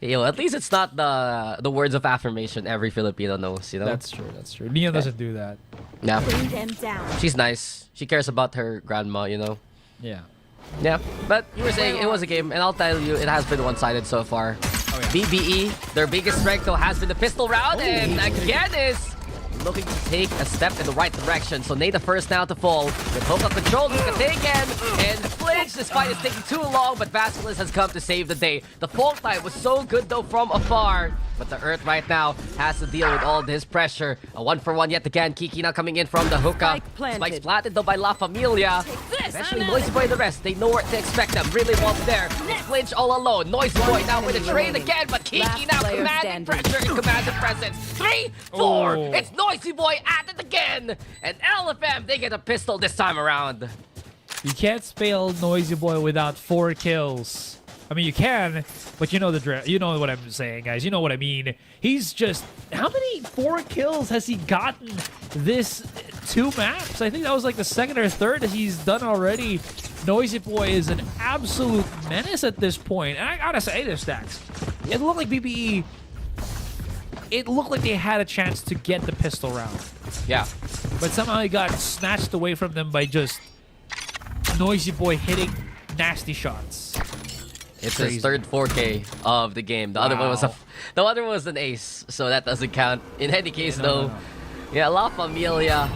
Yo, at least it's not the words of affirmation every Filipino knows, you know? That's true. That's true. Neon doesn't do that. Yeah. Bring them down. She's nice. She cares about her grandma, you know? Yeah. Yeah. But you were saying it was a game, and I'll tell you, it has been one-sided so far. Oh, yeah. BBE, their biggest strength though has been the pistol round, and again is looking to take a step in the right direction. So Nate the first now to fall with hook-up control, he's taken and flinch. This fight is taking too long, but Vasquez has come to save the day. The fall type was so good though from afar, but the Earth right now has to deal with all this pressure. A 1-for-1 yet again. Kiki now coming in from the hookah. Spike planted. Spikes planted though by La Familia. This, Eventually, I'm Noisy Boy and the rest, they know where to expect them. Really won't there. Flinch all alone. Noisy Boy now with a enemy trade remaining. again, but Kiki Last now player commanding standing. pressure and commanding presence. 3, 4. Oh. It's Noisy Boy at it again. And LFM, they get a pistol this time around. You can't spell Noisy Boy without 4 kills. I mean, you can, but you know you know what I'm saying, guys. You know what I mean. He's just... How many 4 kills has he gotten this 2 maps? I think that was like the second or third that he's done already. Noisy Boy is an absolute menace at this point. And I gotta say this, Stacks. It looked like BBE... It looked like they had a chance to get the pistol round. Yeah. But somehow he got snatched away from them by just Noisy Boy hitting nasty shots. It's Crazy. his third 4K of the game. The other one was Wow. the other one was an ace, so that doesn't count. In any case, No, though, no, no. yeah, La Familia,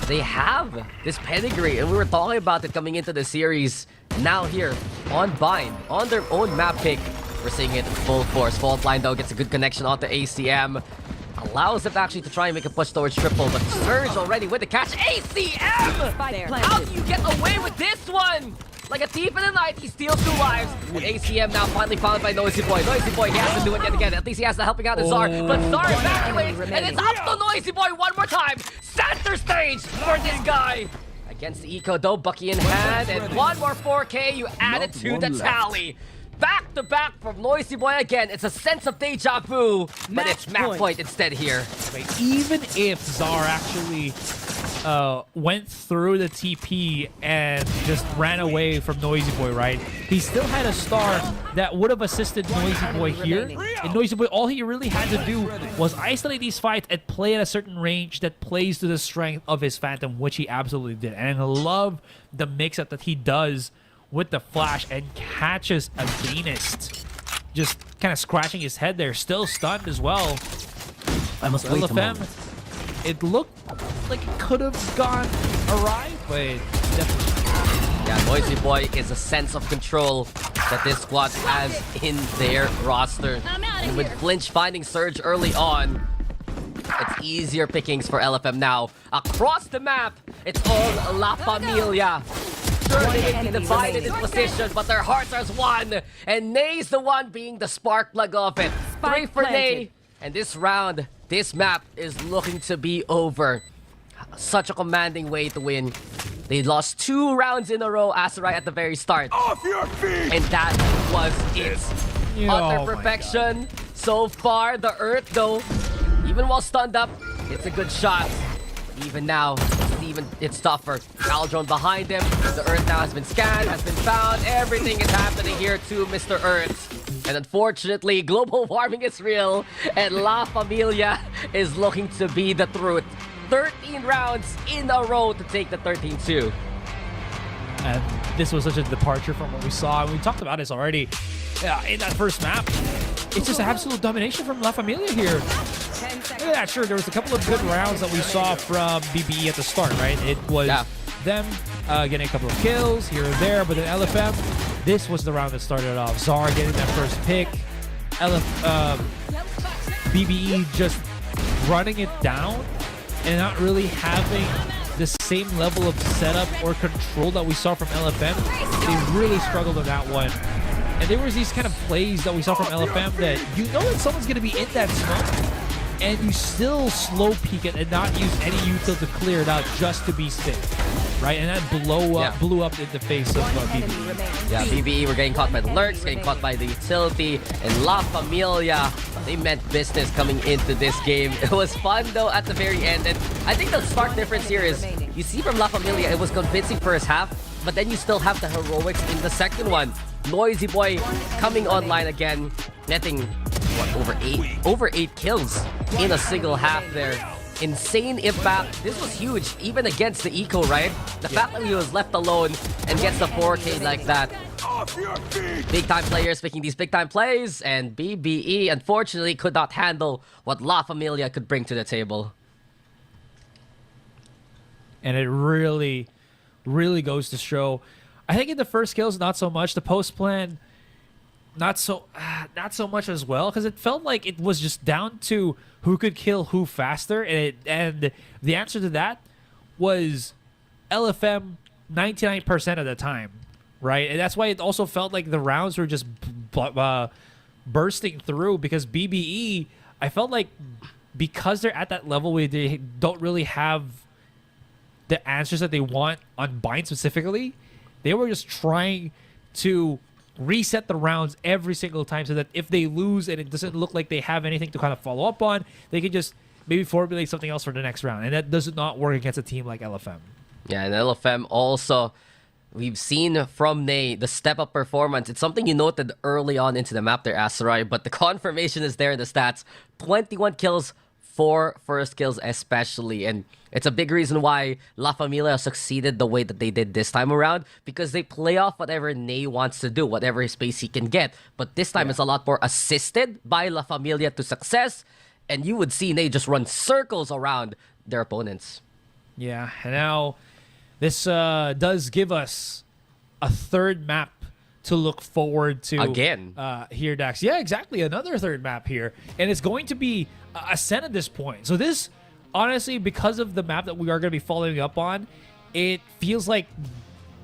they have this pedigree, and we were talking about it coming into the series. Now here on Bind, on their own map pick, we're seeing it in full force. Fault line though gets a good connection onto ACM. Allows them actually to try and make a push towards triple, but Surge already with the catch. ACM! Spike There. How do planted. you get away with this one? Like a thief in the night, he steals 2 lives. And ACM now finally found by Noisy Boy. Noisy Boy, he has to do it yet again. At least he has to helping out the Czar. But Czar evacuates, and it's up to Noisy Boy one more time. Center stage for this guy. Against the Eco though, Bucky in hand, and one more 4K, you added to the tally. Back to back from Noisy Boy again. It's a sense of deja vu, but it's map point instead here. Even if Czar actually went through the TP and just ran away from Noisy Boy, right? He still had a star that would have assisted Noisy Boy here. remaining. And Noisy Boy, all he really had to do was isolate these fights and play at a certain range that plays to the strength of his Phantom, which he absolutely did. And I love the mix-up that he does with the flash and catches Against. Just kind of scratching his head there. Still stunned as well. I must wait a LFM, moment. it looked like it could have gone awry, but definitely. Yeah, Noisy Boy is a sense of control that this squad has in their roster. I'm outta And with here. Flinch finding Surge early on, it's easier pickings for LFM now. Across the map, it's all La Familia. Sure, they may be enemy divided in remaining. position, but their hearts are as one. And Nay's the one being the spark plug of it. 3 Spike for Nay. planted. And this round, this map is looking to be over. Such a commanding way to win. They lost 2 rounds in a row, Aserai at the very start. Off your feet! And that was it. Oh Utter my perfection. So far, the Earth, though, even while stunned up, it's a good shot. Even now, it's tougher. Caldron behind him. The Earth now has been scanned, has been found. Everything is happening here to Mr. Earth. And unfortunately, global warming is real. And La Familia is looking to be the truth. 13 rounds in a row to take the 13-2. And this was such a departure from what we saw. And we talked about this already in that first map. It's just absolute domination from La Familia here. Look at that. Sure, there was a couple of good rounds that we saw from BBE at the start, right? It was them getting a couple of kills here and there, but then LFM, this was the round that started off. Zara getting that first pick. BBE just running it down and not really having the same level of setup or control that we saw from LFM. They really struggled on that one. And there was these kind of plays that we saw from LFM that you know that someone's going to be in that smoke, and you still slow peek it and not use any util to clear it out just to be safe, right? And that blew up in the face of BBE. Yeah, BBE were getting caught by the lurks, getting caught by the utility, and La Familia, they meant business coming into this game. It was fun though at the very end, and I think the stark difference here is you see from La Familia, it was convincing first half, but then you still have the heroics in the second one. Noisy Boy coming online again, netting what, over 8 kills in a single half there. Insane impact. This was huge, even against the eco, right? The fact that he was left alone and gets the 4K like that. Big time players making these big time plays, and BBE unfortunately could not handle what La Familia could bring to the table. And it really, really goes to show. I think in the first kills, not so much. The post plan, not so much as well, because it felt like it was just down to who could kill who faster, and the answer to that was LFM 99% of the time, right? And that's why it also felt like the rounds were just bursting through, because BBE, I felt like because they're at that level where they don't really have the answers that they want on bind specifically, they were just trying to reset the rounds every single time so that if they lose and it doesn't look like they have anything to kind of follow up on, they can just maybe formulate something else for the next round. And that does not work against a team like LFM. Yeah, and LFM also, we've seen from Nay the step-up performance. It's something you noted early on into the map there, Aserai, but the confirmation is there in the stats. 21 kills, 4 first kills especially, and it's a big reason why La Familia succeeded the way that they did this time around, because they play off whatever Nay wants to do, whatever space he can get. But this time it's a lot more assisted by La Familia to success, and you would see Nay just run circles around their opponents. Yeah, and now this does give us a third map to look forward to. Again. Here, Dax. Yeah, exactly. Another third map here. And it's going to be Ascent at this point. So this, honestly, because of the map that we are going to be following up on, it feels like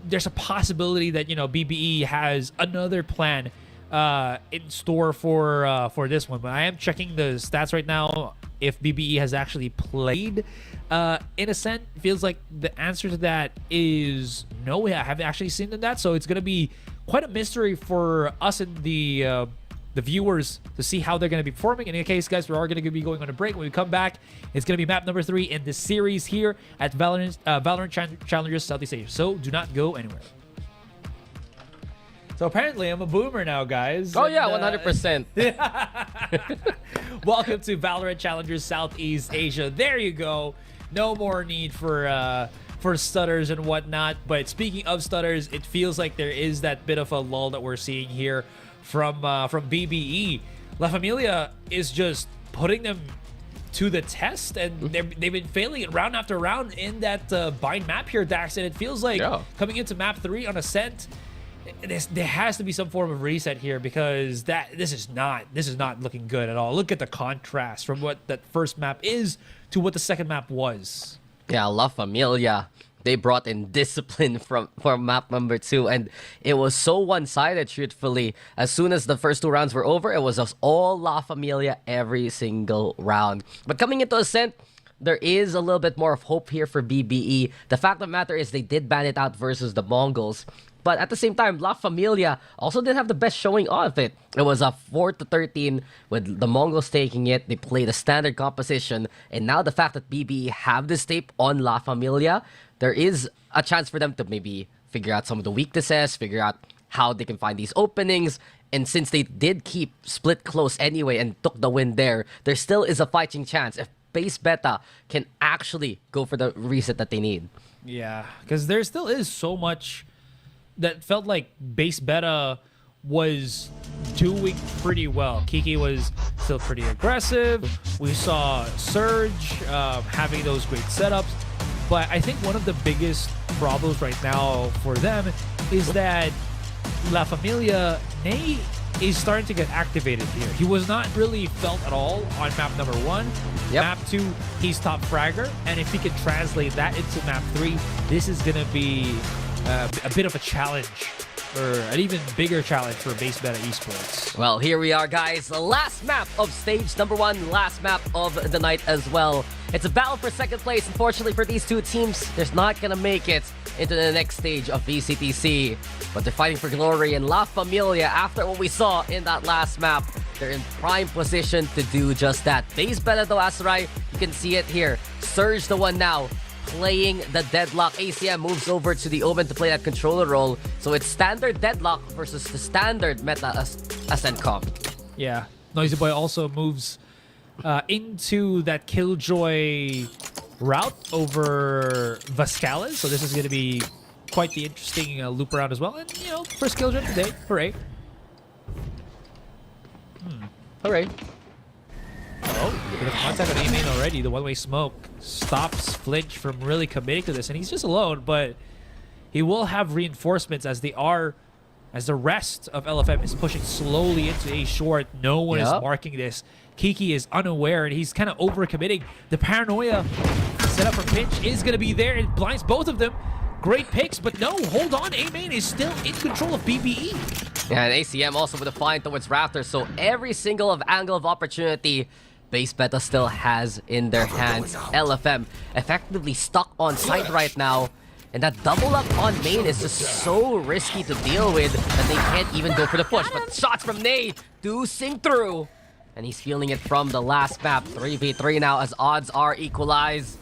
there's a possibility that, you know, BBE has another plan in store for this one. But I am checking the stats right now. If BBE has actually played in Ascent, feels like the answer to that is no. We haven't actually seen that, so it's going to be quite a mystery for us and the viewers to see how they're going to be performing. In any case, guys, we are going to be going on a break. When we come back, it's going to be map number 3 in this series here at VALORANT Challengers Southeast Asia. So do not go anywhere. So apparently, I'm a boomer now, guys. Oh, yeah, 100%. Welcome to VALORANT Challengers Southeast Asia. There you go. No more need for stutters and whatnot. But speaking of stutters, it feels like there is that bit of a lull that we're seeing here from BBE. La Familia is just putting them to the test, and they've been failing it round after round in that bind map here, Dax. And it feels like coming into map 3 on Ascent, there has to be some form of reset here, because this is not looking good at all. Look at the contrast from what that first map is to what the second map was. Yeah, La Familia, they brought in discipline for map number 2, and it was so one-sided, truthfully. As soon as the first 2 rounds were over, it was just all La Familia every single round. But coming into Ascent, there is a little bit more of hope here for BBE. The fact of the matter is they did ban it out versus the Mongols. But at the same time, La Familia also didn't have the best showing of it. It was a 4-13 with the Mongols taking it. They played a standard composition. And now the fact that BBE have this tape on La Familia, there is a chance for them to maybe figure out some of the weaknesses, figure out how they can find these openings. And since they did keep split close anyway and took the win there still is a fighting chance if base beta can actually go for the reset that they need. Yeah, because there still is so much that felt like base beta was doing pretty well. Kiki was still pretty aggressive. We saw Surge having those great setups. But I think one of the biggest problems right now for them is that La Familia, Ney is starting to get activated here. He was not really felt at all on map number 1. Yep. Map 2, he's top fragger. And if he can translate that into map 3, this is going to be a bit of a challenge, or an even bigger challenge for base beta esports. Well, here we are, guys. The last map of stage number 1, last map of the night as well. It's a battle for second place. Unfortunately for these two teams, they're not gonna make it into the next stage of VCTC. But they're fighting for glory, and La Familia, after what we saw in that last map, they're in prime position to do just that. Base beta though, Asarai, you can see it here. Surge the one now, playing the Deadlock. ACM moves over to the Omen to play that controller role. So it's standard Deadlock versus the standard meta Ascent comp. Yeah, Noisy Boy also moves into that Killjoy route over Vascalis. So this is going to be quite the interesting loop around as well. And, you know, first Killjoy of the day. Hooray. Hooray. Oh, a bit of contact on A-main already. The one-way smoke stops Flinch from really committing to this. And he's just alone, but he will have reinforcements as the rest of LFM is pushing slowly into A short. No one is marking this. Kiki is unaware, and he's kind of over-committing. The paranoia set up for Pinch is going to be there. It blinds both of them. Great picks, but no, hold on. A-main is still in control of BBE. Yeah, and ACM also with a find towards Raptor. So every single angle of opportunity, base beta still has in their hands. LFM effectively stuck on site right now. And that double up on main is just so risky to deal with that they can't even go for the push. But shots from Ney do sing through. And he's feeling it from the last map. 3v3 now as odds are equalized.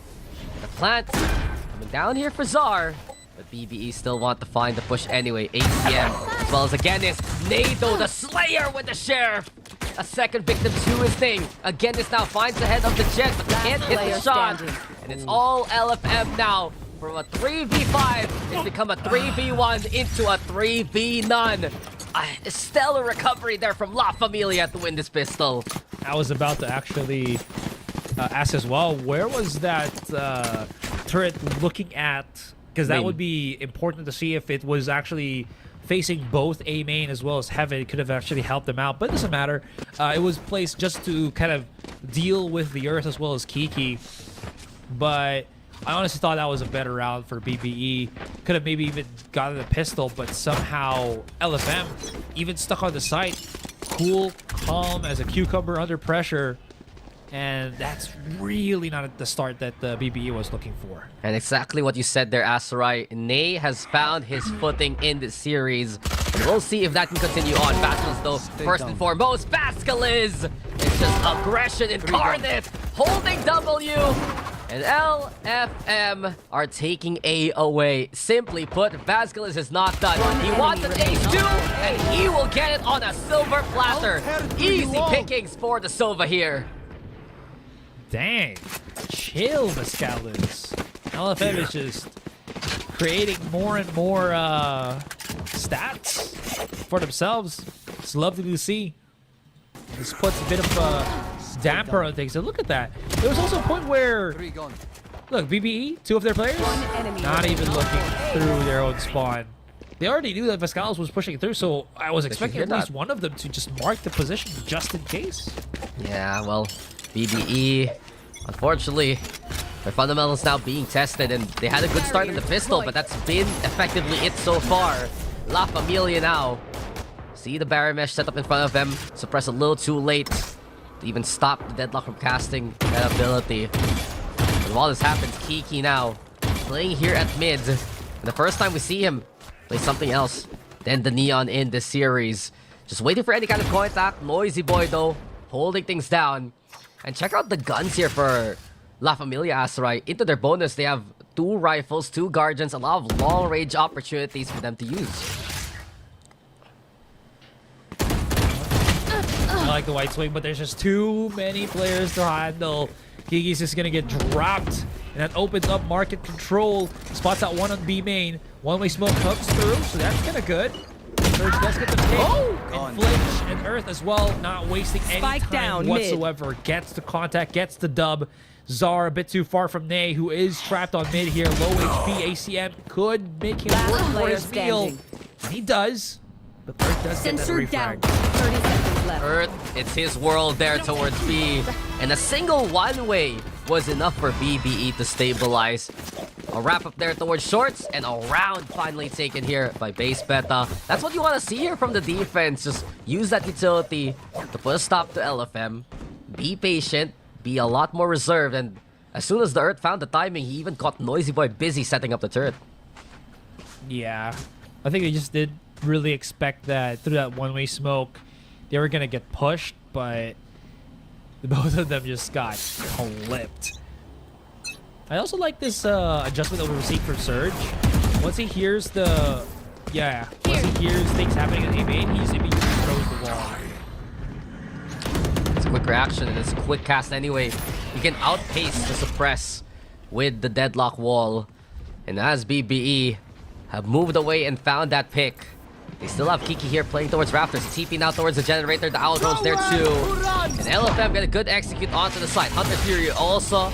The plant coming down here for Czar. But BBE still want to find the push anyway. ACM as well as Agennis. Ney though, the Slayer with the Sheriff. A second victim to his thing. Agennis now finds the head of the Jet, but can't hit the shot. And it's all LFM now. From a 3v5, it's become a 3v1 into a 3v none. A stellar recovery there from La Familia to win this pistol. I was about to actually ask as well, where was that turret looking at? Because that would be important to see if it was actually facing both A main as well as Heaven. It could have actually helped them out, but it doesn't matter. It was placed just to kind of deal with the Earth as well as Kiki. But I honestly thought that was a better round for BBE. Could have maybe even gotten the pistol, but somehow LFM even stuck on the site. Cool, calm as a cucumber under pressure. And that's really not the start that the BBE was looking for. And exactly what you said there, Asarai. Ney has found his footing in this series. And we'll see if that can continue on. Vascalis, though, first and foremost, Vascalis! It's just aggression incarnate, holding W. And LFM are taking A away. Simply put, Vascalis is not done. He wants an ace too, and he will get it on a silver platter. Easy pickings for the Sova here. Dang. Chill, Vascalis. LFM is just creating more and more stats for themselves. It's lovely to see. This puts a bit of damper on things. And look at that. There was also a point where, look, BBE, 2 of their players, not even looking through their own spawn. They already knew that Vascalis was pushing through, so I was expecting at least one of them to just mark the position just in case. Yeah, well, BBE, unfortunately, their fundamentals now being tested, and they had a good start in the pistol, but that's been effectively it so far. La Familia now. See the barrier mesh set up in front of them. Suppress a little too late to even stop the Deadlock from casting that ability. And while this happens, Kiki now playing here at mid. And the first time we see him play something else than the Neon in this series. Just waiting for any kind of contact. Noisy Boy, though, holding things down. And check out the guns here for La Familia Asteroid. Into their bonus, they have 2 rifles, 2 Guardians, a lot of long-range opportunities for them to use. I like the white swing, but there's just too many players to handle. Kiki's just gonna get dropped, and that opens up market control. Spots out one on B main. One-way smoke comes through, so that's kind of good. Surge does get the pick, and Flinch and Earth as well, not wasting any Spike time down, whatsoever. Gets the contact, gets the dub. Zar a bit too far from Nay, who is trapped on mid here. Low HP, ACM could make him Last work for player his meal. standing. And he does, but Earth does get that Sensor refrag. down. 30 seconds left. Earth, it's his world there towards B. And a single one-way was enough for BBE to stabilize. A wrap up there towards shorts, and a round finally taken here by base beta. That's what you want to see here from the defense. Just use that utility to put a stop to LFM. Be patient, be a lot more reserved, and as soon as the Earth found the timing, he even caught Noisy Boy busy setting up the turret. Yeah, I think they just did really expect that through that one-way smoke, they were gonna get pushed, but both of them just got clipped. I also like this adjustment that we received for Surge. Once he hears once he hears things happening in A-main, he immediately throws the wall. It's a quick reaction, and it's a quick cast anyway. You can outpace the suppress with the deadlock wall. And as BBE have moved away and found that pick, they still have Kiki here playing towards Raptors. TP now towards the generator. The Owl Drone's there too. And LFM got a good execute onto the side. Hunter Fury also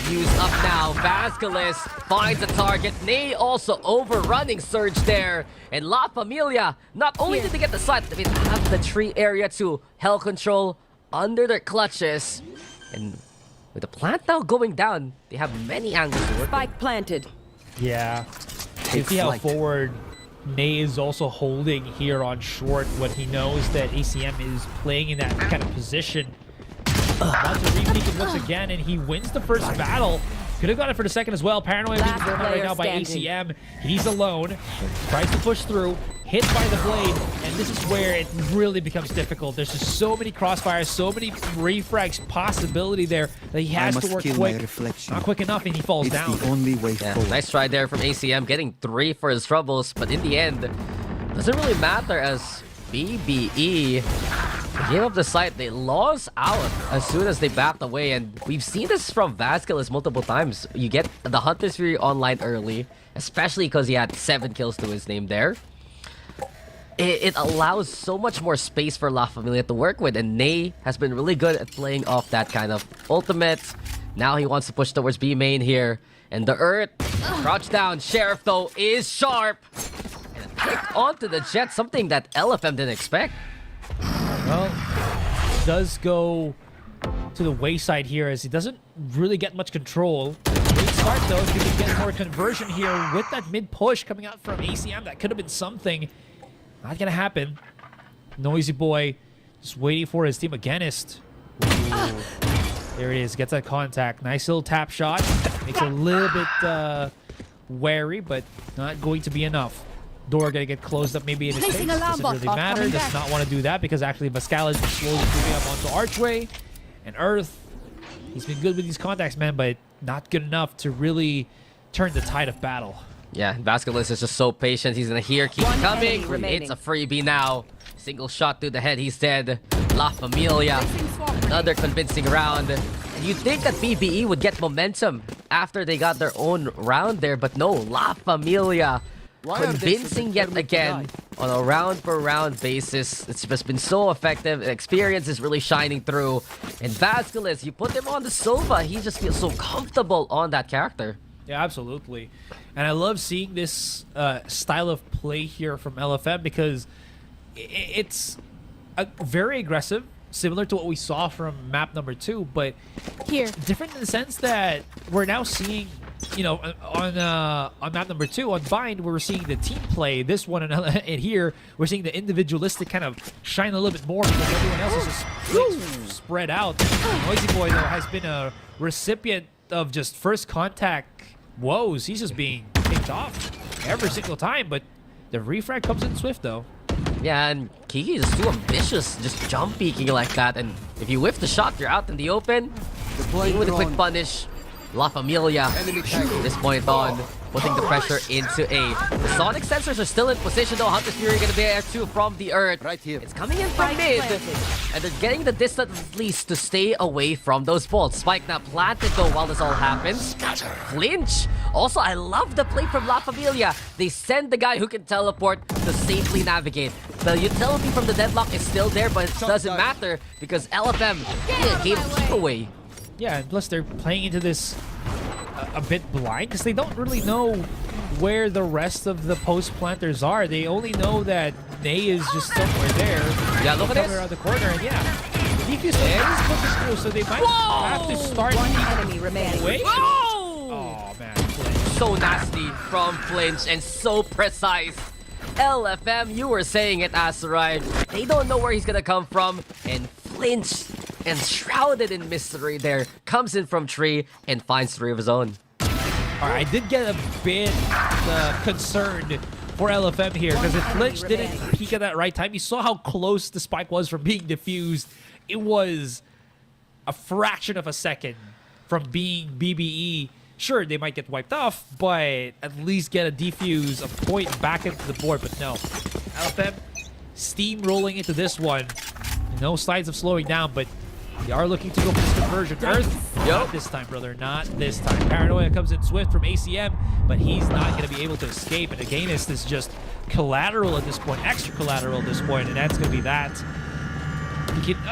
used up now. Vasquez finds a target. Nay also overrunning Surge there. And La Familia, not only did they get the side, they have the tree area to hell control under their clutches. And with the plant now going down, they have many angles to work with. Spike planted. Yeah, you see how forward Nay is also holding here on short when he knows that ACM is playing in that kind of position. Wants to repeat it once again, and he wins the first battle. Could have got it for the second as well. Paranoia being Last thrown out right player now by standing. ACM. He's alone. Tries to push through. Hit by the blade. And this is where it really becomes difficult. There's just so many crossfires, so many refrags possibility there that he has to work quick. Not quick enough, and he falls down. The only way forward. Nice try there from ACM, getting 3 for his troubles. But in the end, doesn't really matter as BBE gave up the site. They lost out as soon as they backed away, and we've seen this from Vasquez multiple times. You get the Hunter's Fury online early, especially because he had 7 kills to his name there. It allows so much more space for La Familia to work with, and Nay has been really good at playing off that kind of ultimate. Now he wants to push towards B main here, and the Earth crouch down. Sheriff though is sharp, and a pick onto the Jet, something that LFM didn't expect. Well, does go to the wayside here as he doesn't really get much control. Great start though, if you can get more conversion here with that mid push coming out from ACM. That could have been something. Not gonna happen. Noisy Boy just waiting for his team against. There it is, gets that contact. Nice little tap shot. Makes a little bit wary, but not going to be enough. Door gonna get closed up maybe in his face. Placing alarm Doesn't bot. really Bot matter. coming Does back. not want to do that because actually Vasquez is slowly moving up onto Archway. And Earth, he's been good with these contacts, man, but not good enough to really turn the tide of battle. Yeah, Vasquez is just so patient. He's gonna hear keep One coming. enemy remaining. It's a freebie now. Single shot to the head. He's dead. La Familia, another convincing round. And you'd think that BBE would get momentum after they got their own round there, but no. La Familia convincing yet again on a round-per-round basis. It's just been so effective. Experience is really shining through. And Vasquez, you put him on the Sova, he just feels so comfortable on that character. Yeah, absolutely. And I love seeing this style of play here from LFM because it's very aggressive, similar to what we saw from map number 2, but Here. different in the sense that we're now seeing, you know, on map number 2, on Bind, we're seeing the team play. This one and here, we're seeing the individualistic kind of shine a little bit more because everyone else is just spread out. Noisy Boy, though, has been a recipient of just first contact woes. He's just being picked off every single time, but the refrag comes in swift though. Yeah, and Kiki is too ambitious, just jump peeking like that. And if you whiff the shot, you're out in the open. Even with a quick punish, La Familia, from this point on, putting the pressure into A. The Sonic sensors are still in position though. Hunter's Fury gonna be there too from the Earth. Right here. It's coming in from mid, and they're getting the distance at least to stay away from those bolts. Spike now planted though while this all happens. Flinch. Also, I love the play from La Familia. They send the guy who can teleport to safely navigate. The utility from the deadlock is still there, but it doesn't matter because LFM gave keep away. Yeah, and plus they're playing into this a bit blind because they don't really know where the rest of the post planters are. They only know that Nay is just somewhere there. Yeah, look at this. Around the corner, and yeah, defuse is pushing through, so they might have to start. One enemy remaining. Wait. Whoa! Oh man, So nasty from Flinch and so precise. LFM, you were saying it, Asteroid. They don't know where he's gonna come from, and Flinch, enshrouded in mystery there, comes in from tree and finds three of his own. Alright, I did get a bit concerned for LFM here, because if Flinch didn't peek at that right time, you saw how close the spike was from being diffused. It was a fraction of a second from being BBE. Sure, they might get wiped off, but at least get a defuse, a point back into the board. But no, LFM steamrolling into this one. No signs of slowing down, but they are looking to go for this conversion. Earth, not this time, brother, not this time. Paranoia comes in swift from ACM, but he's not going to be able to escape. And Againist is just collateral at this point, extra collateral at this point, and that's going to be that. He can,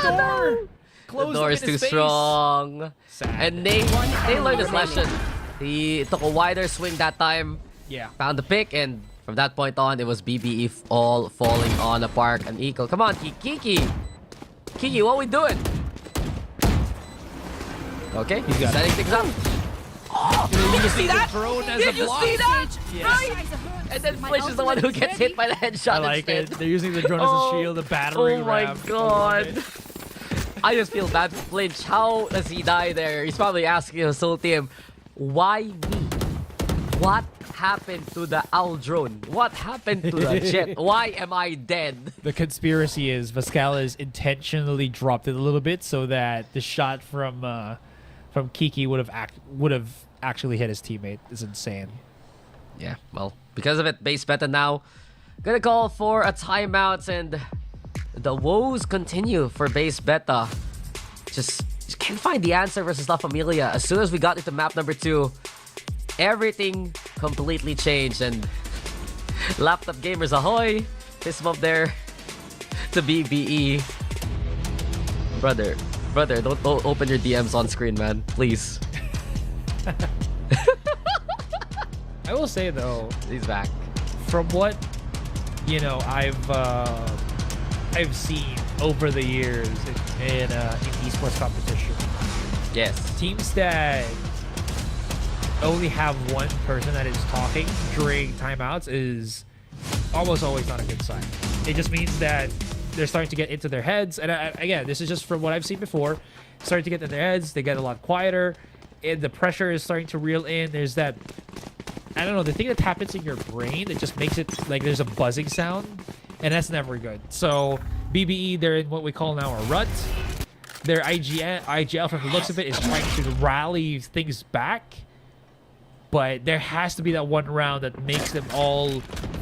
the door! The door is too strong. Sad. And they learned his lesson. He took a wider swing that time. Yeah. Found the pick, and from that point on, it was BBE all falling on a park and equal. Come on, Kiki. Kiki, what are we doing? Okay, he's setting things up. Oh, did you see that? Did you see that? Yes. Right? And then Flinch is the one who gets hit by the headshot I like instead. it. They're using the drone as a shield, the battering ram. Oh my god. I just feel bad for Flinch. How does he die there? He's probably asking his whole team, why me? What happened to the owl drone? What happened to the jet? Why am I dead? The conspiracy is Vascalis intentionally dropped it a little bit so that the shot from Kiki would have actually hit his teammate. It's insane. Yeah, well, because of it, base beta now gonna call for a timeout, and the woes continue for base beta. Just can't find the answer versus La Familia. As soon as we got into map number 2, everything completely changed, and laptop gamers ahoy! Fist bump there to BBE. Brother, don't open your DMs on screen, man. Please. I will say though, He's back. from what I've seen over the years in esports competition, Yes. teams that only have one person that is talking during timeouts is almost always not a good sign. It just means that they're starting to get into their heads, and again, this is just from what I've seen before. Starting to get into their heads, they get a lot quieter, and the pressure is starting to reel in. There's that, I don't know, the thing that happens in your brain that just makes it like there's a buzzing sound, and that's never good. So BBE, they're in what we call now a rut. Their IGL, from the looks of it, is trying to rally things back, but there has to be that one round that makes them all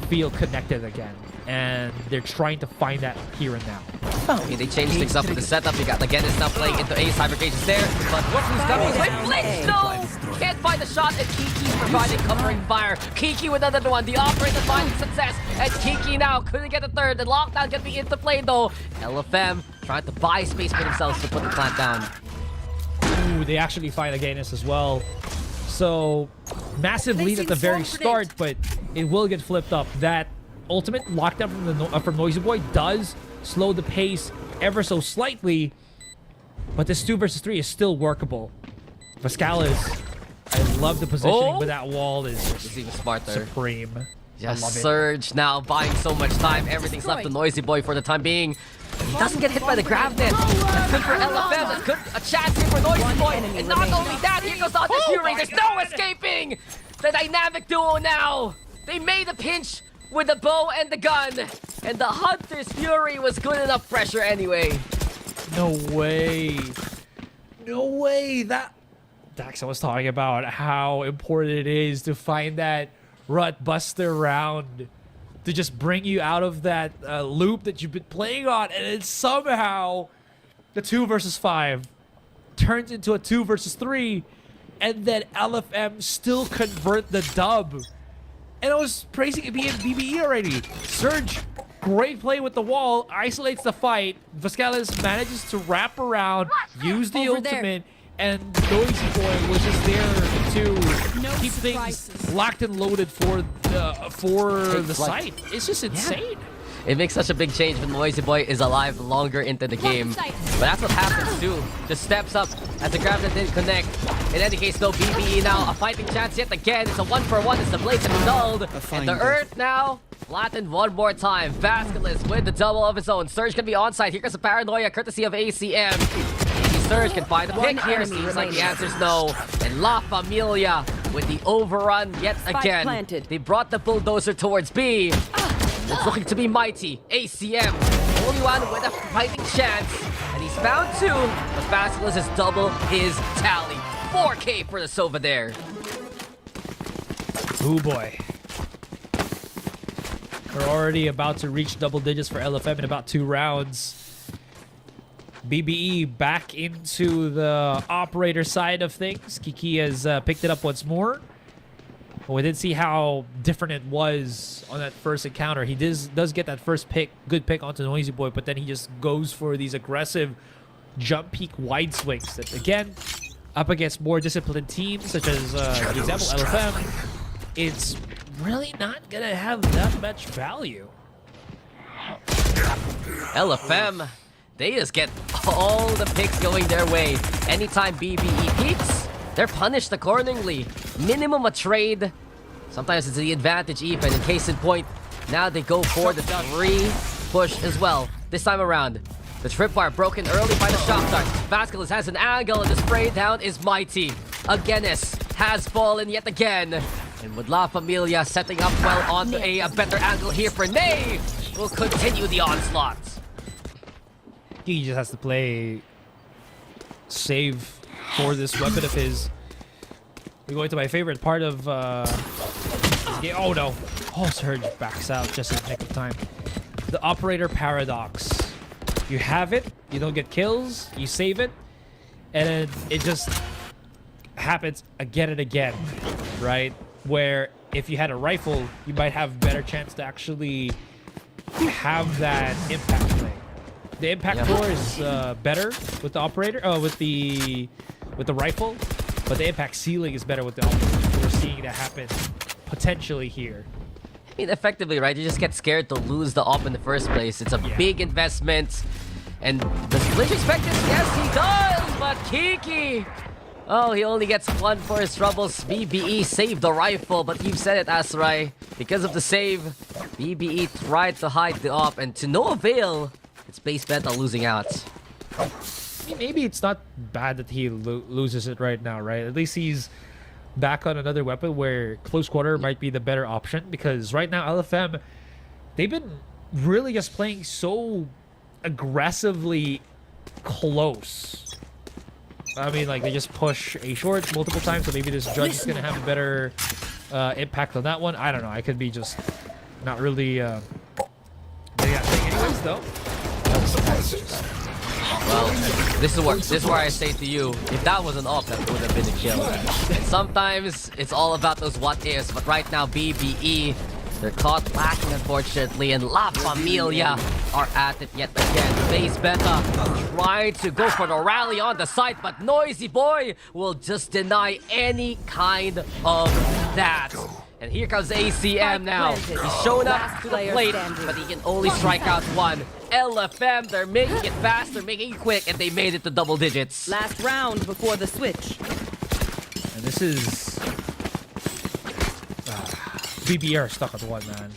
feel connected again, and they're trying to find that here and now. Okay, they changed things up with the setup. You got again, it's now playing into A. Cybercage is there, but look who's coming with Flinch. No! Can't find the shot, and Kiki's providing covering fire. Kiki with another one. The operator finding success, and Kiki now couldn't get the third. The lockdown gonna be into play though. LFM trying to buy space for themselves to put the plant down. Ooh, they actually find Against as well. So massive lead at the very start, but it will get flipped up. That ultimate lockdown from Noisy Boy does slow the pace ever so slightly, but this 2 versus 3 is still workable. Vascalis, I love the positioning, but that wall is It's even smarter. supreme. Just love it. Surge now buying so much time. Everything's left to Noisy Boy for the time being. He doesn't get hit by the grab net. That's good for LFM. That's good. A chance here for Noisy Boy. And not only that, here goes the Hunter's Fury. There's no escaping. The dynamic duo now. They made a pinch with the bow and the gun. And the Hunter's Fury was good enough pressure anyway. No way. No way. That Daxa was talking about how important it is to find that rut buster round to just bring you out of that loop that you've been playing on, and then somehow the 2 versus 5 turns into a 2 versus 3, and then LFM still convert the dub. And I was praising it being BBE already. Surge, great play with the wall, isolates the fight. Vasquez manages to wrap around, use the Over there. ultimate, and Noisy Boy was just there to No keep things surprises. locked and loaded for the Take flight. site. It's just insane. It makes such a big change when Noisy Boy is alive longer into the game. But that's what happens too. Just steps up as the grab that didn't connect. In any case, though, BBE now a fighting chance yet again. It's a 1-for-1 as the blades have annulled. And the Earth now flattened one more time. Vasquez with the double of his own. Surge can be onside. Here comes the paranoia courtesy of ACM. Maybe Surge can find the pick here. enemy Seems like the remaining. answer's no. And La Familia with the overrun yet again. planted. They brought the bulldozer towards B. It's looking to be mighty. ACM, only one with a fighting chance. And he's found 2, but Vasquez has doubled his tally. 4K for the Sova there. Oh boy. We're already about to reach double digits for LFM in about 2 rounds. BBE back into the operator side of things. Kiki has picked it up once more. But we did see how different it was on that first encounter. He does get that first pick, good pick onto Noisy Boy, but then he just goes for these aggressive jump peak wide swings that, again, up against more disciplined teams, such as, for example, LFM, it's really not going to have that much value. LFM, they just get all the picks going their way. Anytime BBE peaks, they're punished accordingly. Minimum a trade. Sometimes it's the advantage even. In case in point, now they go for the 3 push as well. This time around, the tripwire broken early by the shock dart. Vasquez has an angle and the spray down is mighty. Agenis has fallen yet again. And with La Familia setting up well onto a better angle here for Nay, will continue the onslaught. He just has to play save for this weapon of his. We're going to my favorite part of this game. Oh no. Oh, Surge backs out just in the nick of time. The operator paradox. You have it, you don't get kills, you save it, and then it just happens again and again, right? Where if you had a rifle, you might have better chance to actually have that impact play. The impact core is better with the operator, with the rifle, but the impact ceiling is better with the operator. We're seeing that happen potentially here. I mean, effectively, right? You just get scared to lose the op in the first place. It's a big investment. And does Glitch expect this? Yes, he does! But Kiki! Oh, he only gets 1 for his troubles. BBE saved the rifle, but you've said it, Asrai. Because of the save, BBE tried to hide the op, and to no avail, it's base beta losing out. I mean, maybe it's not bad that he loses it right now, right? At least he's back on another weapon where close quarter might be the better option, because right now LFM, they've been really just playing so aggressively close. I mean, like, they just push A short multiple times, so maybe this judge is gonna have a better impact on that one. I don't know. I could be just not really getting that thing anyways, though. Well, this is where I say to you, if that was an op, that would have been a kill. And sometimes it's all about those what ifs, but right now BBE, they're caught lacking, unfortunately, and La Familia are at it yet again. Base beta trying to go for the rally on the site, but Noisy Boy will just deny any kind of that. And here comes ACM now. He's shown up to the plate, but he can only strike out 1. LFM, they're making it fast, they're making it quick, and they made it to double digits. Last round before the switch. And this is BBE are stuck at 1, man.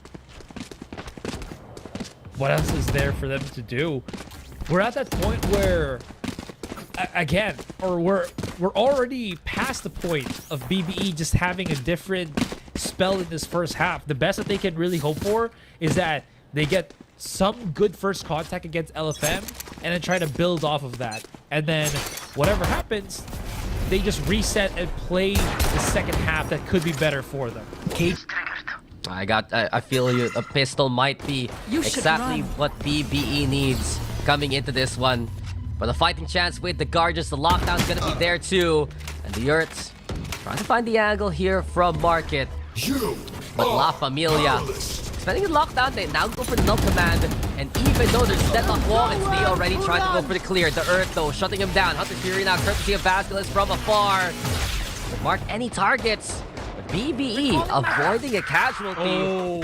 What else is there for them to do? We're at that point where, again, or we're already past the point of BBE just having a different spell in this first half. The best that they can really hope for is that they get some good first contact against LFM and then try to build off of that. And then whatever happens, they just reset and play the second half that could be better for them. I feel you. A pistol might be exactly what BBE needs coming into this one. But a fighting chance with the Guardians. The lockdown's gonna be there too. And the Yurts trying to find the angle here from Market. But La Familia spending in lockdown, they now go for the null command. And even though there's deadlock wall, it's Lee already trying to go for the clear. The Earth though, shutting him down. Hunter Fury now courtesy of Vasquez from afar. But mark any targets. BBE avoiding a casualty.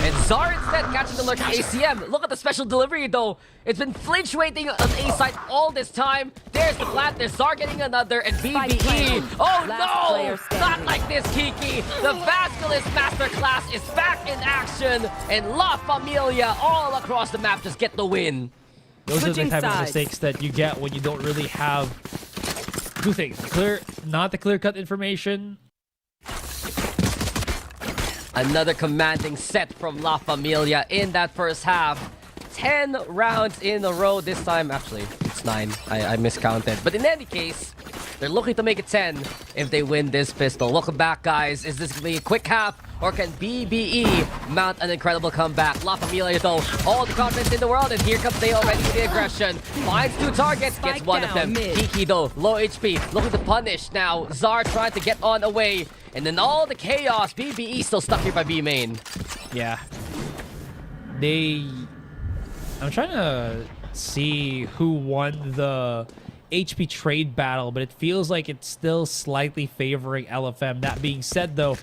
And Zar instead catching the lurk ACM. Look at the special delivery though. It's been flinch waiting on A side all this time. There's the plant. There's Zar getting another. And BBE. Oh no! Not like this, Kiki. The Vasquez Masterclass is back in action. And La Familia all across the map just get the win. Those are the type of mistakes that you get when you don't really have two things. Not the clear-cut information. Another commanding set from La Familia in that first half. 10 rounds in a row this time. Actually, it's 9. I miscounted. But in any case, they're looking to make it 10 if they win this pistol. Welcome back, guys. Is this going to be a quick half? Or can BBE mount an incredible comeback? La Familia, though, all the confidence in the world. And here comes they already with the aggression. Finds 2 targets, gets one of them. Kiki, though, low HP, looking to punish now. Zar trying to get on away. And then all the chaos. BBE still stuck here by B main. Yeah. I'm trying to see who won the HP trade battle, but it feels like it's still slightly favoring LFM. That being said, though,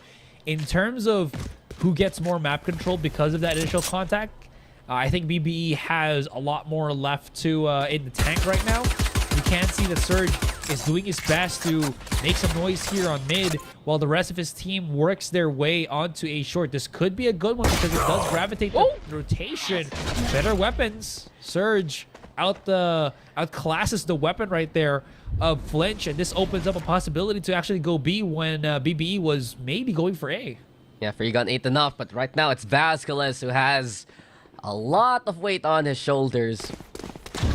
in terms of who gets more map control because of that initial contact, I think BBE has a lot more left to in the tank right now. You can see that Surge is doing his best to make some noise here on mid, while the rest of his team works their way onto a short. This could be a good one because it does gravitate the rotation. Better weapons. Surge outclasses the weapon right there of Flinch, and this opens up a possibility to actually go B when BBE was maybe going for A. Yeah, Freegun ain't enough, but right now it's Vasquez who has a lot of weight on his shoulders.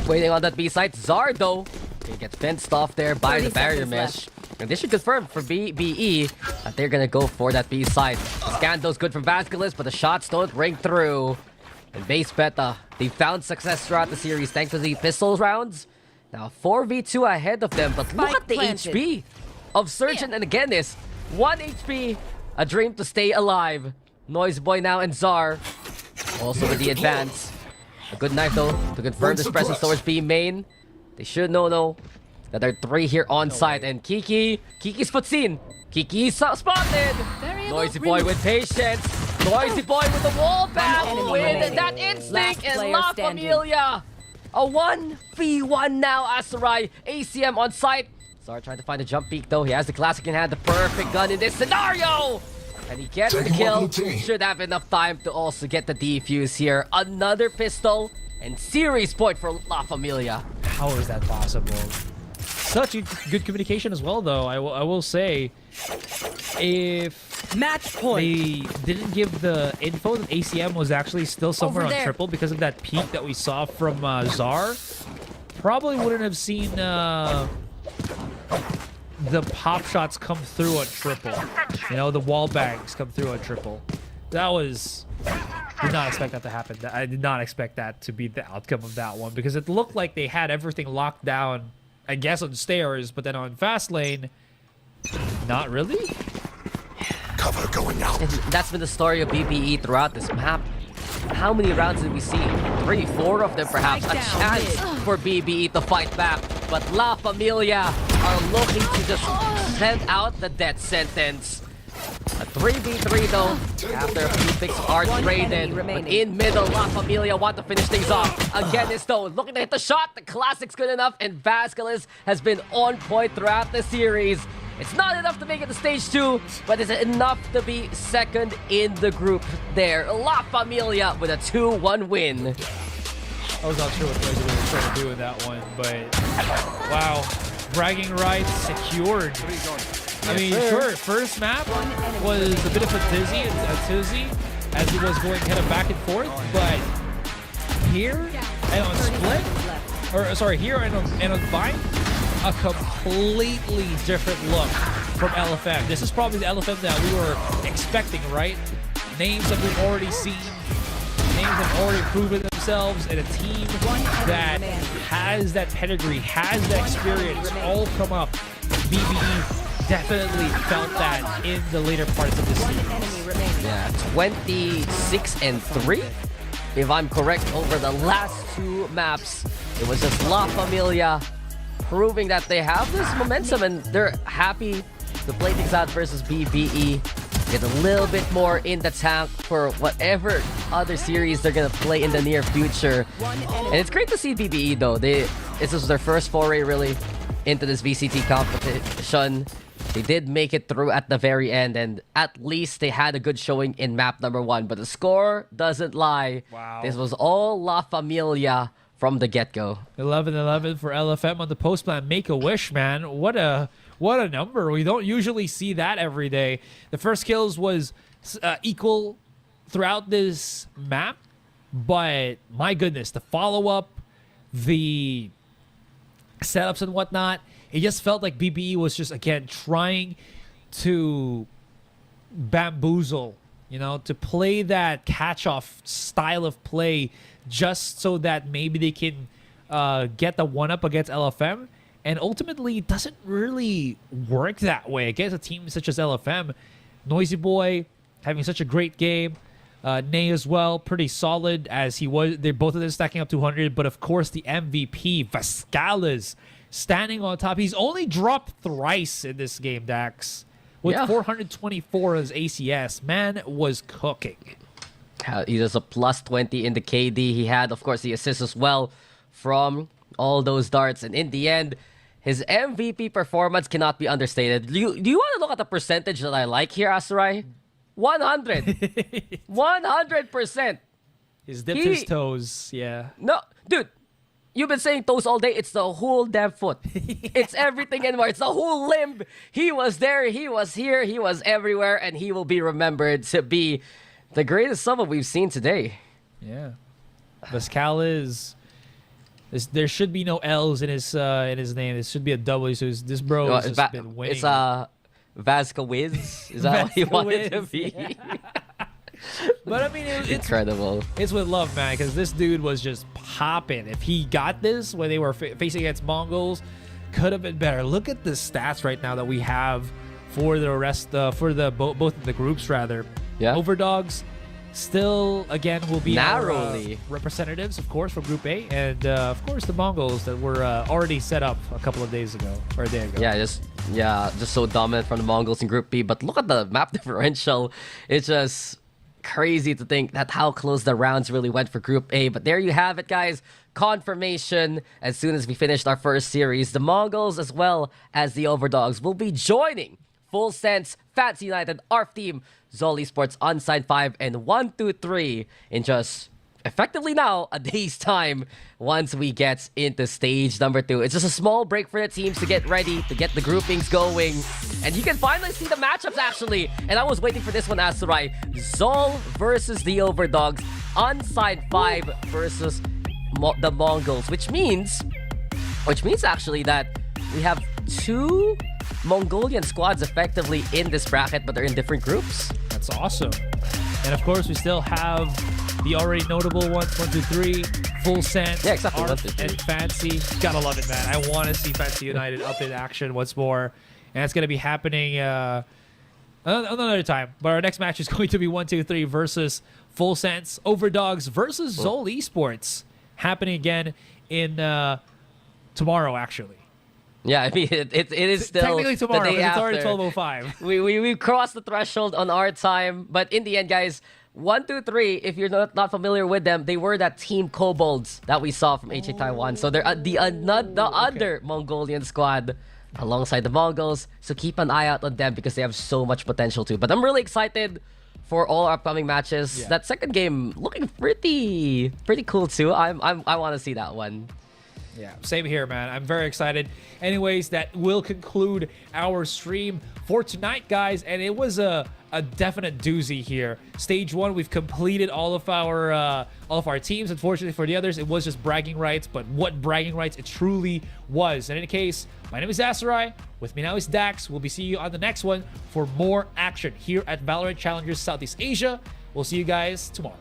Waiting on that B side. Zar, though, can get fenced off there by the barrier mesh. And this should confirm for BBE that they're gonna go for that B side. The Scando's good from Vasquez, but the shots don't ring through. And base beta, they found success throughout the series thanks to the pistol rounds. Now 4v2 ahead of them, but look at the HP of Surgeon and again is 1 HP, a dream to stay alive. Noise Boy now and Zar, also with the advance. A good knife though to confirm this presence towards B main. They should know that there are 3 here on site. And Kiki's foot seen. Kiki's spotted. Noisy Boy with patience. Noisy Boy with the wall back with that instinct and La Familia. A 1v1 now. Asarai, ACM on site. Zar trying to find a jump peak though. He has the classic in hand, the perfect gun in this scenario. And he gets the kill. Should have enough time to also get the defuse here. Another pistol and series point for La Familia. How is that possible? Such a good communication as well, though. I will say, if match point, they didn't give the info that ACM was actually still somewhere on triple because of that peak that we saw from Zar, probably wouldn't have seen the pop shots come through on triple. You know, the wall bangs come through on triple. That was... Did not expect that to happen. I did not expect that to be the outcome of that one because it looked like they had everything locked down, I guess, on stairs, but then on fast lane, not really. Cover going out. And that's been the story of BBE throughout this map. How many rounds did we see? 3, 4 of them perhaps. A chance for BBE to fight back. But La Familia are looking to just send out the death sentence. A 3v3 though, after a few picks are traded. But in middle, La Familia want to finish things off. Again, is though looking to hit the shot. The classic's good enough, and Vasquez has been on point throughout the series. It's not enough to make it to stage 2, but it's enough to be second in the group there. La Familia with a 2-1 win. I was not sure what Noisy was trying to do in that one, but wow. Bragging rights secured. I mean, sure, first map was a bit of a tizzy as he was going kind of back and forth, but here and on split, or sorry, here and on Vine, a completely different look from LFM. This is probably the LFM that we were expecting, right? Names that we've already seen, names that have already proven themselves, and a team that has that pedigree, has that experience, all come up. BBE definitely felt that in the later parts of the series. Yeah, 26-3, if I'm correct, over the last 2 maps. It was just La Familia proving that they have this momentum and they're happy to play things out versus BBE. Get a little bit more in the tank for whatever other series they're gonna play in the near future. And it's great to see BBE though. This was their first foray really into this VCT competition. They did make it through at the very end, and at least they had a good showing in map number 1. But the score doesn't lie. Wow. This was all La Familia from the get-go. 11-11 for LFM on the post plan. Make a wish, man. What a number. We don't usually see that every day. The first kills was equal throughout this map, but my goodness, the follow-up, the setups and whatnot, it just felt like BBE was just, again, trying to bamboozle, you know, to play that catch-off style of play just so that maybe they can get the one-up against LFM. And ultimately, it doesn't really work that way against a team such as LFM. Noisy Boy having such a great game. Nay as well, pretty solid as he was. They're both of them stacking up 200. But of course, the MVP, Vascales, standing on top. He's only dropped thrice in this game, Dax. With 424 as ACS. Man was cooking. He does a plus 20 in the KD. He had, of course, the assist as well from all those darts. And in the end, his MVP performance cannot be understated. Do you want to look at the percentage that I like here, Asurai? 100. 100%. He's dipped his toes, yeah. No, dude. You've been saying toes all day. It's the whole damn foot. It's everything and more. It's the whole limb. He was there. He was here. He was everywhere. And he will be remembered to be the greatest summer we've seen today. Yeah. Vascales. There should be no L's in his name. It should be a W. So this bro has just been winning. It's Vasquez. Is that what he wanted to be? Yeah. But I mean, it's incredible. It's with love, man, because this dude was just popping. If he got this when they were facing against Mongols, could have been better. Look at the stats right now that we have for the rest, both of the groups, rather. Yeah. OVERDOGS still, again, will be narrowly our, representatives, of course, from Group A, and of course the Mongols that were already set up a couple of days ago or a day ago. Yeah, just so dominant from the Mongols in Group B. But look at the map differential. It's just crazy to think that how close the rounds really went for Group A. But there you have it, guys. Confirmation as soon as we finished our first series. The Mongols as well as the OVERDOGS will be joining Full Sense, Fancy United, ARF Team, Zol Esports, Unsigned 5, and 123 in just effectively now a day's time once we get into stage number 2. It's just a small break for the teams to get ready, to get the groupings going. And you can finally see the matchups, actually. And I was waiting for this one, Asurai. Zol versus the OVERDOGS. Unsigned 5 versus the Mongols. Which means actually that we have 2 Mongolian squads effectively in this bracket, but they're in different groups. That's awesome. And of course, we still have the already notable ones, 1, 2, 3, Full Sense, yeah, exactly, ARF, and Fancy. Gotta love it, man. I want to see Fancy United up in action once more. And it's going to be happening another time. But our next match is going to be 1, 2, 3 versus Full Sense, OVERDOGS versus Zol Esports. Happening again in tomorrow, actually. Yeah, I mean, it is still technically tomorrow, the day because it's after. already 12:05. We crossed the threshold on our time, but in the end, guys, 1, 2, 3. If you're not familiar with them, they were that Team Kobolds that we saw from HA Taiwan. So they're the other Mongolian squad alongside the Mongols. So keep an eye out on them because they have so much potential too. But I'm really excited for all our upcoming matches. Yeah. That second game looking pretty cool too. I want to see that one. Yeah, same here, man. I'm very excited. Anyways, that will conclude our stream for tonight, guys. And it was a definite doozy here. Stage 1, we've completed all of our teams. Unfortunately for the others, it was just bragging rights. But what bragging rights it truly was. In any case, my name is Asarai. With me now is Dax. We'll be seeing you on the next one for more action here at VALORANT Challengers Southeast Asia. We'll see you guys tomorrow.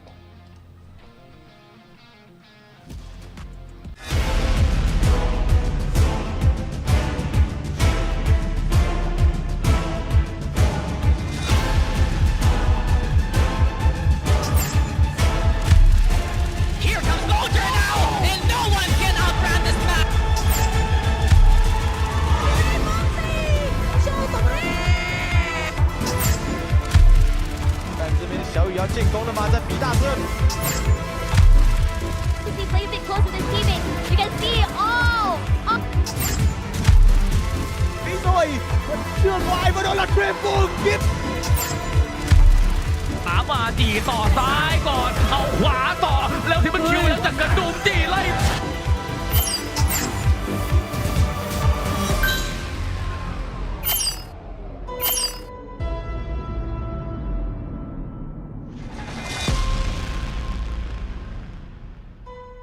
If he plays it close with his teammates, you can see, oh! 打มาดีต่อซ้ายก่อน